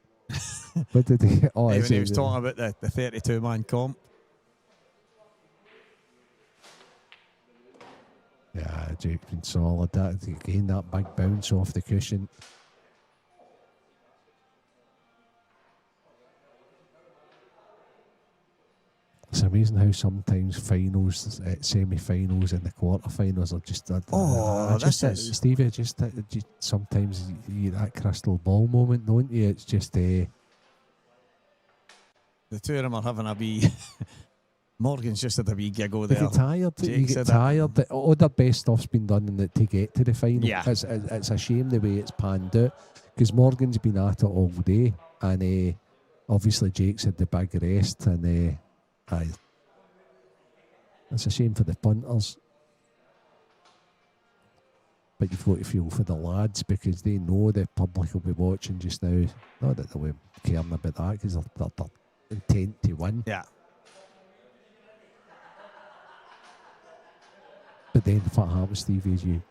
What did he? Oh, when he was talking about the 32-man comp. Yeah, Jake's been solid. Again, that big bounce off the cushion. It's amazing how sometimes finals, semi-finals, and the quarter-finals are just. Stevie, just sometimes you get that crystal ball moment, don't you? It's just. The two of them are having a wee. Morgan's just had a wee giggle there. You get tired. All the best stuff's been done to get to the final. Yeah. It's a shame the way it's panned out because Morgan's been at it all day, and obviously Jake's had the big rest, and It's a shame for the punters. But you've got to feel for the lads because they know the public will be watching just now. Not that they'll be caring about that because they're intent to win. Yeah. But then what happens, Steve, is you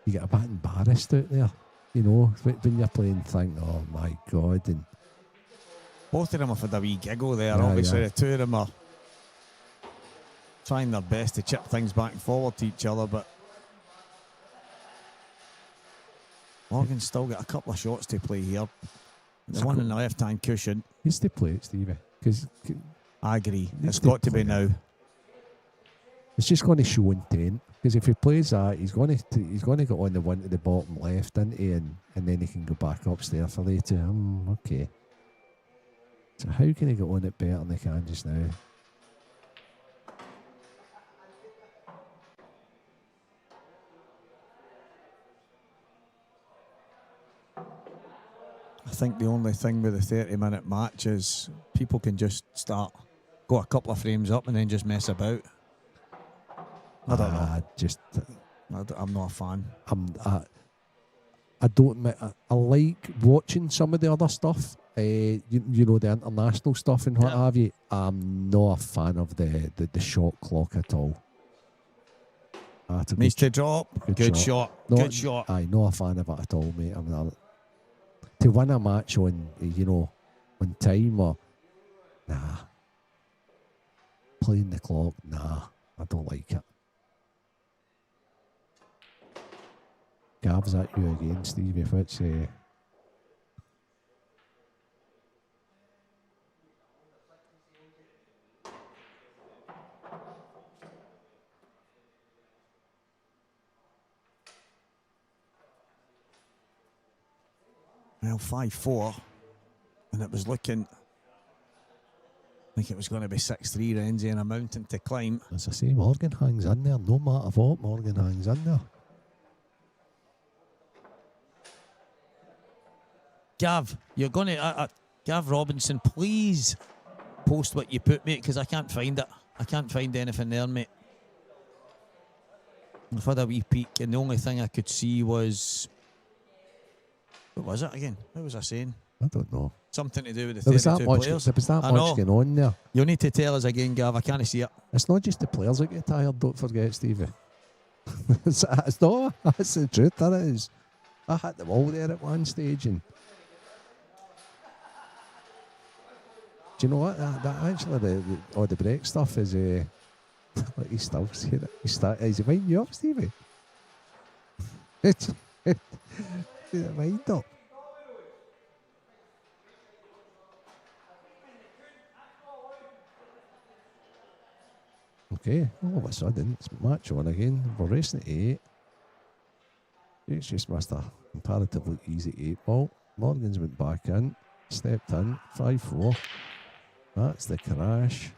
get a bit embarrassed out there. You know, when you're playing, think, oh my God. And Both of them have had a wee giggle there. Yeah, Obviously, yeah. the two of them are trying their best to chip things back and forward to each other, but Morgan's still got a couple of shots to play here. The one on the left-hand cushion. he's to play it, Stevie. Because I agree. Needs It's to got to be play it. now. it's just going to show intent. Because if he plays that, he's going to get on the one to the bottom left, isn't he? And then he can go back upstairs for later. Okay. So how can he get on it better than he can just now? I think the only thing with the 30-minute match is people can just go a couple of frames up and then just mess about. I don't know. I'm not a fan. I don't admit, I like watching some of the other stuff, you know, the international stuff and what have you. I'm not a fan of the shot clock at all. Needs to drop. Good shot. Good shot. I'm not a fan of it at all, mate. To win a match on, on time or, nah. Playing the clock, nah. I don't like it. Gav's at you again, Steve, if it's... Well, 5-4, and it was looking like it was going to be 6-3 Renzi and a mountain to climb. As I say, Morgan hangs in there. No matter what, Morgan hangs in there. Gav, you're going to... Gav Robinson, please post what you put, mate, because I can't find it. I can't find anything there, mate. I've had a wee peek, and the only thing I could see was... What was it again? What was I saying? I don't know. Something to do with the There was 32 that much, players. there was that I much know. going on there. You'll need to tell us again, Gav. I can't see it. It's not just the players that get tired, don't forget, Stevie. it's not. That's the truth, that is. I hit them all there at one stage. And do you know what? That actually, all the break stuff is... like he's still saying it. Is he winding you up, Stevie? It's... wind up. Okay, all of a sudden, it's match on again. We're racing at 8. It's just missed a comparatively easy 8 ball. Morgan's went back in, stepped in, 5-4. That's the crash.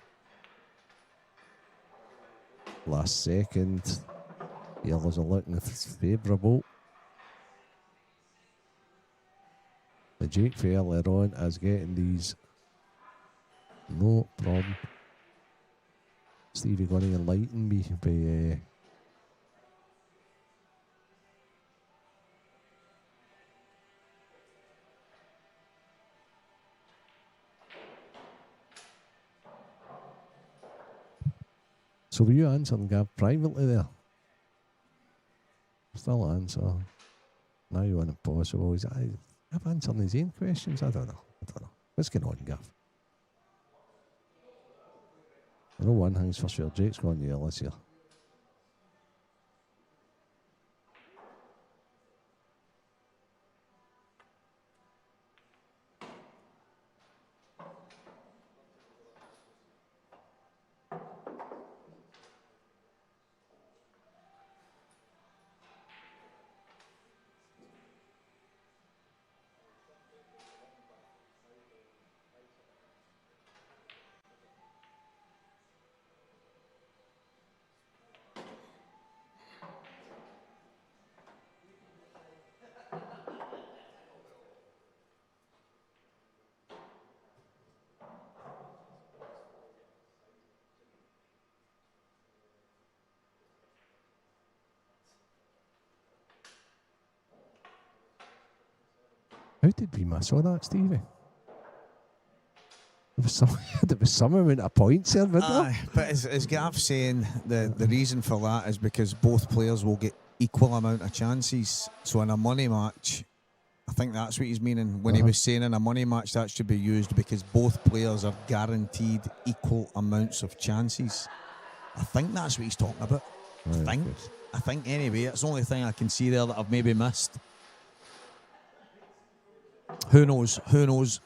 Last second, yellows are looking favourable. The Jake Fairler on is getting these. No problem. Stevie going to enlighten me by... So were you answering Gav privately there? Still answer. Now you want to pause. So is Gav answering his own questions? I don't know. What's going on, Gav? I know one thing's for sure. Jake's gone yellow here. How did we miss all that, Stevie? There was some amount of points there, wasn't there? But as Gav saying, the reason for that is because both players will get equal amount of chances. So in a money match, I think that's what he's meaning. When he was saying in a money match, that should be used because both players are guaranteed equal amounts of chances. I think that's what he's talking about. Right, I think anyway. It's the only thing I can see there that I've maybe missed. Who knows?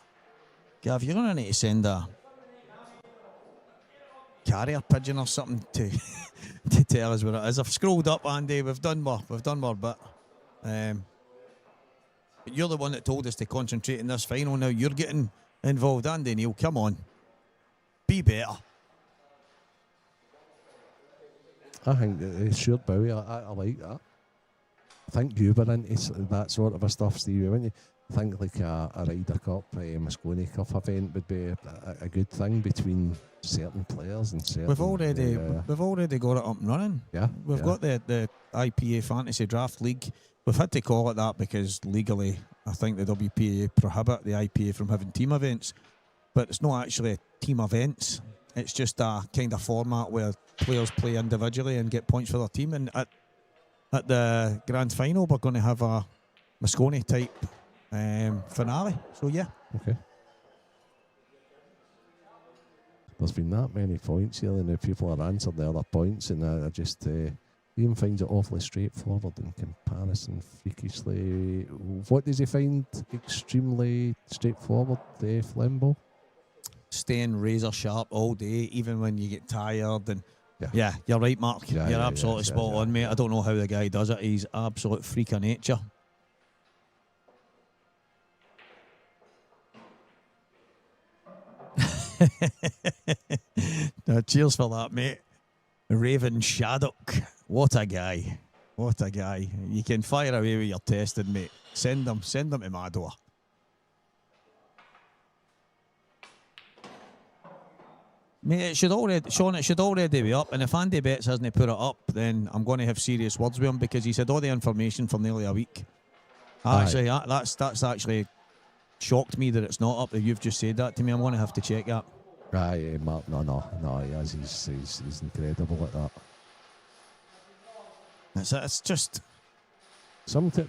Gav, you're going to need to send a carrier pigeon or something to tell us what it is. I've scrolled up, Andy. We've done more, but you're the one that told us to concentrate in this final. Now you're getting involved, Andy Neil. Come on, be better. I think that Stuart Bowie, I like that. I think you were into that sort of stuff, Stevie, wouldn't you? I think like a Ryder Cup, a Moscone Cup event would be a good thing between certain players and certain... We've already got it up and running. Yeah. We've got the IPA Fantasy Draft League. We've had to call it that because legally I think the WPA prohibit the IPA from having team events. But it's not actually team events. It's just a kind of format where players play individually and get points for their team. And at the grand final, we're going to have a Moscone type finale. So yeah. Okay. There's been that many points here, and people are answered the other points, and I just Ian finds it awfully straightforward in comparison, freakishly. What does he find extremely straightforward, Flembo? Staying razor sharp all day, even when you get tired. And yeah you're right, Mark. You're absolutely spot on, mate. I don't know how the guy does it. He's absolute freak of nature. No, cheers for that, mate. Raven Shaddock. What a guy. You can fire away with your testing, mate. Send them to my door. Mate, it should already be up, and if Andy Betts hasn't put it up, then I'm going to have serious words with him because he's had all the information for nearly a week. Actually, that's actually shocked me that it's not up. That you've just said that to me. I'm going to have to check that. Right, Mark. No. He is. He's incredible at that. It's just sometimes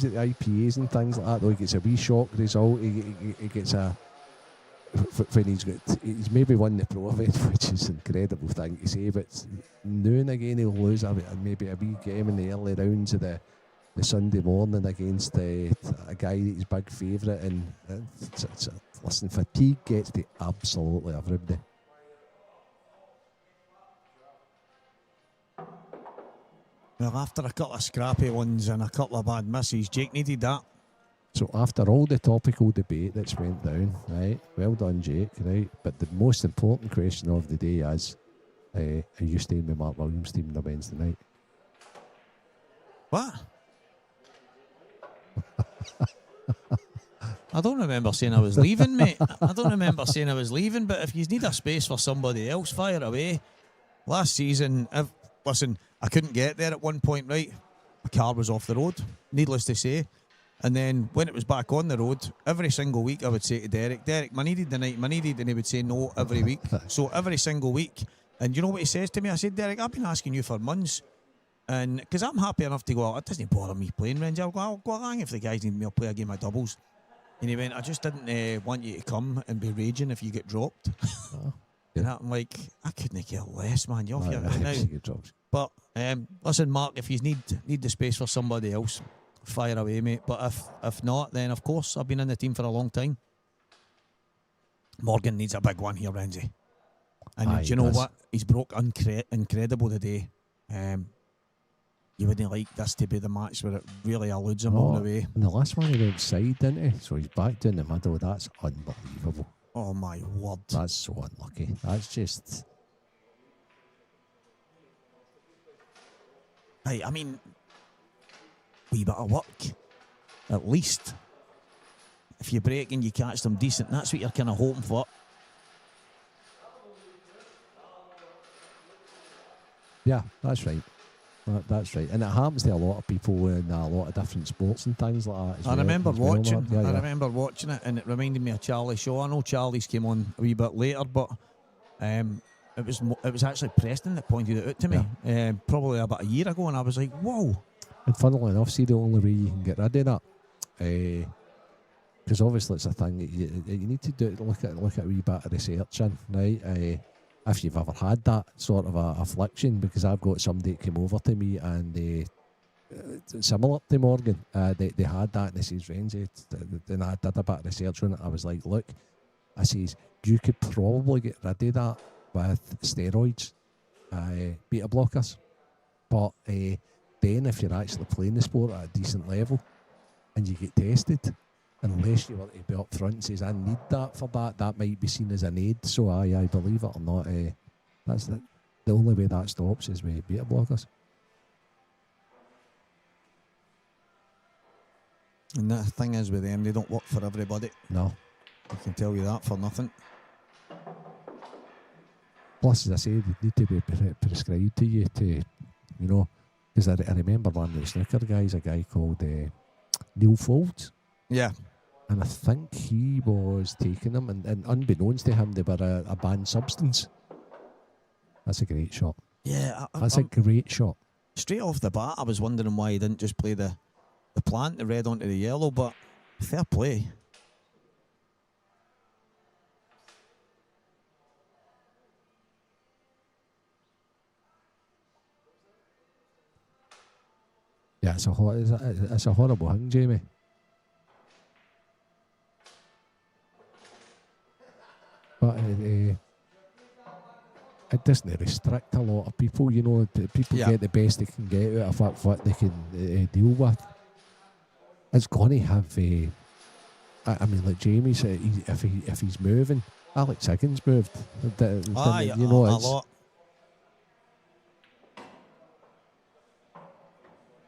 at the IPAs and things like that, though, he gets a wee shock result. He gets a when he's maybe won the pro event, which is an incredible thing to say. But now and again he'll lose maybe a wee game in the early rounds of the Sunday morning against a guy that he's big favourite, and listen, fatigue gets to absolutely everybody. Well, after a couple of scrappy ones and a couple of bad misses, Jake needed that. So after all the topical debate that's went down, right, well done, Jake, right, but the most important question of the day is, are you staying with Mark Williams' team on Wednesday night? What? I don't remember saying I was leaving, mate. I don't remember saying I was leaving, but if you need a space for somebody else, fire away. Last season, listen, I couldn't get there at one point, right? My car was off the road, needless to say. And then when it was back on the road, every single week I would say to Derek, I needed the night, and he would say no every week. So every single week. And you know what he says to me? I said, Derek, I've been asking you for months. And because I'm happy enough to go out, it doesn't bother me playing Rangers. I'll go along if the guys need me, I'll play a game of doubles. And he went, I just didn't want you to come and be raging if you get dropped. And I'm like, I couldn't care less, man. You're off your right now. But listen, Mark, if you need the space for somebody else, fire away, mate. But if not, then of course I've been in the team for a long time. Morgan needs a big one here, Renzi. And do you know what? He's broke incredible today. You wouldn't like this to be the match where it really eludes him all the way. And the last one he went side, didn't he? So he's back down the middle. That's unbelievable. Oh my word. That's so unlucky. That's just... Hey, I mean, wee bit of work, at least. If you break and you catch them decent, that's what you're kind of hoping for. Yeah, that's right. That's right, and it happens to a lot of people in a lot of different sports and things like that. As I well, remember as well, watching. Mark. Yeah, I yeah. remember watching it, and it reminded me of Charlie Shaw. I know Charlie's came on a wee bit later, but it was actually Preston that pointed it out to me, probably about a year ago, and I was like, whoa. And funnily enough, see, the only way you can get rid of that, because obviously it's a thing that you need to do. Look at a wee bit of research in, right? If you've ever had that sort of a affliction, because I've got somebody that came over to me and similar to Morgan, they had that, and they says, Renzi, and I did a bit of research on it. I was like, look, I says, you could probably get rid of that with steroids, beta blockers, but then if you're actually playing the sport at a decent level and you get tested, unless you were to be up front and says, I need that for that might be seen as an aid. So I believe it or not, that's the only way that stops is with beta blockers. And the thing is with them, they don't work for everybody. No. I can tell you that for nothing. Plus, as I say, they need to be prescribed to you to, because I remember one of the snooker guys, a guy called Neil Folds. Yeah. And I think he was taking them, and unbeknownst to him, they were a banned substance. That's a great shot. Yeah. That's a great shot. Straight off the bat, I was wondering why he didn't just play the plant, the red onto the yellow, but fair play. Yeah, it's a horrible thing, Jamie. But it doesn't restrict a lot of people, People get the best they can get out of what they can deal with. It's going to have, I mean, like Jamie said, if he's moving, Alex Higgins moved. A lot.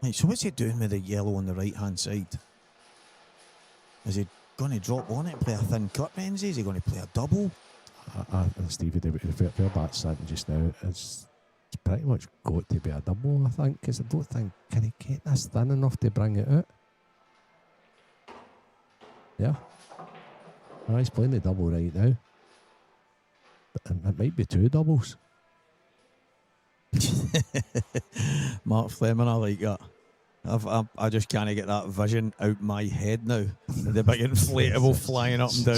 Right, so what's he doing with the yellow on the right-hand side? Is he going to drop on it and play a thin cut, Renzi? Is he going to play a double? Stevie, the fair bat's sitting just now, it's pretty much got to be a double, I think, because I don't think, can he get this thin enough to bring it out? Yeah. He's playing the double right now. And it might be two doubles. Mark Fleming, I like that. I just can't get that vision out my head now. The big inflatable flying up and down.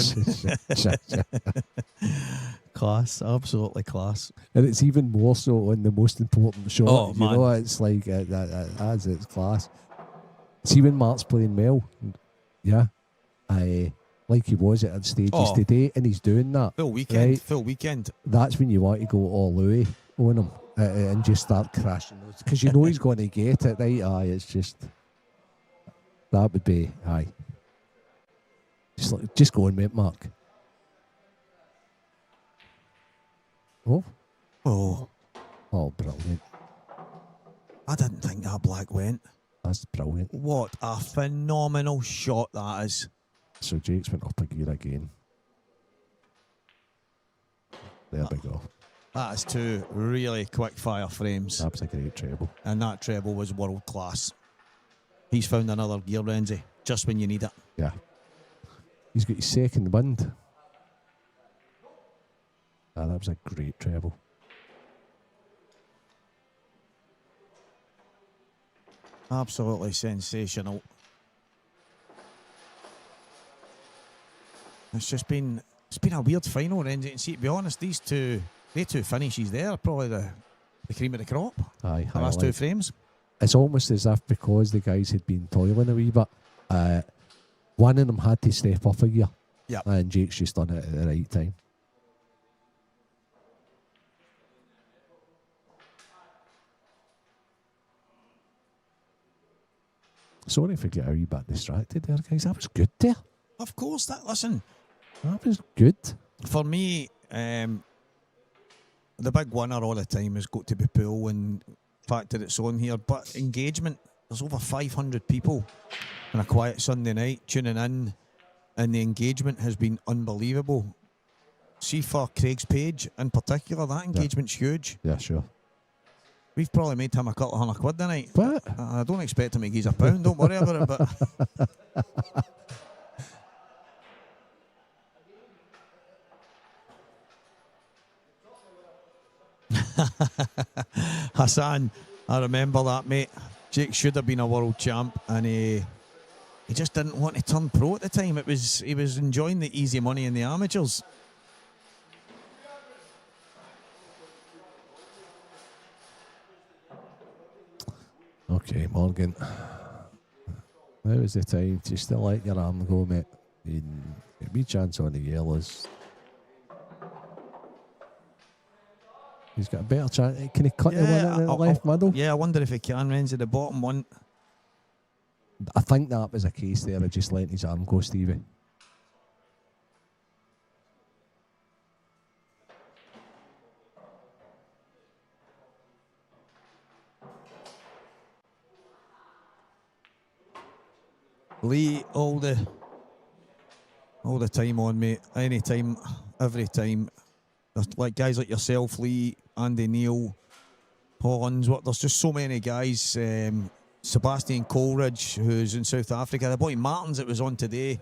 Class, absolutely class. And it's even more so on the most important shot. Oh, man. It's like, as it's class. See when Mark's playing well, yeah, like he was at stages today, and he's doing that. Full weekend, right? full weekend. That's when you want to go all the way on him. And just start crashing those, because he's going to get it, right? It's just, that would be, just go on, mate, Mark. Oh, brilliant. I didn't think that black went. That's brilliant. What a phenomenal shot that is. So Jake's went up a gear again. There we go. That is two really quick fire frames. That was a great treble. And that treble was world class. He's found another gear, Renzi, just when you need it. Yeah. He's got his second wind. That was a great treble. Absolutely sensational. It's been a weird final, Renzi. And see, to be honest, the two finishes there are probably the cream of the crop. Aye, the last two frames. It's almost as if because the guys had been toiling a wee bit, one of them had to step up a gear. Yeah. And Jake's just done it at the right time. Sorry if I get a wee bit distracted there, guys. That was good there. Of course, listen. That was good. For me, the big winner all the time has got to be pool, and the fact that it's on here. But engagement, there's over 500 people on a quiet Sunday night tuning in, and the engagement has been unbelievable. See, for Craig's page in particular, that engagement's huge. Yeah, sure. We've probably made him a couple of £100 tonight. What? I don't expect him to give us £1. Don't worry about it. But Hassan, I remember that, mate. Jake should have been a world champ, and he just didn't want to turn pro at the time. He was enjoying the easy money in the amateurs. Okay, Morgan. Now is the time to still let your arm go, mate. Get me chance on the yellows. He's got a better chance. Can he cut the one in the left middle? Yeah, I wonder if he can. Renzi, the bottom one. I think that was a case there of just letting his arm go, Stevie. Lee, all the time on, mate. Any time, every time. There's like guys like yourself, Lee, Andy Neal, Paul Unsworth. There's just so many guys. Sebastian Coleridge, who's in South Africa. The boy Martins that was on today.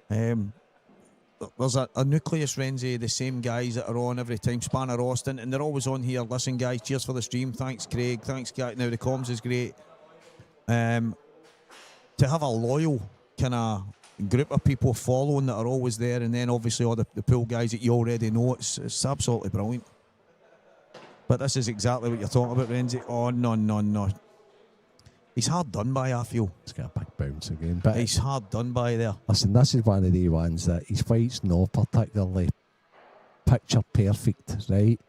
There's a nucleus, Renzi, the same guys that are on every time. Spanner Austin, and they're always on here. Listen, guys, cheers for the stream. Thanks, Craig. Thanks, guys. Now the comms is great. To have a loyal kind of group of people following that are always there, and then obviously all the pool guys that you already know, it's absolutely brilliant. But this is exactly what you're talking about, Renzi. Oh, no. He's hard done by, I feel. He's got a big bounce again. But he's hard done by there. Listen, this is one of the ones that his fight's not particularly picture perfect, right?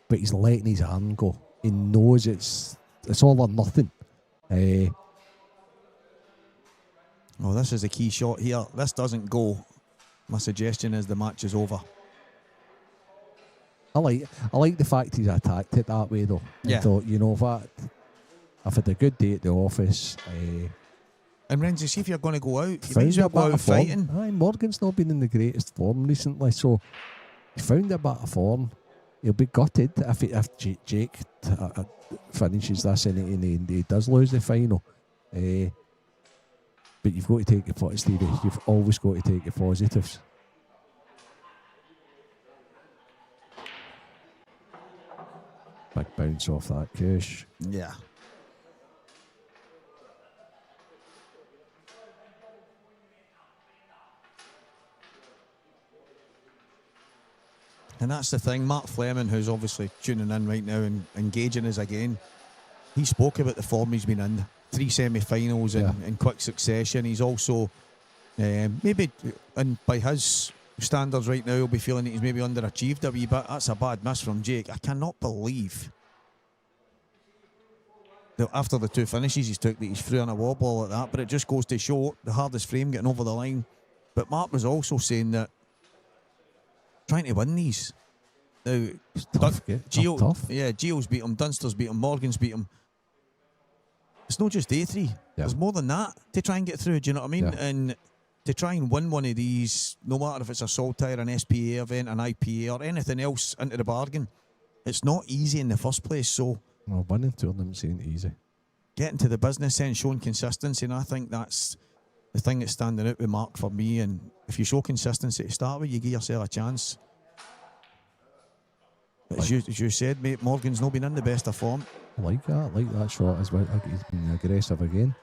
But he's letting his arm go. He knows it's all or nothing. Oh, this is a key shot here. This doesn't go. My suggestion is the match is over. I like the fact he's attacked it that way, though. Yeah. And thought, you know what? I've had a good day at the office. And Renzi, see if you're going to go out. You Found might as well a go bit out of form. fighting. Aye, Morgan's not been in the greatest form recently, so he found a bit of form. He'll be gutted if Jake finishes this and he does lose the final. But you've got to take your positives, Stevie. You've always got to take your positives. Big bounce off that cush. Yeah. And that's the thing. Mark Fleming, who's obviously tuning in right now and engaging us again, he spoke about the form he's been in. 3 semi-finals in quick succession. He's also maybe, and by his standards right now, he'll be feeling that he's maybe underachieved a wee bit. That's a bad miss from Jake. I cannot believe that after the 2 finishes he's took that he's through on a wobble like that. But it just goes to show the hardest frame getting over the line. But Mark was also saying that trying to win these. Now, Gio's beat him, Dunster's beat him, Morgan's beat him. It's not just day 3. There's more than that to try and get through. Do you know what I mean? Yeah. And to try and win one of these, no matter if it's a Saltire, an SPA event, an IPA, or anything else into the bargain, it's not easy in the first place. So, well, winning tournaments ain't easy. Getting to the business and showing consistency, and I think that's the thing that's standing out with Mark for me. And if you show consistency to start with, you give yourself a chance. But as you said, mate, Morgan's not been in the best of form. I like that shot as well. Like he's been aggressive again.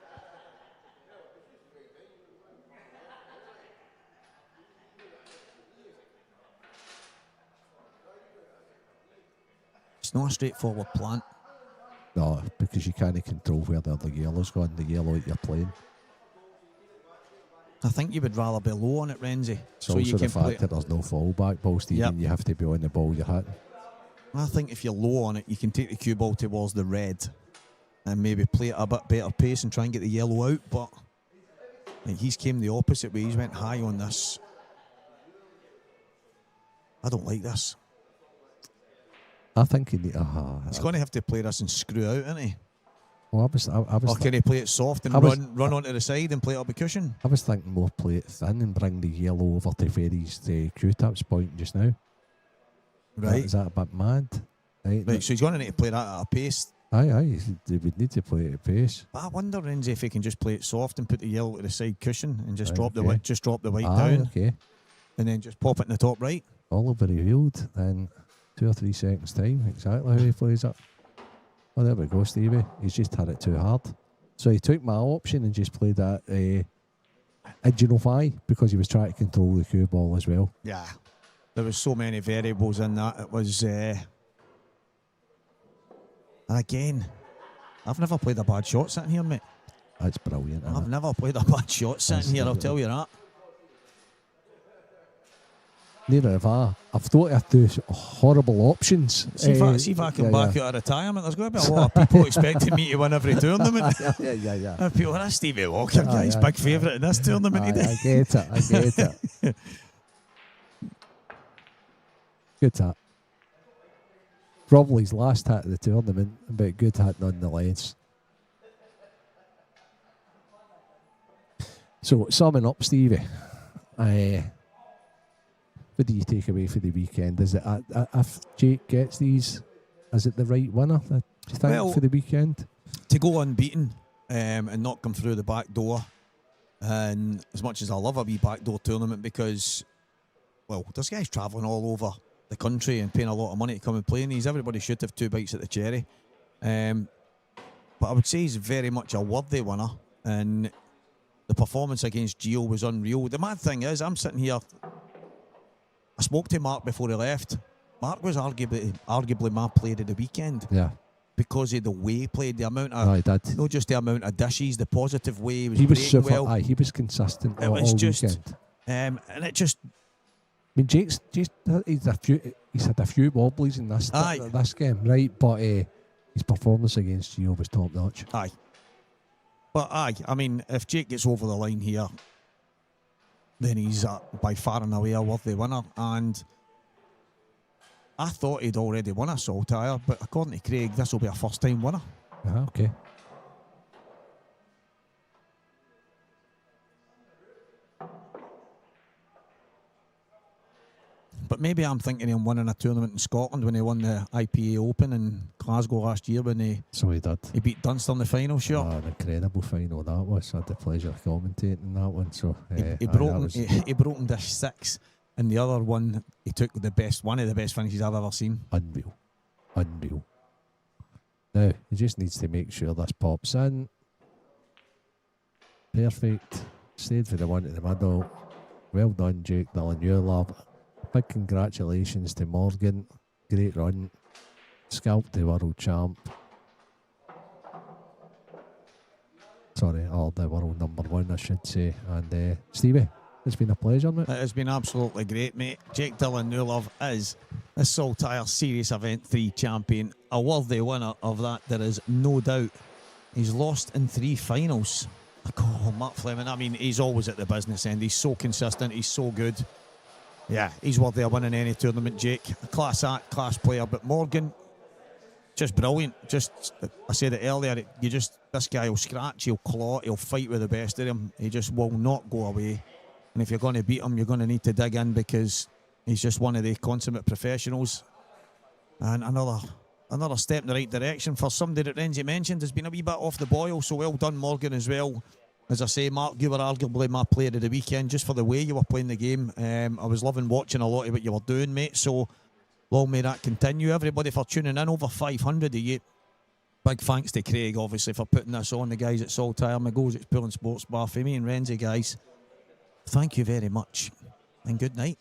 It's not a straightforward plant. No, because you can't control where the other yellow's gone, the yellow that you're playing. I think you would rather be low on it, Renzi. So you can the fact that there's no fallback ball, Stephen. You have to be on the ball you're hitting. I think if you're low on it, you can take the cue ball towards the red and maybe play at a bit better pace and try and get the yellow out. But he's came the opposite way. He's went high on this. I don't like this. I think he need. He's going to have to play this and screw out, isn't he? Well, I was or can he play it soft and run onto the side and play it up a cushion? I was thinking more play it thin and bring the yellow over to Ferry's Q-tips point just now. Right. Is that a bit mad? Right, so he's going to need to play that at a pace Aye, they would need to play it at pace. But I wonder, Renzi, if he can just play it soft and put the yellow to the side cushion and just drop the okay. white Aye, down, okay. and then just pop it in the top right. All will be revealed in 2 or 3 seconds' time, exactly how he plays it. Oh, there we go, Stevie. He's just had it too hard. So he took my option and just played that Edge 5 because he was trying to control the cue ball as well. Yeah, there was so many variables in that. It was, and again, I've never played a bad shot sitting here, mate. That's brilliant. I've never played a bad shot sitting here, I'll tell you that. Neither have I. I've thought of 2 horrible options. See if I can back out of retirement. There's going to be a lot of people expecting me to win every tournament. Yeah. People, that's Stevie Walker, guy's big favourite in this tournament. I get it. Good hit. Probably his last hit of the tournament, but good hit nonetheless. So, summing up, Stevie, what do you take away for the weekend? Is it if Jake gets these, is it the right winner? Do you think for the weekend? To go unbeaten and not come through the back door, and as much as I love a wee back door tournament because, well, there's guys travelling all over the country and paying a lot of money to come and play in these. Everybody should have 2 bites at the cherry. But I would say he's very much a worthy winner, and the performance against Gio was unreal. The mad thing is, I'm sitting here. I spoke to Mark before he left. Mark was arguably my player of the weekend. Yeah. Because of the way he played, the amount of... he did. Not just the amount of dishes, the positive way he was super. well. He was consistent it all just, weekend. And it just... I mean, Jake's just... He's had a few wobblies in this game, right? But his performance against Gio was top-notch. Aye. But I mean, if Jake gets over the line here, then he's by far and away a worthy winner. And I thought he'd already won a Saltire, but according to Craig, this will be a first-time winner. Okay. But maybe I'm thinking him winning a tournament in Scotland when he won the IPA Open in Glasgow last year when he did. He beat Dunster in the final, sure. An incredible final that was. I had the pleasure of commentating that one. So he broke him dish 6, and the other one he took one of the best finishes I've ever seen. Unreal. Now he just needs to make sure this pops in. Perfect. Stayed for the one in the middle. Well done, Jake Dillon. You love. Big congratulations to Morgan. Great run. Scalped the world champ. Sorry, the world number 1, I should say. And Stevie, it's been a pleasure, mate. It has been absolutely great, mate. Jake Dillon Newlove is the Saltire Series Event 3 champion. A worthy winner of that, there is no doubt. He's lost in 3 finals. Oh, Mark Fleming, I mean, he's always at the business end. He's so consistent. He's so good. Yeah, he's worthy of winning any tournament, Jake. Class act, class player. But Morgan, just brilliant. Just, I said it earlier, this guy will scratch, he'll claw, he'll fight with the best of them. He just will not go away. And if you're going to beat him, you're going to need to dig in because he's just one of the consummate professionals. And another step in the right direction for somebody that Renzi mentioned has been a wee bit off the boil. So well done, Morgan, as well. As I say, Mark, you were arguably my player of the weekend just for the way you were playing the game. I was loving watching a lot of what you were doing, mate. So long may that continue. Everybody for tuning in, over 500 of you. Big thanks to Craig, obviously, for putting this on. The guys at Saltire, McGoldrick Sports Bar, for me and Renzi, guys. Thank you very much. And good night.